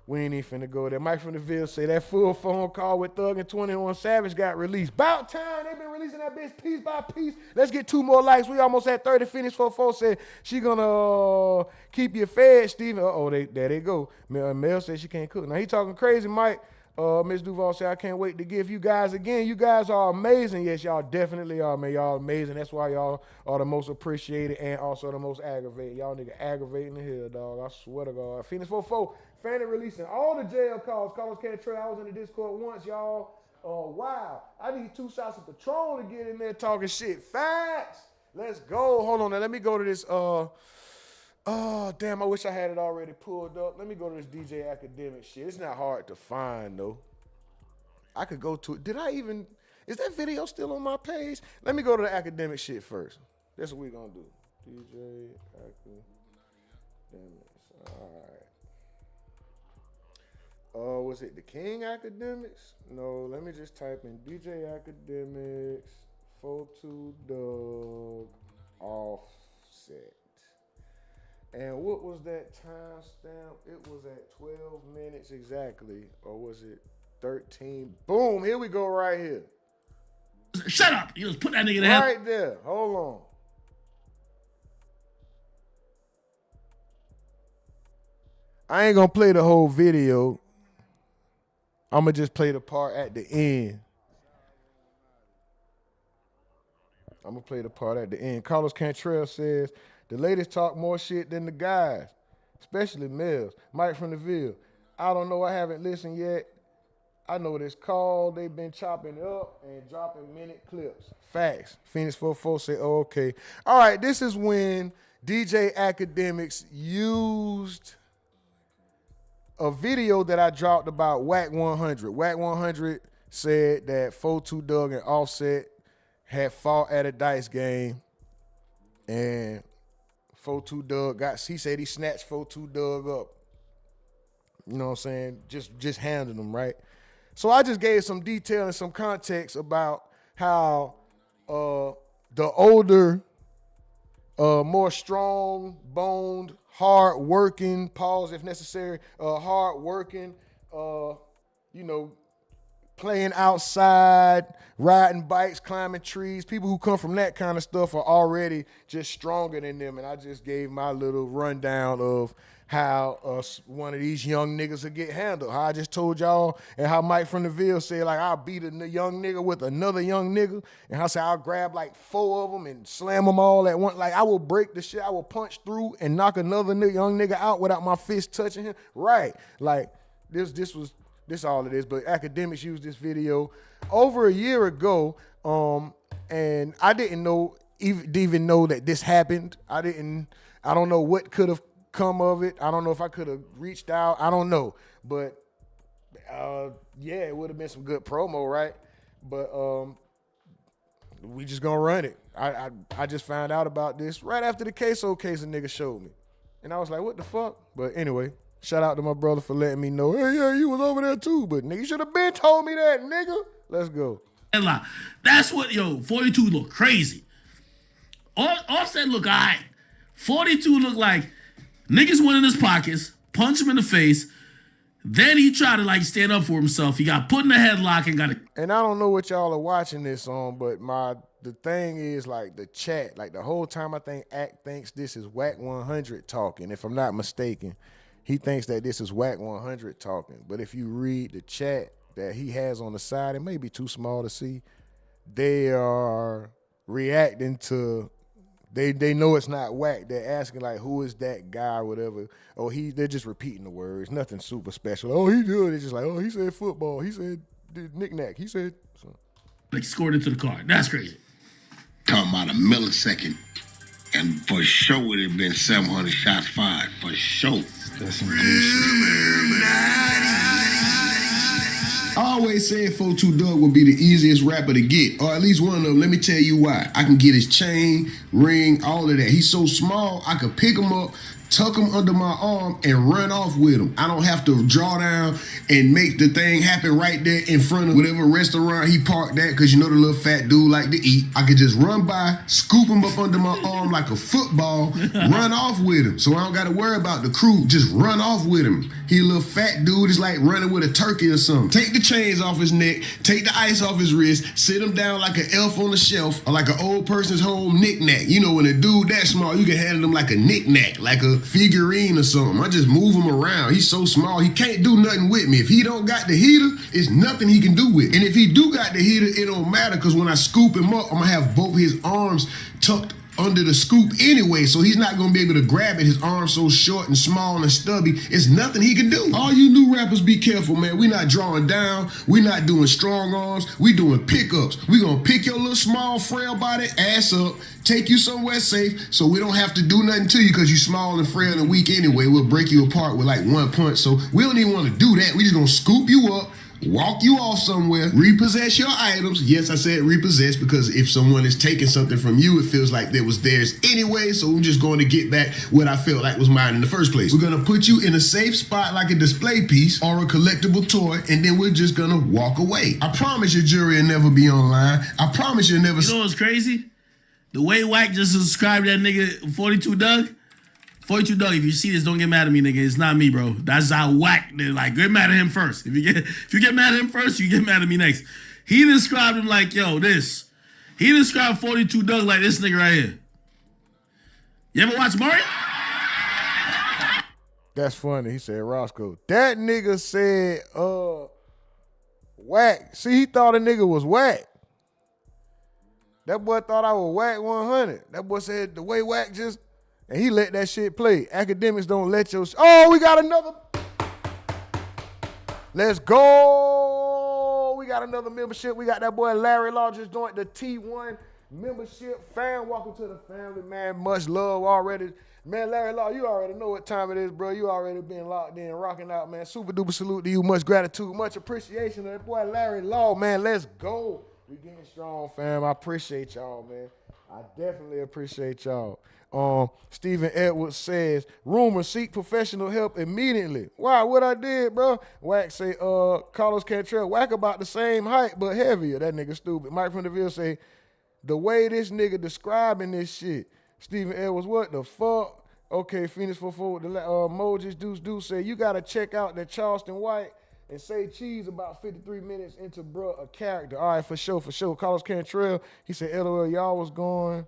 we ain't even finna go there. Mike from the Ville say that full phone call with Thug and 21 Savage got released. About time. They been releasing that bitch piece by piece. Let's get 2 more likes. We almost at 30. Phoenix 44 said she gonna keep you fed, Steven. There they go. Mel said she can't cook. Now he talking crazy, Mike. Ms. Duval said, I can't wait to give you guys again. You guys are amazing. Yes, y'all definitely are, man. Y'all amazing. That's why y'all are the most appreciated and also the most aggravated. Y'all nigga aggravating the hell, dog. I swear to God. Phoenix 44, Fanny releasing all the jail calls. Carlos Cantrell, I was in the Discord once, y'all. Wow. I need 2 shots of Patron to get in there talking shit. Facts. Let's go. Hold on now. Let me go to this. Oh, damn, I wish I had it already pulled up. Let me go to this DJ Academic shit. It's not hard to find, though. I could go to it. Is that video still on my page? Let me go to the academic shit first. That's what we're going to do. DJ Academics. All right. Was it the King Academics? No, let me just type in DJ Academics, 42 Doug, Offset. And what was that timestamp? It was at 12 minutes exactly. Or was it 13? Boom, here we go right here. Shut up! You just put that nigga there. Right there. Hold on. I ain't gonna play the whole video. I'm gonna just play the part at the end. I'm gonna play the part at the end. Carlos Cantrell says, the ladies talk more shit than the guys, especially males. Mike from the Ville. I don't know. I haven't listened yet. I know what it's called. They've been chopping it up and dropping minute clips. Facts. Phoenix 44 say, oh, okay. All right, this is when DJ Academics used a video that I dropped about Whack 100. Whack 100 said that 42 Doug and Offset had fought at a dice game, and 42 Doug he said he snatched 42 Doug up. You know what I'm saying? Just handled him, right? So I just gave some detail and some context about how the older, more strong-boned, hard-working, pause if necessary, hard-working, playing outside, riding bikes, climbing trees. People who come from that kind of stuff are already just stronger than them. And I just gave my little rundown of how one of these young niggas will get handled. How I just told y'all, and how Mike from the Ville said, like, I'll beat a young nigga with another young nigga. And how I'll grab like 4 of them and slam them all at once. Like, I will break the shit. I will punch through and knock another young nigga out without my fist touching him. Right. Like, this all it is, but Academics used this video over a year ago, and I didn't even know that this happened. I don't know what could have come of it. I don't know if I could have reached out. I don't know, but yeah, it would have been some good promo, right? But we just gonna run it. I just found out about this right after the queso case a nigga showed me, and I was like, what the fuck? But anyway. Shout out to my brother for letting me know, hey, yeah, you was over there too, but nigga, you should have been told me that, nigga. Let's go. That's what, 42 look crazy. Offset look all right. 42 look like niggas went in his pockets, punched him in the face, then he tried to like stand up for himself. He got put in a headlock and got it. And I don't know what y'all are watching this on, but the thing is, like, the chat, like the whole time I think Act thinks this is Whack 100 talking, if I'm not mistaken. He thinks that this is Whack 100 talking. But if you read the chat that he has on the side, it may be too small to see. They are reacting to, they know it's not Whack. They're asking, like, who is that guy or whatever. Oh, they're just repeating the words. Nothing super special. Oh, he did. It's just like, oh, he said football. He said knick-knack. He said so. Like, scored into the car. That's crazy. Talking about a millisecond. And for sure it would have been 700 shots fired. For sure. That's some I always said 42 Doug would be the easiest rapper to get, or at least one of them. Let me tell you why. I can get his chain, ring, all of that. He's so small, I could pick him up, tuck him under my arm, and run off with him. I don't have to draw down and make the thing happen right there in front of whatever restaurant he parked at, because you know the little fat dude like to eat. I could just run by, scoop him up under my arm like a football, run off with him. So I don't got to worry about the crew. Just run off with him. He a little fat dude. It's like running with a turkey or something. Take the chains off his neck, take the ice off his wrist, sit him down like an elf on the shelf, or like an old person's home knick-knack. You know, when a dude that small, you can handle him like a knick-knack, like a figurine or something. I just move him around. He's so small, he can't do nothing with me. If he don't got the heater, it's nothing he can do with. And if he do got the heater, it don't matter, because when I scoop him up, I'm gonna have both his arms tucked under the scoop anyway, so he's not gonna be able to grab it. His arm's so short and small and stubby, it's nothing he can do. All you new rappers, be careful, man. We not drawing down, we not doing strong arms, we doing pickups. We gonna pick your little small frail body ass up, take you somewhere safe, so we don't have to do nothing to you because you small and frail and weak anyway. We'll break you apart with like one punch, so we don't even want to do that. We just gonna scoop you up, walk you off somewhere, repossess your items. Yes, I said repossess, because if someone is taking something from you, it feels like it was theirs anyway, so I'm just going to get back what I felt like was mine in the first place. We're going to put you in a safe spot like a display piece or a collectible toy, and then we're just going to walk away. I promise your jury will never be online. I promise you'll never... You know what's crazy? The way Wack just described that nigga 42 Doug, 42 Doug, if you see this, don't get mad at me, nigga. It's not me, bro. That's how Whack. Like, get mad at him first. If you get mad at him first, you get mad at me next. He described him like, yo, this. He described 42 Doug like this nigga right here. You ever watch Moretti? That's funny. He said Roscoe. That nigga said, Whack. See, he thought a nigga was Whack. That boy thought I was Whack 100. That boy said the way Whack just... And he let that shit play. Academics don't let your... Oh, we got another... Let's go. we got another membership. We got that boy Larry Law just joined the T1 membership. Fan, welcome to the family, man. Much love already. Man, Larry Law, you already know what time it is, bro. You already been locked in, rocking out, man. Super duper salute to you. Much gratitude, much appreciation to that boy Larry Law, man. Let's go. We getting strong, fam. I appreciate y'all, man. I definitely appreciate y'all. Stephen Edwards says, rumors, seek professional help immediately. Why? What I did, bro? Wack say, Carlos Cantrell, Wack about the same height, but heavier. That nigga stupid. Mike from the Ville say, the way this nigga describing this shit. Stephen Edwards, what the fuck? Okay, Phoenix 44, the Moses Deuce say, you gotta check out that Charleston White and say cheese about 53 minutes into bruh a character. All right, for sure. Carlos Cantrell, he said, LOL, y'all was going.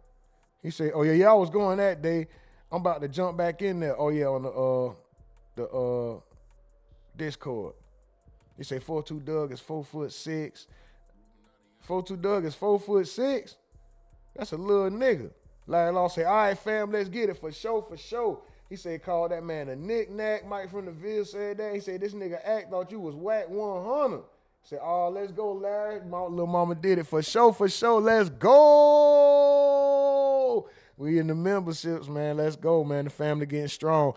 He said, oh yeah, y'all was going that day. I'm about to jump back in there. Oh yeah, on the Discord. He said 4'2" Doug is 4'6". 4'2" Doug is 4'6". That's a little nigga. Larry Law say, all right, fam, let's get it for sure. He said, call that man a knick-knack. Mike from the Ville said that. He said, this nigga act thought you was whack 100. Said, oh, let's go, Larry. Little mama did it for sure. Let's go. We in the memberships, man. Let's go, man. The family getting strong.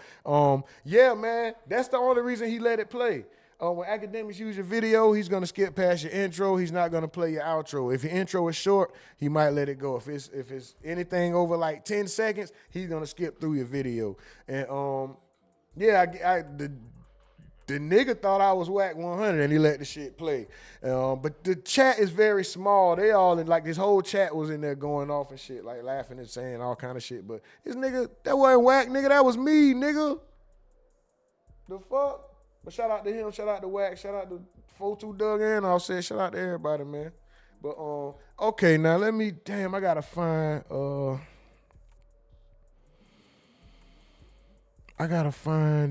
Yeah, man. That's the only reason he let it play. When academics use your video, he's gonna skip past your intro. He's not gonna play your outro. If your intro is short, he might let it go. If it's anything over like 10 seconds, he's gonna skip through your video. And yeah, the nigga thought I was whack 100 and he let the shit play. But the chat is very small. They all in, like, this whole chat was in there going off and shit, like laughing and saying all kind of shit. But this nigga, that wasn't whack, nigga. That was me, nigga. The fuck? But shout out to him, shout out to Wack, shout out to 4'2" Doug, and I'll say shout out to everybody, man. But okay, now let me, damn, I gotta find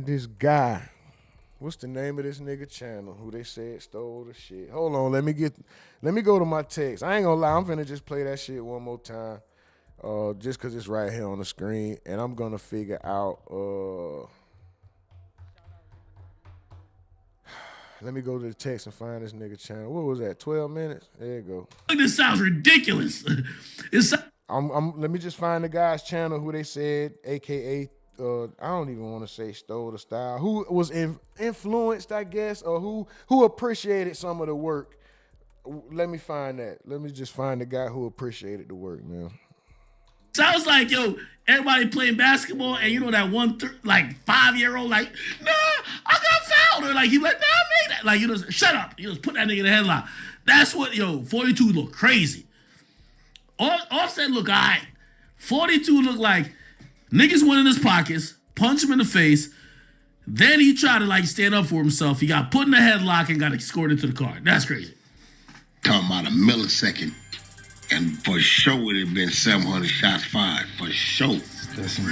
this guy. What's the name of this nigga channel who they said stole the shit? Hold on, let me go to my text. I ain't gonna lie, I'm finna just play that shit one more time. Just cause it's right here on the screen, and I'm gonna figure out let me go to the text and find this nigga channel. What was that? 12 minutes? There you go. This sounds ridiculous. Let me just find the guy's channel who they said, AKA, I don't even want to say stole the style, who was influenced, I guess, or who appreciated some of the work. Let me find that. Let me just find the guy who appreciated the work, man. Sounds like, yo, everybody playing basketball, and you know that one, 5-year-old, like, nah, I got fouled. Or like, he like, nah, I made that. Like, you just, shut up. You just put that nigga in the headlock. That's what, 42 look crazy. Offset look all right. 42 look like niggas went in his pockets, punch him in the face, then he tried to, like, stand up for himself. He got put in the headlock and got escorted to the car. That's crazy. Talking about a millisecond. And for sure it had been 700 shots fired. For sure. That's some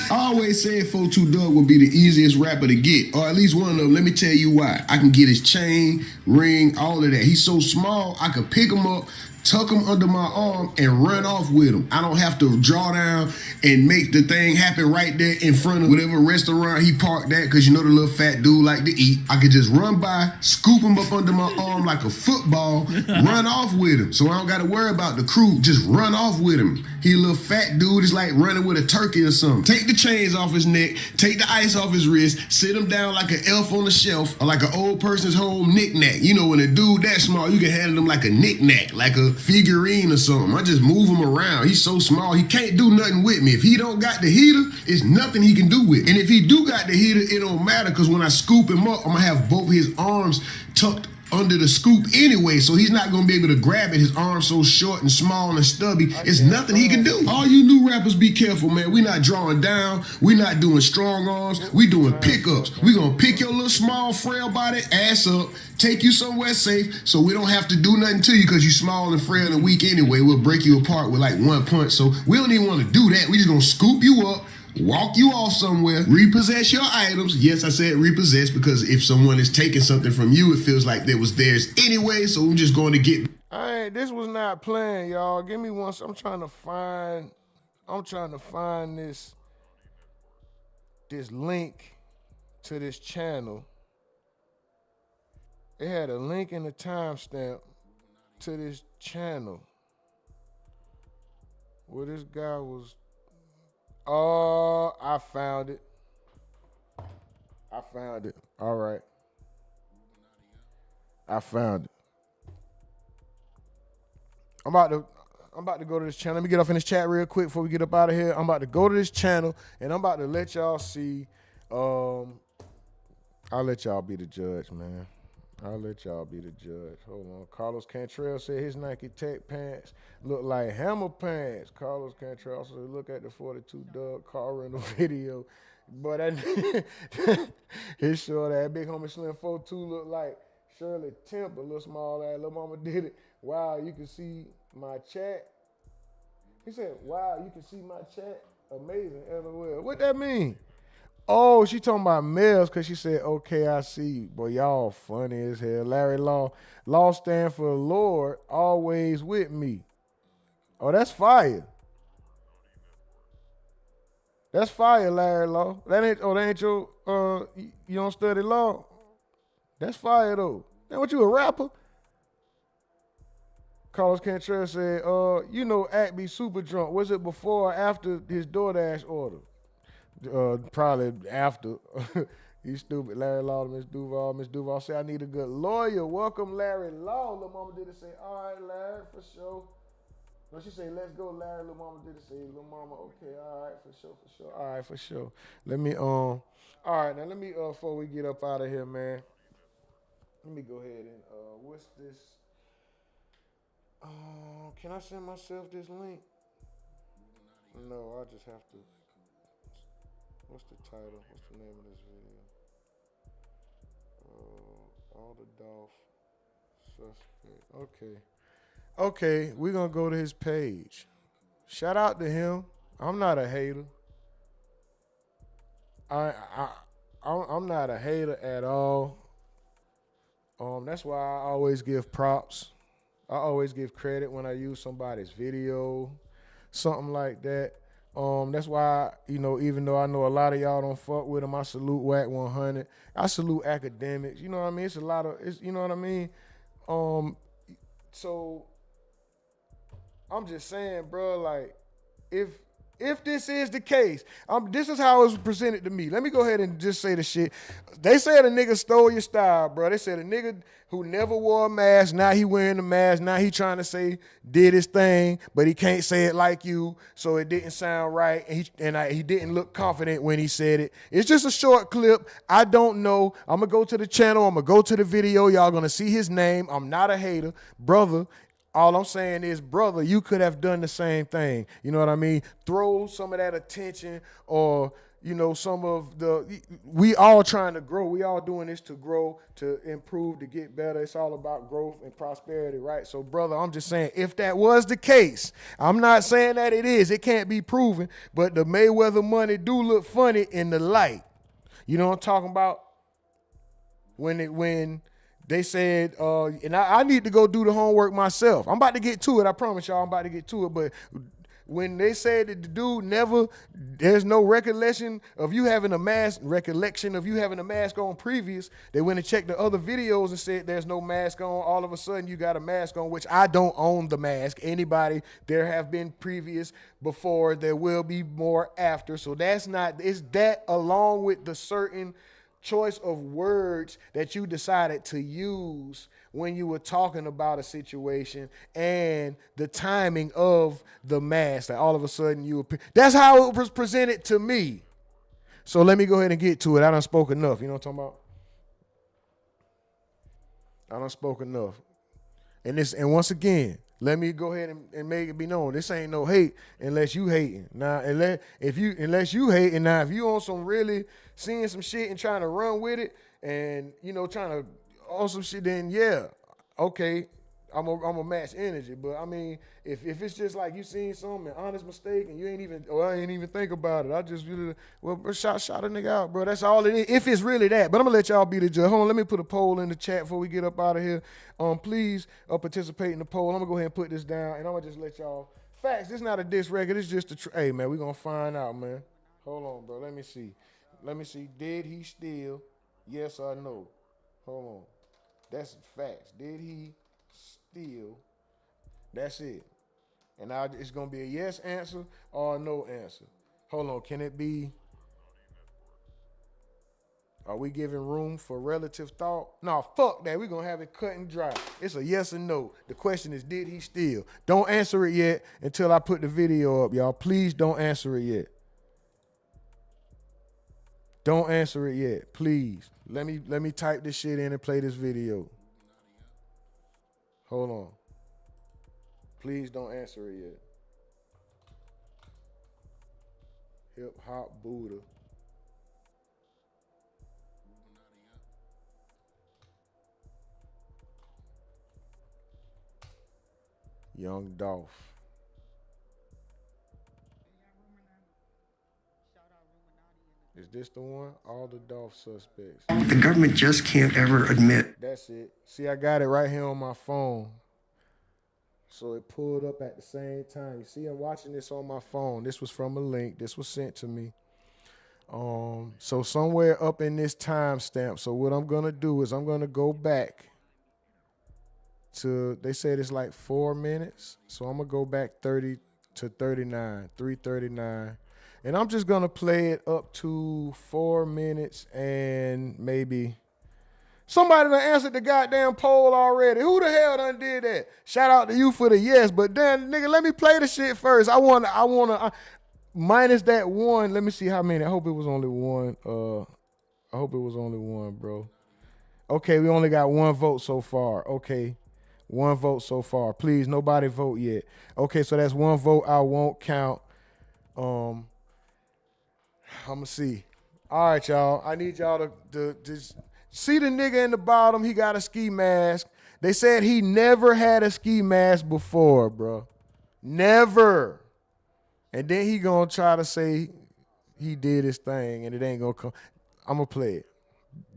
I always said 4'2" Doug would be the easiest rapper to get, or at least one of them. Let me tell you why. I can get his chain, ring, all of that. He's so small, I could pick him up, tuck him under my arm, and run off with him. I don't have to draw down and make the thing happen right there in front of whatever restaurant he parked at, because you know the little fat dude like to eat. I could just run by, scoop him up under my arm like a football, run off with him. So I don't got to worry about the crew, just run off with him. He a little fat dude, is like running with a turkey or something. Take the chains off his neck, take the ice off his wrist, sit him down like an elf on the shelf, or like an old person's home knick-knack. You know, when a dude that small, you can handle him like a knick-knack, like a figurine or something. I just move him around. He's so small, he can't do nothing with me. If he don't got the heater, it's nothing he can do with. And if he do got the heater, it don't matter, because when I scoop him up, I'm gonna have both his arms tucked under the scoop anyway, so he's not gonna be able to grab it. His arm's so short and small and stubby, it's nothing he can do. All you new rappers, be careful, man. We not drawing down, we not doing strong arms, we doing pickups. We gonna pick your little small frail body ass up, take you somewhere safe, so we don't have to do nothing to you, because you small and frail and weak anyway. We'll break you apart with like one punch, so we don't even want to do that. We just gonna scoop you up, walk you off somewhere, repossess your items. Yes, I said repossess, because if someone is taking something from you, it feels like it was theirs anyway, so I'm just going to get... This was not playing, y'all. Give me one. I'm trying to find this link to this channel. It had a link in the timestamp to this channel where this guy was. Oh, I found it. I found it. All right. I found it. I'm about to go to this channel. Let me get off in this chat real quick before we get up out of here. I'm about to go to this channel and I'm about to let y'all see. I'll let y'all be the judge, man. I'll let y'all be the judge. Hold on. Carlos Cantrell said his Nike Tech pants look like hammer pants. Carlos Cantrell also said, look at the 42 Doug car rental video. But his short ass Big Homie Slim 42 look like Shirley Temple, little small ass. Little mama did it. Wow, you can see my chat. He said, wow, you can see my chat. Amazing, LOL. What that mean? Oh, she talking about males because she said, okay, I see you. Boy, y'all funny as hell. Larry Law. Law stand for Lord, always with me. Oh, that's fire. That's fire, Larry Law. That ain't your, you don't study law? That's fire, though. Now, what, you a rapper? Carlos Cantrell said, you know, Act be super drunk. Was it before or after his DoorDash order? Probably after. You stupid. Larry Law to Miss Duval. Miss Duval said, I need a good lawyer. Welcome, Larry Law. Little mama did it say, all right, Larry, for sure. No, she said, let's go, Larry. Little mama did it say, little mama, okay, all right, for sure. All right, for sure. Let me, all right, now let me, before we get up out of here, man, let me go ahead and, what's this? Can I send myself this link? No, I just have to. What's the title? What's the name of this video? All the Dolph suspect. Okay, we're gonna go to his page. Shout out to him. I'm not a hater. I'm not a hater at all. That's why I always give props. I always give credit when I use somebody's video, something like that. That's why, you know, even though I know a lot of y'all don't fuck with him, I salute Whack 100. I salute academics. You know what I mean? It's a lot of, you know what I mean? So I'm just saying, bro, like, if this is the case, this is how it was presented to me. Let me go ahead and just say the shit. They said a nigga stole your style, bro. They said a nigga who never wore a mask, now he wearing the mask, now he trying to say did his thing, but he can't say it like you, so it didn't sound right, and he didn't look confident when he said it. It's just a short clip. I don't know. I'm going to go to the channel. I'm going to go to the video. Y'all going to see his name. I'm not a hater. Brother, all I'm saying is, brother, you could have done the same thing. You know what I mean? Throw some of that attention, or, you know, some of the, we all trying to grow. We all doing this to grow, to improve, to get better. It's all about growth and prosperity, right? So, brother, I'm just saying, if that was the case, I'm not saying that it is. It can't be proven, but the Mayweather money do look funny in the light. You know what I'm talking about? When they said, and I need to go do the homework myself. I'm about to get to it. I promise y'all I'm about to get to it. But when they said that the dude there's no recollection of you having a mask on previous, they went and checked the other videos and said there's no mask on. All of a sudden you got a mask on, which I don't own the mask. Anybody, there have been previous before, there will be more after. So it's that along with the certain choice of words that you decided to use when you were talking about a situation and the timing of the mask. Like all of a sudden that's how it was presented to me. So let me go ahead and get to it. I done spoke enough. You know what I'm talking about? I done spoke enough. And once again, let me go ahead and make it be known. This ain't no hate unless you hating. Now, unless you hating, now if you on some really seeing some shit and trying to run with it and, you know, trying to on some shit, then yeah, okay, I'm a match energy. But I mean, if it's just like you seen something, an honest mistake, and you ain't even think about it. I just shot a nigga out, bro. That's all it is. If it's really that. But I'm gonna let y'all be the judge. Hold on, let me put a poll in the chat before we get up out of here. Please participate in the poll. I'm gonna go ahead and put this down, and I'm gonna just let y'all. Facts. This is not a diss record. It's just hey man, we gonna find out, man. Hold on, bro. Let me see. Did he steal? Yes or no? Hold on. That's facts. Did he steal? That's it. And now it's gonna be a yes answer or a no answer. Hold on, can it be? Are we giving room for relative thought? No, fuck that. We're gonna have it cut and dry. It's a yes or no. The question is, did he steal? Don't answer it yet until I put the video up, y'all. Please don't answer it yet. Don't answer it yet, please. Let me type this shit in and play this video. Hold on. Please don't answer it yet. Hip Hop Buddha. Young Dolph. Is this the one? All the Dolph suspects. The government just can't ever admit. That's it. See, I got it right here on my phone. So it pulled up at the same time. You see, I'm watching this on my phone. This was from a link. This was sent to me. So somewhere up in this timestamp. So what I'm gonna do is I'm gonna go back to, they said it's like 4 minutes. So I'm gonna go back 30 to 39, 3:39. And I'm just gonna play it up to 4 minutes and maybe somebody done answered the goddamn poll already. Who the hell done did that? Shout out to you for the yes, but then nigga, let me play the shit first. I wanna minus that one. Let me see how many. I hope it was only one. I hope it was only one, bro. Okay, we only got one vote so far. Okay. One vote so far. Please, nobody vote yet. Okay, so that's one vote I won't count. I'ma see. All right, y'all. I need y'all to just see the nigga in the bottom. He got a ski mask. They said he never had a ski mask before, bro. Never. And then he gonna try to say he did his thing and it ain't gonna come. I'm gonna play it.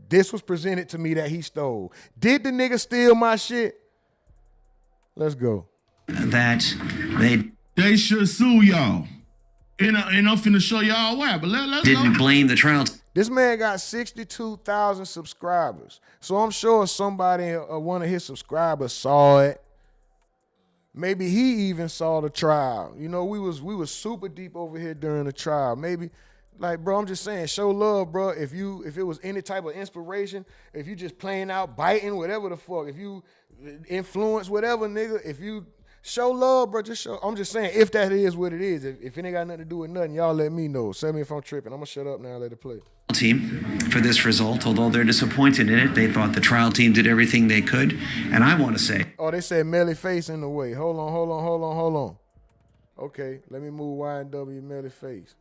This was presented to me that he stole. Did the nigga steal my shit? Let's go. That they should sue y'all. And I'm finna show y'all why, but let's didn't go. blame the trial. This man got 62,000 subscribers. So I'm sure somebody, one of his subscribers saw it. Maybe he even saw the trial. You know, we was super deep over here during the trial. Maybe, like, bro, I'm just saying, show love, bro. If it was any type of inspiration, if you just playing out, biting, whatever the fuck, if you influence, whatever, nigga, if you show love, bro, just show. I'm just saying, if that is what it is, if it ain't got nothing to do with nothing, y'all let me know. Send me if I'm tripping. I'm gonna shut up now and let it play. Team for this result, although they're disappointed in it. They thought the trial team did everything they could. And I want to say. Oh, they said Melly face in the way. Hold on. Okay, let me move Y&W Melly face.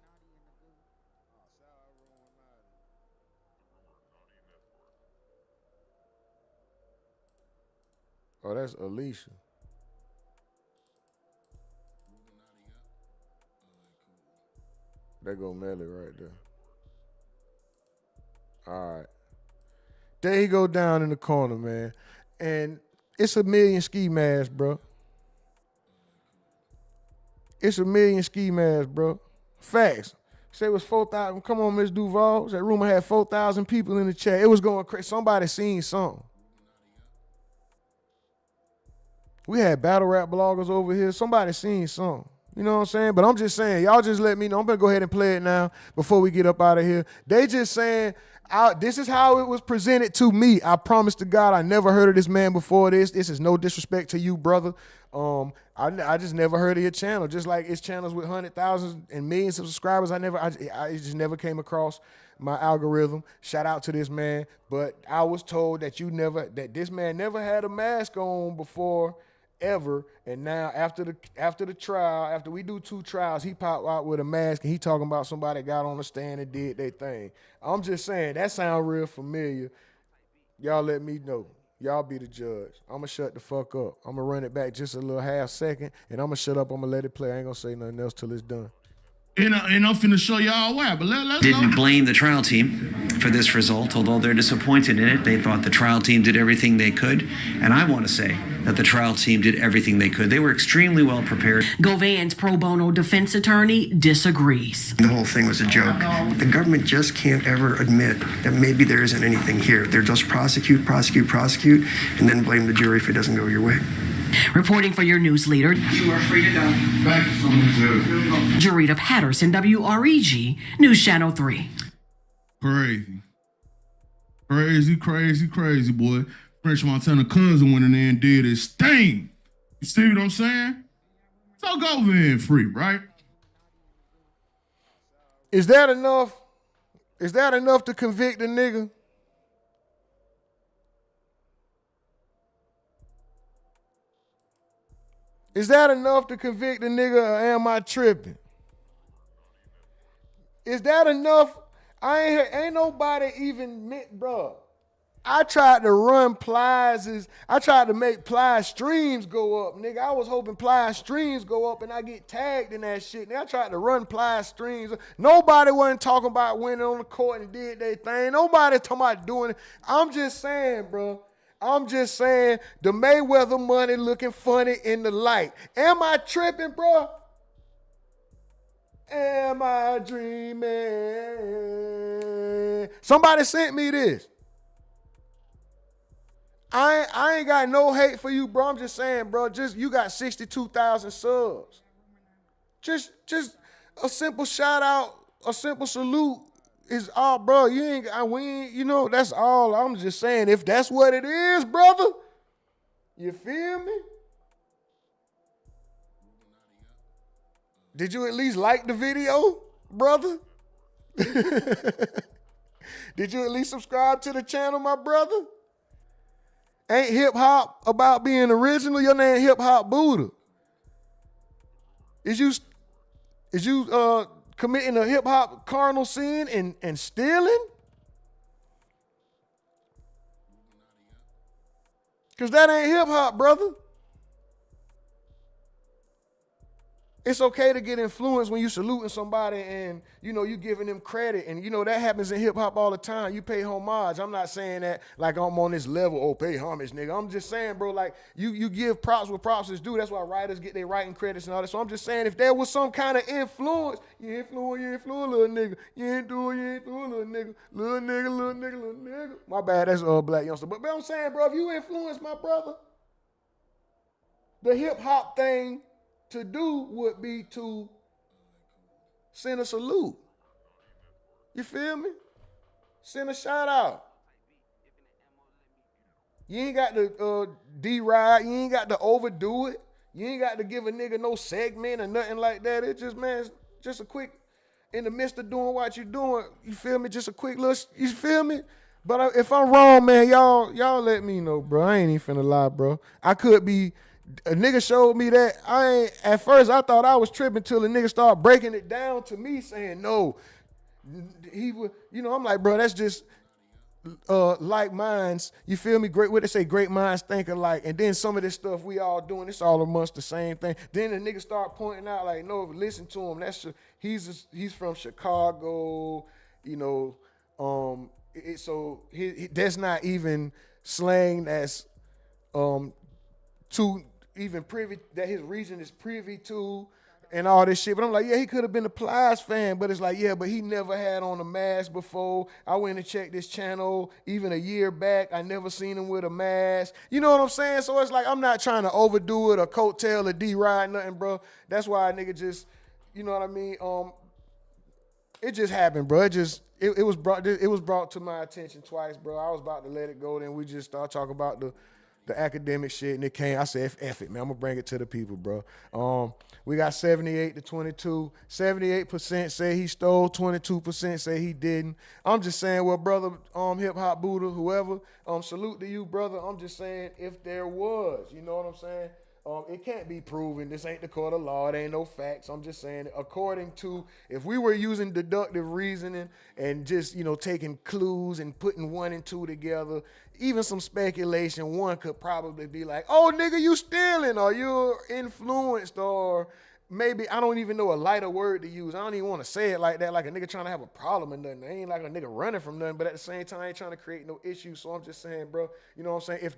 Oh, that's Alicia. There go Melly right there. All right. There he go down in the corner, man. And it's a million ski masks, bro. It's a million ski masks, bro. Facts. Say it was 4,000. Come on, Miss Duval. That rumor had 4,000 people in the chat. It was going crazy. Somebody seen something. We had battle rap bloggers over here. Somebody seen something. You know what I'm saying? But I'm just saying, y'all just let me know. I'm going to go ahead and play it now before we get up out of here. They just saying, this is how it was presented to me. I promise to God, I never heard of this man before this. This is no disrespect to you, brother. I just never heard of your channel. Just like it's channels with 100,000 and millions of subscribers. I just never came across my algorithm. Shout out to this man. But I was told that that this man never had a mask on before, ever. And now after the trial, after we do 2 trials, he popped out with a mask and he talking about somebody got on the stand and did their thing. I'm just saying, that sound real familiar. Y'all let me know. Y'all be the judge. I'm going to shut the fuck up. I'm going to run it back just a little half second and I'm going to shut up. I'm going to let it play. I ain't going to say nothing else till it's done. And I'm finna show y'all why, but let's Didn't go. blame the trial team for this result, although they're disappointed in it. They thought the trial team did everything they could. And I want to say that the trial team did everything they could. They were extremely well prepared. Govan's pro bono defense attorney disagrees. The whole thing was a joke. The government just can't ever admit that maybe there isn't anything here. They're just prosecute, and then blame the jury if it doesn't go your way. Reporting for your news leader, You are free to go. Thank you so much, Jarita Patterson, WREG, News Channel 3. Crazy, boy. French Montana cousin went in there and did his thing. You see what I'm saying? So go then free, right? Is that enough? Is that enough to convict a nigga? Is that enough to convict a nigga, or am I tripping? Is that enough? Ain't nobody even bro. I tried to run Plies. I tried to make Plies streams go up, nigga. I was hoping Plies streams go up and I get tagged in that shit. Nigga, I tried to run Plies streams. Nobody wasn't talking about winning on the court and did their thing. Nobody talking about doing it. I'm just saying, bro. I'm just saying the Mayweather money looking funny in the light. Am I tripping, bro? Am I dreaming? Somebody sent me this. I ain't got no hate for you, bro. I'm just saying, bro, you got 62,000 subs. Just a simple shout out, a simple salute is all, bro. That's all. I'm just saying, if that's what it is, brother, you feel me? Did you at least like the video, brother? Did you at least subscribe to the channel, my brother? Ain't hip hop about being original? Your name Hip Hop Buddha. Is you committing a hip hop carnal sin and stealing? Cause that ain't hip hop, brother. It's okay to get influenced when you saluting somebody and, you giving them credit. And, that happens in hip hop all the time. You pay homage. I'm not saying that like I'm on this level, pay homage, nigga. I'm just saying, bro, like you give props where props is due. That's why writers get their writing credits and all that. So I'm just saying, if there was some kind of influence, you influence little nigga. You ain't do little nigga. Little nigga. My bad, that's Black Youngster. But I'm saying, bro, if you influence my brother, the hip hop thing to do would be to send a salute. You feel me? Send a shout out. You ain't got to deride. You ain't got to overdo it. You ain't got to give a nigga no segment or nothing like that. It just, man, just a quick, in the midst of doing what you're doing, you feel me? Just a quick little, you feel me? But if I'm wrong, man, y'all let me know, bro. I ain't even finna lie, bro. I could be. A nigga showed me that. At first I thought I was tripping till the nigga started breaking it down to me, saying no. He would, I'm like, bro, that's just like minds. You feel me? Great, what they say, great minds think alike. And then some of this stuff we all doing, it's all amongst the same thing. Then the nigga start pointing out, like, no, listen to him. He's from Chicago, so that's not even slang that's to even privy, that his region is privy to and all this shit. But I'm like, yeah, he could have been a Plies fan, but it's like, yeah, but he never had on a mask before. I went and checked this channel even a year back. I never seen him with a mask. You know what I'm saying? So it's like, I'm not trying to overdo it or coattail or deride nothing, bro. That's why a nigga just, you know what I mean? It just happened, bro. It was brought to my attention twice, bro. I was about to let it go, then we just started talking about the academic shit, and it came. I said, F it, man. I'm gonna bring it to the people, bro. We got 78-22. 78% say he stole, 22% say he didn't. I'm just saying, well, brother, Hip Hop Buddha, whoever, salute to you, brother. I'm just saying, if there was, you know what I'm saying? It can't be proven. This ain't the court of law. It ain't no facts. I'm just saying, according to, if we were using deductive reasoning and just, taking clues and putting 1 and 2 together, even some speculation, one could probably be like, oh, nigga, you stealing, or you're influenced, or maybe, I don't even know a lighter word to use. I don't even want to say it like that, like a nigga trying to have a problem or nothing. I ain't like a nigga running from nothing, but at the same time, I ain't trying to create no issues. So I'm just saying, bro, you know what I'm saying?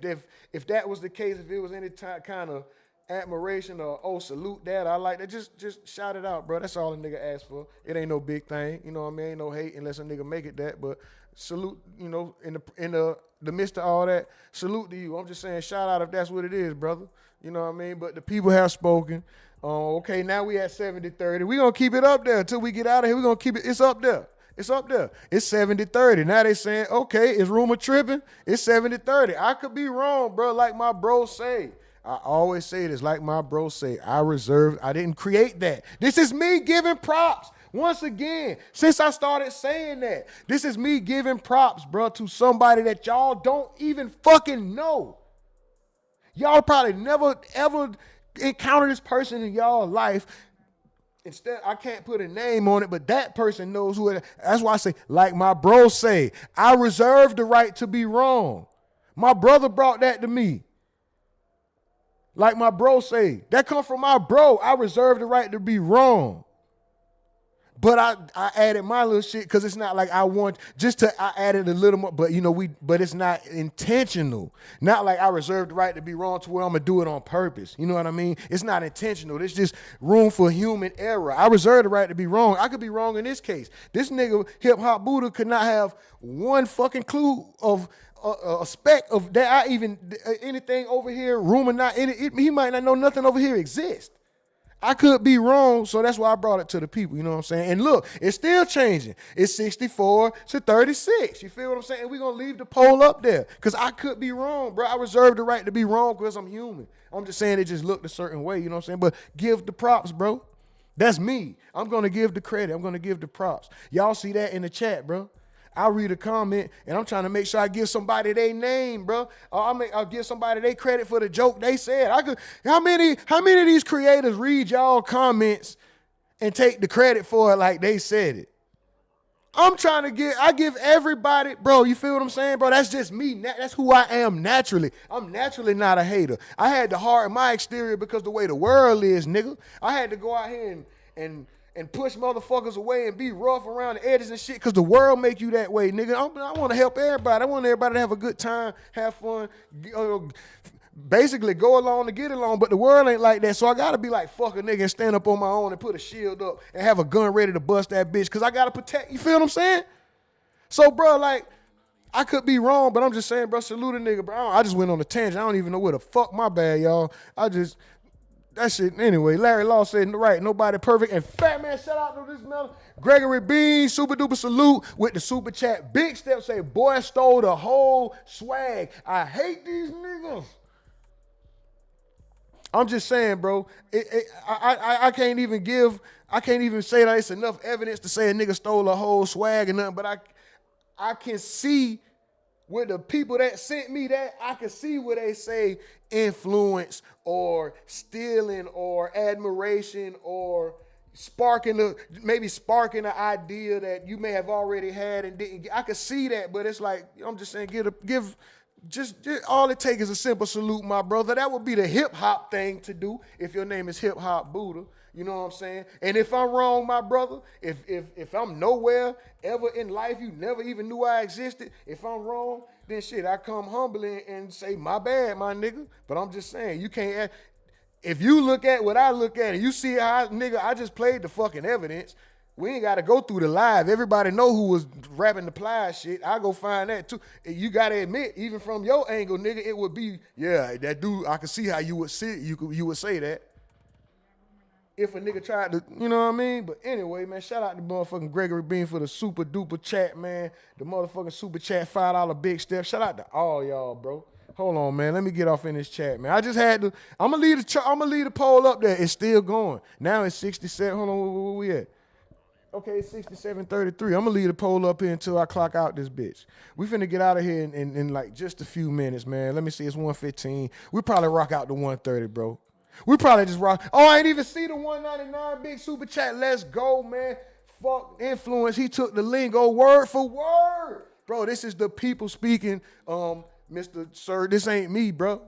If that was the case, if it was any kind of admiration or salute that, I like that, just shout it out, bro. That's all a nigga asked for. It ain't no big thing, you know what I mean? Ain't no hate unless a nigga make it that, but salute, you know, in the midst of all that, salute to you. I'm just saying, shout out if that's what it is, brother. You know what I mean? But the people have spoken. Okay, now we at 70-30. We're going to keep it up there until we get out of here. We're going to keep it, it's up there. It's up there. It's 70-30. Now they saying, okay, is rumor tripping? It's 70-30. I could be wrong, bro, like my bro say. I always say this, like my bro say, I didn't create that. This is me giving props. Once again, since I started saying that, this is me giving props, bro, to somebody that y'all don't even fucking know. Y'all probably never, ever encountered this person in y'all life. Instead, I can't put a name on it, but that person knows who it is. That's why I say, like my bro say, I reserve the right to be wrong. My brother brought that to me. Like my bro say, that come from my bro. I reserve the right to be wrong. But I added my little shit because it's not like I added a little more, but you know, but it's not intentional. Not like I reserve the right to be wrong to where I'm gonna do it on purpose. You know what I mean? It's not intentional. It's just room for human error. I reserve the right to be wrong. I could be wrong in this case. This nigga Hip Hop Buddha could not have one fucking clue of a speck of that. Anything over here, rumor not in it. He might not know nothing over here exists. I could be wrong, so that's why I brought it to the people, you know what I'm saying? And look, it's still changing. It's 64-36. You feel what I'm saying? We're going to leave the poll up there because I could be wrong, bro. I reserve the right to be wrong because I'm human. I'm just saying it just looked a certain way, you know what I'm saying? But give the props, bro. That's me. I'm going to give the credit. I'm going to give the props. Y'all see that in the chat, bro. I'll read a comment, and I'm trying to make sure I give somebody their name, bro. I'll give somebody their credit for the joke they said. How many of these creators read y'all comments and take the credit for it like they said it? I give everybody, bro, you feel what I'm saying, bro? That's just me. That's who I am naturally. I'm naturally not a hater. I had to harden my exterior because the way the world is, nigga. I had to go out here and push motherfuckers away and be rough around the edges and shit because the world make you that way, nigga. I want to help everybody. I want everybody to have a good time, have fun, basically go along to get along, but the world ain't like that, so I got to be like, fuck a nigga and stand up on my own and put a shield up and have a gun ready to bust that bitch because I got to protect, you feel what I'm saying? So, bro, like, I could be wrong, but I'm just saying, bro, salute a nigga, bro. I just went on a tangent. I don't even know where the fuck, my bad, y'all. That shit, anyway, Larry Law said, right, nobody perfect. And Fat Man, shout out to this man. Gregory Bean, super duper salute with the super chat. Big Step say, boy stole the whole swag. I hate these niggas. I'm just saying, bro, I can't even say that it's enough evidence to say a nigga stole a whole swag or nothing, but I can see with the people that sent me that, I can see where they say influence or stealing or admiration or sparking an idea that you may have already had and didn't get. I could see that, but it's like, I'm just saying, just all it takes is a simple salute, my brother. That would be the hip hop thing to do if your name is Hip Hop Buddha. You know what I'm saying? And if I'm wrong, my brother, if I'm nowhere ever in life, you never even knew I existed, if I'm wrong, then shit, I come humbly and say, my bad, my nigga. But I'm just saying, you can't, if you look at what I look at and you see how, nigga, I just played the fucking evidence. We ain't got to go through the live. Everybody know who was rapping the Plea shit. I go find that too. You got to admit, even from your angle, nigga, it would be, yeah, that dude, I can see how you would say that. If a nigga tried to, you know what I mean? But anyway, man, shout out to motherfucking Gregory Bean for the super duper chat, man. The motherfucking super chat, $5 Big Step. Shout out to all y'all, bro. Hold on, man. Let me get off in this chat, man. I just had to, I'm gonna leave the poll up there. It's still going. Now it's 67. Hold on, where we at? Okay, it's 67-33. I'm gonna leave the poll up here until I clock out this bitch. We finna get out of here in like just a few minutes, man. Let me see, it's 1:15. We probably rock out to 1:30, bro. We probably just rock. Oh, I ain't even see the 199 big super chat. Let's go, man. Fuck influence. He took the lingo word for word. Bro, this is the people speaking, Mr. Sir. This ain't me, bro.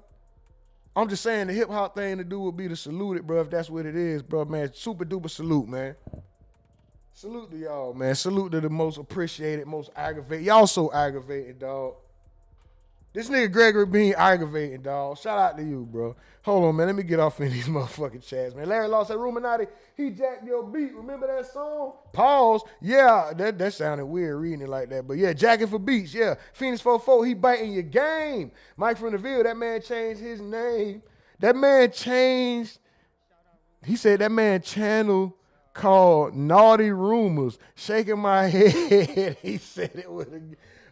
I'm just saying the hip hop thing to do would be to salute it, bro, if that's what it is, bro, man. Super duper salute, man. Salute to y'all, man. Salute to the most appreciated, most aggravated. Y'all so aggravated, dog. This nigga Gregory being aggravating, dog. Shout out to you, bro. Hold on, man. Let me get off in these motherfucking chats, man. Larry Law said, Ruminati, he jacked your beat. Remember that song? Pause. Yeah, that sounded weird reading it like that. But yeah, jacking for beats. Yeah. Phoenix 44, he biting your game. Mike from the Ville, that man changed his name. That man changed. He said that man channel called Naughty Rumors. Shaking my head. He said it with a...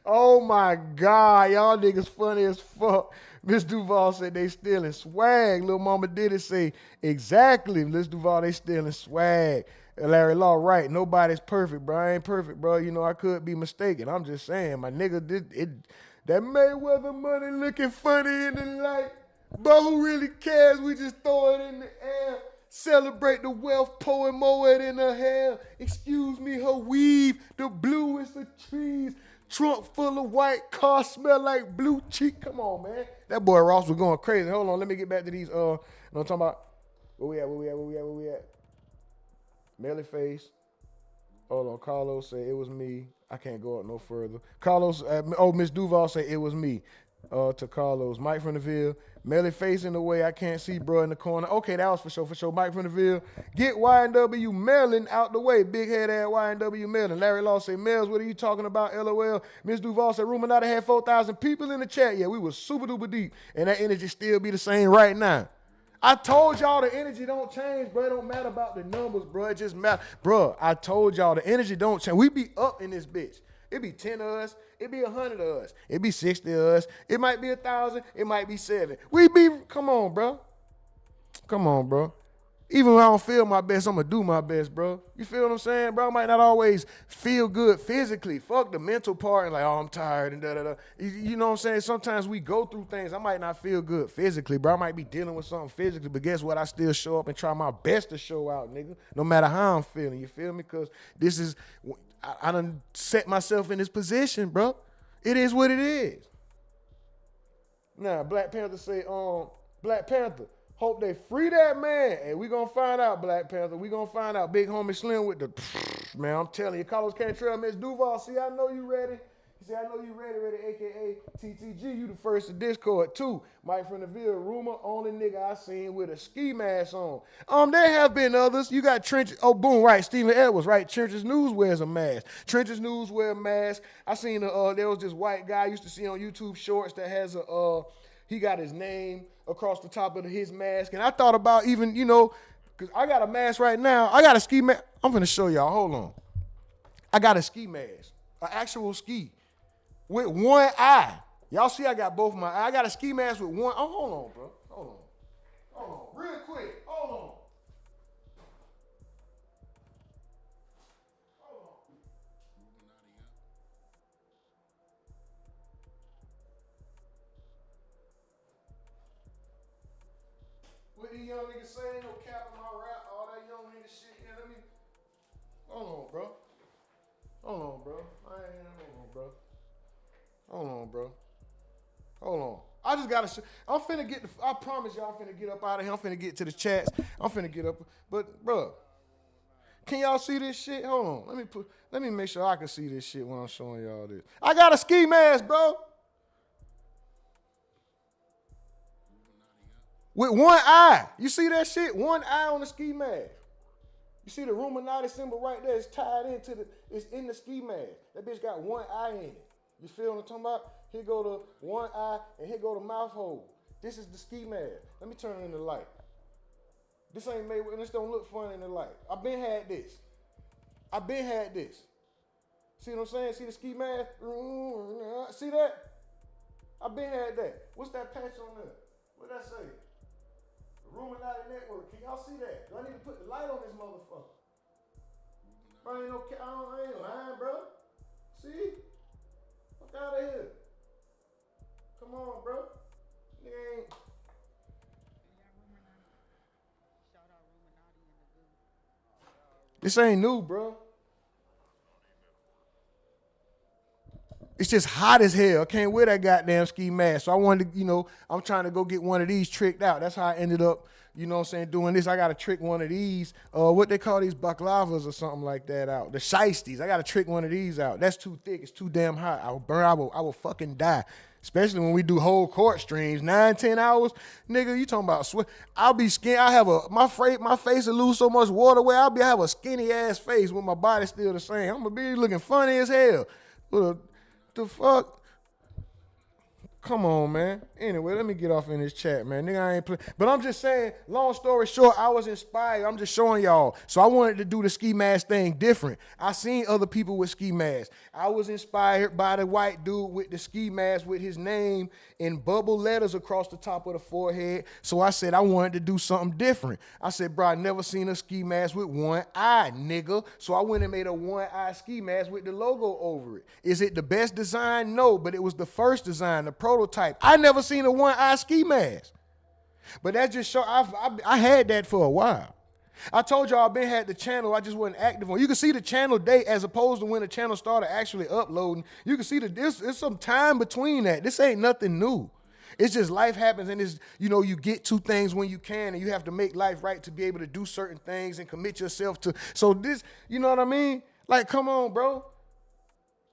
Oh my God, y'all niggas funny as fuck. Miss Duval said they stealing swag. Lil Mama did it say exactly. Miss Duval, they stealing swag. Larry Law, right. Nobody's perfect, bro. I ain't perfect, bro. You know, I could be mistaken. I'm just saying, my nigga did it. That Mayweather money looking funny in the light. But who really cares? We just throw it in the air. Celebrate the wealth, pouring Moet in her hair. Excuse me, her weave, the bluest of trees. Trunk full of white, car smell like blue cheek. Come on, man. That boy Ross was going crazy. Hold on, let me get back to these. You know what I'm talking about? Where we at? Melly face. Hold on, Carlos said it was me. I can't go up no further. Carlos, Miss Duval said it was me. To Carlos. Mike from the Ville. Melly facing the way I can't see, bro, in the corner. Okay, that was for sure. Mike from the Ville. Get Y&W Mellon out the way. Big head ass Y&W Mellon. Larry Law say, Mells, what are you talking about? LOL. Miss Duval said, Ruminati had 4,000 people in the chat. Yeah, we was super duper deep. And that energy still be the same right now. I told y'all the energy don't change, bro. It don't matter about the numbers, bro. It just matter. Bro, I told y'all the energy don't change. We be up in this bitch. It be 10 of us. It be 100 of us. It be 60 of us. It might be 1,000. It might be 7. Come on, bro. Come on, bro. Even when I don't feel my best, I'm going to do my best, bro. You feel what I'm saying, bro? I might not always feel good physically. Fuck the mental part and like, oh, I'm tired and da-da-da. You know what I'm saying? Sometimes we go through things. I might not feel good physically, bro. I might be dealing with something physically, but guess what? I still show up and try my best to show out, nigga, no matter how I'm feeling. You feel me? Because this is, I done set myself in this position, bro. It is what it is. Now, Black Panther say, Black Panther, hope they free that man. Hey, we gonna find out, Black Panther. We gonna find out. Big homie Slim with the, man, I'm telling you, Carlos Cantrell, Miss Duval, see, I know you ready. He said, I know you ready, a.k.a. TTG. You the first to Discord, too. Mike from the Ville, rumor, only nigga I seen with a ski mask on. There have been others. You got Trench, oh, boom, right, Stephen Edwards, right? Trench's News wears a mask. Trench's News wear a mask. I seen, there was this white guy I used to see on YouTube Shorts that has he got his name across the top of his mask. And I thought about even, because I got a mask right now. I got a ski mask. I'm going to show y'all. Hold on. I got a ski mask, an actual ski. With one eye. Y'all see I got both my eyes. I got a ski mask with one. Oh, hold on, bro. Hold on. Real quick. Hold on. What these young niggas say, ain't no cap in my rap, all that young nigga shit. Yeah, let me. Hold on, bro. Hold on, bro. Hold on. I just gotta. I'm finna get. I promise y'all, I'm finna get up out of here. I'm finna get to the chats. I'm finna get up. But, bro, can y'all see this shit? Hold on. Let me make sure I can see this shit when I'm showing y'all this. I got a ski mask, bro. With one eye. You see that shit? One eye on the ski mask. You see the Ruminati symbol right there? It's tied into it's in the ski mask. That bitch got one eye in it. You feel what I'm talking about? Here go the one eye and here go the mouth hole. This is the ski mask. Let me turn it in the light. This ain't made with, this don't look funny in the light. I been had this. See what I'm saying? See the ski mask? See that? I been had that. What's that patch on there? What that say? THERUMORNATINETWORK. Can y'all see that? Do I need to put the light on this motherfucker? Bro, I ain't lying, bro. See? Fuck out of here. Come on, bro. Nigga ain't. This ain't new, bro. it's just hot as hell. I can't wear that goddamn ski mask. So I wanted to, you know, I'm trying to go get one of these tricked out. That's how I ended up, you know what I'm saying, doing this. I got to trick one of these, what they call these baklavas or something like that out. The shiesties. I got to trick one of these out. That's too thick. It's too damn hot. I will burn. I will fucking die. Especially when we do whole court streams, 9-10 hours. Nigga, you talking about sweat. I'll be skinny. I have my face will lose so much water where I have a skinny ass face with my body still the same. I'm gonna be looking funny as hell. What the fuck? Come on, man. Anyway, let me get off in this chat, man. Nigga, I ain't play. But I'm just saying, long story short, I was inspired. I'm just showing y'all. So I wanted to do the ski mask thing different. I seen other people with ski masks. I was inspired by the white dude with the ski mask with his name in bubble letters across the top of the forehead. So I said I wanted to do something different. I said, bro, I never seen a ski mask with one eye, nigga. So I went and made a one-eye ski mask with the logo over it. Is it the best design? No, but it was the first design, the prototype. I never seen a one-eye ski mask. But that just show I had that for a while. I told y'all I had the channel, I just wasn't active on. You can see the channel date as opposed to when the channel started actually uploading. You can see that there's some time between that. This ain't nothing new. It's just life happens, and it's, you know, you get to things when you can, and you have to make life right to be able to do certain things and commit yourself to. So this, you know what I mean? Like, come on, bro.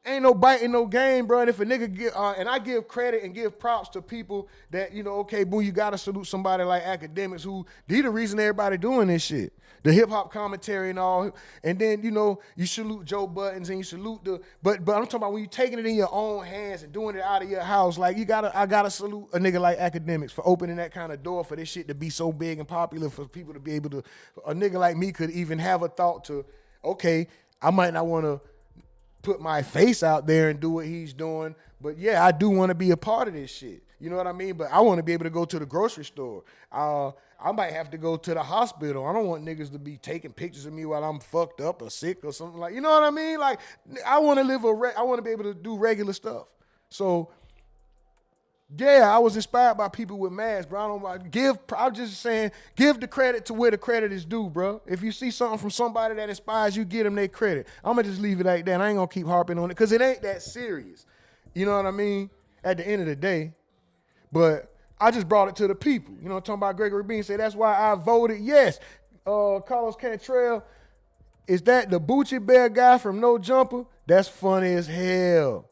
Ain't no biting, no game, bro. And if a nigga get, and I give credit and give props to people that, you know, okay, boom, you gotta salute somebody like academics who, they the reason everybody doing this shit. The hip hop commentary and all. And then, you know, you salute Joe Buttons and you salute but I'm talking about when you taking it in your own hands and doing it out of your house, like I gotta salute a nigga like academics for opening that kind of door for this shit to be so big and popular for people to be able to, a nigga like me could even have a thought to, okay, I might not want to put my face out there and do what he's doing, but yeah, I do want to be a part of this shit. You know what I mean? But I want to be able to go to the grocery store. I might have to go to the hospital. I don't want niggas to be taking pictures of me while I'm fucked up or sick or something like. You know what I mean? Like, I want to live I want to be able to do regular stuff. So yeah, I was inspired by people with masks, bro. I'm just saying, give the credit to where the credit is due, bro. If you see something from somebody that inspires you, give them their credit. I'm going to just leave it like that. I ain't going to keep harping on it because it ain't that serious. You know what I mean? At the end of the day. But I just brought it to the people. You know what I'm talking about? Gregory Bean said, that's why I voted yes. Carlos Cantrell, is that the Bucci Bear guy from No Jumper? That's funny as hell.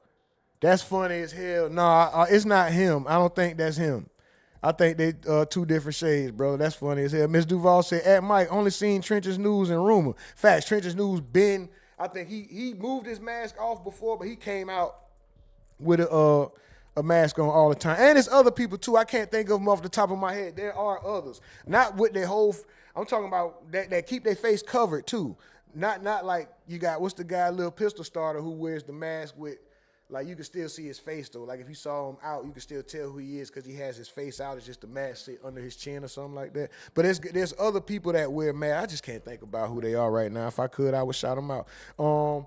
That's funny as hell. Nah, it's not him. I don't think that's him. I think they two different shades, bro. That's funny as hell. Miss Duval said, at Mike, only seen Trench's News and Rumor. Facts, Trench's News been, I think he moved his mask off before, but he came out with a mask on all the time. And there's other people too. I can't think of them off the top of my head. There are others. Not with their whole, I'm talking about that keep their face covered too. Not like you got, what's the guy, Lil Pistol Starter, who wears the mask with, like, you can still see his face, though. Like, if you saw him out, you can still tell who he is because he has his face out. It's just the mask sit under his chin or something like that. But there's other people that wear masks. I just can't think about who they are right now. If I could, I would shout them out.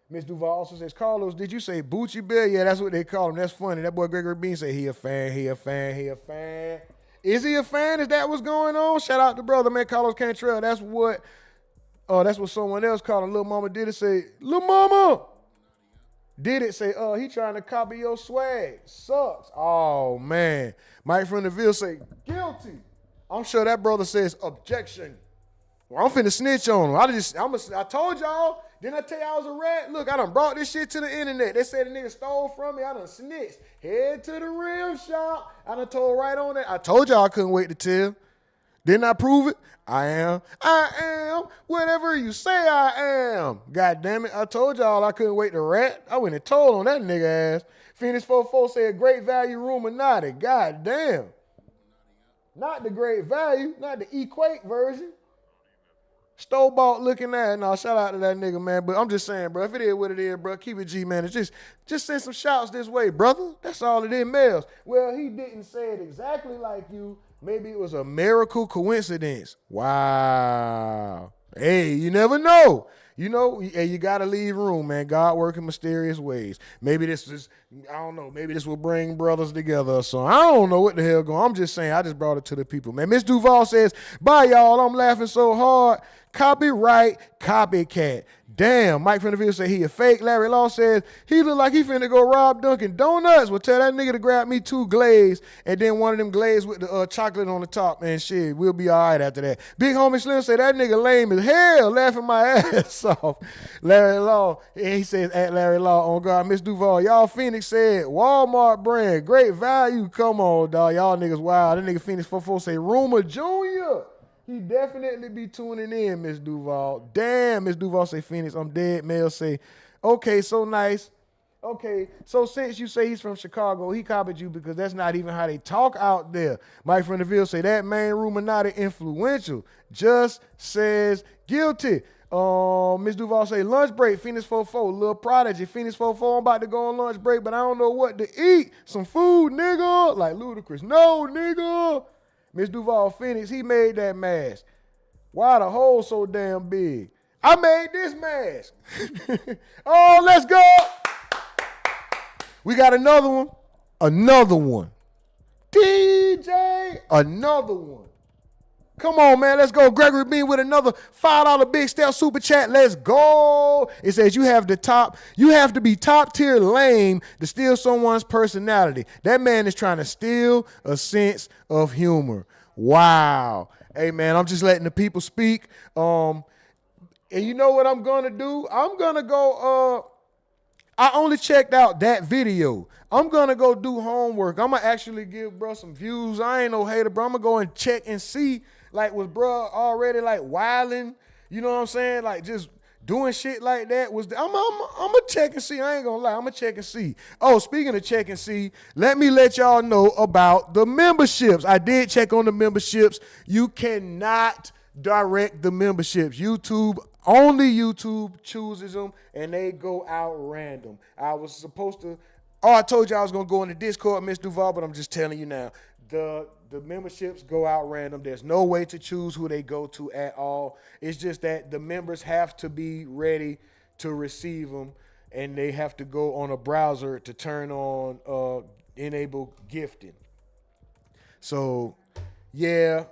Miss Duval also says, Carlos, did you say Bucci Bear? Yeah, that's what they call him. That's funny. That boy Gregory Bean say he a fan, he a fan, he a fan. Is he a fan? Is that what's going on? Shout out to brother, man, Carlos Cantrell. That's what someone else called him. Lil Mama did it say, Lil Mama. Did it say, he trying to copy your swag. Sucks. Oh, man. Mike from the Ville say, guilty. I'm sure that brother says, objection. Well, I'm finna snitch on him. I told y'all, didn't I tell you I was a rat? Look, I done brought this shit to the internet. They said the nigga stole from me. I done snitched. Head to the rim shop. I done told right on that. I told y'all I couldn't wait to tell. Didn't I prove it? I am whatever you say I am. God damn it. I told y'all I couldn't wait to rat. I went and told on that nigga ass. Phoenix 44 said great value Ruminati. God damn. Not the great value, not the equate version. Store-bought looking at. No, shout out to that nigga, man. But I'm just saying, bro, if it is what it is, bro, keep it G, man. It's just send some shouts this way, brother. That's all it is, Mel's. Well, he didn't say it exactly like you. Maybe it was a miracle coincidence. Wow. Hey, you never know. You know, hey, you got to leave room, man. God working mysterious ways. Maybe this is I don't know. Maybe this will bring brothers together or something. I don't know what the hell going on. I'm just saying. I just brought it to the people, man. Miss Duval says, bye, y'all. I'm laughing so hard. Copyright, copycat. Damn. Mike from the video said he a fake. Larry Law says he look like he finna go rob Dunkin' Donuts. Well, tell that nigga to grab me 2 glaze and then one of them glaze with the chocolate on the top, man. Shit, we'll be all right after that. Big Homie Slim said that nigga lame as hell, laughing my ass off. Larry Law, and he says at Larry Law, on God, Miss Duval, y'all Phoenix said Walmart brand, great value. Come on, dog. Y'all niggas wild. That nigga Phoenix 44 say Rumor Jr. He definitely be tuning in, Miss Duval. Damn, Miss Duval say Phoenix, I'm dead. Mel say, okay, so nice. Okay, so since you say he's from Chicago, he copied you because that's not even how they talk out there. Mike from the Ville say that main Ruminati influential. Just says guilty. Miss Duval say lunch break, Phoenix 44, Lil Prodigy, Phoenix 44, I'm about to go on lunch break, but I don't know what to eat. Some food, nigga. Like Ludacris. No, nigga. Miss Duval Phoenix, he made that mask. Why the hole so damn big? I made this mask. Oh, let's go. We got another one. Another one. DJ, another one. Come on, man. Let's go. Gregory Bean with another $5 big step super chat. Let's go. It says you have to be top tier lame to steal someone's personality. That man is trying to steal a sense of humor. Wow. Hey, man, I'm just letting the people speak. And you know what I'm going to do? I'm going to go, I only checked out that video. I'm going to go do homework. I'm going to actually give bro some views. I ain't no hater, bro. I'm going to go and check and see, like, was bro already, like, wilding? You know what I'm saying? Like, just doing shit like that. I'm going to check and see. I ain't going to lie. I'm going to check and see. Oh, speaking of check and see, let me let y'all know about the memberships. I did check on the memberships. You cannot direct the memberships. Only YouTube chooses them, and they go out random. I was supposed to, I told you I was going to go in the Discord, Miss Duval, but I'm just telling you now. The memberships go out random. There's no way to choose who they go to at all. It's just that the members have to be ready to receive them, and they have to go on a browser to turn on enable gifting. So, yeah,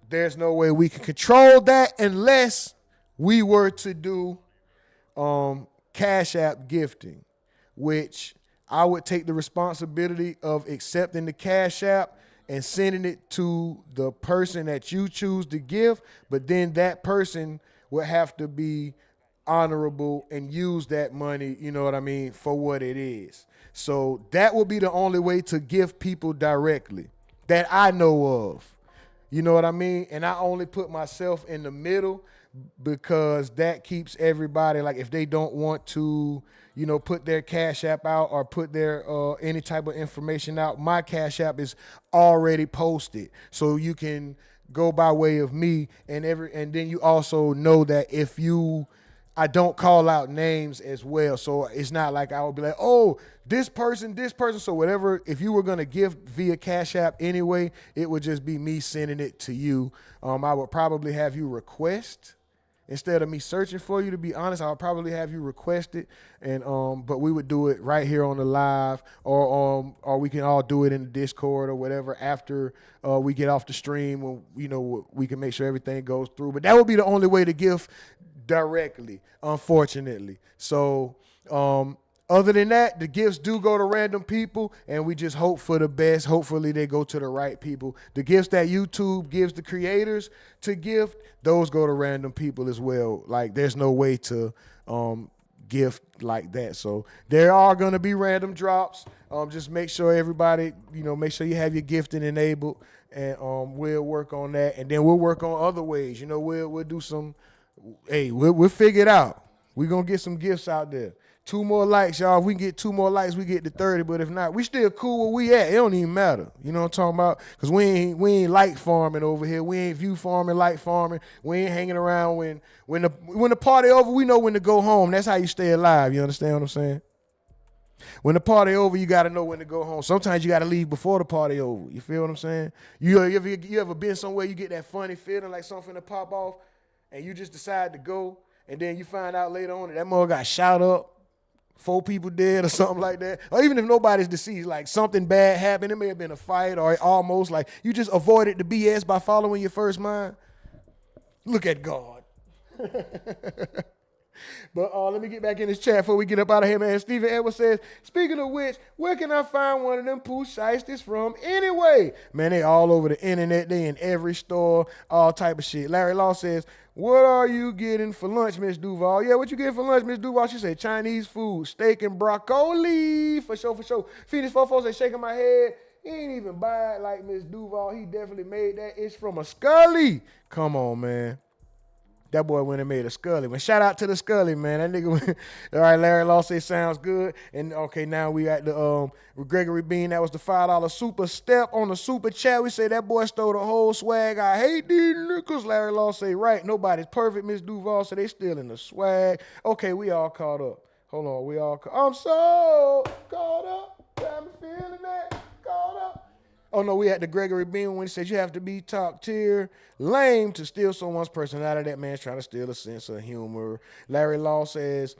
there's no way we can control that unless we were to do Cash App gifting, which I would take the responsibility of accepting the Cash App and sending it to the person that you choose to give, but then that person would have to be honorable and use that money, you know what I mean, for what it is. So that would be the only way to give people directly that I know of. You know what I mean? And I only put myself in the middle because that keeps everybody, like, if they don't want to, you know, put their Cash App out or put their any type of information out, my Cash App is already posted, so you can go by way of me, and then you also know that I don't call out names as well, so it's not like I would be like, oh, this person. So whatever, if you were gonna give via Cash App anyway, it would just be me sending it to you. I would probably have you request. Instead of me searching for you, to be honest, I would probably have you request it, and but we would do it right here on the live, or we can all do it in the Discord or whatever after we get off the stream, when, you know, we can make sure everything goes through. But that would be the only way to give directly, unfortunately. So other than that, the gifts do go to random people, and we just hope for the best. Hopefully they go to the right people. The gifts that YouTube gives the creators to gift, those go to random people as well. Like, there's no way to gift like that. So there are going to be random drops. Just make sure everybody, you know, make sure you have your gifting enabled, and we'll work on that. And then we'll work on other ways. You know, we'll do some, we'll figure it out. We're going to get some gifts out there. 2 more likes, y'all. If we can get 2 more likes, we get to 30. But if not, we still cool where we at. It don't even matter. You know what I'm talking about? Because we ain't like farming over here. We ain't view farming, like farming. We ain't hanging around when the party over, we know when to go home. That's how you stay alive. You understand what I'm saying? When the party over, you got to know when to go home. Sometimes you got to leave before the party over. You feel what I'm saying? You ever been somewhere, you get that funny feeling like something to pop off, and you just decide to go, and then you find out later on that mother got shot up 4 people dead or something like that. Or even if nobody's deceased, like something bad happened, it may have been a fight or almost like you just avoided the BS by following your first mind. Look at God. But let me get back in this chat before we get up out of here, man. Stephen Edwards says, speaking of which, where can I find one of them poo shysters from anyway? Man, they all over the internet. They in every store, all type of shit. Larry Law says, what are you getting for lunch, Miss Duval? Yeah, what you getting for lunch, Miss Duval? She said Chinese food, steak and broccoli. For sure, for sure. Phoenix Fofo said, shaking my head. He ain't even buy it like Miss Duval. He definitely made that. It's from a Scully. Come on, man. That boy went and made a Scully. Well, shout out to the Scully, man. That nigga went. All right, Larry Law say sounds good. And okay, now we at the Gregory Bean. That was the $5 super step on the super chat. We say that boy stole the whole swag. I hate these niggas. Larry Law say right. Nobody's perfect. Miss Duval say they still in the swag. Okay, we all caught up. Hold on, we all. I'm so caught up. Got me feeling that. Caught up. Oh no, we had the Gregory Bean when he said you have to be top tier lame to steal someone's personality. That man's trying to steal a sense of humor. Larry Law says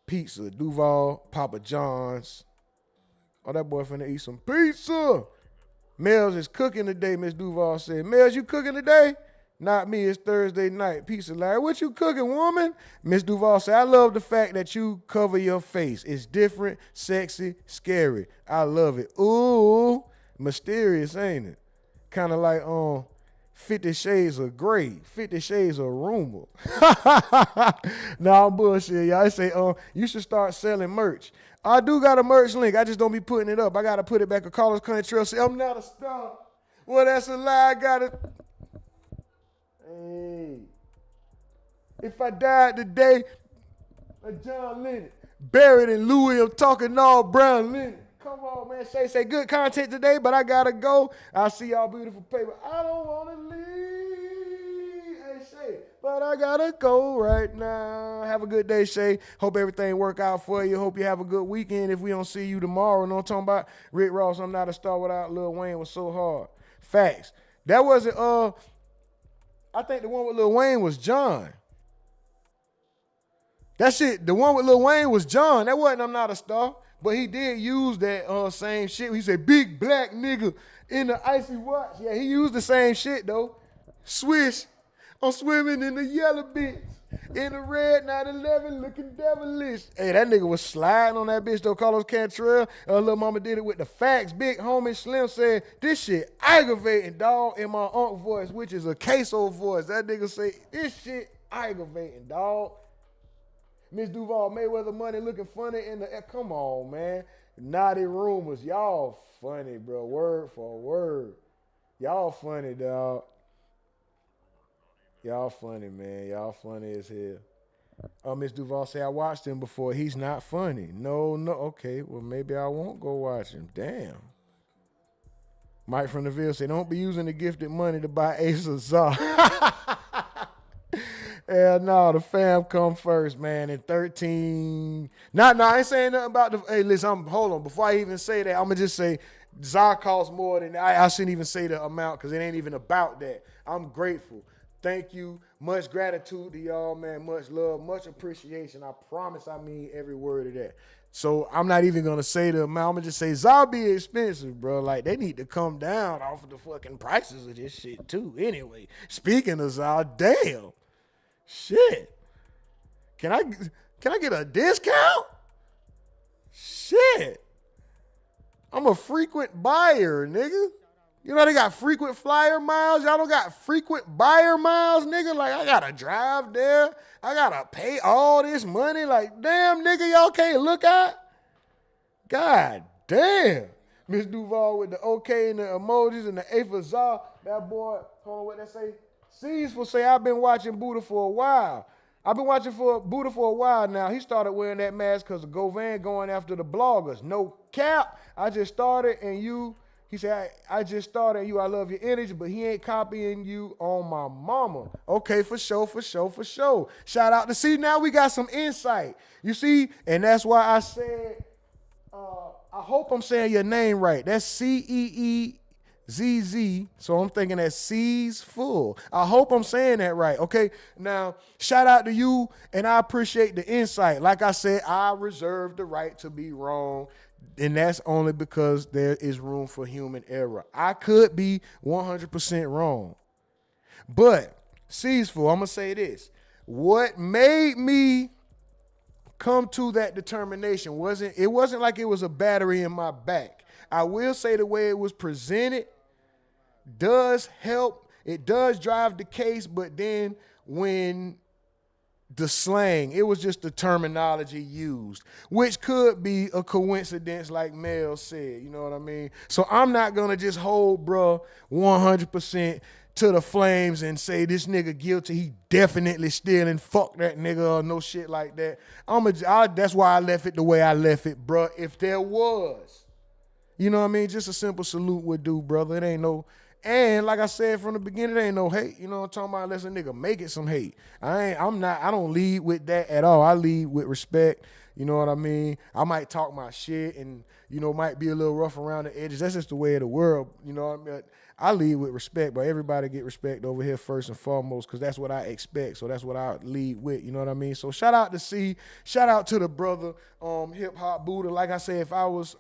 pizza, Duval, Papa John's. Oh, that boy finna eat some pizza. Mel's is cooking today, Miss Duval said. Mel's, you cooking today? Not me, it's Thursday night. Pizza, Larry. What you cooking, woman? Miss Duval said, I love the fact that you cover your face. It's different, sexy, scary. I love it. Ooh, mysterious, ain't it? Kind of like 50 Shades of Grey, 50 Shades of Rumor. Nah, I'm bullshit, y'all. I say, you should start selling merch. I do got a merch link. I just don't be putting it up. I got to put it back at College Country Trail. Say, I'm not a star. Well, that's a lie. I got to... Hey, if I died today, John Lennon, buried in Louis, I'm talking all brown linen. Come on, man. Say good content today, but I gotta go. I'll see y'all beautiful people. I don't wanna leave. Hey, Shay, but I gotta go right now. Have a good day, Shay. Hope everything work out for you. Hope you have a good weekend. If we don't see you tomorrow, know what I'm talking about? Rick Ross, I'm not a star without Lil Wayne was so hard. Facts. That wasn't I think the one with Lil Wayne was John. That shit, the one with Lil Wayne was John. That wasn't I'm Not a Star. But he did use that same shit. He said, big black nigga in the icy watch. Yeah, he used the same shit, though. Swish. I'm swimming in the yellow bitch. In the red 911 looking devilish. Hey, that nigga was sliding on that bitch, though. Carlos Cantrell. Lil Mama did it with the facts. Big homie Slim said, this shit aggravating, dog, in my uncle voice, which is a queso voice. That nigga say, this shit aggravating, dog. Miss Duval, Mayweather money looking funny in the... Come on, man. Naughty rumors. Y'all funny, bro. Word for word. Y'all funny, dog. Y'all funny, man. Y'all funny as hell. Miss Duval say, I watched him before. He's not funny. No. Okay, well, maybe I won't go watch him. Damn. Mike from the Ville say, don't be using the gifted money to buy Ace of Zah. Hell no, the fam come first, man. In 13. I ain't saying nothing about the... Hey, listen, hold on. Before I even say that, I'm going to just say Zah costs more than... I shouldn't even say the amount because it ain't even about that. I'm grateful. Thank you. Much gratitude to y'all, man. Much love, much appreciation. I promise I mean every word of that. So I'm not even going to say the amount. I'm going to just say Zah be expensive, bro. Like, they need to come down off of the fucking prices of this shit, too. Anyway, speaking of Zah, damn. Shit. Can I get a discount? Shit. I'm a frequent buyer, nigga. You know they got frequent flyer miles. Y'all don't got frequent buyer miles, nigga. Like, I gotta drive there. I gotta pay all this money. Like, damn, nigga, y'all can't look at. God damn. Miss Duval with the okay and the emojis and the A for Zah. That boy, hold on, what that say? C's will say, I've been watching Buddha for a while. I've been watching Buddha for a while now. He started wearing that mask because of Govan going after the bloggers. No cap. I just started and you... He said, I just started you. I love your energy, but he ain't copying you on my mama. Okay, for sure. Shout out to C. Now we got some insight. You see? And that's why I said, I hope I'm saying your name right. That's CEE ZZ, so I'm thinking that C's full. I hope I'm saying that right, okay? Now, shout out to you, and I appreciate the insight. Like I said, I reserve the right to be wrong, and that's only because there is room for human error. I could be 100% wrong, but C's full. I'm going to say this. What made me come to that determination wasn't like it was a battery in my back. I will say the way it was presented does help. It does drive the case, but then when the slang, it was just the terminology used, which could be a coincidence like Mel said, you know what I mean? So I'm not going to just hold bruh 100% to the flames and say this nigga guilty, he definitely stealing, fuck that nigga or no shit like that. That's why I left it the way I left it, bruh. If there was, you know what I mean? Just a simple salute would do, brother. It ain't no, and like I said from the beginning, it ain't no hate. You know what I'm talking about? Unless a nigga make it some hate. I don't lead with that at all. I lead with respect. You know what I mean? I might talk my shit and, you know, might be a little rough around the edges. That's just the way of the world. You know what I mean? I lead with respect, but everybody get respect over here first and foremost, because that's what I expect. So that's what I lead with. You know what I mean? So shout out to C. Shout out to the brother, Hip Hop Buddha. Like I said, if I was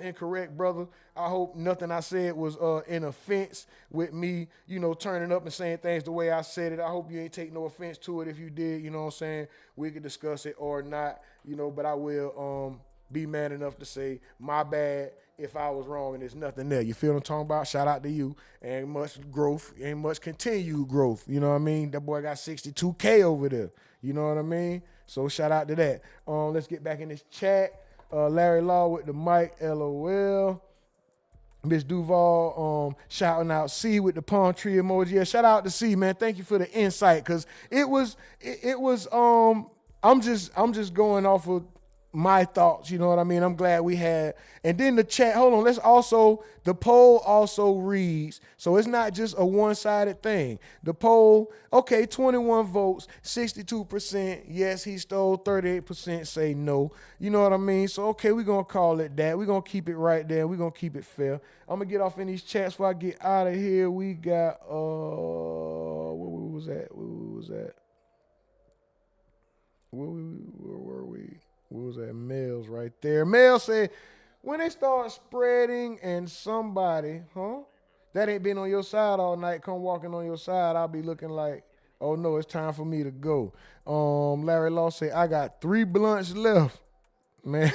incorrect, brother, I hope nothing I said was an offense with me, you know, turning up and saying things the way I said it. I hope you ain't take no offense to it. If you did, you know what I'm saying, we could discuss it or not, you know, but I will be man enough to say my bad if I was wrong and there's nothing there. You feel what I'm talking about? Shout out to you. Ain't much growth, ain't much continued growth. You know what I mean? That boy got 62K over there. You know what I mean? So shout out to that. Let's get back in this chat. Larry Law with the mic, LOL. Miss Duval shouting out C with the palm tree emoji. Yeah, shout out to C, man. Thank you for the insight, because it was I'm just going off of my thoughts, you know what I mean? I'm glad we had, and then the chat, hold on, the poll also reads, so it's not just a one-sided thing. The poll, okay, 21 votes, 62%, yes, he stole, 38% say no, you know what I mean? So, okay, we're going to call it that. We're going to keep it right there. We're going to keep it fair. I'm going to get off in these chats before I get out of here. We got, where was that? Where were we? What was that? Mel's right there. Mel said, when they start spreading and somebody, that ain't been on your side all night, come walking on your side, I'll be looking like, oh no, it's time for me to go. Larry Law said, I got 3 blunts left. Man,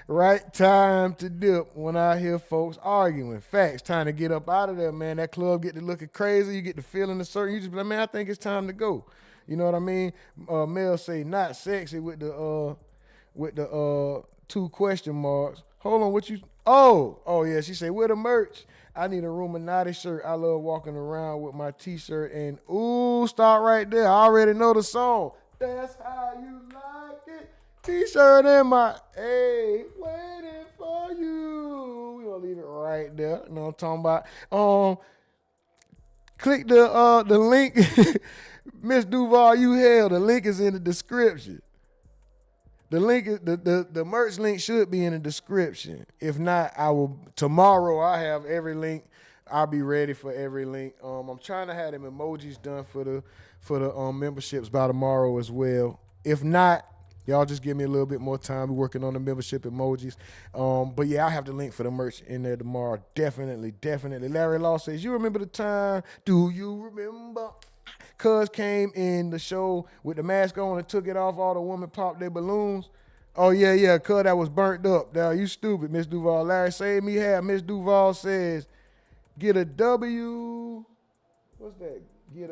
right time to dip when I hear folks arguing. Facts, time to get up out of there, man. That club get to looking crazy. You get to feeling a certain, you just be like, man, I think it's time to go. You know what I mean? Mel say, not sexy with the 2 question marks. Hold on, what you? Oh yeah. She said, where the merch? I need a Illuminati shirt. I love walking around with my T-shirt and start right there. I already know the song. That's how you like it. T-shirt and my waiting for you. We gonna leave it right there. You know what I'm talking about? Click the link. Miss Duval, you hell. The link is in the description. The link is the merch link should be in the description. If not, tomorrow I have every link. I'll be ready for every link. I'm trying to have them emojis done for the memberships by tomorrow as well. If not, y'all just give me a little bit more time. We're working on the membership emojis. But yeah, I have the link for the merch in there tomorrow. Definitely. Larry Law says, you remember the time? Do you remember? Cuz came in the show with the mask on and took it off. All the women popped their balloons. Oh, yeah, cuz that was burnt up. Now, you stupid, Miss Duval. Larry saved me half. Miss Duval says, get a W. What's that? Get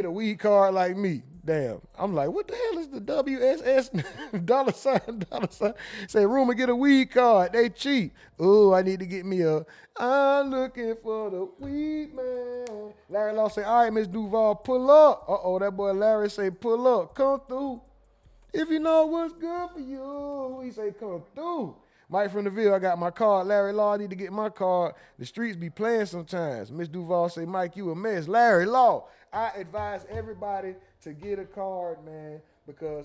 a weed card like me. Damn. I'm like, what the hell is the WSS? dollar sign. Say, rumor, get a weed card. They cheap. Oh, I need to get me I'm looking for the weed man. Larry Law say, all right, Miss Duval, pull up. That boy Larry say, pull up. Come through. If you know what's good for you, he say, come through. Mike from the Ville, I got my card. Larry Law, I need to get my card. The streets be playing sometimes. Miss Duval say, Mike, you a mess. Larry Law, I advise everybody to get a card, man, because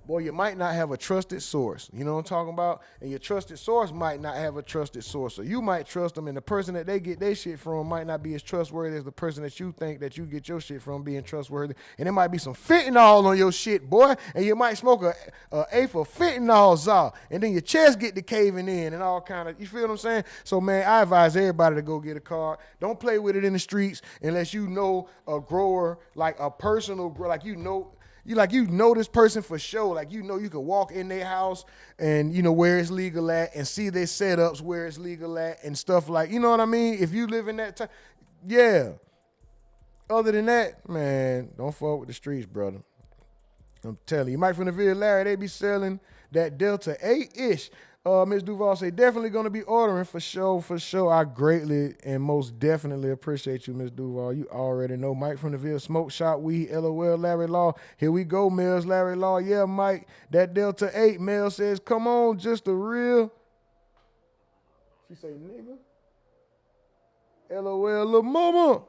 boy, you might not have a trusted source. You know what I'm talking about? And your trusted source might not have a trusted source. So you might trust them, and the person that they get their shit from might not be as trustworthy as the person that you think that you get your shit from being trustworthy. And there might be some fentanyl on your shit, boy, and you might smoke a eighth of fentanyl, and then your chest get to caving in and all kind of, you feel what I'm saying? So, man, I advise everybody to go get a card. Don't play with it in the streets unless you know a grower, like a personal grower, like you know this person for sure. Like, you know, you can walk in their house and, you know, where it's legal at and see their setups where it's legal at and stuff like, you know what I mean? If you live in that time, yeah. Other than that, man, don't fuck with the streets, brother. I'm telling you, Mike from the Ville, Larry, they be selling that Delta 8-ish. Ms. Duval say, definitely going to be ordering for sure, for sure. I greatly and most definitely appreciate you, Ms. Duval. You already know. Mike from the Ville, Smoke Shop, Weed, LOL, Larry Law. Here we go, Mills, Larry Law. Yeah, Mike, that Delta 8, Mel says, come on, just a real. She say, nigga. LOL, little mama.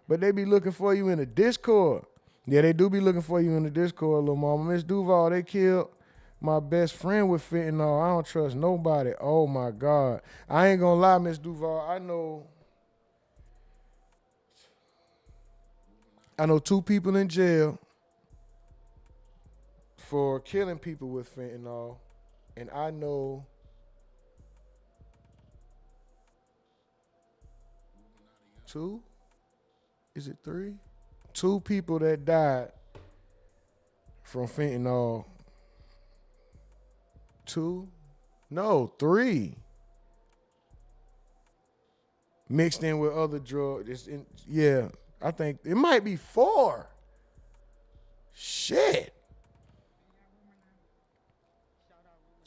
But they be looking for you in the Discord. Yeah, they do be looking for you in the Discord, little mama. Ms. Duval, they killed my best friend with fentanyl. I don't trust nobody. Oh, my God. I ain't going to lie, Miss Duval. I know 2 people in jail for killing people with fentanyl. And I know two? Is it 3? 2 people that died from fentanyl. 2? No, 3. Mixed in with other drugs. Yeah, I think it might be 4. Shit.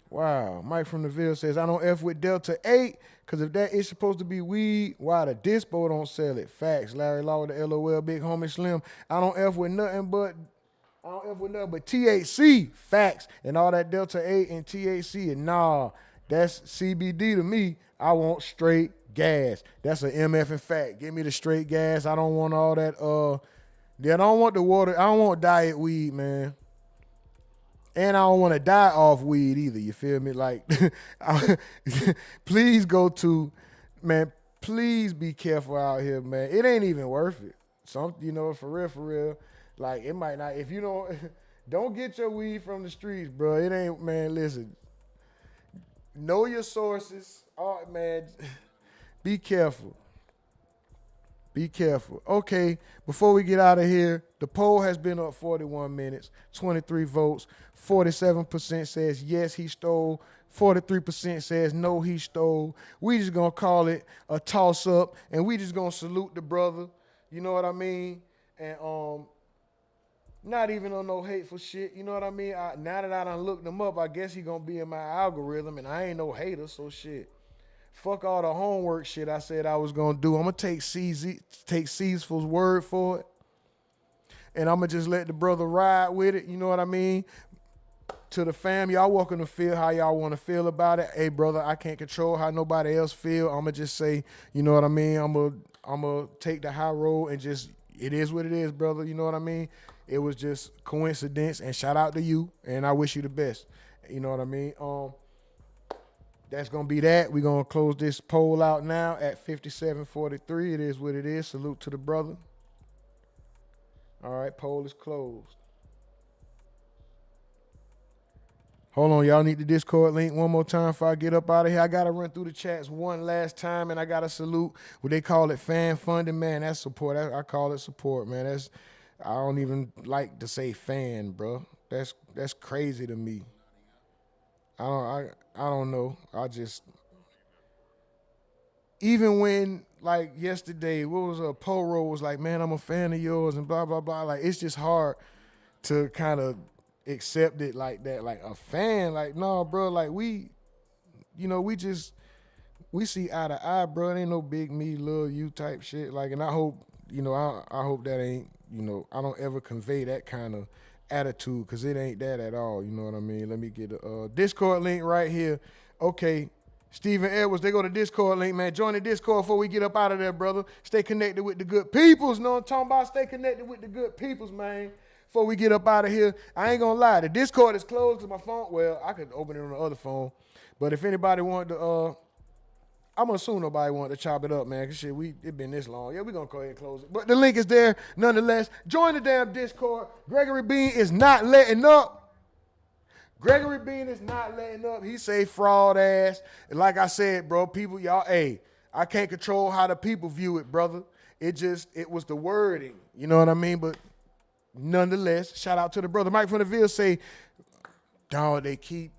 Wow. Mike from the Ville says, I don't F with Delta 8, because if that is supposed to be weed, why the dispo don't sell it? Facts. Larry Law with the LOL, Big Homie Slim. I don't F with nothing but THC, facts, and all that Delta 8 and THC, and nah, that's CBD to me. I want straight gas. That's an MF and fact. Give me the straight gas. I don't want all that, I don't want the water. I don't want diet weed, man. And I don't want to die off weed either, you feel me? Like, please please be careful out here, man. It ain't even worth it. You know, for real. Like, it might not, if you don't get your weed from the streets, bro. It ain't, man, listen. Know your sources. Oh, man, be careful. Be careful. Okay, before we get out of here, the poll has been up 41 minutes, 23 votes. 47% says yes, he stole. 43% says no, he stole. We just going to call it a toss-up, and we just going to salute the brother. You know what I mean? And, not even on no hateful shit, you know what I mean? Now that I done looked him up, I guess he gonna be in my algorithm, and I ain't no hater, so shit. Fuck all the homework shit I said I was gonna do. I'm gonna take C's word for it, and I'm gonna just let the brother ride with it, you know what I mean? To the fam, y'all welcome to feel how y'all want to feel about it. Hey, brother, I can't control how nobody else feel. I'm gonna just say, you know what I mean? I'm gonna take the high road and just, it is what it is, brother, you know what I mean? It was just coincidence, and shout out to you, and I wish you the best. You know what I mean? That's going to be that. We're going to close this poll out now at 57:43. It is what it is. Salute to the brother. All right, poll is closed. Hold on, y'all need the Discord link one more time before I get up out of here. I got to run through the chats one last time, and I got to salute what they call it fan funding. Man, that's support. I call it support, man. I don't even like to say fan, bro. That's crazy to me. I don't know. Even when, like, yesterday, what was Poro was like, man, I'm a fan of yours and blah, blah, blah. Like, it's just hard to kind of accept it like that. Like, a fan, like, no, bro, like, we see eye to eye, bro. It ain't no big me, little you type shit. Like, and I hope, I hope that ain't, I don't ever convey that kind of attitude, because it ain't that at all. You know what I mean? Let me get a Discord link right here. Okay, Stephen Edwards, they go to Discord link, man. Join the Discord before we get up out of there, brother. Stay connected with the good peoples. Know what I'm talking about? Stay connected with the good peoples, man. before we get up out of here. I ain't gonna lie, the Discord is closed to my phone. Well, I could open it on the other phone, but if anybody wanted to, I'm gonna assume nobody wanted to chop it up, man. Cause shit, it been this long. Yeah, we gonna go ahead and close it. But the link is there nonetheless. Join the damn Discord. Gregory Bean is not letting up. Gregory Bean is not letting up. He say fraud ass. And like I said, bro, people, y'all, hey, I can't control how the people view it, brother. It was the wording. You know what I mean? But nonetheless, shout out to the brother. Mike from the Ville say, dog, they keep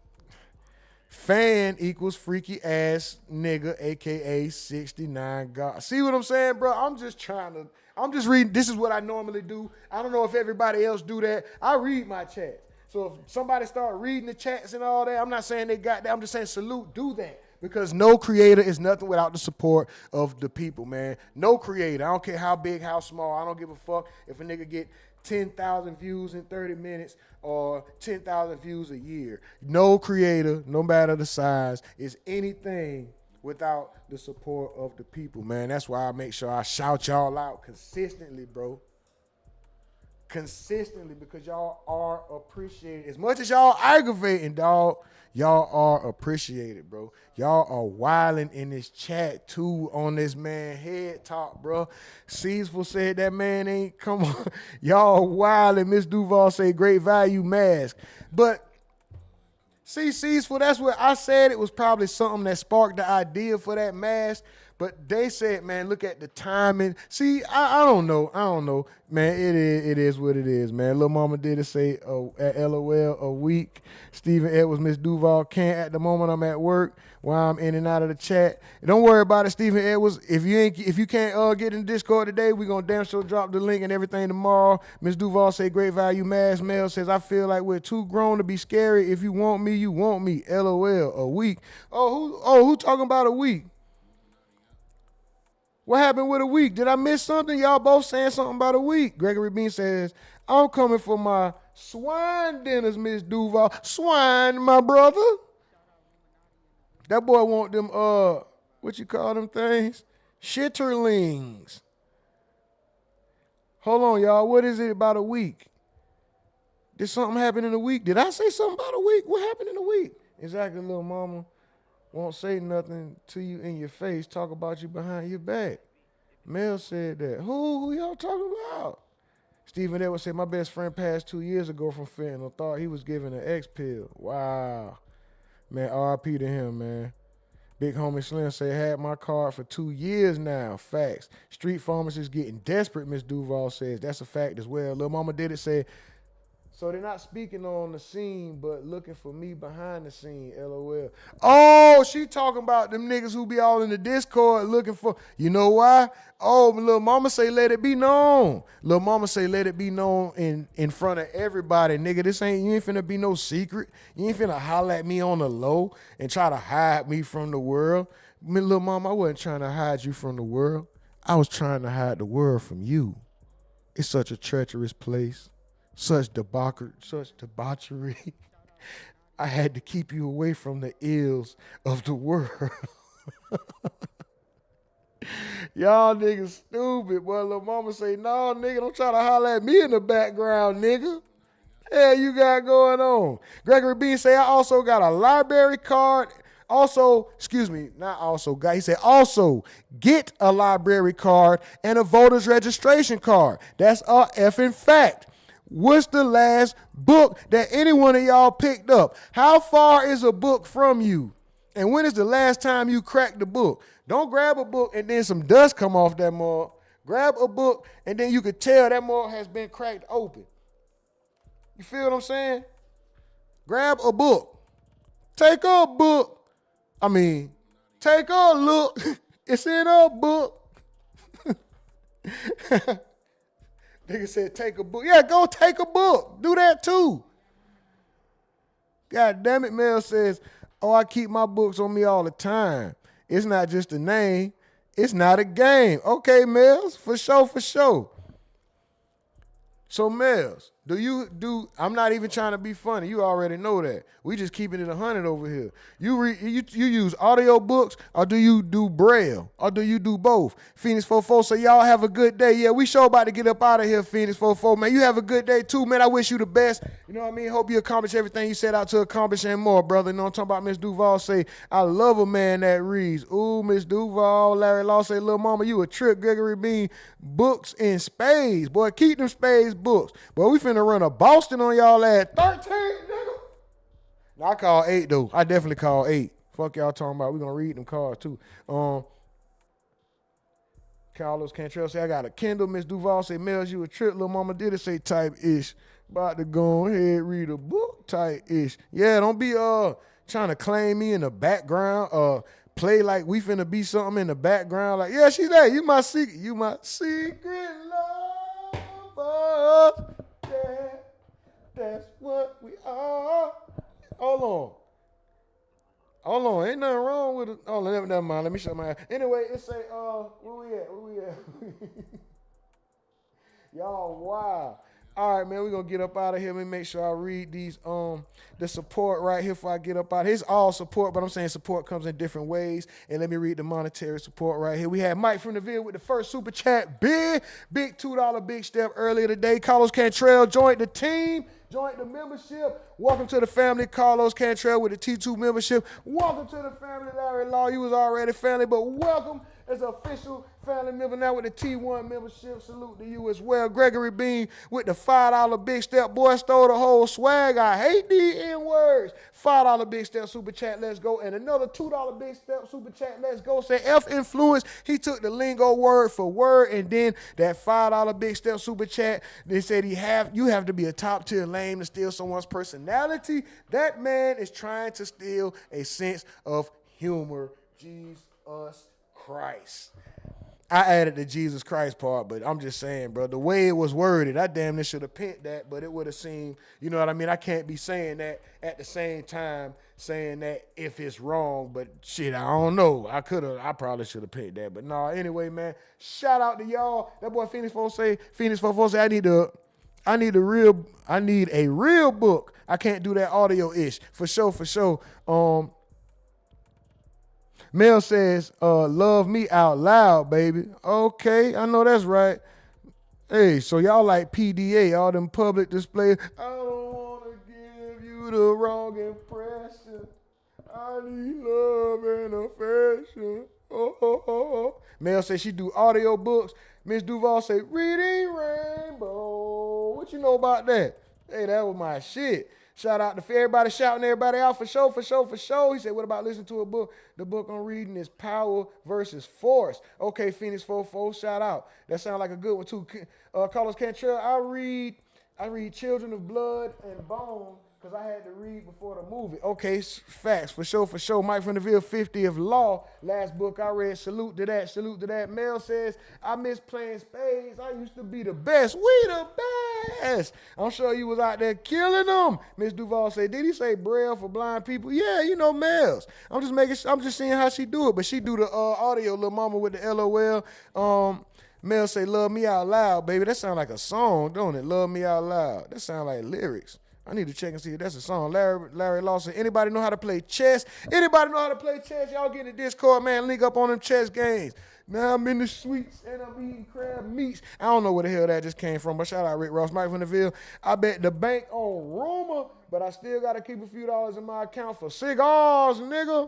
fan equals freaky ass nigga, aka 69 God. See what I'm saying, bro? I'm just reading. This is what I normally do. I don't know if everybody else do that. I read my chats. So if somebody start reading the chats and all that, I'm not saying they got that. I'm just saying salute, do that. Because no creator is nothing without the support of the people, man. No creator. I don't care how big, how small. I don't give a fuck if a nigga get 10,000 views in 30 minutes or 10,000 views a year. No creator, no matter the size, is anything without the support of the people, man. That's why I make sure I shout y'all out consistently, bro. Consistently, because y'all are appreciated. As much as y'all aggravating, dog, y'all are appreciated, bro. Y'all are wilding in this chat, too, on this man head top, bro. Ceaseful said that man ain't, come on. Y'all wilding. Miss Duval say great value mask. But, see, Ceaseful, that's what I said. It was probably something that sparked the idea for that mask. But they said, man, look at the timing. See, I don't know. Man, it is what it is, man. Lil Mama did it say at LOL a week. Stephen Edwards, Miss Duval can't at the moment. I'm at work while I'm in and out of the chat. Don't worry about it, Stephen Edwards. If you can't get in Discord today, we're gonna damn sure drop the link and everything tomorrow. Miss Duval say great value mask. Mel says I feel like we're too grown to be scary. If you want me, you want me. LOL a week. Who talking about a week? What happened with a week? Did I miss something? Y'all both saying something about a week. Gregory Bean says, I'm coming for my swine dinners, Miss Duval. Swine, my brother. That boy want them, what you call them things? Shitterlings. Hold on, y'all. What is it about a week? Did something happen in a week? Did I say something about a week? What happened in a week? Exactly, little mama. Won't say nothing to you in your face, talk about you behind your back. Mel said that. Who y'all talking about? Stephen Edwards said, my best friend passed 2 years ago from fentanyl. Thought he was giving an X pill. Wow. Man, RIP to him, man. Big homie Slim said, had my card for 2 years now. Facts. Street pharmacists getting desperate, Miss Duval says. That's a fact as well. Lil Mama did it say, so they're not speaking on the scene, but looking for me behind the scene, LOL. Oh, she talking about them niggas who be all in the Discord looking for, you know why? Oh, Lil Mama say let it be known. Lil Mama say let it be known in front of everybody. Nigga, you ain't finna be no secret. You ain't finna holler at me on the low and try to hide me from the world. Lil Mama, I wasn't trying to hide you from the world. I was trying to hide the world from you. It's such a treacherous place. Such debauchery. I had to keep you away from the ills of the world. Y'all niggas stupid, boy. Lil Mama say, no, nigga, don't try to holler at me in the background, nigga. Hell you got going on? Gregory Bean say, I also got a library card. Also, he said, also get a library card and a voter's registration card. That's a effing fact. What's the last book that any one of y'all picked up? How far is a book from you? And when is the last time you cracked the book? Don't grab a book and then some dust come off that mug. Grab a book and then you could tell that mug has been cracked open. You feel what I'm saying? Grab a book. Take a book. Take a look. It's in a book. Nigga said take a book. Yeah, go take a book. Do that too. God damn it, Mel says, oh, I keep my books on me all the time. It's not just a name. It's not a game. Okay, Mels, for sure. So, Mels, I'm not even trying to be funny. You already know that. We just keeping it 100 over here. You use audio books, or do you do braille, or do you do both? Phoenix 44, so y'all have a good day. Yeah, we sure about to get up out of here, Phoenix 44. Man, you have a good day too, man. I wish you the best. You know what I mean? Hope you accomplish everything you set out to accomplish and more, brother. You know what I'm talking about? Miss Duval say, I love a man that reads. Ooh, Miss Duval. Larry Law say, little mama, you a trip. Gregory Bean, books in spades. Boy, keep them spades books. Boy, we finna run a Boston on y'all at 13, nigga. Now, I call 8, though. I definitely call 8. Fuck y'all talking about. We gonna read them cards, too. Carlos Cantrell say, I got a Kindle. Miss Duval say, Mel's you a trip. Little mama did it say type-ish. About to go ahead, read a book type-ish. Yeah, don't be trying to claim me in the background. Play like we finna be something in the background. Like, yeah, she's there. You my secret lover. Yeah, that's what we are. Hold on. Ain't nothing wrong with it. Oh, never mind. Let me shut my ass. Anyway, it say, where we at? Y'all, wow. All right, man, we're going to get up out of here. Let me make sure I read these, the support right here before I get up out. It's all support, but I'm saying support comes in different ways. And let me read the monetary support right here. We had Mike from the Ville with the first super chat. Big $2 big step earlier today. Carlos Cantrell joined the team. Joined the membership. Welcome to the family. Carlos Cantrell with the T2 membership. Welcome to the family. Larry Law, you was already family, but welcome as an official family member now with the T1 membership. Salute to you as well. Gregory Bean with the $5 big step. Boy, stole the whole swag. I hate these N-words. $5 big step super chat. Let's go. And another $2 big step super chat. Let's go. Say F influence. He took the lingo word for word, and then that $5 big step super chat. They said you have to be a top tier lame to steal someone's personality. That man is trying to steal a sense of humor. Jesus Christ. I added the Jesus Christ part, but I'm just saying, bro, the way it was worded, I damn near should have pinned that, but it would have seemed, you know what I mean? I can't be saying that at the same time saying that if it's wrong, but shit, I don't know. I probably should have pinned that, but no, anyway, man, shout out to y'all. That boy Phoenix 4 say, I need a real book. I can't do that audio-ish. For sure. Mel says, love me out loud, baby. Okay, I know that's right. Hey, so y'all like PDA, all them public displays. I don't want to give you the wrong impression. I need love and affection. Oh. Mel says she do audio books. Miss Duval say, reading rainbow. What you know about that? Hey, that was my shit. Shout out to everybody shouting everybody out for sure. He said, what about listening to a book? The book I'm reading is Power versus Force. Okay, Phoenix 44, shout out. That sounds like a good one too. Carlos Cantrell, I read Children of Blood and Bone because I had to read before the movie. Okay, facts, for sure. Mike from the Ville, 50th Law. Last book I read, salute to that. Mel says, I miss playing spades. I used to be the best. We the best. I'm sure you was out there killing them. Miss Duval said, did he say Braille for blind people? Yeah, you know Mel's. I'm just seeing how she do it, but she do the audio, little mama with the LOL. Mel say, love me out loud, baby. That sound like a song, don't it? Love me out loud. That sound like lyrics. I need to check and see if that's a song. Larry Lawson. Anybody know how to play chess? Y'all get in the Discord, man. Link up on them chess games. Now I'm in the suites and I'm eating crab meats. I don't know where the hell that just came from, but shout out Rick Ross, Mike from the Ville. I bet the bank on rumor, but I still got to keep a few dollars in my account for cigars, nigga.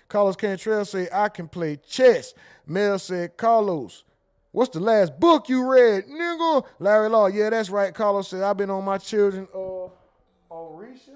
Carlos Cantrell say, I can play chess. Mel said, Carlos, what's the last book you read, nigga? Larry Law, yeah, that's right. Carlos said, I've been on my children, Orisha?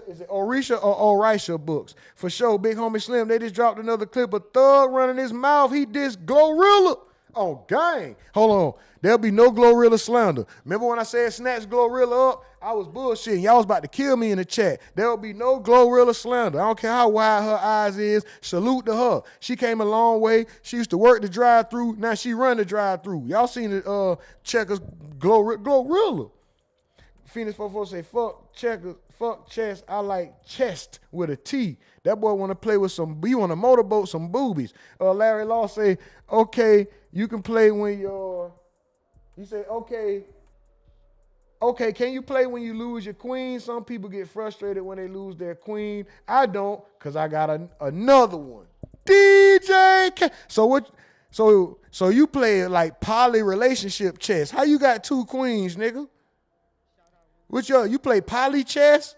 Is it Orisha or Orisha books? For sure, Big Homie Slim, they just dropped another clip of Thug running his mouth. He dissed Glorilla. Oh, gang. Hold on. There'll be no Glorilla slander. Remember when I said snatch Glorilla up? I was bullshitting. Y'all was about to kill me in the chat. There'll be no Glorilla slander. I don't care how wide her eyes is. Salute to her. She came a long way. She used to work the drive-thru. Now she run the drive-thru. Y'all seen the checkers Glorilla. Phoenix 44 say, fuck checkers, fuck chess. I like chest with a T. That boy want to play with you want to motorboat some boobies. Larry Law say, okay, you can play when he say, okay, Okay, can you play when you lose your queen? Some people get frustrated when they lose their queen. I don't, because I got another one. DJ K. So what? So you play like poly relationship chess. How you got 2 queens, nigga? You play poly chess?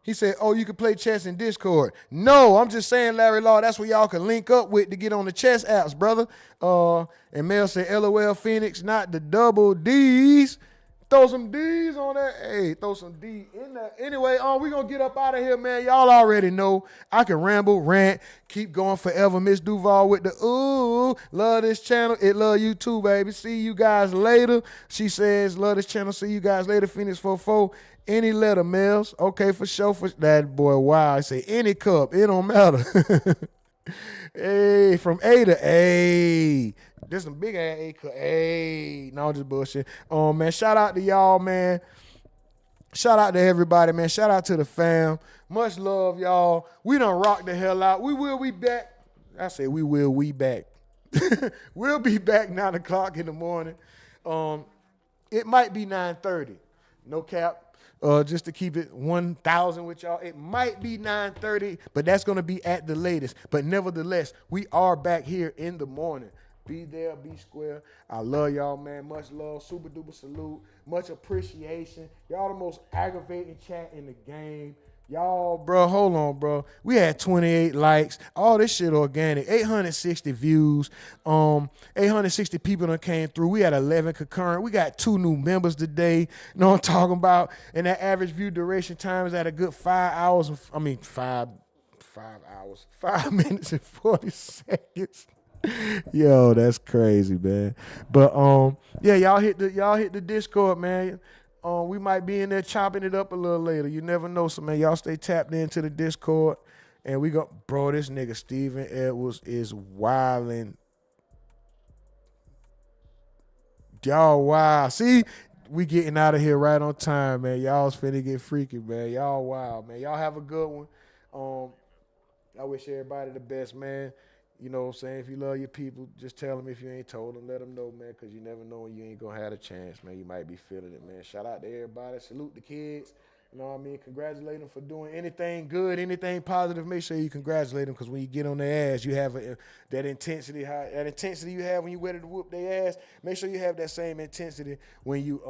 He said, oh, you can play chess in Discord. No, I'm just saying, Larry Law, that's where y'all can link up with to get on the chess apps, brother. And Mel said, LOL Phoenix, not the double D's. Throw some D's on that. Hey, throw some D in there. Anyway, we going to get up out of here, man. Y'all already know I can ramble, rant, keep going forever. Miss Duval with the ooh. Love this channel. It love you too, baby. See you guys later. She says, love this channel. See you guys later. Phoenix 44. Any letter, Mills. Okay, for sure. For that boy, wow. I say any cup. It don't matter. Hey, from A to A. There's some big ass A cup. Hey, no, just bullshit. Man, shout out to y'all, man. Shout out to everybody, man. Shout out to the fam. Much love, y'all. We done rock the hell out. We back. I say we back. We'll be back 9 o'clock in the morning. It might be 9:30. No cap. Just to keep it 1,000 with y'all. It might be 9:30, but that's going to be at the latest. But nevertheless, we are back here in the morning. Be there, be square. I love y'all, man. Much love. Super duper salute. Much appreciation. Y'all the most aggravating chat in the game. Y'all, bro, hold on, bro. We had 28 likes. All this shit organic. 860 views. 860 people that came through. We had 11 concurrent. We got 2 new members today. You know what I'm talking about? And that average view duration time is at a good 5 hours. 5 minutes and 40 seconds. Yo, that's crazy, man. But yeah, y'all hit the Discord, man. We might be in there chopping it up a little later. You never know. So, man, y'all stay tapped into the Discord. And we go, bro, this nigga Steven Edwards is wilding. Y'all wild. See, we getting out of here right on time, man. Y'all's finna get freaky, man. Y'all wild, man. Y'all have a good one. I wish everybody the best, man. You know what I'm saying? If you love your people, just tell them if you ain't told them. Let them know, man, because you never know when you ain't going to have a chance, man. You might be feeling it, man. Shout out to everybody. Salute the kids. You know what I mean? Congratulate them for doing anything good, anything positive. Make sure you congratulate them because when you get on their ass, you have that intensity you have when you ready to whoop their ass. Make sure you have that same intensity when you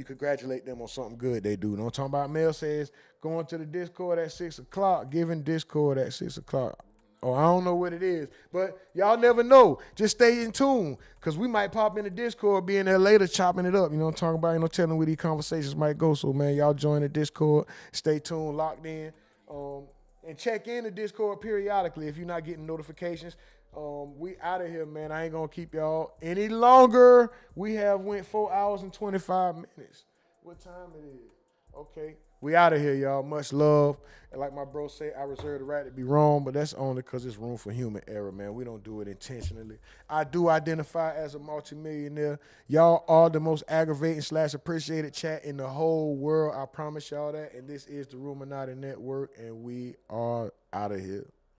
congratulate them on something good they do. You know what I'm talking about? Mel says going to the Discord at 6 o'clock, giving Discord at 6 o'clock. Oh, I don't know what it is, but y'all never know. Just stay in tune, because we might pop in the Discord, be in there later chopping it up. You know what I'm talking about? You know, telling where these conversations might go. So, man, y'all join the Discord. Stay tuned, locked in. And check in the Discord periodically if you're not getting notifications. We out of here, man. I ain't going to keep y'all any longer. We have went 4 hours and 25 minutes. What time it is? Okay. We out of here, y'all. Much love. And like my bro say, I reserve the right to be wrong, but that's only because it's room for human error, man. We don't do it intentionally. I do identify as a multimillionaire. Y'all are the most aggravating / appreciated chat in the whole world. I promise y'all that. And this is the Ruminati Network, and we are out of here.